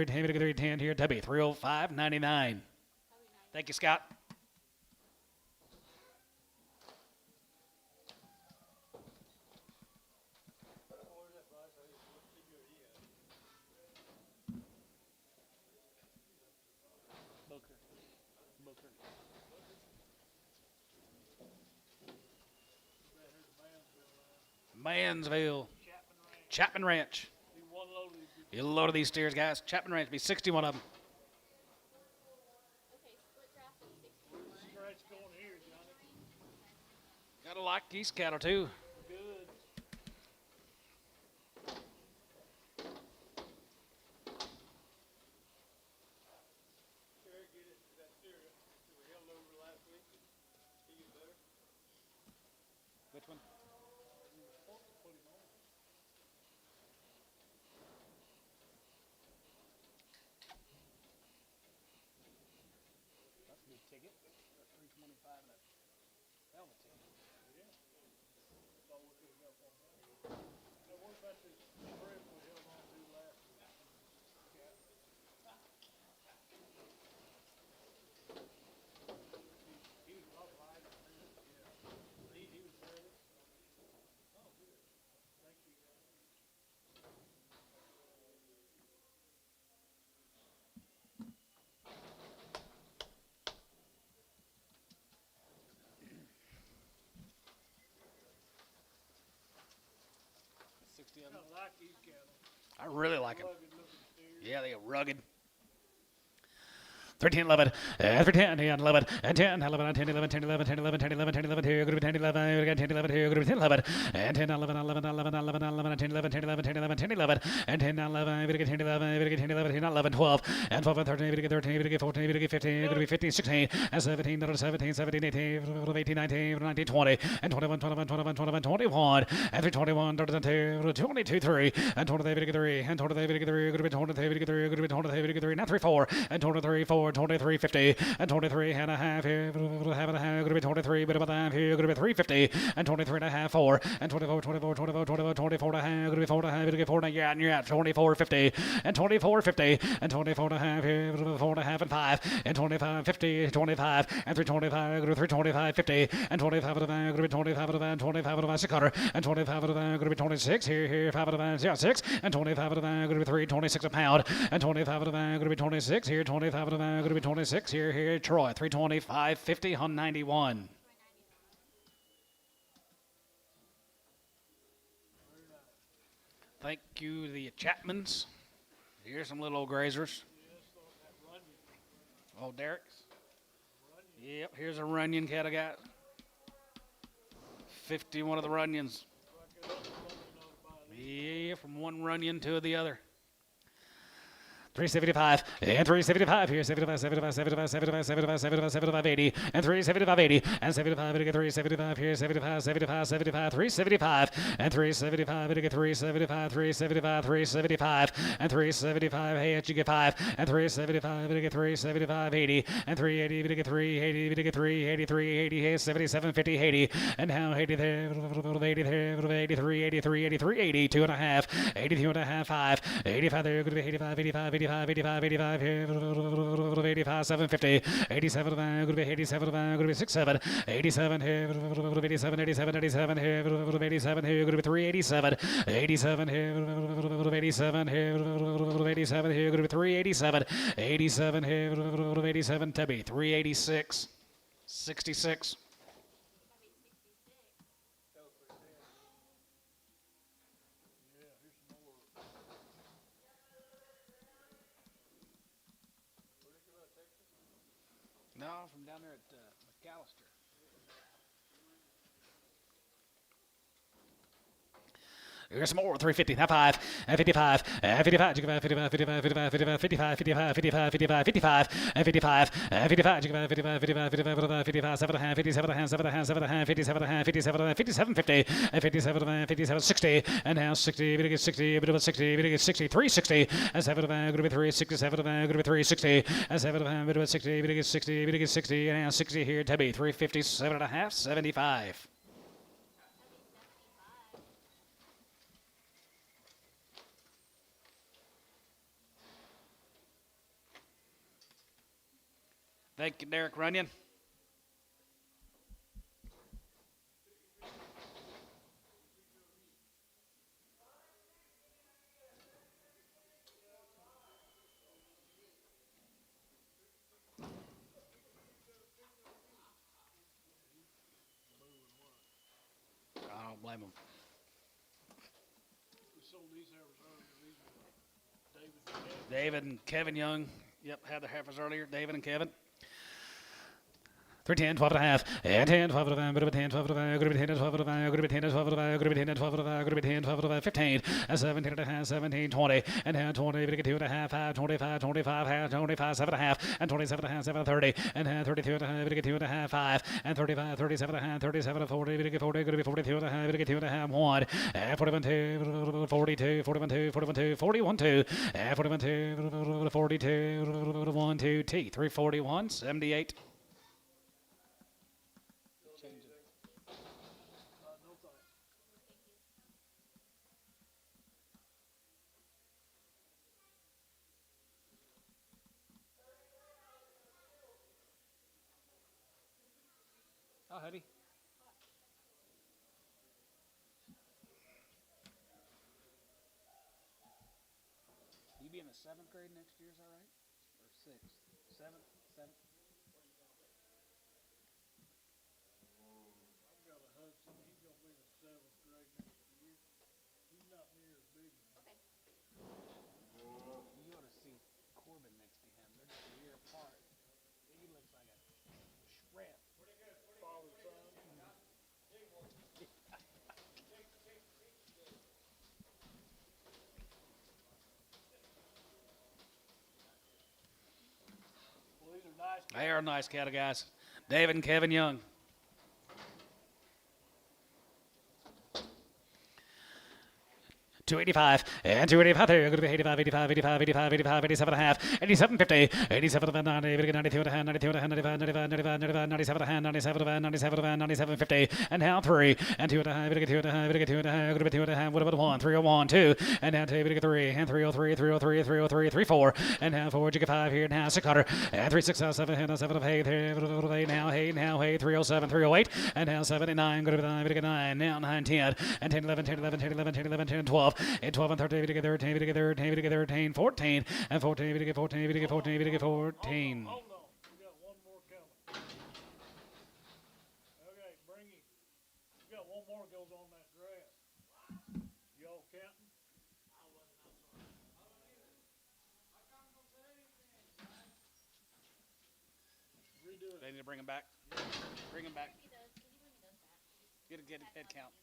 10, 10, 10 here, Tubby, 305, 99. Thank you, Scott. Mansville. Chapman Ranch. You load of these steers, guys. Chapman Ranch be 61 of them. Okay, split draft of 61. Stretch going here, Johnny. Gotta like these cattle too. Good. Which one? That's a big ticket. 325 and a hell of a ticket. Now, what about this trip we held on to last week? He was a lot lighter than this. Yeah. He was ready. Oh, good. Thank you, guys. I like these cattle. I really like them. Rugged looking steers. Yeah, they are rugged. 13, 11, and 10, 11, and 10, 11, 10, 11, 10, 11, 10, 11, 10, 11, 10, 11, 2, good 10, 11, we got 10, 11, 2, good 10, 11, and 10, 11, 11, 11, 11, 11, 10, 11, 10, 11, 10, 11, 10, 11, and 10, 11, we got 10, 11, we got 10, 11, 10, 11, 12, and 12, and 13, we got 13, we got 14, we got 15, we got 15, 16, and 17, 17, 17, 18, 18, 19, 19, 20, and 21, 21, 21, 21, 21, and 3, 21, 22, 22, 3, and 23, 3, and 23, 3, good 23, 3, good 23, 3, now 3, 4, and 23, 4, 23, 50, and 23 and a half here, half and a half, going to be 23, but about that here, going to be 350, and 23 and a half, 4, and 24, 24, 24, 24, 24 and a half, going to be 4 and a half, going to get 4 and a half, yeah, and you're at 24, 50, and 24, 50, and 24 and a half here, 4 and a half, and 5, and 25, 50, 25, and 325, going to be 325, 50, and 25 of the van, going to be 25 of the van, 25 of the van, 600, and 25 of the van, going to be 26, here, 5 of the van, 6, and 25 of the van, going to be 326 a pound, and 25 of the van, going to be 26, here, 25 of the van, going to be 26, here, Troy, 325, 50, 191. Thank you, the Chapmans. Here's some little old grazers. Oh, Derek's. Yep, here's a Runyon cat I got. 51 of the Runyons. Yeah, from one Runyon to the other. 375 and 375 here, 75, 75, 75, 75, 75, 75, 75, 80, and 375, 80, and 75, 375 here, 75, 75, 75, 375, and 375, 375, 375, 375, and 375, hey, you get 5, and 375, 375, 80, and 380, 380, 380, 380, hey, 77, 50, 80, and now 80 there, 80 there, 83, 83, 83, 80, 2 and a half, 82 and a half, 5, 85 there, going to be 85, 85, 85, 85 here, 85, 750, 87, going to be 87, going to be 67, 87 here, 87, 87, 87 here, 87 here, going to be 387, 87 here, 87 here, 87 here, going to be 387, 87 here, 87, Tubby, 386, 66. No, from down there at McAllister. Here's some more. 350, now 5, and 55, and 55, 55, 55, 55, 55, 55, 55, 55, 55, 55, and 55, and 55, 55, 55, 55, 55, 7 and a half, 57 and a half, 7 and a half, 7 and a half, 57 and a half, 57 and a half, 57, 50, and 57 and a half, 57, 60, and now 60, bit of 60, bit of 60, bit of 60, 360, and 7 of a half, going to be 360, 7 of a half, going to be 360, and 7 of a half, bit of 60, bit of 60, bit of 60, and now 60 here, Tubby, 350, 7 and a half, 75. Thank you, Derek Runyon. I don't blame him. We sold these Heifers earlier. These were David and Kevin Young. Yep, had the Heifers earlier. David and Kevin. 310, 12 and a half, and 10, 12 and a half, good 10, 12 and a half, good 10, 12 and a half, good 10, 12 and a half, good 10, 12 and a half, good 10, 12 and a half, 15, and 17 and a half, 17, 20, and half 20, we get 2 and a half, 5, 25, 25, half 25, 7 and a half, and 27 and a half, 7, 30, and half 32 and a half, we get 2 and a half, 5, and 35, 37 and a half, 37, 40, we get 40, good to be 42 and a half, we get 2 and a half, 1, and 41, 2, 42, 41, 2, 41, 2, 41, 2, and 41, 2, 42, 1, 2, T, 341, 78. How heavy? You be in the 7th grade next year, is that right? Or 6th? 7th? 7th? I've got a Hudson. He's gonna be in the 7th grade next year. He's not near as big as me. You ought to see Corbin next to him. They're just a year apart. They are nice cattle, guys. David and Kevin Young. 285 and 285 there. Going to be 85, 85, 85, 85, 85, 87 and a half, 87, 50, 87 and 90, 92 and a half, 92 and a half, 95, 95, 95, 95, 97 and a half, 97 and a half, 97 and a half, 97, 50, and now 3, and 2 and a half, 2 and a half, 2 and a half, going to be 2 and a half, what about 1, 301, 2, and now 2, 3, and 303, 303, 303, 34, and now 4, 5 here, now 600, and 3, 6, 7, and 7 of 8, 8, now 8, now 8, 307, 308, and now 79, going to be 9, now 9, 10, and 10, 11, 10, 11, 10, 11, 10, 11, 10, 12, and 12 and 13, 13, 13, 14, and 14, 14, 14, 14. Hold on, we got one more coming. Okay, bring him. We got one more goes on that grass. Y'all counting? Redo it. They need to bring him back. Bring him back. He does. Can you bring me those back? Get a head count.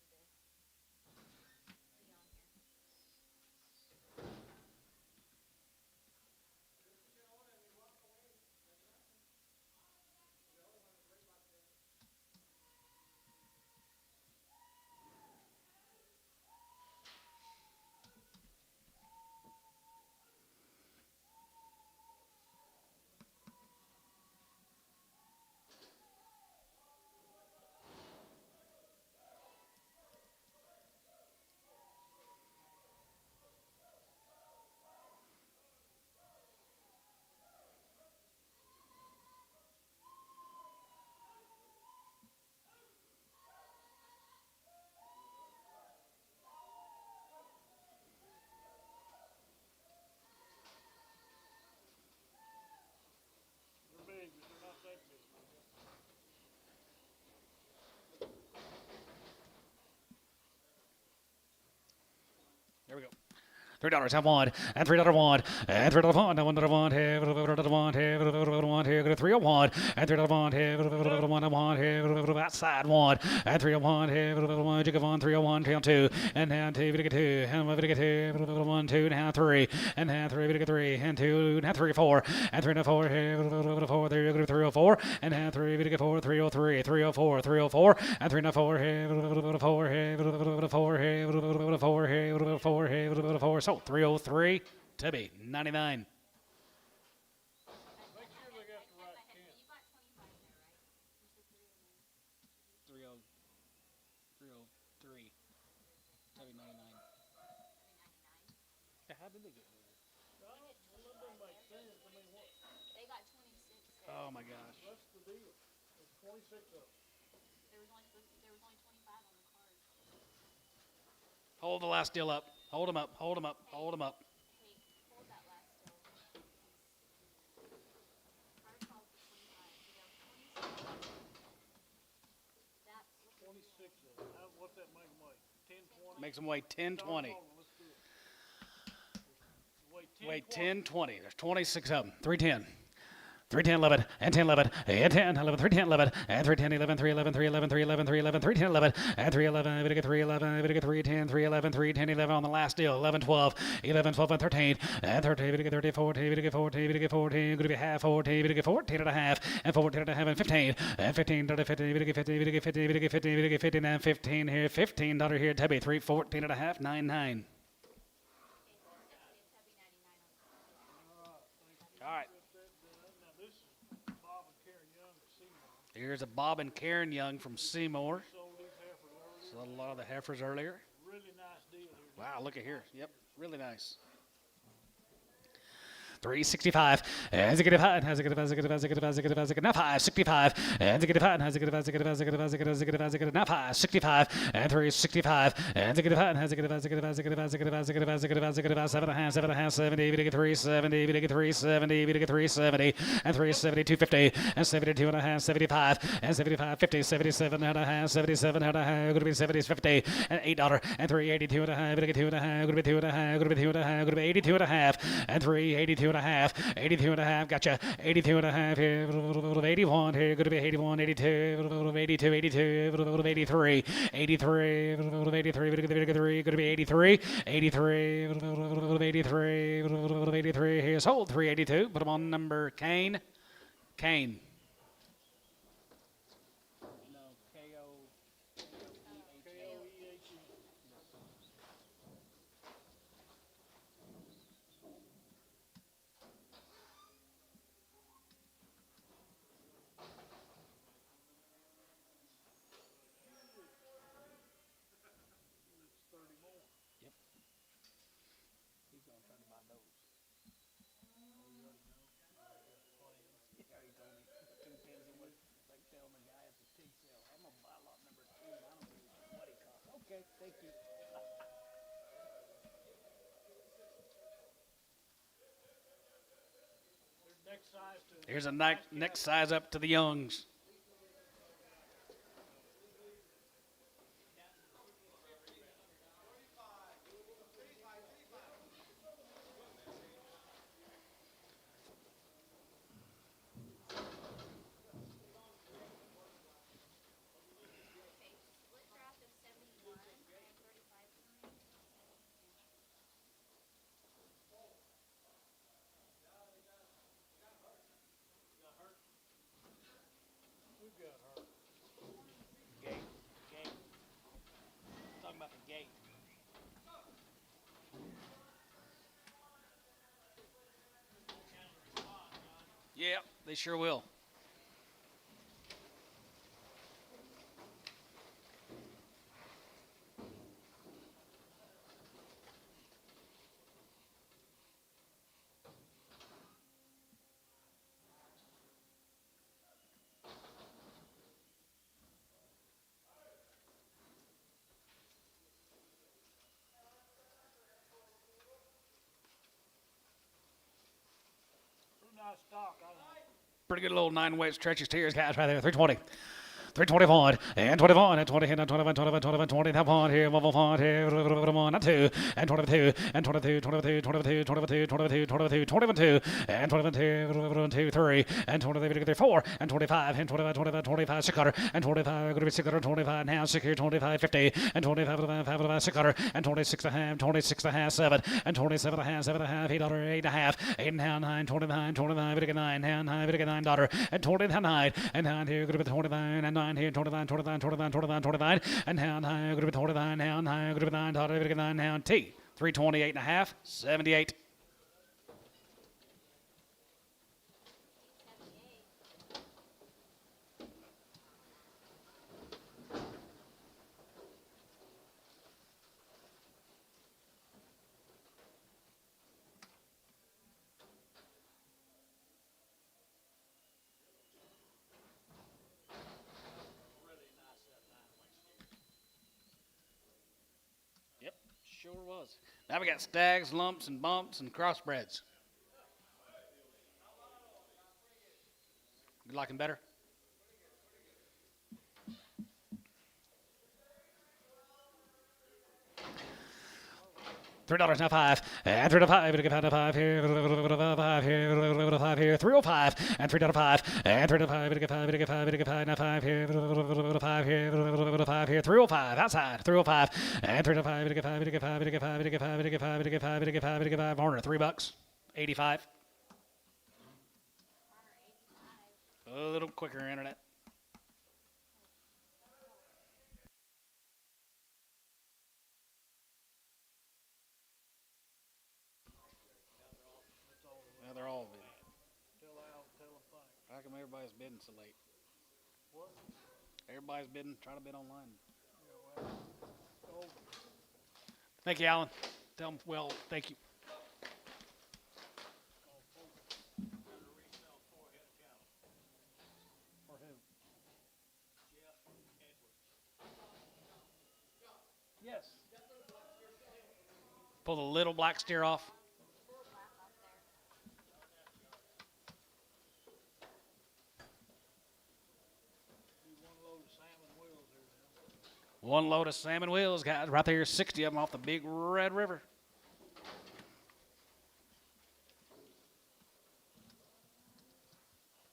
They're big, but they're not that big. There we go. $3 have one, and $3 one, and $3 one, and $1 one, here, $1 one, here, $1 one, here, go to $301, and $3 one, here, $1 one, here, outside one, and $301, here, $1 you give on, $301, tail 2, and now 2, we get 2, and we get 2, $1, 2, now 3, and now 3, we get 3, and 2, now 3, 4, and 3, 4, here, 4, there you go to 304, and now 3, we get 4, 303, 304, 304, and 3, 4, here, 4, here, 4, here, 4, here, 4, here, 4, so 303 to be 99. Make sure they got the right count. You got 25 there, right? You said 309. 303 to be 99. Yeah, how did they get there? Well, that doesn't make sense. I mean, what, They got 26 there. Oh my gosh. what's the deal? There's 26 of them. There was only 25 on the card. Hold the last deal up. Hold him up. Hold him up. Hold him up. Hey, hold that last still. Card called for 25. So there was 26. That's what the 26 of them. What's that make them weigh? 10, 20? Makes him weigh 10, 20. Hold on, let's do it. Weigh 10, 20. There's 26 of them. 310. 310, 11, and 10, 11, and 10, 11, 310, 11, and 310, 11, 311, 311, 311, 311, 310, 11, and 311, we get 311, we get 310, 311, 310, 11 on the last deal, 11, 12, 11, 12, and 13, and 13, we get 30, 14, we get 14, we get 14, going to be half 14, we get 14 and a half, and 14 and a half, and 15, and 15, 30, 50, we get 50, we get 50, we get 50, we get 50, and 15 here, $15 here, Tubby, 3, 14 and a half, 99. All right. Now, this is Bob and Karen Young at Seymour. Here's a Bob and Karen Young from Seymour. Sold these heifers earlier. Sold a lot of the heifers earlier. Really nice deal here. Wow, look at here. Yep, really nice. 365, and zig high, and has a good now 565, and zig high, and has a good now 565, and 365, and zig high, and has a good 7.5, 70, we get 370, we get 370, we get 370, and 370, 250, and 72 and a half, 75, and 75, 50, 77 and a half, 77 and a half, going to be 70, 50, and $8, and 382 and a half, we get 2 and a half, going to be 2 and a half, going to be 2 and a half, going to be 82 and a half, and 382 and a half, 82 and a half, gotcha, 82 and a half here, 81 here, going to be 81, 82, 82, 82, 83, 83, 83, going to be 83, 83, 83, 83 here, sold 382, put them on number Kane Kane. No, K-O-E-H-N. K-O-E-H-N. It's 30 more. Yep. He's gonna try to buy those. Oh, you already know. I got plans. Yeah, he told me. Two pins of what, like telling the guy at the pig sale, I'm gonna buy lot number 2, and I don't give a what it costs. Okay, thank you. There's next size to Here's a next size up to the youngs. Okay, split draft of 71. I have 35 coming. who got hurt? Gate. Gate. Talking about the gate. Yeah, they sure will. Pretty nice stock, I think. Pretty good little 9-weight stretches tears, guys, right there. 320. 321 and 21 and 20 and 21, 21, 21, 20. That one here, one here, 1 and 2 and 22 and 22, 22, 22, 22, 22, 22, 22 and 22, 3 and 23, 4 and 25 and 25, 25, 25, 600 and 25, going to be 625 now, 6 25, 50 and 25, 55, 600 and 26 and a half, 26 and a half, 7 and 27 and a half, 7 and a half, $8, 8 and a half, 8 and a half, 9, 29, 29, 59, 9, 59, $9 and 29 and 9 here, going to be 29 and 9 here, 29, 29, 29, 29, 29 and down high, going to be 29, down high, going to be 9, 9, down T, 328 and a half, 78. 78. Yep, sure was. Now we got stags, lumps, and bumps, and crossbreds. You liking better? $3 now 5 and 3 to 5 to get 5 here 5 here 5 here 305 and 3 to 5 and 3 to 5 to get 5 to get 5 to get 5 now 5 here 5 here 5 here 305 outside 305 and 3 to 5 to get 5 to get 5 to get 5 to get 5 to get 5 to get 5 to get 5 to get 5 Warner $3 85 a little quicker internet. Yeah, they're all bidding. Tell Al, tell him thanks. How come everybody's bidding so late? What? Everybody's bidding, trying to bid online. Yeah, well, oh, Thank you, Alan. Tell them, well, thank you. for who? Yes. Pull the little black steer off. Full black off there. Do one load of salmon wheels here now. One load of salmon wheels, guys. Right there, 60 of them off the big Red River.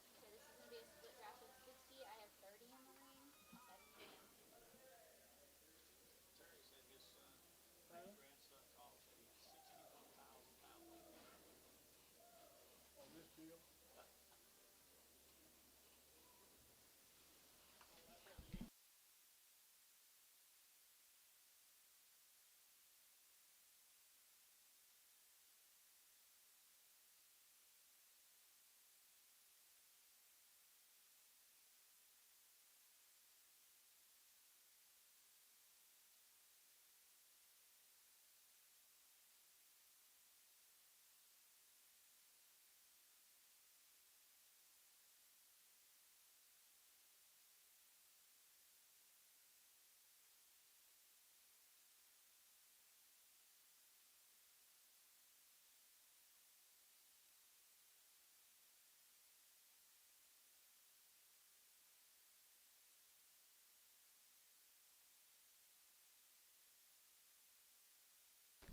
Okay, this is going to be a split draft of 60. I have 30 in the ring. 70 in. On this deal.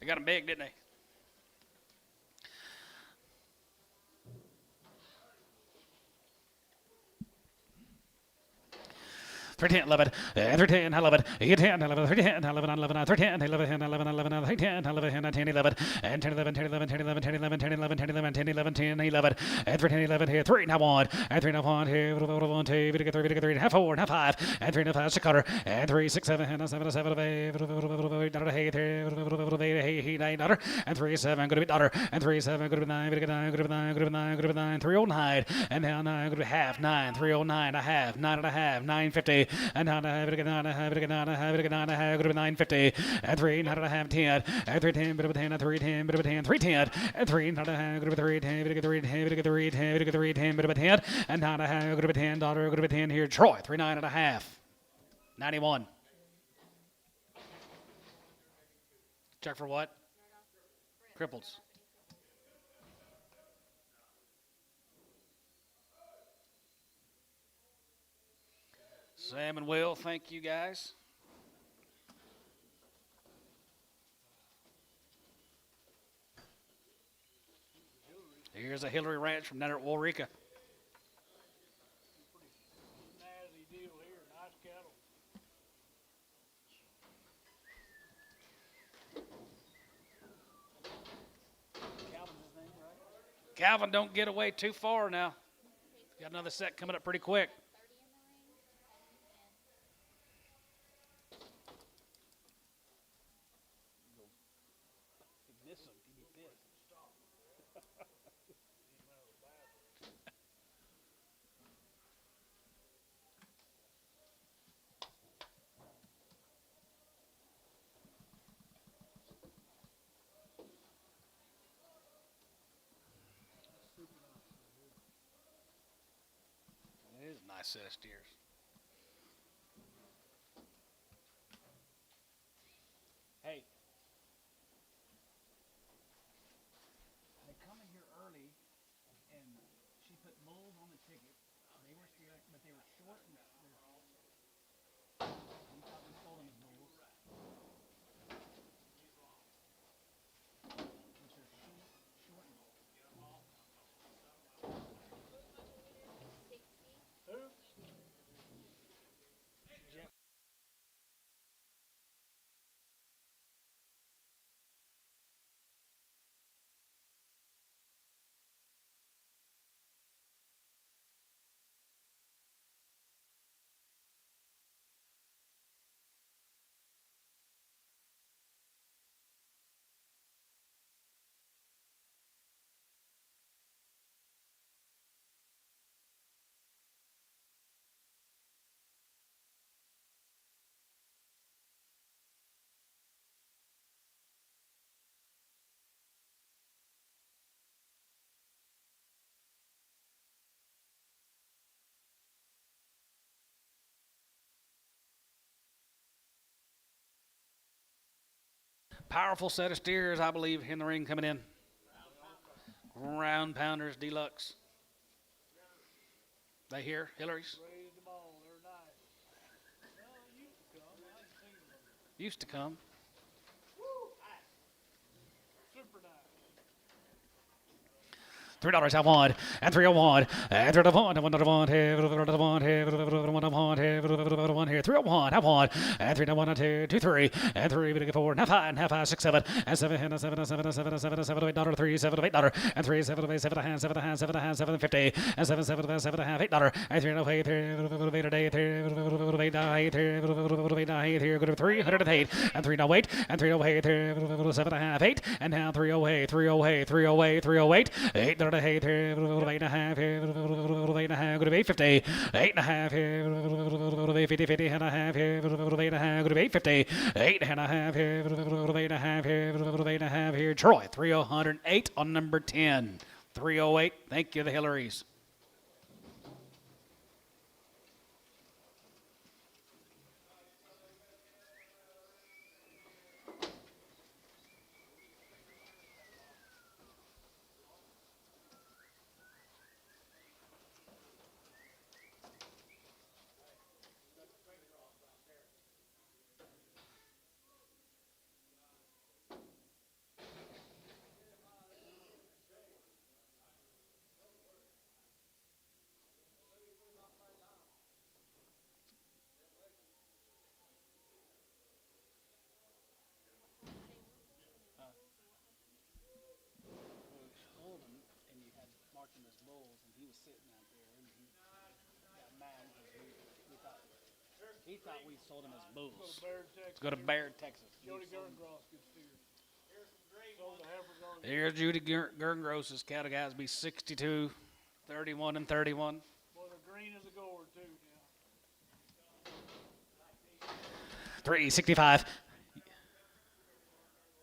They got him big, didn't they? 310, 11, 310, 11, 10, 11, 310, 11, 11, 310, 11, 11, 11, 310, 11, 10, 11, and 10, 11, 10, 11, 10, 11, 10, 11, 10, 11, 10, 11, 10, 11, 10, 11, and 310, 11, here, 3, now 1, and 3, now 1, here, 1, 2, 3, now 4, now 5, and 3, now 5, 6 cutter, and 3, 6, 7, and 7, 7, 8, 8, daughter, and 3, 7, good to be daughter, and 3, 7, good to be 9, good to be 9, good to be 9, good to be 9, good to be 9, 309, and now 9, good to be half, 9, 309, a half, 9 and a half, 950, and now I have it again, I have it again, I have it again, I have it 950, and 3, not a half 10, and 310, bit of a 10, 310, bit of a 10, 310, and 3, not a half, good of a 310, bit of a 310, bit of a 310, bit of a 310, bit of a 10, and not a half, good of a 10, daughter, good of a 10 here, Troy, 39 and a half, 91. Check for what? Cripples. Sam and Will, thank you guys. Here's a Hillary Ranch from down at Waurika. Nasty deal here, nice cattle. Calvin's his name, right? Calvin, don't get away too far now. Got another set coming up pretty quick. 30 in the ring and He If you miss him, he'd be pissed. It is a nice set of steers. Hey. They come in here early, and she put bulls on the ticket. They were steering, but they were short. And we thought we sold them as bulls. Which are short. Who? Powerful set of steers, I believe, in the ring coming in. Round Pounders Deluxe. They here, Hillary's? Raised them all, they're nice. Well, they used to come, I ain't seen them. Used to come. Super nice. $3 I want, and 301, and 301, and 101 here, 101 here, 101 here, 101 here, 301, I want, and 301, and 2, 2, 3, and 3, we get 4, and 5, 6, 7, and 7, and 7, and 7, and 7, and 7, and 7, $8, 3, 7, $8, and 3, 7, 8, 7, 7, 7, 7, 750, and 7, 7, 7, $8, and 3, 8, 3, 8, 8, 8, here, go to 308, and 308, and 308, 7, 8, and now 308, 308, 308, 308, 8, 8, 8 and a half here, 8 and a half, go to 850, 8 and a half here, 50, 50 and a half here, 8 and a half, go to 850, 8 and a half here, 8 and a half here, 8 and a half here, Troy, 308 on number 10, 308, thank you, the Hillarys. bulls, and he was sitting out there, and he got mad because he thought we sold him as bulls. Let's go to Baird, Texas. Let's go to Baird, Texas. Jody Gerngross, good steers. Sold the Heifers on Here's Judy Gerngross's cattle guys be 62, 31, and 31. Well, they're green as a gourd, too, yeah. 365.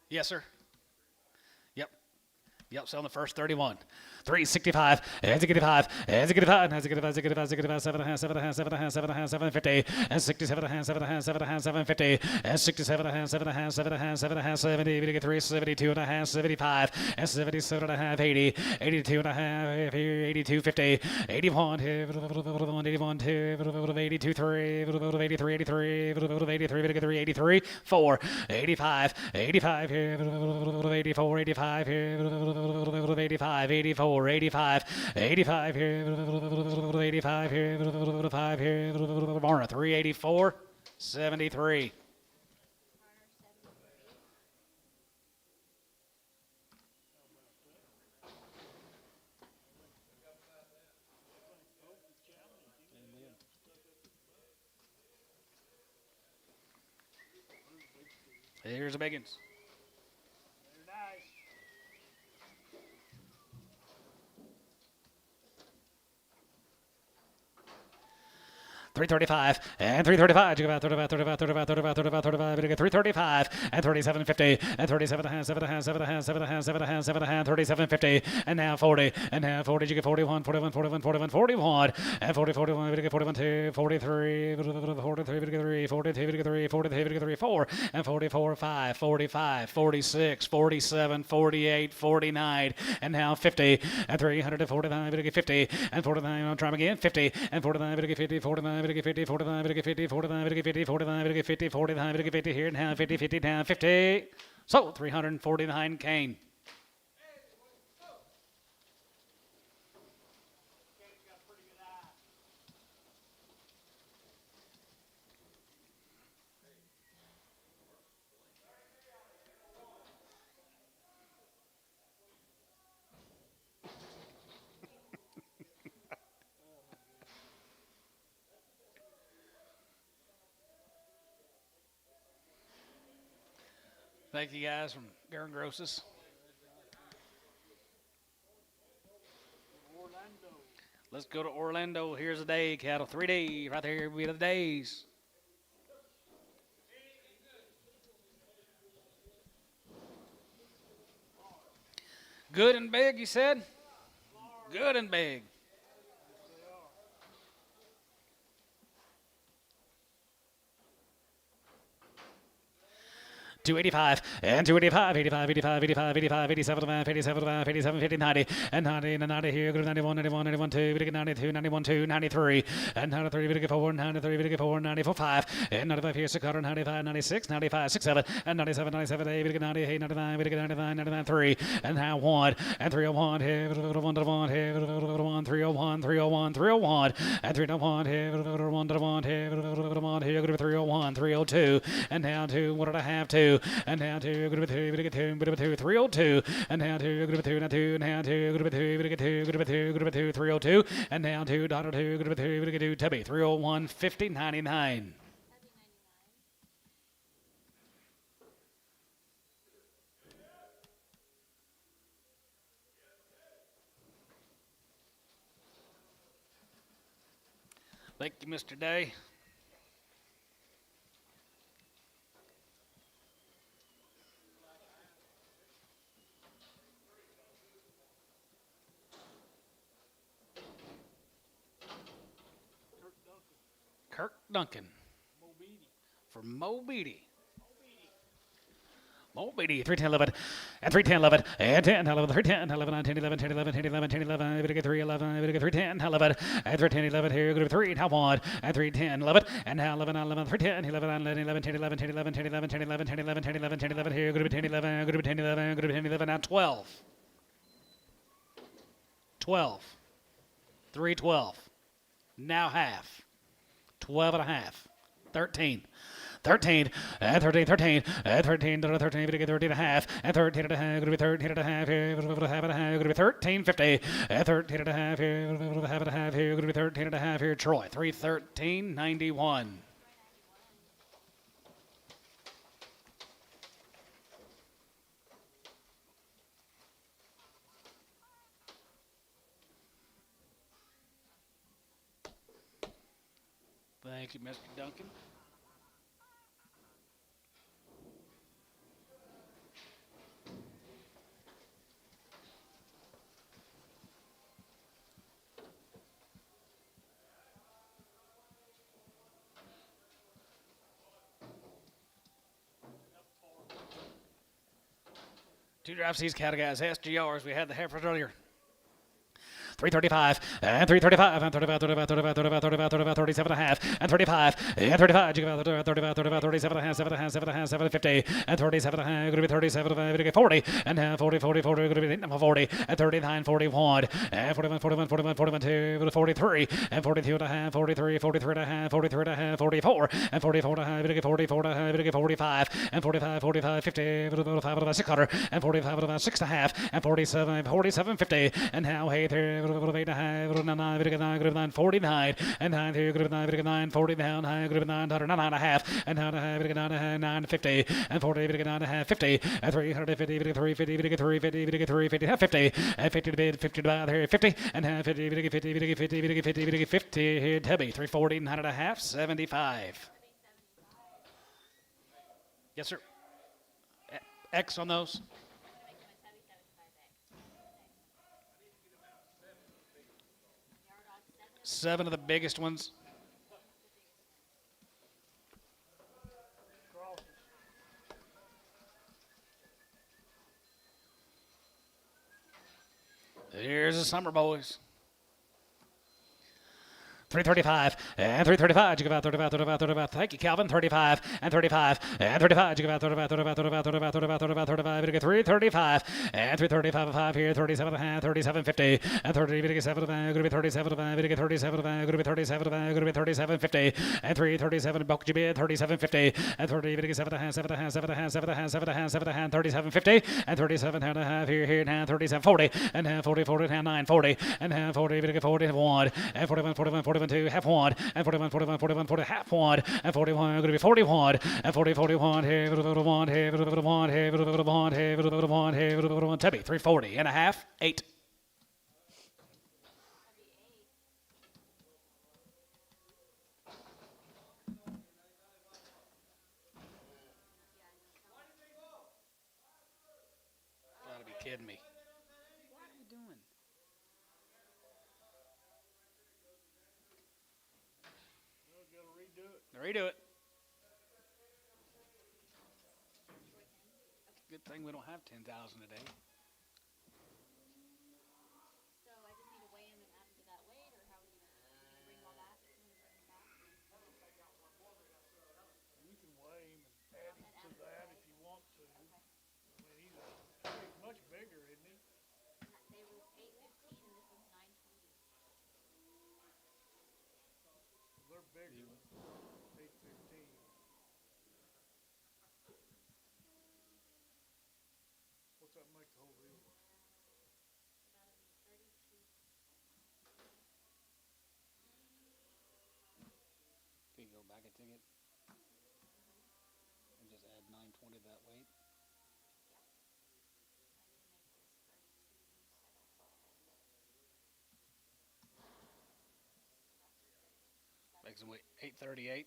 Yes, sir. Yep, selling the first 31. 365, and 65, and 65, and 65, 65, 65, 7.5, 7.5, 7.5, 7.5, 750, and 67.5, 7.5, 7.5, 750, and 67.5, 7.5, 7.5, 7.5, 70, 83, 72.5, 75, and 77.5, 80, 82.5, 82, 50, 81, 81, 82, 3, 83, 83, 83, 83, 4, 85, 85, 84, 85, 85, 84, 85, 85 here, 85 here, 5 here, 384, 73. Here's the biggins. They're nice. 335 and 335. You go about 35, 35, 35, 35, 35, 35. You get 335 and 3750 and 37 and a half, 7 and a half, 7 and a half, 7 and a half, 7 and a half, 7 and a half, 3750 and now 40 and now 40. You get 41, 41, 41, 41, 41 and 40, 41. You get 41, 2, 43, 43, 43, 42, 43, 43, 43, 4 and 44, 5, 45, 46, 47, 48, 49 and now 50 and 345. You get 50 and 49. I'll try them again. 50 and 49. You get 50, 49. 50, 45, 50, 45, 50, 45, 50, 45, 50 here, now 50, 50, down 50. So 349 cane. Thank you guys from Garen Grosses. Orlando. Let's go to Orlando. Here's a day, cattle. 3 days. Right there will be the days. Good and big, you said? Good and big. 285 and 285, 85, 85, 85, 85, 87, 87, 87, 50, 90 and 90 and 90 here. Go to 91, 91, 91, 2, we get 92, 91, 2, 93 and 93, we get 4, 93, we get 4, 94, 5 and 95 here. 695, 96, 95, 67 and 97, 97, 8, we get 98, 99, we get 99, 99, 3 and now 1 and 301 here. 1 to 1 here. 1, 301, 301, 301 and 301 here. 1 to 1 here. 1 here. Go to 301, 302 and now 2, 1.5, 2 and now 2, go to 2, we get 2, 302 and now 2, go to 2, now 2, now 2, go to 2, we get 2, go to 2, go to 2, 302 and now 2, daughter 2, go to 2, we get 2, Tubby 301, 50, 99. Thank you, Mr. Day. Kirk Duncan from Mo Beatty. Mo Beatty, 310, 11, and 310, 11, and 10, 11, 310, 11, 10, 11, 10, 11, 10, 11, 10, 11, we get 3, 11, we get 310, 11, and 310, 11 here, go to 3, now 1, and 310, 11, and now 11, 11, 310, 11, 11, 10, 11, 10, 11, 10, 11, 10, 11, 10, 11, 10, 11, 10, 11 here, go to 10, 11, go to 10, 11, go to 10, 11, now 12. 12. 312. Now half. 12 and a half. 13. 13, and 13, 13, and 13, 13, 13 and a half, and 13 and a half, going to be 13 and a half here, going to be 13, 50, and 13 and a half here, going to be 13 and a half here, Troy, 313, 91. Thank you, Mr. Duncan. Two drive C's cattle guys, SGRs. We had the Heifers earlier. 335 and 335 and 35, 35, 35, 35, 35, 35, 37 and a half and 35 and 35. You got 35, 35, 37 and a half, 7 and a half, 7 and a half, 7 50 and 37 and a half. Going to be 37 and a half, 40 and 40, 40, 40. Going to be 40 and 39, 41 and 41, 41, 41, 41, 2, 43 and 42 and a half, 43, 43 and a half, 43 and a half, 44 and 44 and a half, 44 and a half, 45 and 45, 45, 50, 45 and 600 and 45 and 6 and a half and 47, 47, 50 and now hey there. 8 and a half, 9, 49, and 9, 9, 40 down, 9 and a half, and 9, 50, and 40, 9 and a half, 50, and 350, 350, 350, 350, 50, and 50 to bid, 50 to buy here, 50, and 50, 50, 50, 50, 50, 50, here, Tubby, 340, 9 and a half, 75. Yes, sir. X on those. 7 of the biggest ones. Here's the summer boys. 335 and 335. You give out 35, 35, 35. Thank you, Calvin. 35 and 35 and 35. You give out 35, 35, 35, 35, 35, 35, 35. You get 335 and 335 5 here. 37 and a half, 37 50 and 30. 7 going to be 37 5. You get 37 5. Going to be 37 5. Going to be 37 50 and 337. Buck you bid 37 50 and 30. 7 and a half, 7 and a half, 7 and a half, 7 and a half, 7 and a half, 7 and a half, 37 50 and 37 and a half here now 37 40 and 40 40 and 9 40 and 40 40 1 and 41 41 41 2 half one and 41 41 41 40 half one and 41 going to be 41 and 40 41 here 41 here 41 here 41 here 41 here 41 Tubby 340 and a half 8. Gotta be kidding me. What are you doing? Redo it. Good thing we don't have 10,000 a day. So I just need to weigh them and add them to that weight, or how are you gonna bring them all back? Bring them back? You can weigh him and add him to that if you want to. I mean, he's much bigger, isn't he? They were 815 and this was 920. They're bigger. 815. What's that make the whole deal? Can you go back a ticket and just add 920 to that weight? Makes them weight 838.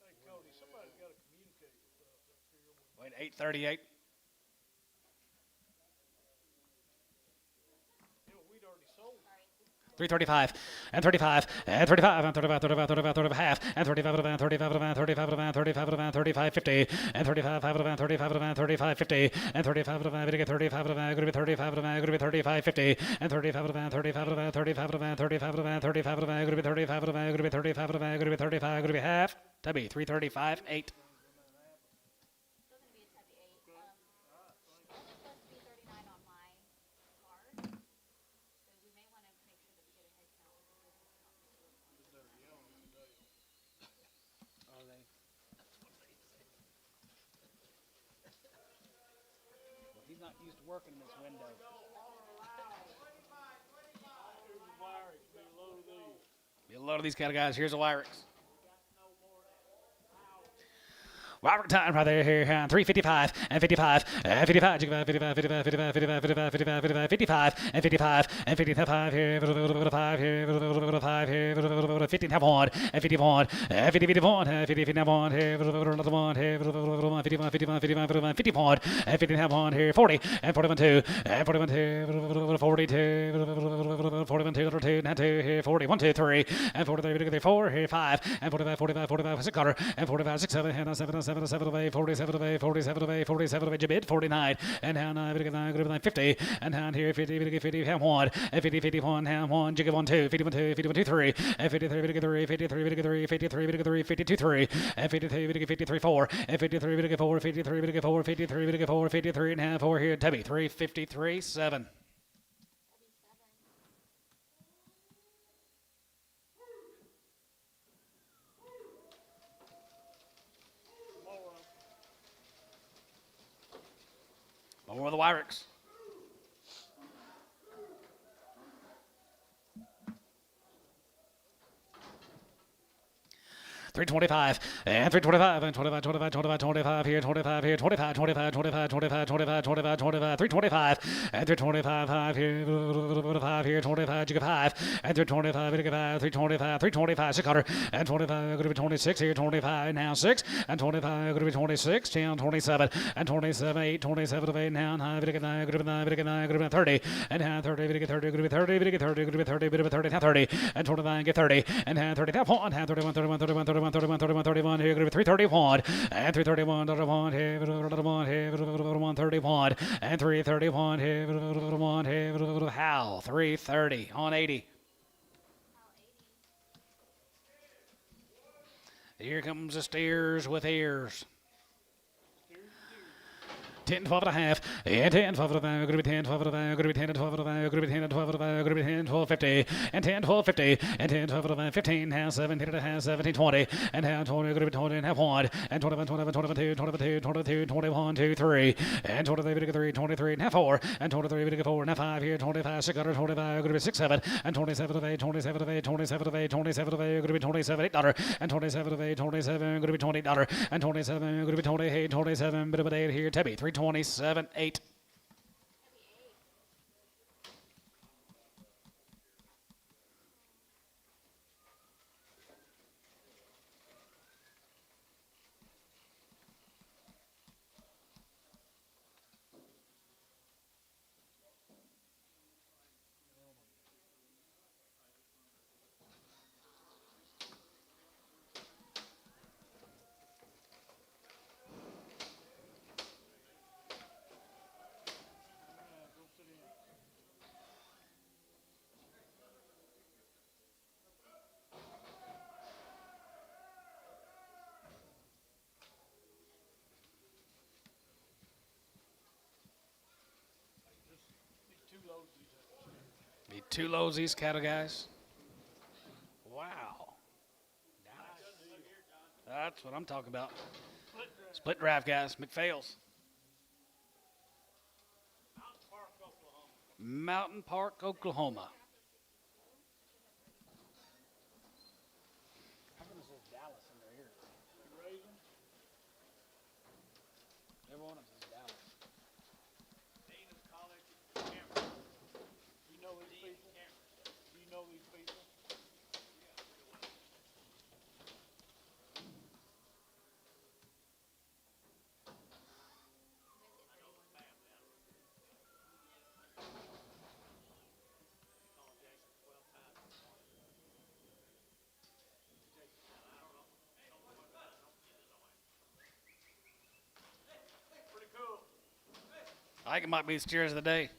Hey, Cody, somebody's got to communicate with us up here. Weight 838. Yeah, we'd already sold. 335 and 35 and 35 and 35 35 35 35 half and 35 and 35 and 35 and 35 and 35 50 and 35 and 35 and 35 50 and 35 and 35 and going to be 35 and going to be 35 50 and 35 and 35 and 35 and 35 and 35 and going to be 35 and going to be 35 and going to be 35 going to be half. Tubby 335 8. Still gonna be a Tubby 8. It's supposed to be 39 on my card. So we may want to make sure that we get a head count with the head count. not used to working in this window. Here's the wire, it's been a load of these. Be a load of these kind of guys. Here's a Wyrex. Robert time right there here, 355 and 55 and 55, 55, 55, 55, 55, 55, 55, 55 and 55 and 55 here, 5 here, 5 here, 15 have one and 51 and 50, 51 and 50, 50 have one here, another one here, 51, 51, 51, 51, 51 and 15 have one here, 40 and 41 2 and 41 2, 42, 41 2, 2 and 2 here, 40, 1 2 3 and 43, 4 here, 5 and 45, 45, 45, 6 quarter and 45, 6 7 and 7 7 away, 47 away, 47 away, 47 away, Jabid, 49, and down 50, and down here 50, 50, ham 1, and 50, 51, ham 1, jigga 1, 2, 51, 2, 51, 2, 3, and 53, 53, 53, 53, 53, 52, 3, and 53, 53, 4, and 53, 4, 53, 4, 53, 4, 53 and a half, 4 here, Tubby, 353, 7. More of the Wyrex. $325 and $325 and 25, 25, 25, 25 here, 25 here, 25, 25, 25, 25, 25, 25, 25, $325 and $325 5 here, 5 here, 25, you get 5 and $325, you get 5, 325, 325, 600 and 25, going to be 26 here, 25 now 6 and 25, going to be 26 down 27 and 27 8, 27 of 8 now 9, going to be 9, going to be 9, going to be 9, going to be 30 and now 30, going to be 30, going to be 30, going to be 30, going to be 30, going to be 30, now 30 and 29 get 30 and now 30 now 1 and 31, 31, 31, 31. 31, 31, 31, here, going to be 331, and 331, 31, here, 1, here, 131, and 331, here, 1, here, Hal, 330 on 80. Here comes the steers with ears. 10, 12 and a half, and 10, 12 and a half, going to be 10, 12 and a half, going to be 10, 12 and a half, going to be 10, 12 and a half, going to be 10, 12, 50, and 10, 12, 50, and 10, 12 and a half, 15, half, 17 and a half, 17, 20, and half 20, going to be 20 and half 1, and 21, 21, 22, 22, 22, 21, 2, 3, and 23, 3, 23 and half 4, and 23, 4 and half 5 here, 25, 600, 25, going to be 6, 7, and 27 of 8, 27 of 8, 27 of 8, 27 of 8, going to be 27, $8, and 27 of 8, 27, going to be $20, and 27, going to be 28, 27, bit of an 8 here, Tebby, 327. 8. Be 2 lows these cattle guys. Wow. Nice. That's what I'm talking about. Split draft guys. McPhail's. Mountain Park, Oklahoma. How come it says Dallas in their ear? Every one of them says Dallas. You know these people? Do you know these people? Pretty cool. I think it might be the steers of the day.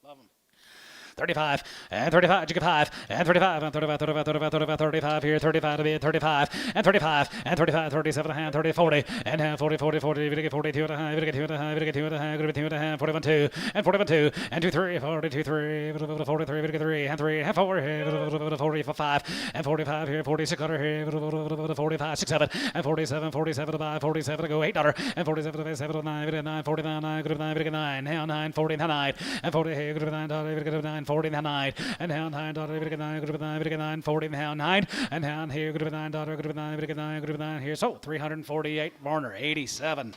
Love them. 35, and 35, you get 5, and 35, and 35, 35, 35, 35, 35 here, 35 to be 35, and 35, and 35, 37 and a half, 30, 40, and half, 40, 40, 40, you get 42 and a half, you get 2 and a half, you get 2 and a half, you get 2 and a half, 41, 2, and 41, 2, and 2, 3, 42, 3, 43, you get 3, and 3, and 4, 45, and 45 here, 46 here, 45, 6, 7, and 47, 47 to buy, 47 to go, $8, and 47 to 7 to 9, 9, 49, 9, good 9, 9, now 9, 40, 9, and 40 here, good 9, $9, 9, 40, 9, and now 9, $9, 9, good 9, 9, 40, now 9, and down here, good $9, good 9, good 9, good 9 here, so 348, Varner, 87.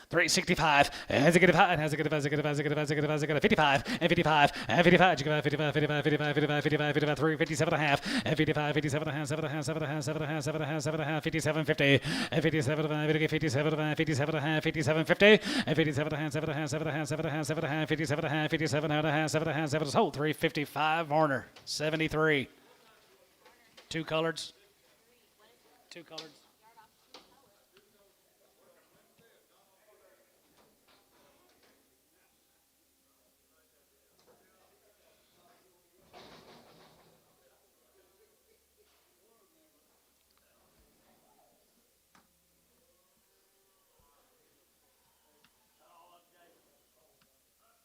$365, as a good 5, and has a good 5, 55, and 55, and 55, 55, 55, 55, 55, 55, 55, 357 and a half, and 55, 57 and a half, 7 and a half, 7 and a half, 7 and a half, 7 and a half, 7 and a half, 57, 50, and 57 and a half, 57 and a half, 57 and a half, 57, 50, and 57 and a half, 7 and a half, 7 and a half, 7 and a half, 7 and a half, 57 and a half, 57 and a half, 7 and a half, 7 sold, 355, Varner, 73. Two coloreds. Two coloreds.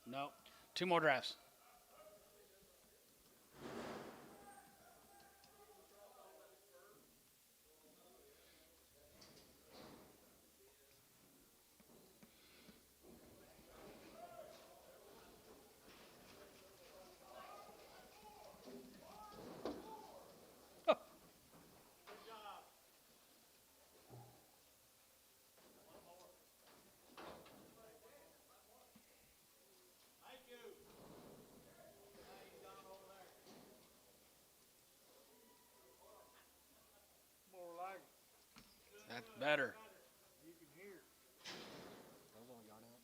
No, two more drafts. More like it. That's better. You can hear it. I don't know.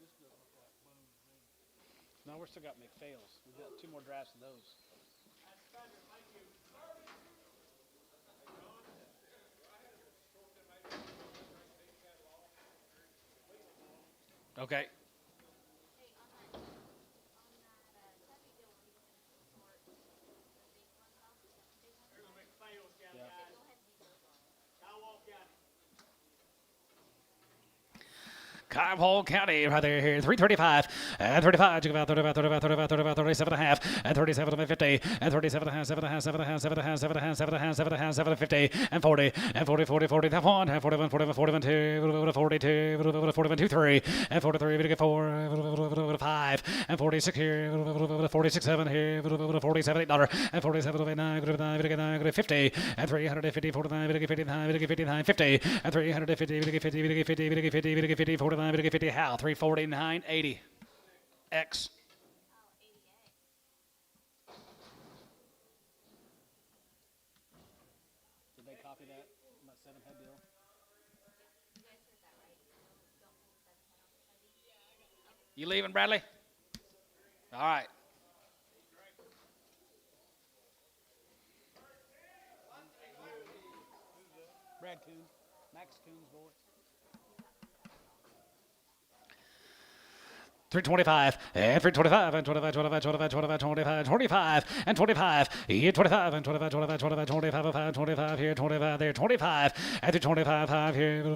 This doesn't look like boom to me. No, we're still got McPhails. We've got two more drafts of those. Okay. Cobb County, right there, here, 335, and 35, 35, 35, 35, 35, 35, 37 and a half, and 37 to 50, and 37 and a half, 7 and a half, 7 and a half, 7 and a half, 7 and a half, 7 and a half, 7 and a half, 7 and 50, and 40, and 40, 40, 40, that one, and 41, 41, 41, 2, 42, 41, 2, 3, and 43, we get 4, 5, and 46 here, 46, 7 here, 47, $8, and 47, 9, 9, 50, and 350, 49, 59, 59, 50, and 350, 50, 50, 50, 50, 49, 50, Hal, 349, 80, X. Did they copy that? My 7-head deal? You leaving, Bradley? All right. Brad Coons, Max Coons' boy. 325, and 325, and 25, 25, 25, 25, 25, 25, and 25, here 25, and 25, 25, 25, 25, 5, 25, here, 25, there, 25, and 25, 5 here,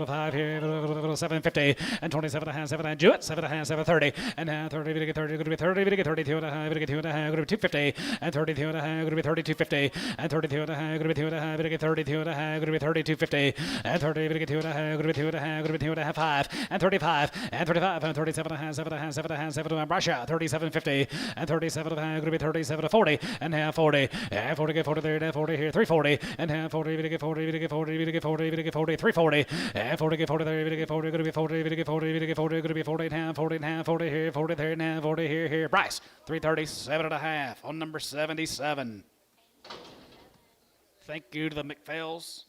5 here, 750, and 27 and a half, 7 and a half, Jewett, 7 and a half, 730, and now 30, we get 30, going to be 30, we get 32 and a half, we get 2 and a half, going to be 250, and 32 and a half, going to be 3250, and 32 and a half, going to be 2 and a half, we get 32 and a half, going to be 3250, and 30, we get 2 and a half, going to be 2 and a half, going to be 2 and a half, 5, and 35, and 35, and 37 and a half, 7 and a half, 7 and a half, 7 and a half, Russia, 3750, and 37 and a half, going to be 37 to 40, and half 40, and 40 get 40 there, and 40 here, 340, and half 40, we get 40, we get 40, we get 40, we get 40, 340, and 40 get 40 there, we get 40, going to be 40, we get 40, we get 40, going to be 40 and half, 40 and half, 40 here, 40 there, and half, 40 here, Bryce, 337 and a half on number 77. Thank you to the McPhails.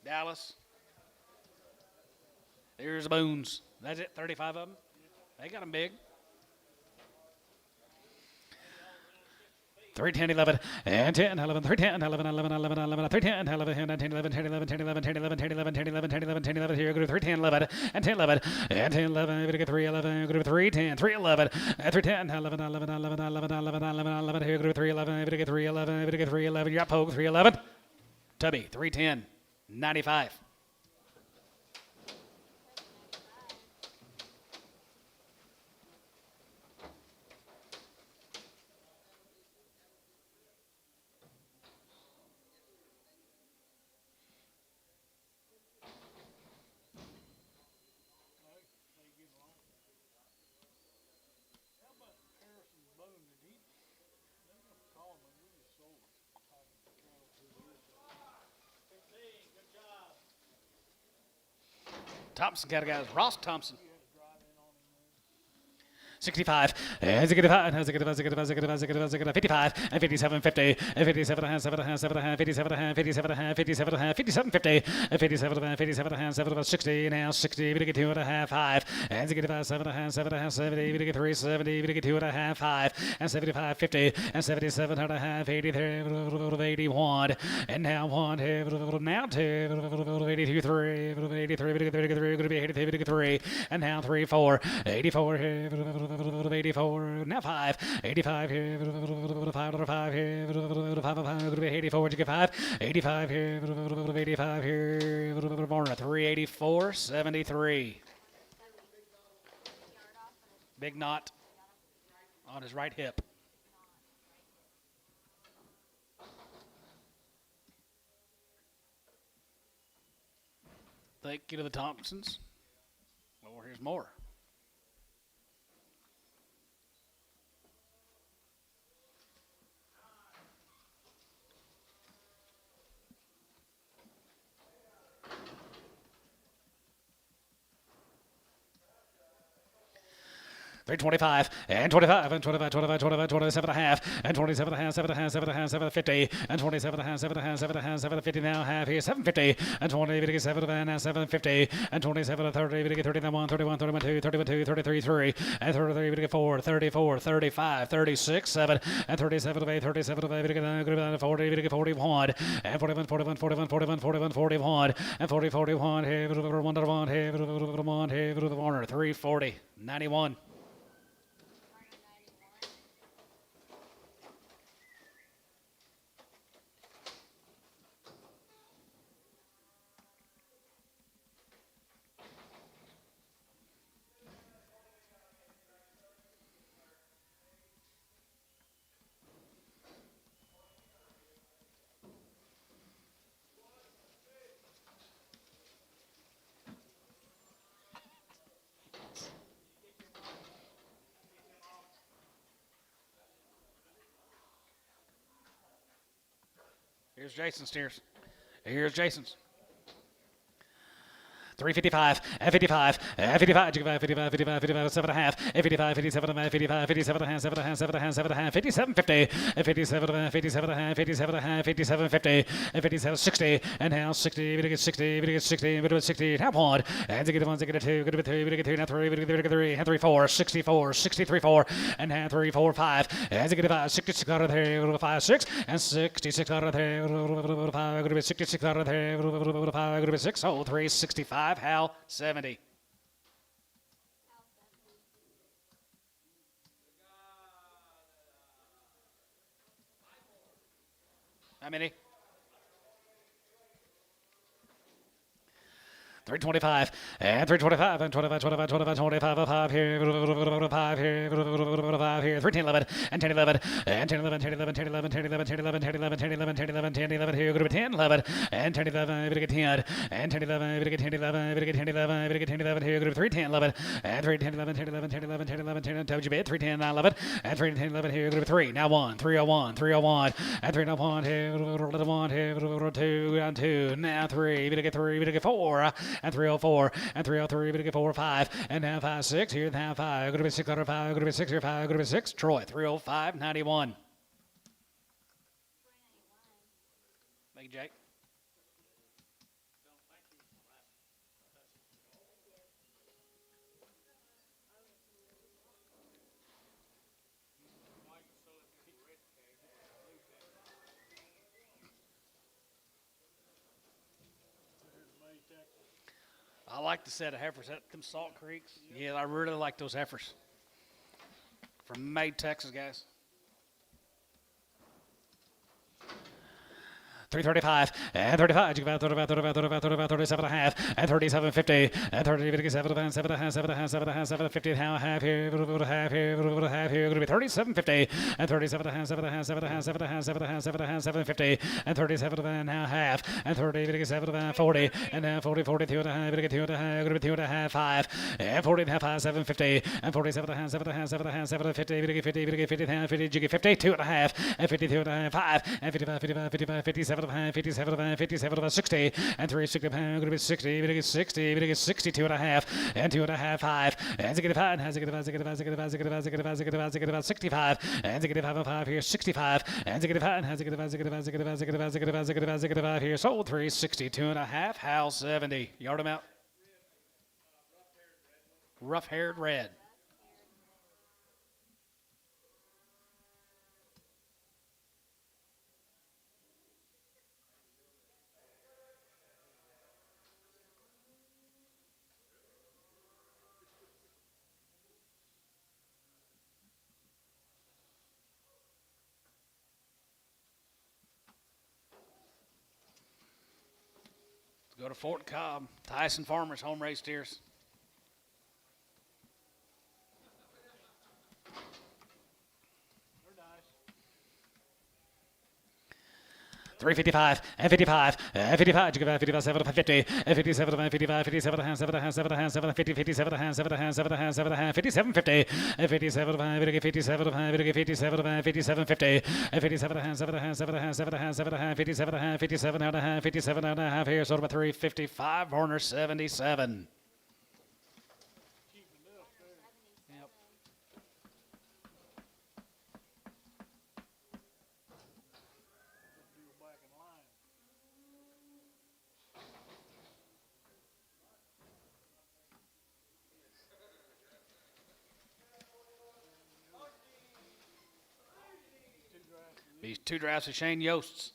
Dallas. There's the Boons. That's it, 35 of them. They got them big. 3, 10, 11, and 10, 11, 3, 10, 11, 11, 11, 11, 3, 10, 11, 10, 11, 10, 11, 10, 11, 10, 11, 10, 11, 10, 11, 10, 11, 10, 11, here, go to 3, 10, 11, and 10, 11, and 10, 11, we're going to get 3, 11, go to 3, 10, 3, 11, and 3, 10, 11, 11, 11, 11, 11, 11, 11, here, go to 3, 11, we're going to get 3, 11, we're going to get 3, 11, you're up, Pogue, 3, 11, Tubby, 3, 10, 95. How about Harrison Boone? Did he? They never called me. We just sold it. Good job. Thompson got a guy, Ross Thompson. You had to drive in on him there. 65, and 55, and 55, and 57, 50, and 57 and a half, 7 and a half, 7 and a half, 57 and a half, 57 and a half, 57 and a half, 57, 50, and 57 and a half, 57 and a half, 7 and a half, 60, now 60, we get 2 and a half, 5, and 65, 7 and a half, 7 and a half, 70, we get 3, 70, we get 2 and a half, 5, and 75, 50, and 77 and a half, 83, 81, and now 1, now 2, 82, 3, 83, we get 3, going to be 83, we get 3, and now 3, 4, 84, 84, now 5, 85 here, 5 here, 5, 84, you get 5, 85 here, 85 here, 384, 73. Big knot on his right hip. Thank you to the Thompsons. Well, here's more. Three 25 and 25 and 25, 25, 25, 27 and a half and 27 and a half, 7 and a half, 7 and a half, 7 50 and 27 and a half, 7 and a half, 7 and a half, 7 50 now half here 750 and 20 we get 7 and a half, 750 and 27 and 30 we get 31, 31, 31, 2, 31, 2, 33, 3 and 33 we get 4, 34, 35, 36, 7 and 37 of 8, 37 of 8 we get 40 we get 41 and 41, 41, 41, 41, 41, 41 and 40, 41 here 1 here 1 here 340, 91. Here's Jason's steers. Here's Jason's. 355 and 55 and 55, 55, 55, 55, 55, 7 and a half, and 55, 57 and a half, 55, 57 and a half, 7 and a half, 7 and a half, 7 and a half, 57, 50, and 57 and a half, 57 and a half, 57 and a half, 57, 50, and 57, 60, and now 60, we get 60, we get 60, we get 60, half one, and they get 1, they get 2, get 2, we get 2, now 3, we get 3, and 3, 4, 64, 63, 4, and now 3, 4, 5, and they get 5, 66 out of there, 5, 6, and 66 out of there, 5, going to be 66 out of there, 5, going to be 6, oh, 365. Hal 70. How many? 325 and 325 and 25, 25, 25, 25, 5 here, 5 here, 5 here, 311 and 1011 and 1011, 1011, 1011, 1011, 1011, 1011, 1011, 1011, 1011 here, going to be 1011 and 1011, we get 10 and 1011, we get 1011, we get 1011, we get 1011 here, going to be 31011 and 31011, 1011, 1011, 1011, 1011, told you bit 310 911 and 31011 here, going to be 3 now 1 301 301 and 301 here, 1 here, 2 and 2 now 3, we get 3, we get 4 and 304 and 303, we get 4 5 and now 5 6 here, now 5, going to be 605, going to be 6 here, 5, going to be 6. Troy 305 91. Thank you, Jake. I like the set of heifers at them Salt Creeks. Yeah, I really like those heifers. From May, Texas, guys. 335 and 35, 35, 35, 35, 35, 37 and a half and 37.50 and 37, 750 half here, half here, half here, going to be 37.50 and 37 and a half, 7 and a half, 7 and a half, 7 and a half, 7 and a half, 7 and a half, 750 and 37 and a half and 37 and 40 and now 40, 42 and a half, 2 and a half, going to be 2 and a half, 5 and 40 and a half, 5, 750 and 47 and a half, 7 and a half, 7 and a half, 750, 50, 50, 50, 50, 2 and a half and 52 and a half, 5 and 55, 55, 55, 57 and a half, 57 and a half, 57 and a half, 60 and 360 going to be 60, we get 60, we get 62 and a half and 2 and a half, 5 and 65 and 65 65 and 5 and 5 here, 65 and 65 and 65 here, sold 362 and a half, Hal 70. Yard them out. Rough-haired red. Go to Fort Cobb. Tyson Farmers, home raised steers. 355 and 55 and 55, 57 and 50 and 57 and 55, 57 and 7 and 7 and 7 and 50, 57 and 7 and 7 and 7 and 57 50 and 57 and 57 and 57 and 57 50 and 57 and 7 and 7 and 7 and 7 and 57 and 57 and a half, 57 and a half here, sort of a 355, Horner 77. These 2 drafts of Shane Yosts.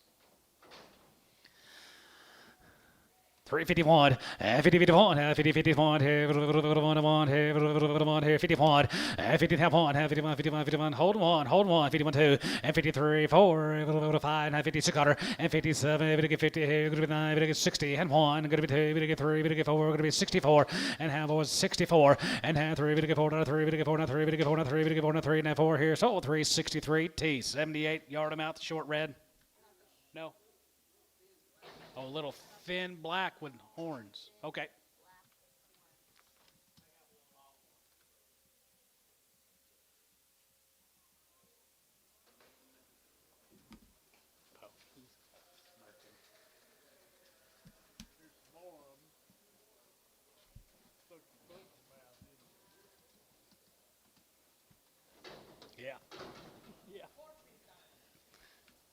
351, 50-51, 50-51, here, 51, here, 51, 50-1, 51, hold 1, 51-2, and 53-4, 5, 56 cutter, and 57, 50, here, going to be 9, 60, and 1, going to be 2, 3, 4, going to be 64, and half was 64, and half 3, 4, 3, 4, 3, 4, 3, 4, 3, and 4 here, so 363, T, 78, yard them out, the short red. No. Oh, little thin black with horns. Okay. Yeah. Yeah.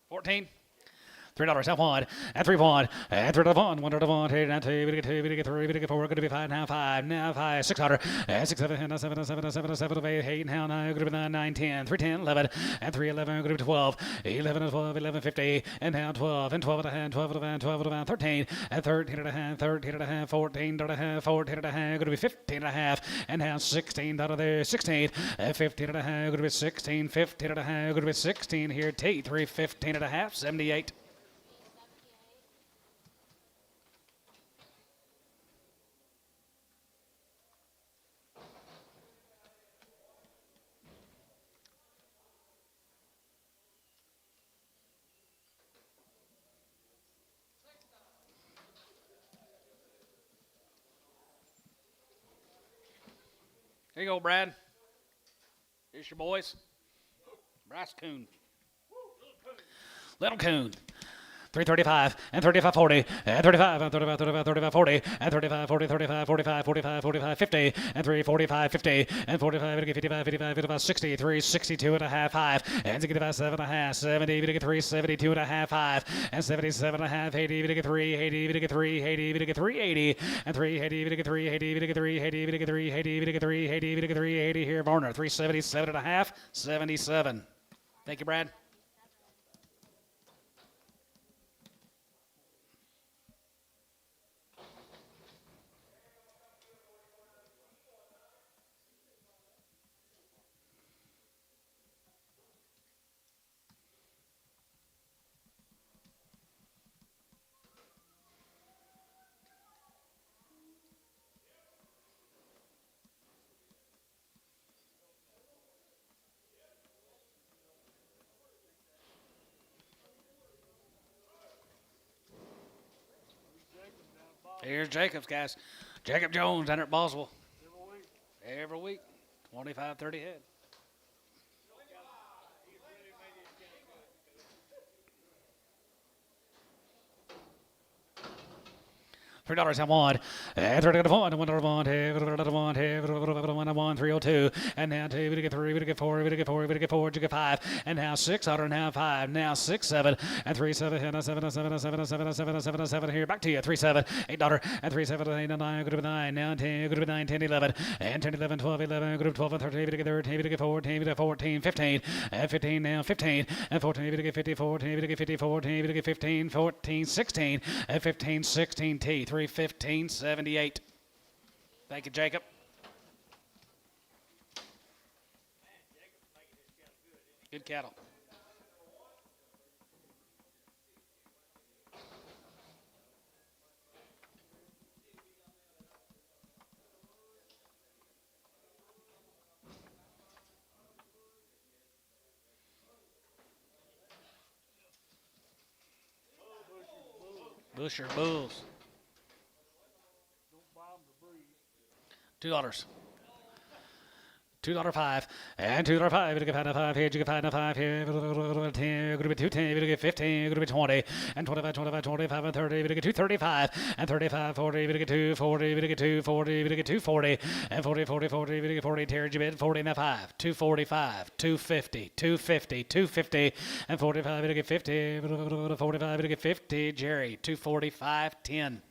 14. $3 half one, and 3 1, and 3 1, 1 1, 2, and 2, we get 2, we get 3, we get 4, going to be 5, now 5, 600, and 6, 7, 7, 7, 7, 7, 8, now 9, going to be 9, 9, 10, 3, 10, 11, and 3, 11, going to be 12, 11 and 12, 11, 50, and now 12, and 12 and a half, 12 and a half, 12 and a half, 13, and 13 and a half, 13 and a half, 14 and a half, 14 and a half, going to be 15 and a half, and now 16 out of there, 16, and 15 and a half, going to be 16, 15 and a half, going to be 16 here, T, 3, 15 and a half, 78. Here you go, Brad. Here's your boys. Bryce Coon. Little Coon. 335 and 35-40 and 35 and 35 40 and 35 40 35 45 45 45 50 and 345 50 and 45 55 55 55 60 362 and a half 5 and 65 7 and a half 70 3 72 and a half 5 and 77 and a half 80 3 80 3 80 3 80 and 3 80 3 80 3 80 3 80 3 80 3 80 here Varner 377 and a half 77. Thank you, Brad. Here's Jacobs, guys. Jacob Jones down at Boswell. Every week. 25, 30 head. $3 on one, and $1, 302, and now 2, we get 3, we get 4, we get 4, we get 4, we get 5, and now 6, and now 5, now 6, 7, and 3, 7, and 7, 7, 7, 7, 7, 7, 7, here, back to you, 3, 7, $8, and 3, 7, 8, 9, group 9, now 10, group 9, 10, 11, and 10, 11, 12, 11, group 12, and 13, we get 13, we get 14, we get 14, 15, and 15, now 15, and 14, we get 50, 14, we get 50, 14, we get 15, 14, 16, and 15, 16, T, 315, 78. Thank you, Jacob. Good cattle. Busher Bulls. $2. $2.05 and $2.05. We get 5 here. You get 5 here. 10. Going to be 210. We get 15. Going to be 20 and 25, 25, 25 and 30. We get 235 and 35, 40. We get 240. We get 240. We get 240 and 40, 40, 40. We get 40. Terry Jabid 40 and a 5. 245, 250, 250, 250 and 45. We get 50. 45. We get 50. Jerry 245, 10.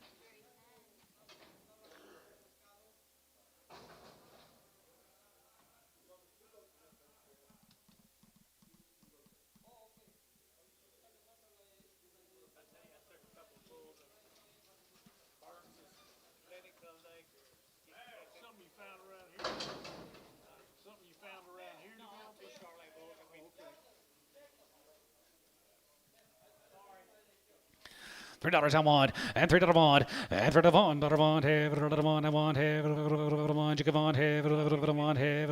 $3 on one, and $3 on, and $3 on, $1, $1, I want, $1, you can want, $1, $1, 301, and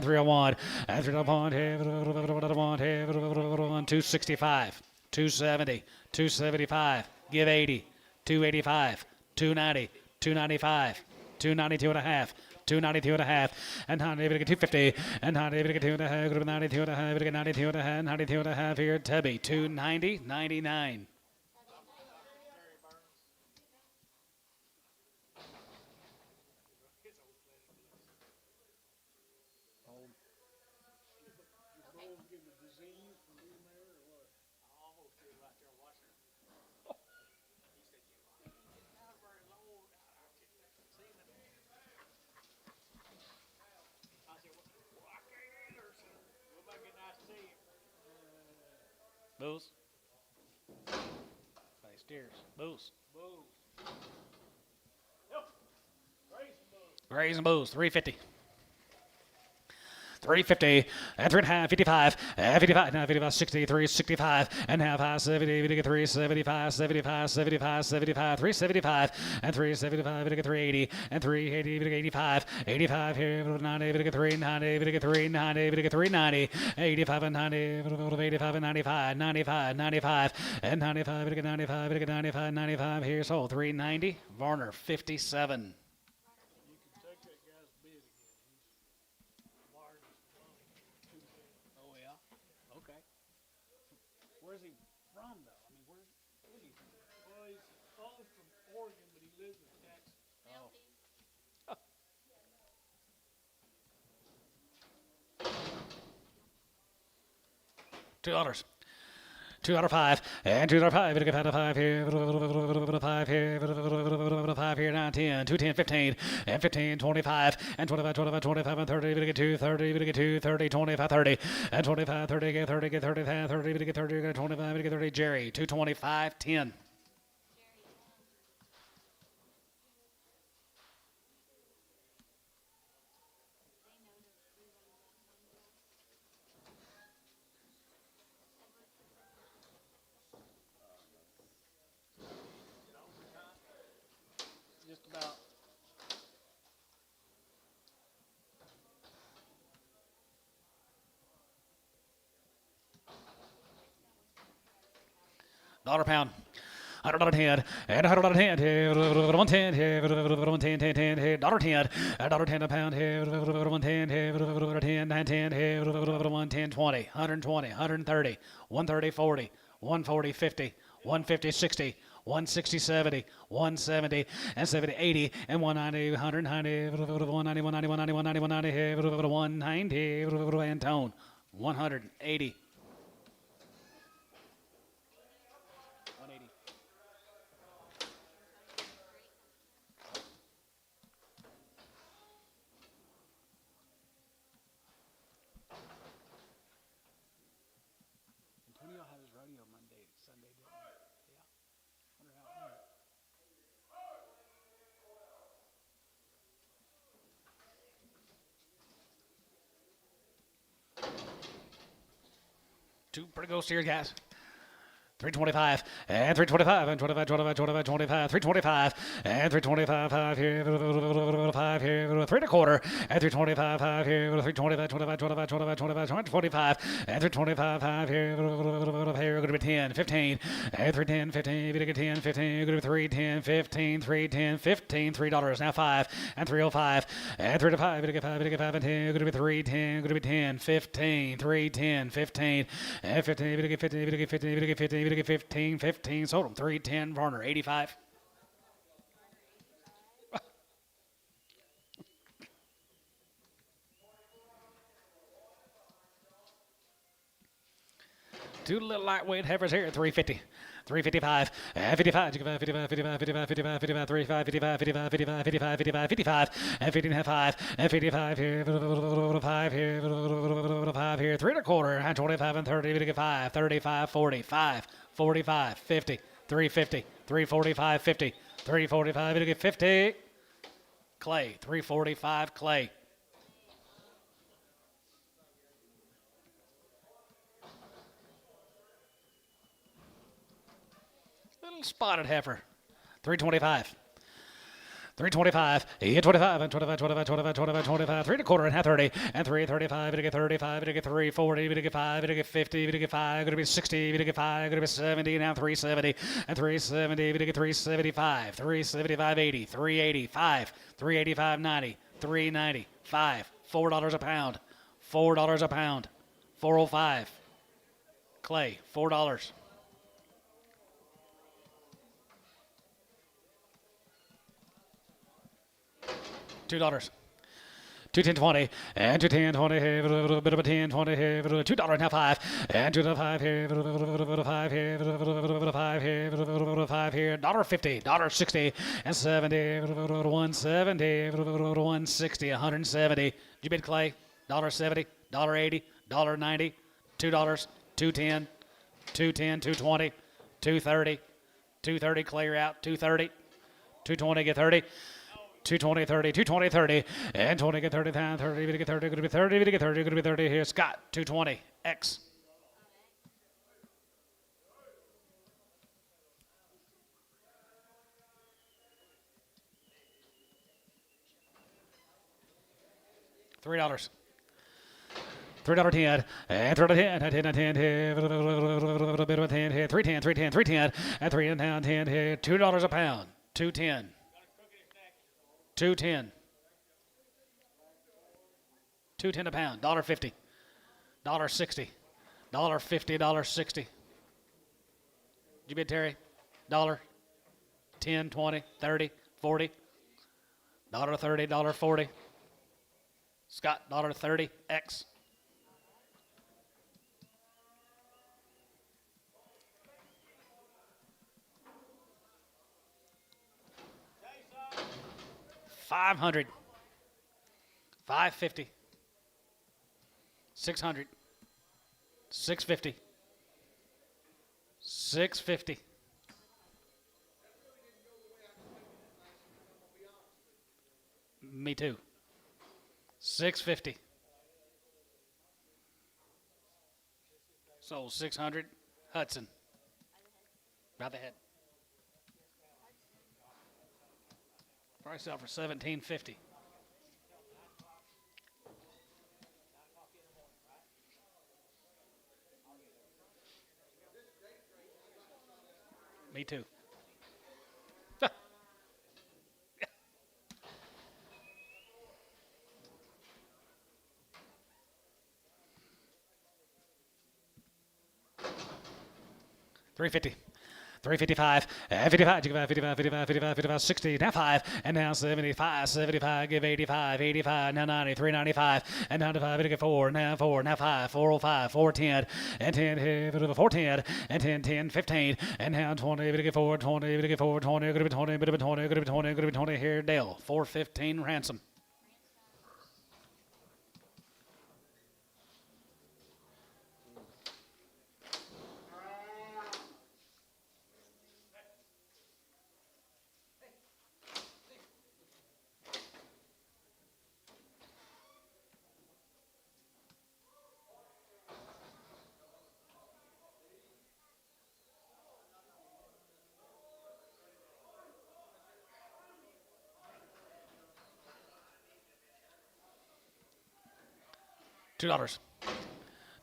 301, and $3 on, $265, 270, 275, give 80, 285, 290, 295, 292 and a half. 292 and a half, and 250, and 252 and a half, 92 and a half, 92 and a half, 92 and a half here at Tubby, 290, 99. Bulls. Nice steers. Bulls. Grays and Bulls. 350. 350 and 3.5, 55, and 55, now 55, 63, 65, and now 570, we get 375, 75, 75, 75, 375, and 375, we get 380, and 380, we get 85, 85 here, 90, we get 390, we get 390, we get 390, 85 and 90, 85 and 95, 95, 95, and 95, we get 95, we get 95, 95 here, so 390, Varner 57. Oregon, but he lives in Texas. $2. $2.05 and $2.05. Gonna get $5 here. $5 here. $5 here. 9, 10. 2, 10, 15 and 15, 25 and 25, 25, 25 and 30. Gonna get 2, 30. Gonna get 2, 30, 25, 30 and 25, 30. Get 30. Get 30. 30. Gonna get 30. Get 25. Gonna get 30. Jerry 225, 10. Just about. $1 pound. $100 and $100 here, $110 here, $110, 10, 10 here, $110, $110 a pound here, $110 here, $10, 9, 10 here, $110, 20, $120, $130, $130, 40, $140, 50, $150, 60, $160, 70, $170 and 70, $80 and $190, $190, $190, $190, $190, $190 here, $190 and tone, $180. 180. Antonio had his rodeo Monday, Sunday, didn't he? Yeah. Wonder how it went. Two pretty good steers, guys. 325 and 325 and 25, 25, 25, 25, 325 and 325, 5 here, 5 here, 3 1/4 and 325, 5 here, 325, 25, 25, 25, 25, 25 and 325, 5 here, here, going to be 10, 15 and 310, 15, going to get 10, 15, going to be 310, 15, 310, 15, $3 now 5 and 305 and 3 to 5, going to get 5, going to get 5 and 10, going to be 310, going to be 10, 15, 310, 15 and 15, going to get 15, going to get 15, going to get 15. 15, 15, sold him 310, Varner 85. Two little lightweight heifers here at 350. 355 and 55, 55, 55, 55, 55, 55, 55, 35, 55, 55, 55, 55, 55, 55, and 55, and 55 here, 5 here, 5 here, 3 1/4, and 25 and 30, 55, 35, 45, 45, 50, 350, 345, 50, 345, 50. Clay, 345, Clay. Little spotted heifer. 325. 325, 25, and 25, 25, 25, 25, 25, 3 1/4 and half 30, and 335, to get 35, to get 340, to get 5, to get 50, to get 5, going to be 60, to get 5, going to be 70, now 370, and 370, to get 375, 375, 80, 385, 385, 90, 390, 5, $4 a pound, $4 a pound, 405. Clay, $4. $2. 210.20 and 210.20 here, a bit of a 10.20 here, $2 now 5 and 2.5 here, 5 here, 5 here, 5 here, $1.50, $1.60 and 70, 170, 160, 170. Did you bid Clay? $1.70, $1.80, $1.90, $2, 210, 210, 220, 230, 230 Clay you're out, 230, 220 get 30. 220, 30, 220, 30, and 20 get 30, 30, get 30, going to be 30, get 30, going to be 30 here. Scott, 220, X. $3. $3.10 and $3.10 and 10 here, a bit of a 10 here, 310, 310, 310, and 3 10 here, $2 a pound, 210. 210. 210 a pound, $1.50. $1.60. $1.50, $1.60. Did you bid Terry? $1. $10, $20, $30, $40. $30, $40. Scott, $30, X. $500. $550. $600. $650. $650. Me too. $650. Sold 600. Hudson. About the head. Probably sell for $17.50. Me too. $350. 355, 55, 55, 55, 55, 55, 55, 60, now 5, and now 75, 75, give 85, 85, now 90, 395, and now to 5, and get 4, now 4, now 5, 405, 410, and 10, 410, and 10, 10, 15, and now 20, and get 4, 20, and get 4, 20, could have been 20, could have been 20, could have been 20, could have been 20, here, Dale, 415 ransom. $2.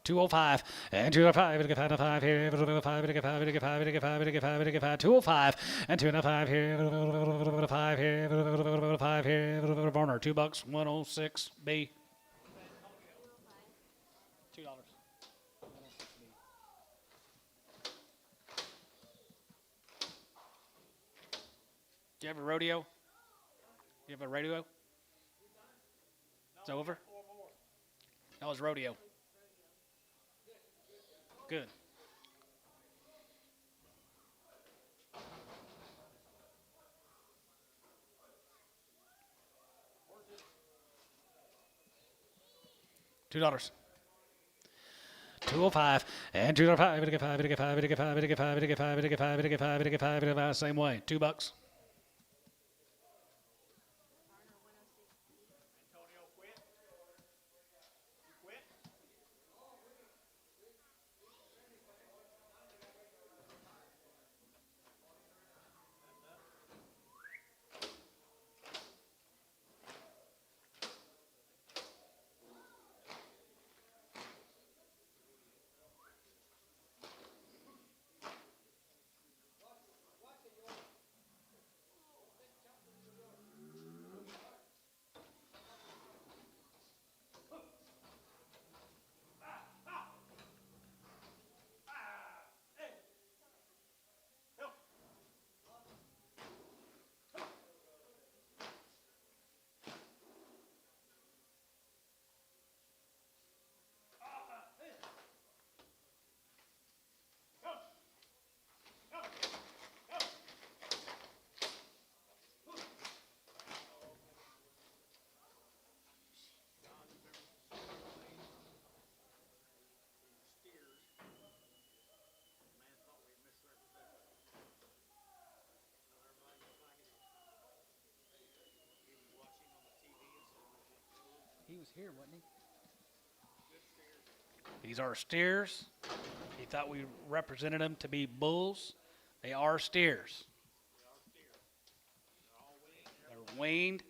205 and 205 and get 5 here 5 and get 5 and get 5 and get 5 and get 5 and get 5 205 and 205 here 5 here 5 here Varner $2 106 B $2. Do you have a rodeo? You have a rodeo? It's over? That was rodeo. Good. $2. 205 and 205 and get 5 and get 5 and get 5 and get 5 and get 5 and get 5 and get 5 and get 5 and get 5 same way. $2. He was here, wasn't he? These are steers. He thought we represented them to be bulls. They are steers. They're weaned.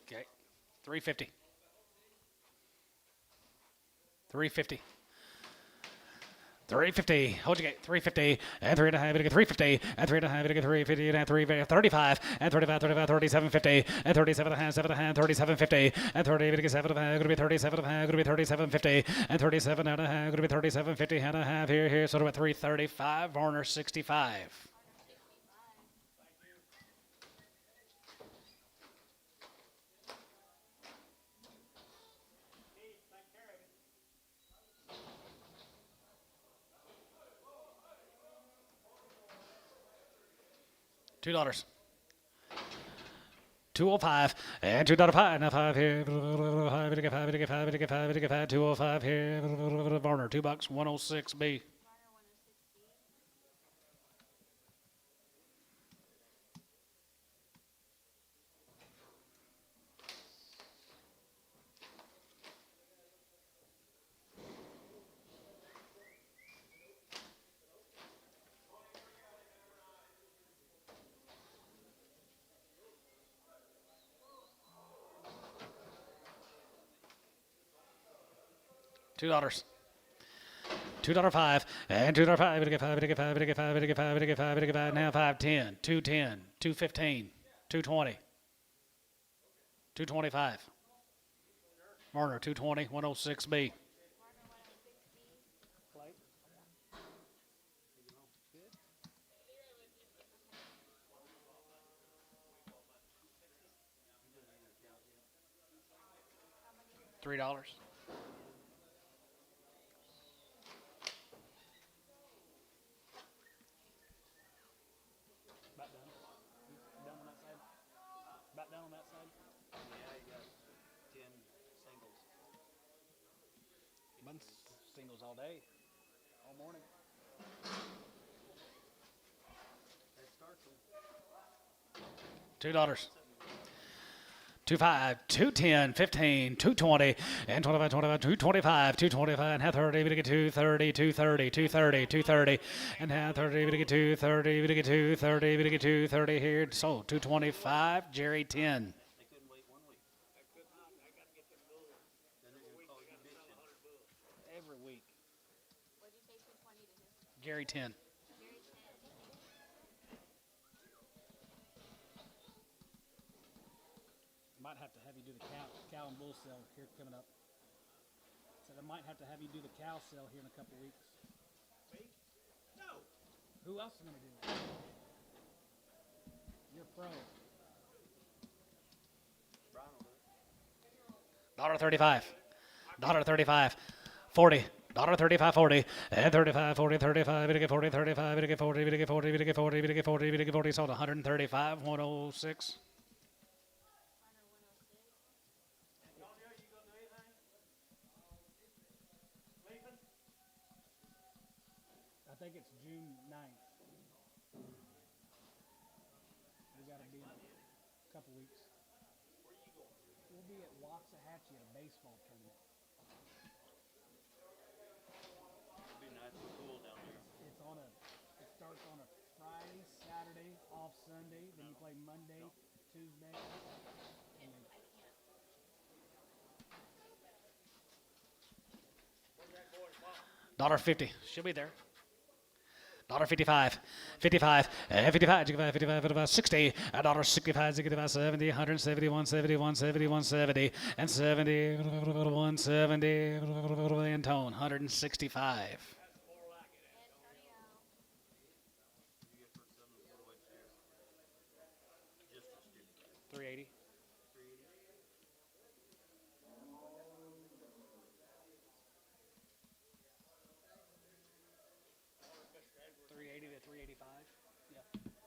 Okay. 350. 350. 350. Hold your gate. 350 and 3.5. Get 350 and 3.5. Get 350 and 335 and 35, 35, 37.50 and 37.5, 7.5, 37.50 and 30. Get 7.5. Going to be 37.5. Going to be 37.50 and 37.5. Going to be 37.50 and a half. Here. So we're at 335. Varner 65. $2. 205 and $2.05. Now 5 here. 5, get 5, get 5, get 5, get 5. 205 here. Varner $2. 106B. $2. $2.05 and $2.05. Get 5, get 5, get 5, get 5, get 5, get 5. Now 510, 210, 215, 220, 225. Varner 220, 106B. $3. About done. Done on that side? About done on that side? Yeah, you got 10 singles. Been singles all day, all morning. That starts them. $2. 25, 210, 15, 220, and 25, 25, 225, 225, and half 30, we get 230, 230, 230, 230, and half 30, we get 230, we get 230, we get 230 here. So 225, Jerry 10. They couldn't wait 1 week. Then they're going to call you bitching. Every week. What'd you say, 220 to who? Jerry 10. Jerry 10. Might have to have you do the cow and bull sale here coming up. Said I might have to have you do the cow sale here in a couple weeks. Me? No. Who else is going to do it? You're pro. Brian will do it. $1.35. $1.35. 40. $1.35, 40, and 35, 40, 35, we get 40, 35, we get 40, we get 40, we get 40, we get 40, we get 40, sold 135, 106. I think it's June 9th. We got to be in a couple weeks. We'll be at Waxahachie at a baseball tournament. It'll be nice and cool down there. It starts on a Friday, Saturday, off Sunday. Then you play Monday, Tuesday. And then $1.50. She'll be there. $1.55. 55. 55. 55. 60. $1.65. 65. 70. 170. 170. 170. 170. And 70. 170. And tone. 165. $380. 380 to 385. yeah.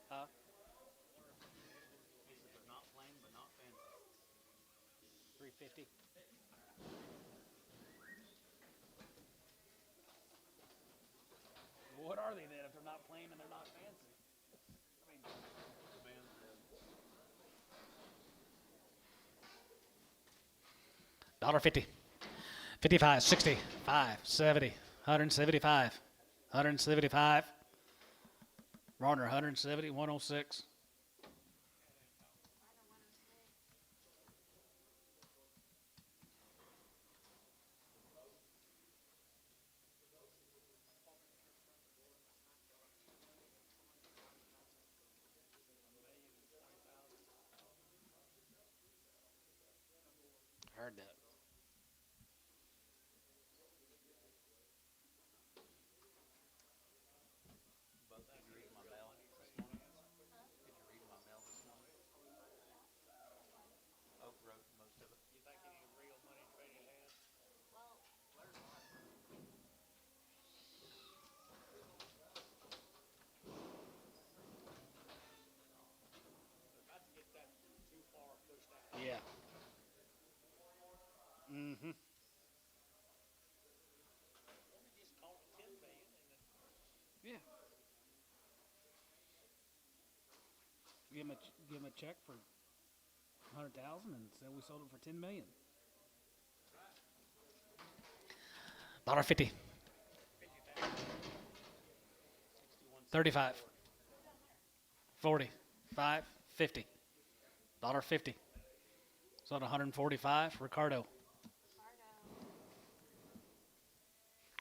Huh? He said they're not plain, but not fancy. 350. What are they then if they're not plain and they're not fancy? I mean, $1.50. 55. 60. 5. 70. 175. 175. Varner 170. 106. heard that. Both, did you read my mail this morning? Did you read my mail this morning? Oak wrote most of it. You think any real money traded hands? Well, Not to get that too far pushed out. Yeah. Mm-hmm. We just call it 10 million and then Yeah. Give him a check for 100,000 and say we sold it for 10 million. $1.50. 35. 40. 5. 50. $1.50. Sold 145. Ricardo.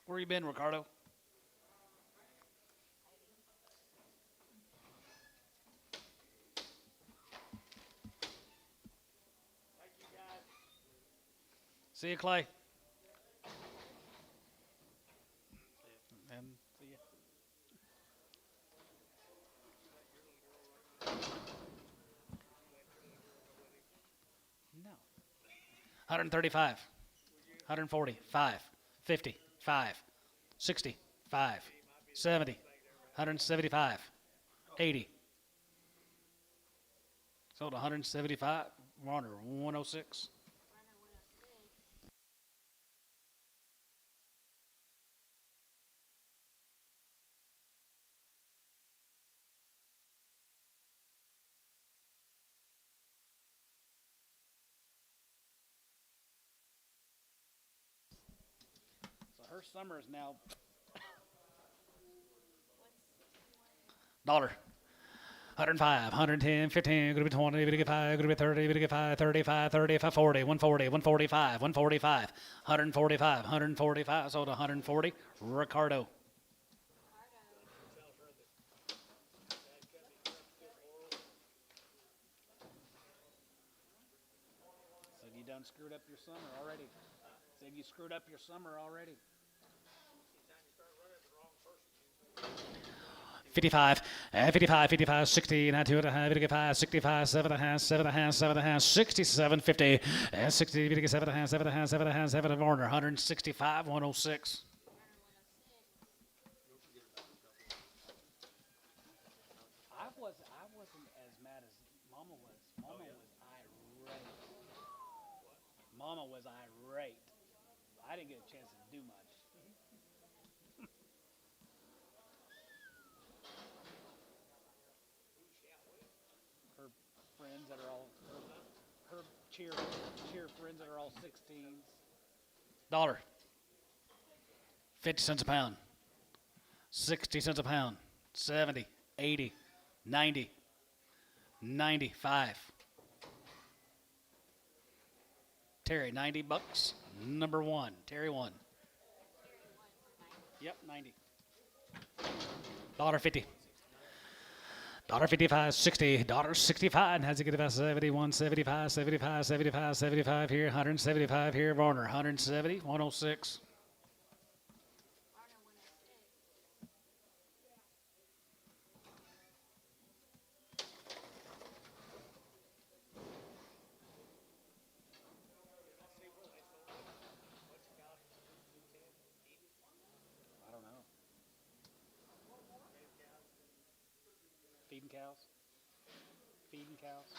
Where you been, Ricardo? See you, Clay. And see you. No. 135. 140. 5. 50. 5. 60. 5. 70. 175. 80. Sold 175. Warner 106. So her summer is now $1. 105, 110, 15, gonna be 20, gonna get 5, gonna be 30, gonna get 5, 35, 35, 40, 140, 145, 145, 145, 145, sold 140. Ricardo. Said you done screwed up your summer already. Said you screwed up your summer already. 55, 55, 55, 60, 92, 55, 65, 7 and a half, 7 and a half, 7 and a half, 67, 50, and 60, 7 and a half, 7 and a half, 7 and a half, 7 and Warner, 165, 106. I wasn't as mad as Mama was. Mama was irate. Mama was irate. I didn't get a chance to do much. Her friends that are all her cheer friends that are all 16s. $1. 50 cents a pound. 60 cents a pound. 70, 80, 90, 95. Terry, $90. Number one. Terry won. Yep, 90. $1.50. $1.55, 60, $1.65, has to get about 71, 75, 75, 75, 75 here, 175 here, Warner, 170, 106. I don't know. Feeding cows? Feeding cows?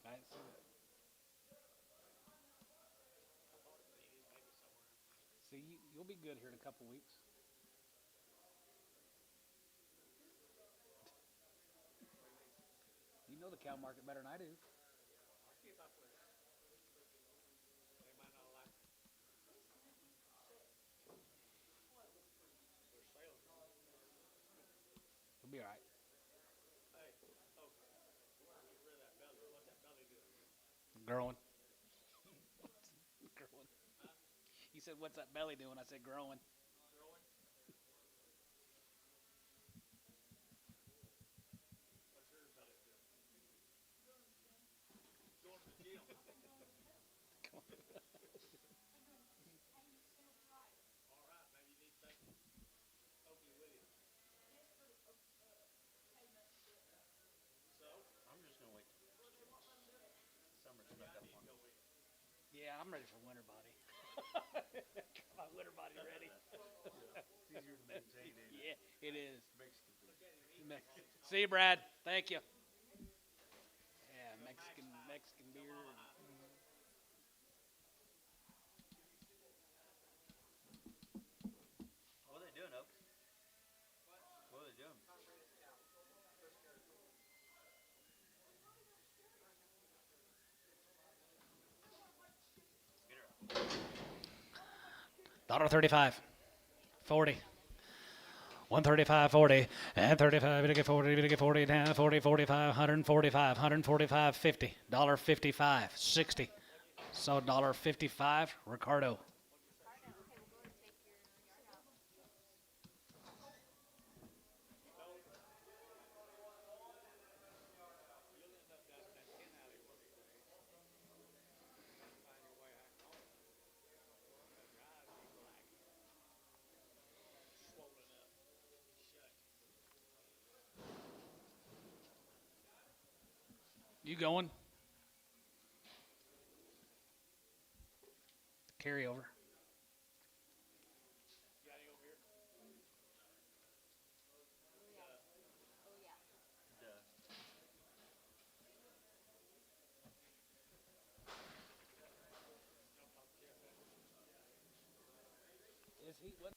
I didn't see that. See, you'll be good here in a couple weeks. You know the cow market better than I do. You'll be all right. Growing. Growing. You He said, "What's that belly doing?" I said, "Growing." I'm just gonna wait till summer snuck up on me. Yeah, I'm ready for winter body. Got my winter body ready. It's easier to maintain, ain't it? Yeah, it is. Mexican food. See you, Brad. Thank you. Yeah, Mexican beer. What are they doing, Oaks? What are they doing? $1.35, 40. 135, 40, and 35, we get 40, we get 40, now 40, 45, 145, 145, 50, $1.55, 60. So $1.55, Ricardo. You going? Carryover. Is he? What?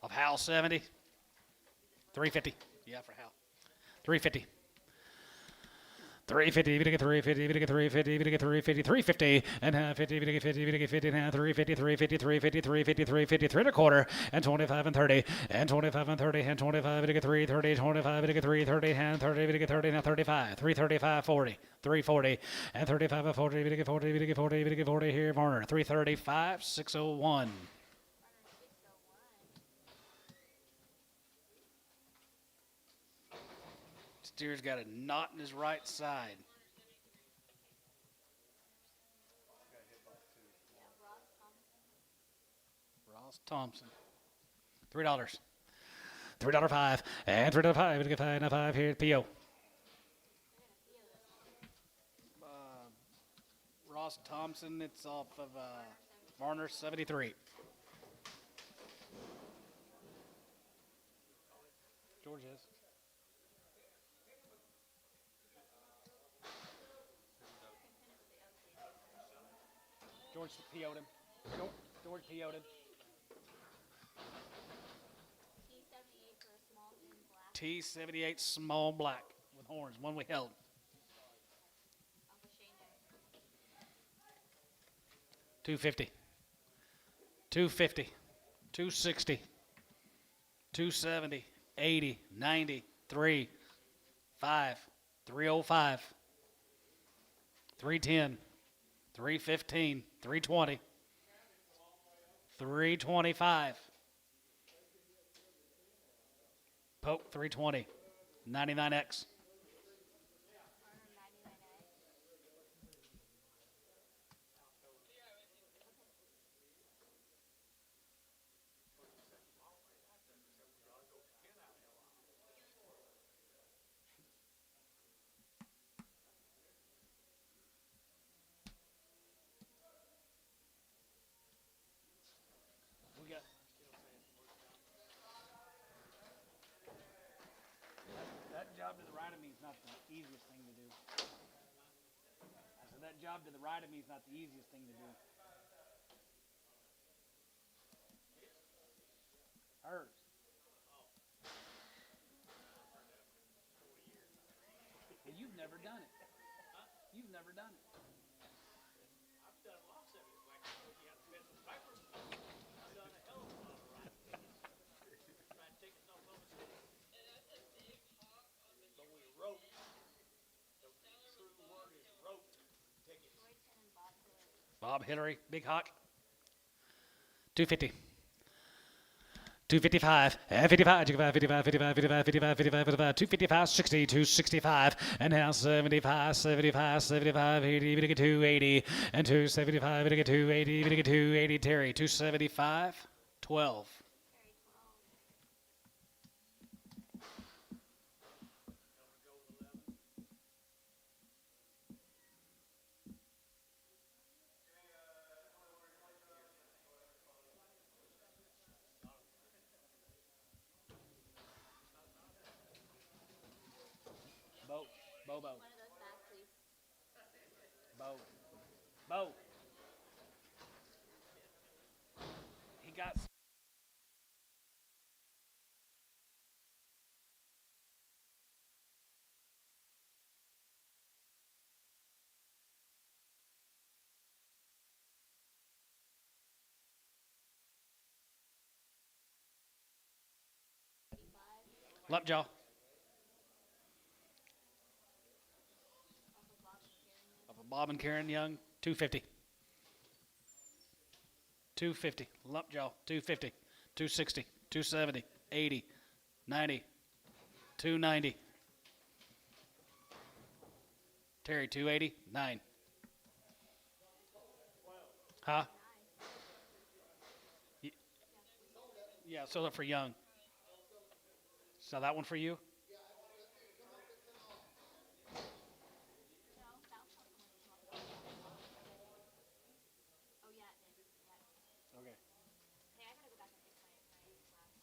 Of Hal 70, 350. Yeah, for Hal. 350. 350, even get 350, even get 350, even get 350, 350, and 50, even get 50, even get 50, and 350, 350, 350, 350, 350, 3 and a quarter, and 25 and 30, and 25 and 30, and 25, even get 330, 25, even get 330, and 30, even get 30, now 35, 335, 40, 340, and 35 and 40, even get 40, even get 40, even get 40 here, Varner, 335, 601. Steer's got a knot in his right side. Ross Thompson. $3. $3.05, and $3.05, even get 5 and 5 here at PO. Ross Thompson. It's off of Varner 73. George is. George PO'd him. George PO'd him. T78 for a small in black. T78 small black with horns. One we held. Uncle Shane Day. 250, 250, 260, 270, 80, 90, 3, 5, 305, 310, 315, 320, 325. Poke 320, 99X. We got that job to the right of me is not the easiest thing to do. I said that job to the right of me is not the easiest thing to do. Hers. Well, you've never done it. You've never done it. I've done lots of it. Like you have to fence with Heifers. I've done a hell of a lot of riding. Trying to take us off of us. But we rope. The true word is rope tickets. Royton and Bob Hillary. Bob Hillary, Big Hawk. 250. 255, 55, 55, 55, 55, 55, 55, 55, 255, 60, 265, and now 75, 75, 75, 80, 280, and 275, 280, 280, Terry, 275, 12. Terry 12. Bo. One of those back, please. Bo. He got. Lumpjaw. Off of Bob and Karen Young, 250. 250. Lumpjaw, 250. 260. 270. 80. 90. 290. Terry, 280. 9. Huh? Yeah, so that for Young. So that one for you? No, that was not the one you talked about. Oh, yeah, it did. Yeah. Okay. Hey, I gotta go back and fix my glass.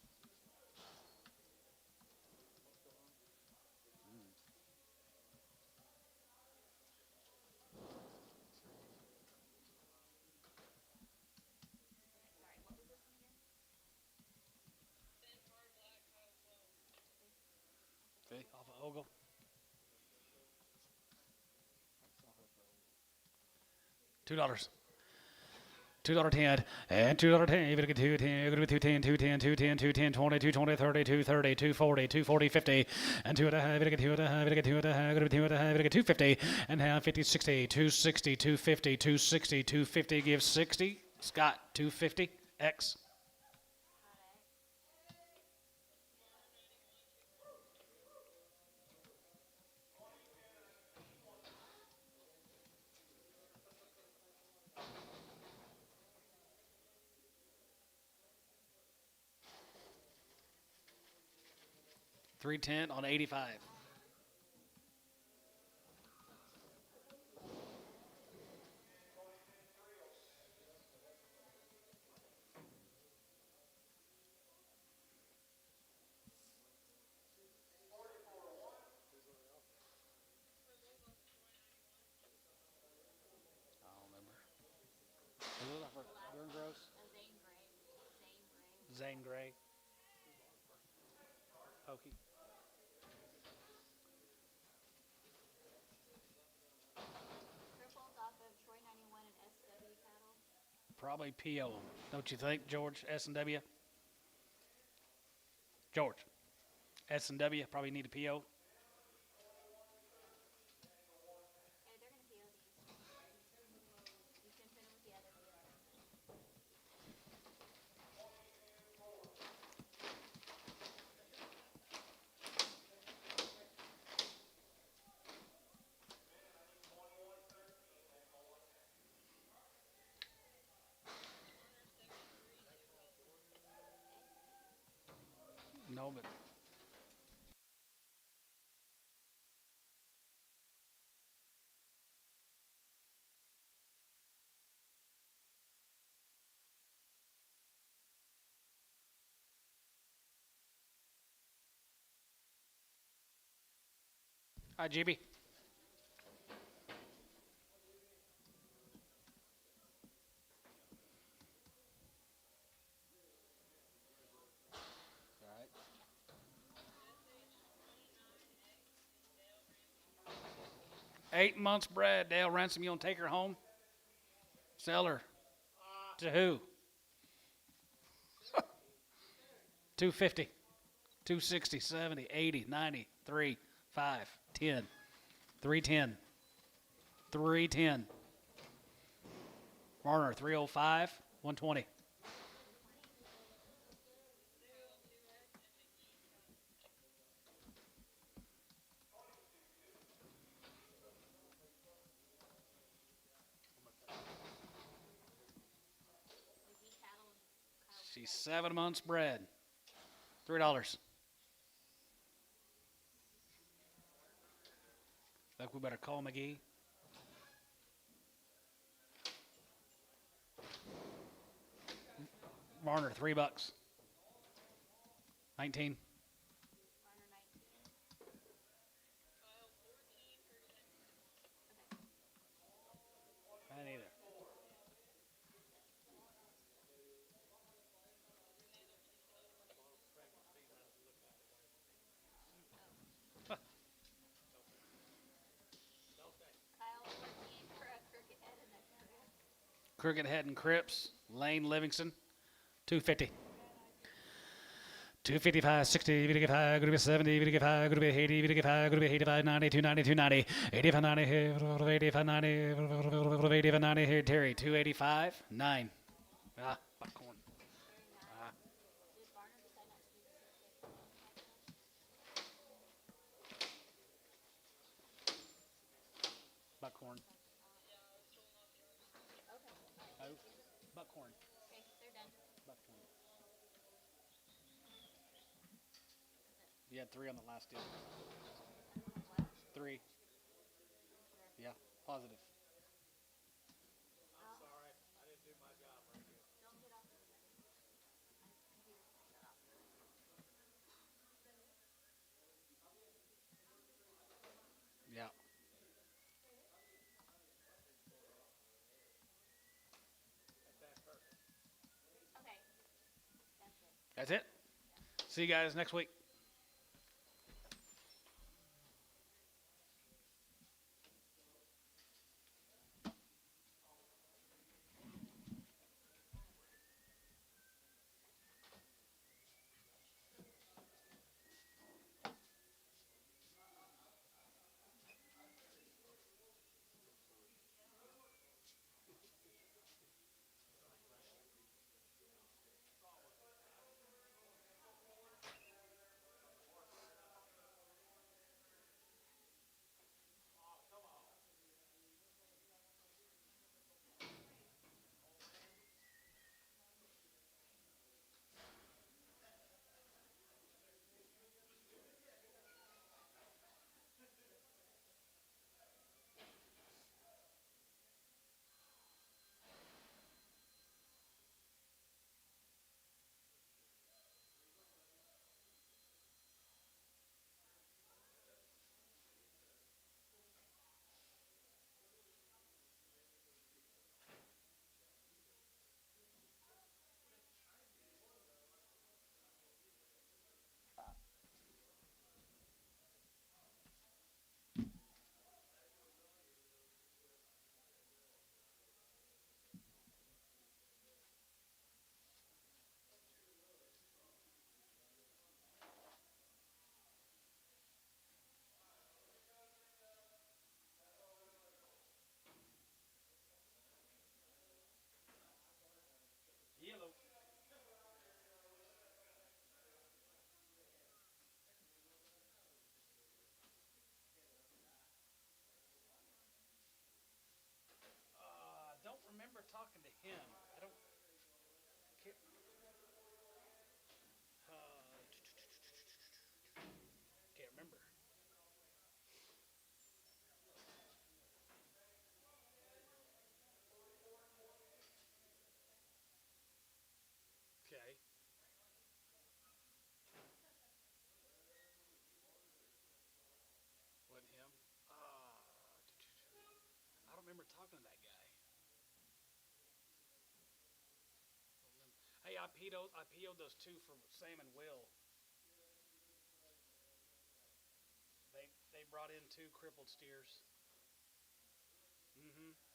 Sorry, what was this one again? Okay, off of Ogle. $2. $2.10 and $2.10. You're gonna get 210. You're gonna be 210, 210, 210, 210, 20, 220, 30, 230, 240, 240, 50, and 2 and a half. You're gonna get 2 and a half. You're gonna get 2 and a half. You're gonna be 2 and a half. You're gonna get 250 and half. 50, 60, 260, 250, 260, 250. Give 60. Scott, 250. X. 310 on 85. Zane Gray. Pokey. Cripples off of Troy 91 and SW cattle. Probably PO. Don't you think, George? S&W? George. S&W probably need a PO. Okay, they're gonna PO these. You can put them with the other PO. No, but hi, GB. 8 months bred. Dale Ransom, you want to take her home? Sell her. To who? 250, 260, 70, 80, 90, 3, 5, 10, 310, 310. Marner, 305, 120. McGee cattle and Kyle. She's 7 months bred. $3. Think we better call McGee. Marner, $3. 19. Garner 19. I neither. Kyle 14 for a crooked head and a crib. Crooked Head and Crips. Lane Livingston, 250. 255, 60, 55, going to be 70, 55, going to be 80, 55, going to be 85, 90, 290, 290, 85, 90, 85, 90, 85, 90, here, Terry, 285, 9. Ah, buckhorn. Ah, Did Barner decide not to do the 650 buckhorn. Okay. Oh, buckhorn. Okay, they're done. Buckhorn. You had 3 on the last deal. 3. Yeah, positive. Don't get off of it. My computer's gonna shut off. Yeah. Okay. That's it. That's it. See you guys next week. Don't remember talking to him. I don't. Can't, can't remember. Okay. Wasn't him? I don't remember talking to that guy. Hey, I PO'd those 2 for Sam and Will. They brought in 2 crippled steers. Mm-hmm.